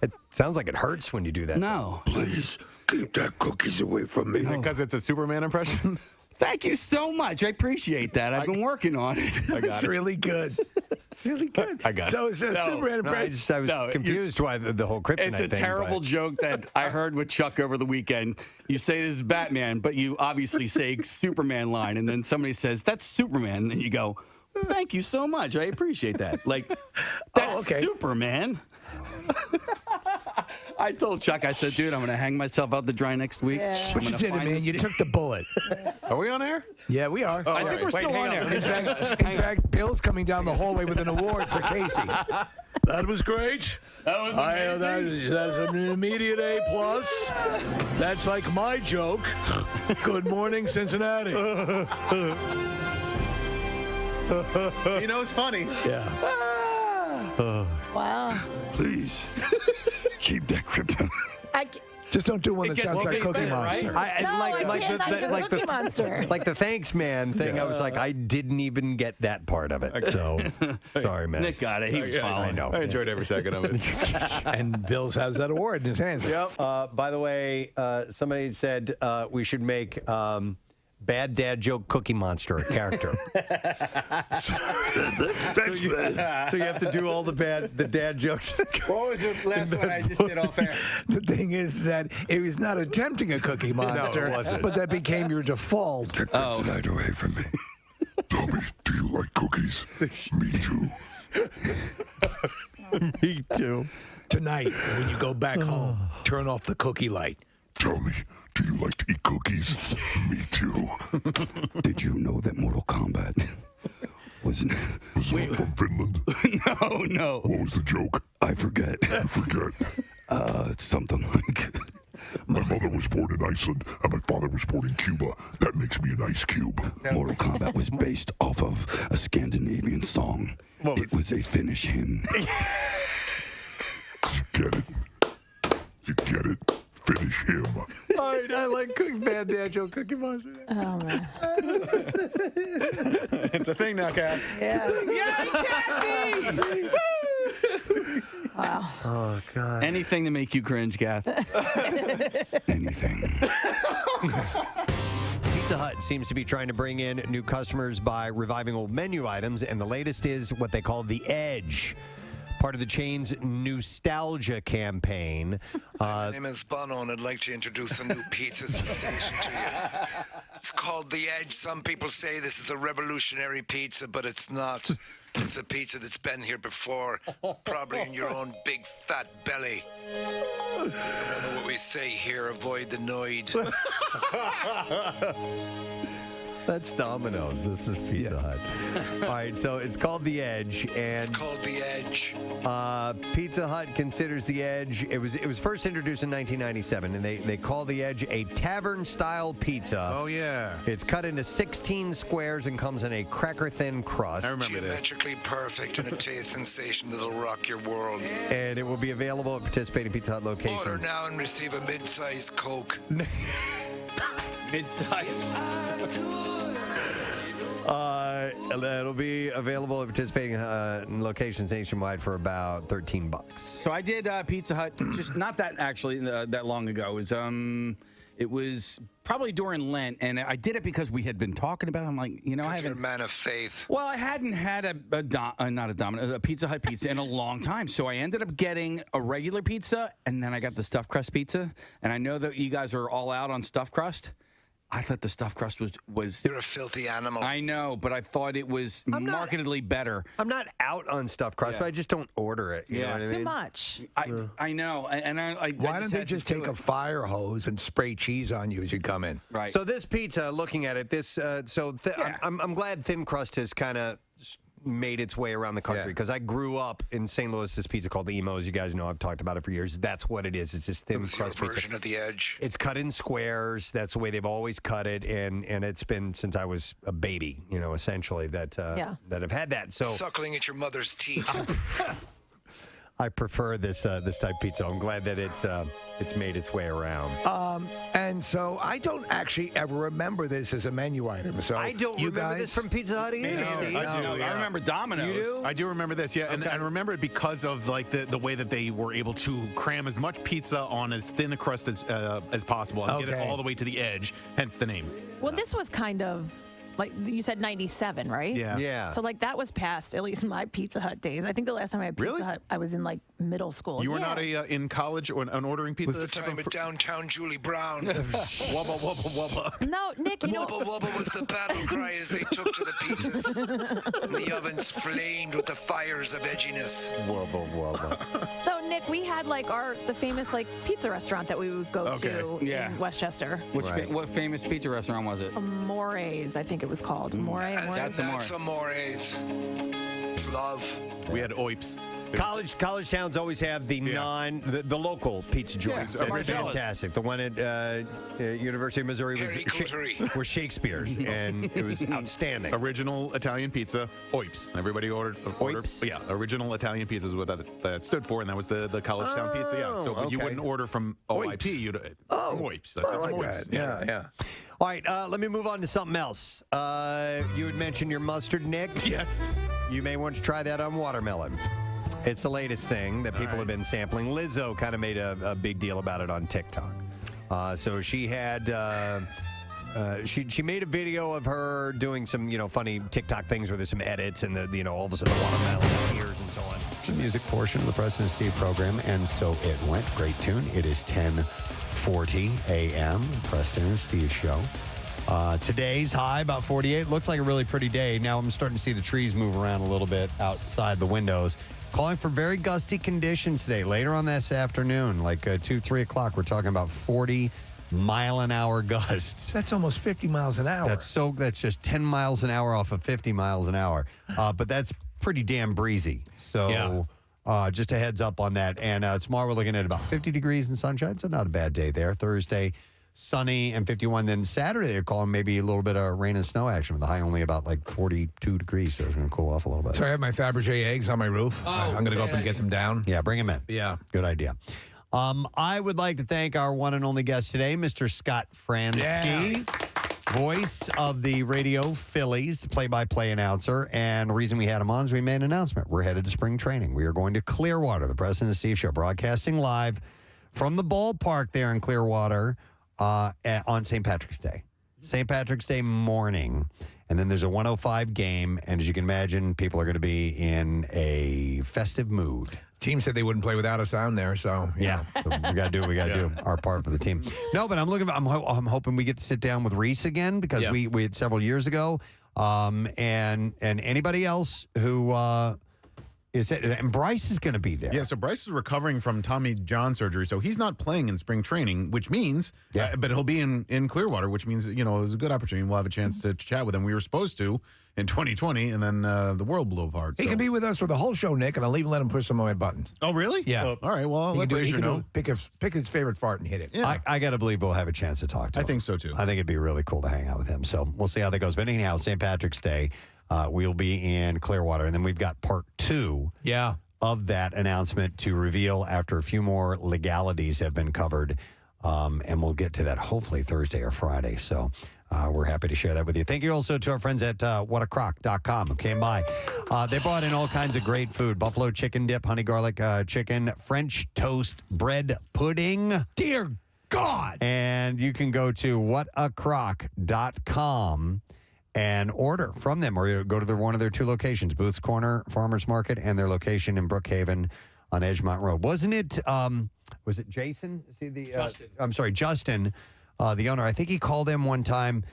It sounds like it hurts when you do that. No. Please keep that cookies away from me. Is it because it's a Superman impression? Thank you so much. I appreciate that. I've been working on it. I got It's really good. It's really good. I got it. So it's a Superman impression. I was confused why the whole kryptonite It's a thing, terrible but- joke that I heard with Chuck over the weekend. You say this is Batman, but you obviously say Superman line, and then somebody says, that's Superman. And then you go, thank you so much. I appreciate that. Like, that's Superman. I told Chuck, I said, dude, I'm going to hang myself out to dry next week. Yeah. What you did, man, you took the bullet. Are we on air? Yeah, we are. Oh, I think we're still on air. In fact, Bill's coming down the hallway with an award for Casey. That was great. That was amazing. That's an immediate A+. That's like my joke. Good morning, Cincinnati. He knows funny. Yeah. Wow. Please, keep that kryptonite. Just don't do one that sounds like Cookie Monster. Cookie Monster. Like the thanks man thing, I was like, I didn't even get that part of it. So, sorry, man. Nick got it. He was following. I know. I enjoyed every second of it. And Bill's has that award in his hands. Yep. By the way, somebody said we should make Bad Dad Joke Cookie Monster a character. So you have to do all the dad jokes. What was the last one I just did off air? The thing is that it was not attempting a Cookie Monster, it wasn't. but that became your default. Take kryptonite away from me. Tell me, do you like cookies? Me too. Me too. Tonight, when you go back home, turn off the cookie light. Tell me, do you like to eat cookies? Me too. Did you know that Mortal Kombat was it from Finland? No. What was the joke? I forget. It's something like... My mother was born in Iceland, and my father was born in Cuba. That makes me an ice cube. Mortal Kombat was based off of a Scandinavian song. It was a Finnish hymn. You get it? Finish him. All right, I like Bad Dad Joke Cookie Monster. Oh, man. It's a thing now, Kat. Yeah. Kathy! Wow. Oh, God. Anything to make you cringe, Kath. Anything. Pizza Hut seems to be trying to bring in new customers by reviving old menu items, and the latest is what they call the Edge. Part of the chain's nostalgia campaign. My name is Bono, and I'd like to introduce a new pizza sensation to you. It's called The Edge. Some people say this is a revolutionary pizza, but it's not. It's a pizza that's been here before, probably in your own big fat belly. Remember what we say here, avoid the noid. That's Domino's. This is Pizza Hut. All right, so it's called The Edge, and It's called The Edge. Pizza Hut considers The Edge. It was first introduced in 1997, and they call The Edge a tavern-style pizza. Oh, yeah. It's cut into 16 squares and comes in a cracker-thin crust. I remember this. Geometrically perfect and a taste sensation that'll rock your world. And it will be available at participating Pizza Hut locations. Order now and receive a mid-sized Coke. Mid-size. It'll be available at participating locations nationwide for about $13. So I did Pizza Hut just not that actually that long ago. It was probably during Lent, and I did it because we had been talking about it. I'm like, I You're a haven't. man of faith. Well, I hadn't had a Pizza Hut pizza in a long time, so I ended up getting a regular pizza, and then I got the stuffed crust pizza. And I know that you guys are all out on stuffed crust. I thought the stuffed crust was. You're a filthy animal. I know, but I thought it was markedly better. I'm not out on stuffed crust, but I just don't order it. You know what I Too mean? much. I know, and I Why don't they just take a fire hose and spray cheese on you as you come in? Right. So this pizza, looking at it, I'm glad thin crust has kind of made its way around the country because I grew up in St. Louis. This pizza called the Emo's. You guys know I've talked about it for years. That's what it is. It's just thin crust pizza. Version of The Edge. It's cut in squares. That's the way they've always cut it, and it's been since I was a baby. Essentially that that I've had that. So Suckling at your mother's teeth. I prefer this type of pizza. I'm glad that it's made its way around. And so I don't actually ever remember this as a menu item. So I don't remember this from Pizza Hut either, Steve. I do. I remember Domino's. You do? I do remember this, yeah, and I remember it because of like the way that they were able to cram as much pizza on as thin a crust as possible and get it all the way to the edge. Hence the name. Well, this was kind of like you said, 97, right? Yeah. So like that was past at least my Pizza Hut days. I think the last time I had Pizza Hut, I was in like middle school. You were not in college or an ordering pizza. Was the time at downtown Julie Brown. Wubba wubba wubba. No, Nick. You Wubba wubba was the battle cry as they took to the pizzas. And the ovens flamed with the fires of edginess. Wubba wubba. So Nick, we had like the famous like pizza restaurant that we would go to in Westchester. What famous pizza restaurant was it? More's, I think it was called. That's Amore's. It's love. We had Oips. College towns always have the the local pizza joints. Yeah, It's fantastic. The one at University of Missouri was Shakespeare's, and it was outstanding. Original Italian pizza, Oips. Everybody ordered. Oips? Yeah, original Italian pizza is what that stood for, and that was the college town pizza. Yeah, so but you wouldn't order from OIP. You'd Oips. That's like Oips. that. Yeah. All right, let me move on to something else. You had mentioned your mustard, Nick. Yes. You may want to try that on watermelon. It's the latest thing that people have been sampling. Lizzo kind of made a big deal about it on TikTok. So she had she made a video of her doing some funny TikTok things where there's some edits and all of a sudden the watermelon appears and so on. The music portion of the Preston and Steve program, and so it went. Great tune. It is 10:40 a.m. Preston and Steve show. Today's high about 48. Looks like a really pretty day. Now I'm starting to see the trees move around a little bit outside the windows. Calling for very gusty conditions today. Later on this afternoon, like 2, 3 o'clock, we're talking about 40-mile-an-hour gusts. That's almost 50 miles an hour. That's just 10 miles an hour off of 50 miles an hour. But that's pretty damn breezy. So just a heads up on that. And tomorrow we're looking at about 50 degrees and sunshine. So not a bad day there. Thursday, sunny and 51. Then Saturday, they're calling maybe a little bit of rain and snow action with the high only about like 42 degrees. So it's going to cool off a little bit. So I have my Fabergé eggs on my roof. I'm going to go up and get them down. Yeah, bring them in. Yeah. Good idea. I would like to thank our one and only guest today, Mr. Scott Fransky, voice of the Radio Phillies, play-by-play announcer. And the reason we had him on is we made an announcement. We're headed to spring training. We are going to Clearwater, the Preston and Steve show, broadcasting live from the ballpark there in Clearwater on St. Patrick's Day. St. Patrick's Day morning. And then there's a 105 game. And as you can imagine, people are going to be in a festive mood. Team said they wouldn't play without us down there, so so we got to do what we got to do, our part for the team. No, but I'm hoping we get to sit down with Reese again because we had several years ago. And anybody else who Is it? And Bryce is going to be there. Yeah, so Bryce is recovering from Tommy John surgery, so he's not playing in spring training, which means, but he'll be in Clearwater, which means, it was a good opportunity. We'll have a chance to chat with him. We were supposed to in 2020, and then the world blew apart. He can be with us for the whole show, Nick, and I'll even let him push some of my buttons. Oh, really? Yeah. All right, well, I'll let Brazier know. Pick his favorite fart and hit it. Yeah. I got to believe we'll have a chance to talk to him. I think so, too. I think it'd be really cool to hang out with him. So we'll see how that goes. But anyhow, St. Patrick's Day, we'll be in Clearwater, and then we've got part 2 of that announcement to reveal after a few more legalities have been covered, and we'll get to that hopefully Thursday or Friday. So we're happy to share that with you. Thank you also to our friends at whatacrock.com who came by. They brought in all kinds of great food. Buffalo chicken dip, honey garlic chicken, French toast bread pudding. Dear God. And you can go to whatacrock.com and order from them, or you go to one of their 2 locations, Booth's Corner Farmers Market and their location in Brookhaven on Edgemont Road. Wasn't it, was it Jason? Justin. I'm sorry, Justin, the owner. I think he called in one time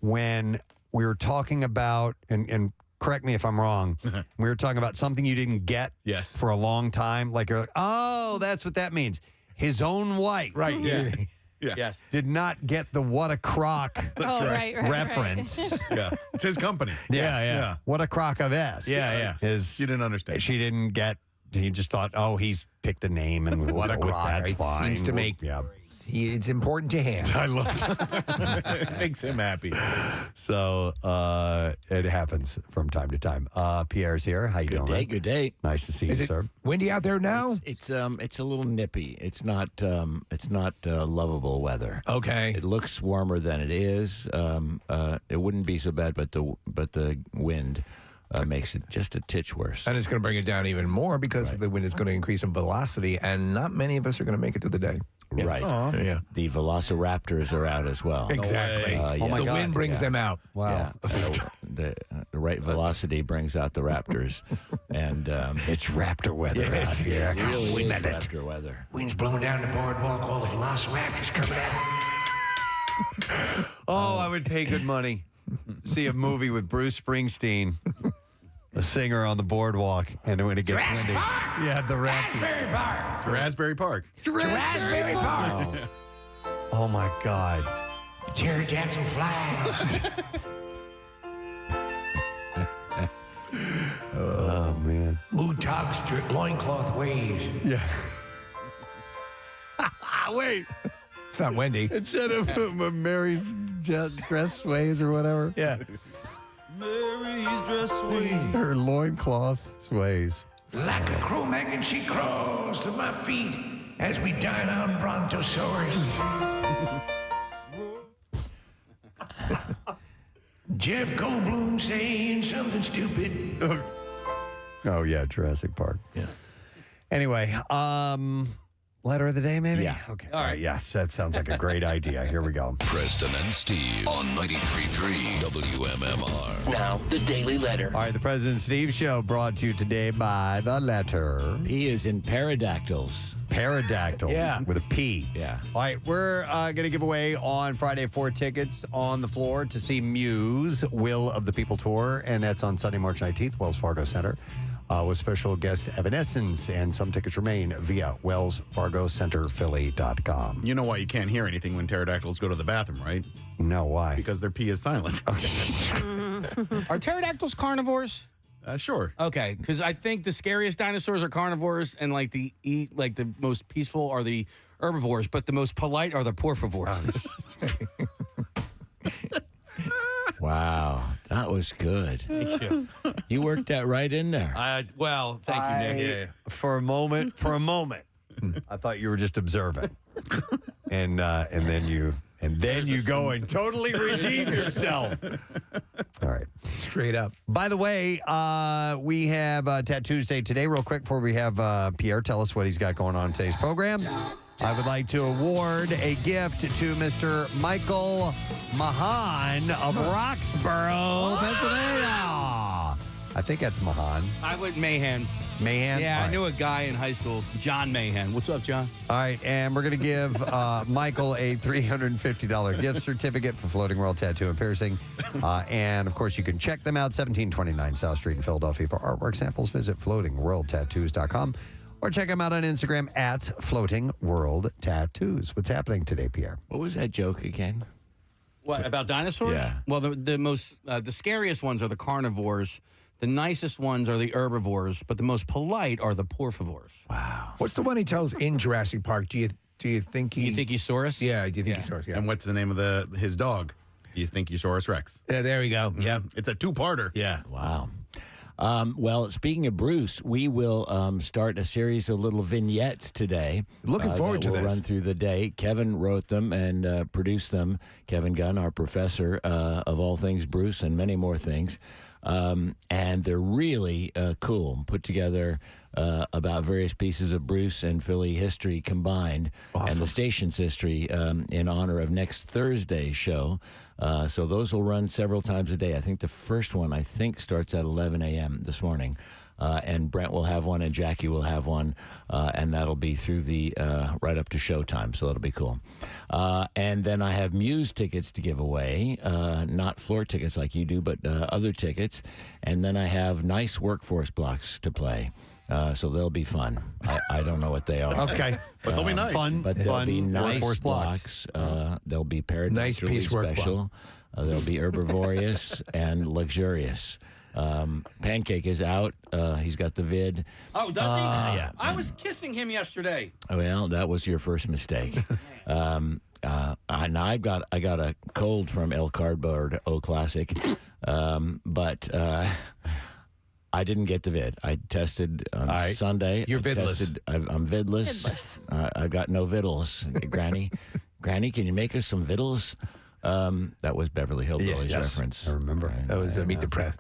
when we were talking about, and correct me if I'm wrong, we were talking about something you didn't get for a long time. Like, you're like, oh, that's what that means. His own wife. Right. Yeah. Yes. Did not get the What a Crock reference. Yeah. It's his company. Yeah. What a Crock of S. Yeah. You didn't understand. She didn't get, he just thought, oh, he's picked a name and What a Crock. that's fine. Seems to make, it's important to him. I love that. It makes him happy. So it happens from time to time. Pierre's here. How you doing? Day, man? good day. Nice to see you, sir. Windy out there now? It's a little nippy. It's not lovable weather. Okay. It looks warmer than it is. It wouldn't be so bad, but the wind makes it just a titch worse. And it's going to bring it down even more because the wind is going to increase in velocity, and not many of us are going to make it through the day. Yeah. Right. Yeah. The velociraptors are out as well. Exactly. The wind brings them out. Wow. Yeah. So the right velocity brings out the raptors, and it's raptor weather out here. It really is raptor weather. Wind's blowing down the boardwalk. All the velociraptors coming out. Oh, I would pay good money. See a movie with Bruce Springsteen, a singer on the boardwalk, and when it gets windy. Yeah, the Raspberry Park. Raspberry Park. Raspberry Park. Oh, my God. Pterodactyl flies. Oh, man. Mood tog strip loincloth waves. Yeah. Wait. It's not windy. Instead of Mary's dress sways or whatever. Yeah. Mary's dress sways. Her loincloth sways. Like a Cro-Magnon, she crawls to my feet as we dine on brontosaurus. Jeff Goldblum saying something stupid. Oh, yeah, Jurassic Park. Yeah. Anyway, letter of the day, maybe? Yeah. Okay. All right. Yes, that sounds like a great idea. Here we go. Preston and Steve on 93.3 WMMR. Now, the Daily Letter. All right, the President Steve Show brought to you today by the letter. P is in pterodactyls. Pterodactyls. Yeah. With a P. Yeah. All right, we're going to give away on Friday 4 tickets on the floor to see Muse, Will of the People Tour, and that's on Sunday, March 19th, Wells Fargo Center. With special guest Evanescence, and some tickets remain via wellsfargocenterphilly.com. You know why you can't hear anything when pterodactyls go to the bathroom, right? No, why? Because their pee is silent. Are pterodactyls carnivores? Sure. Okay, because I think the scariest dinosaurs are carnivores, and the most peaceful are the herbivores, but the most polite are the porfivores. Wow, that was good. Thank you. You worked that right in there. Thank you, Nick. For a moment, I thought you were just observing, and then you go and totally redeem yourself. All right, straight up. By the way, we have Tattoos Day today. Real quick before we have Pierre tell us what he's got going on in today's program. I would like to award a gift to Mr. Michael Mahan of Roxborough, Pennsylvania. I think that's Mahan. I went Mahan. Mahan? Yeah, All I right. knew a guy in high school, John Mahan. What's up, John? All right, and we're going to give Michael a $350 gift certificate for Floating World Tattoo and Piercing. And, of course, you can check them out, 1729 South Street in Philadelphia. For artwork samples, visit floatingworldtattoos.com or check them out on Instagram at Floating World Tattoos. What's happening today, Pierre? What was that joke again? What, about dinosaurs? Yeah. Well, the scariest ones are the carnivores. The nicest ones are the herbivores, but the most polite are the porfivores. Wow. What's the one he tells in Jurassic Park? Do you think he? You think he's Saurus? Yeah, do you think he's Saurus? Yeah. And what's the name of his dog? Do you think Saurus Rex? Yeah, there we go. Yeah, it's a two-parter. Yeah. Wow. Well, speaking of Bruce, we will start a series of little vignettes today. Looking forward to we'll this. run through the day. Kevin wrote them and produced them. Kevin Gunn, our professor of all things Bruce and many more things. And they're really cool, put together about various pieces of Bruce and Philly history combined, and the station's history in honor of next Thursday's show. So those will run several times a day. I think the first one, starts at 11 a.m. this morning. And Brent will have one, and Jackie will have one, and that'll be through the right up to showtime, so that'll be cool. And then I have Muse tickets to give away, not floor tickets like you do, but other tickets. And then I have nice workforce blocks to play, so they'll be fun. I don't know what they are. Okay. But they'll be nice. But they'll be nice workforce blocks. They'll be paired Nice piecework special. They'll be herbivorous and luxurious. Pancake is out. He's got the vid. Oh, does he? Yeah. I was kissing him yesterday. Well, that was your first mistake. Now I got a cold from El Cardboard O Classic, but I didn't get the vid. I tested on Sunday. You're vidless. I'm vidless. I've got no vittles. Granny, can you make us some vittles? That was Beverly Hillbillies reference. I remember. That was Meet the Press.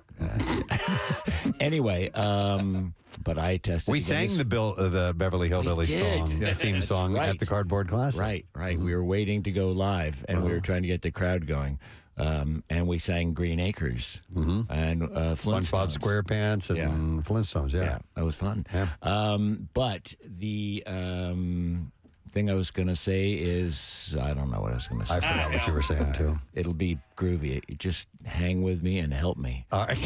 Anyway, but I tested. We again sang the Beverly Hillbillies song, theme song right. at the Cardboard Classic. Right. We were waiting to go live, and we were trying to get the crowd going. And we sang Green Acres and Flintstones. SpongeBob SquarePants and Flintstones, yeah. That was fun. Yeah. But the thing I was going to say is, I don't know what I was going to say. I forgot what you were saying, too. It'll be groovy. Just hang with me and help me. All right.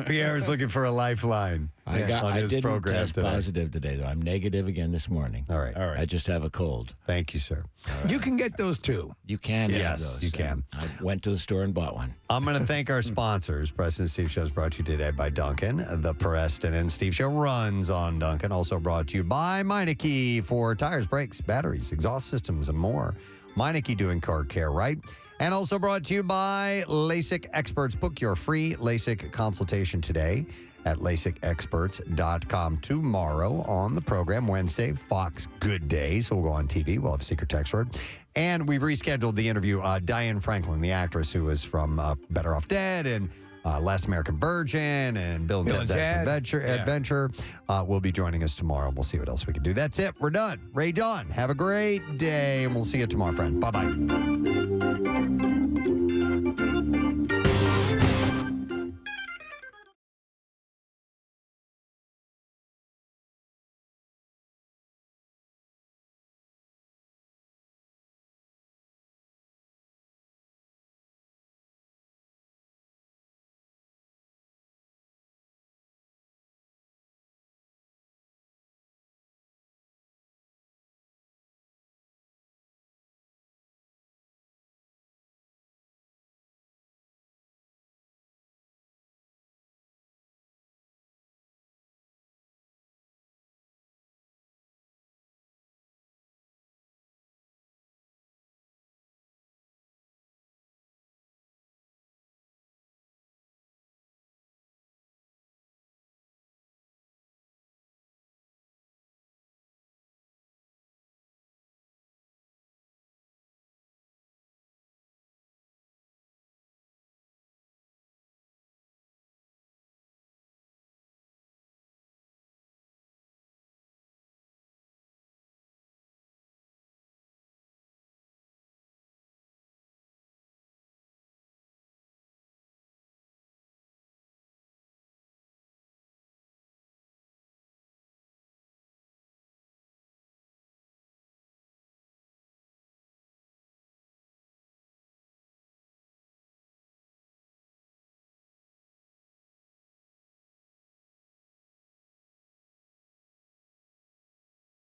Pierre is looking for a lifeline on I his didn't program test today. positive today, though. I'm negative again this morning. All right. I just have a cold. Thank you, sir. You can get those too. You can have Yes, those. you can. I went to the store and bought one. I'm going to thank our sponsors. Preston and Steve Show is brought to you today by Duncan. The Preston and Steve Show runs on Duncan. Also brought to you by Meineke for tires, brakes, batteries, exhaust systems, and more. Meineke doing car care right. And also brought to you by LASIK Experts. Book your free LASIK consultation today at LASIKexperts.com. Tomorrow on the program, Wednesday, Fox Good Day. So we'll go on TV. We'll have a secret text word. And we've rescheduled the interview. Diane Franklin, the actress who is from Better Off Dead and Last American Virgin and Bill and Ted's Adventure will be joining us tomorrow. We'll see what else we can do. That's it. We're done. Ray Dawn, have a great day, and we'll see you tomorrow, friend. Bye-bye.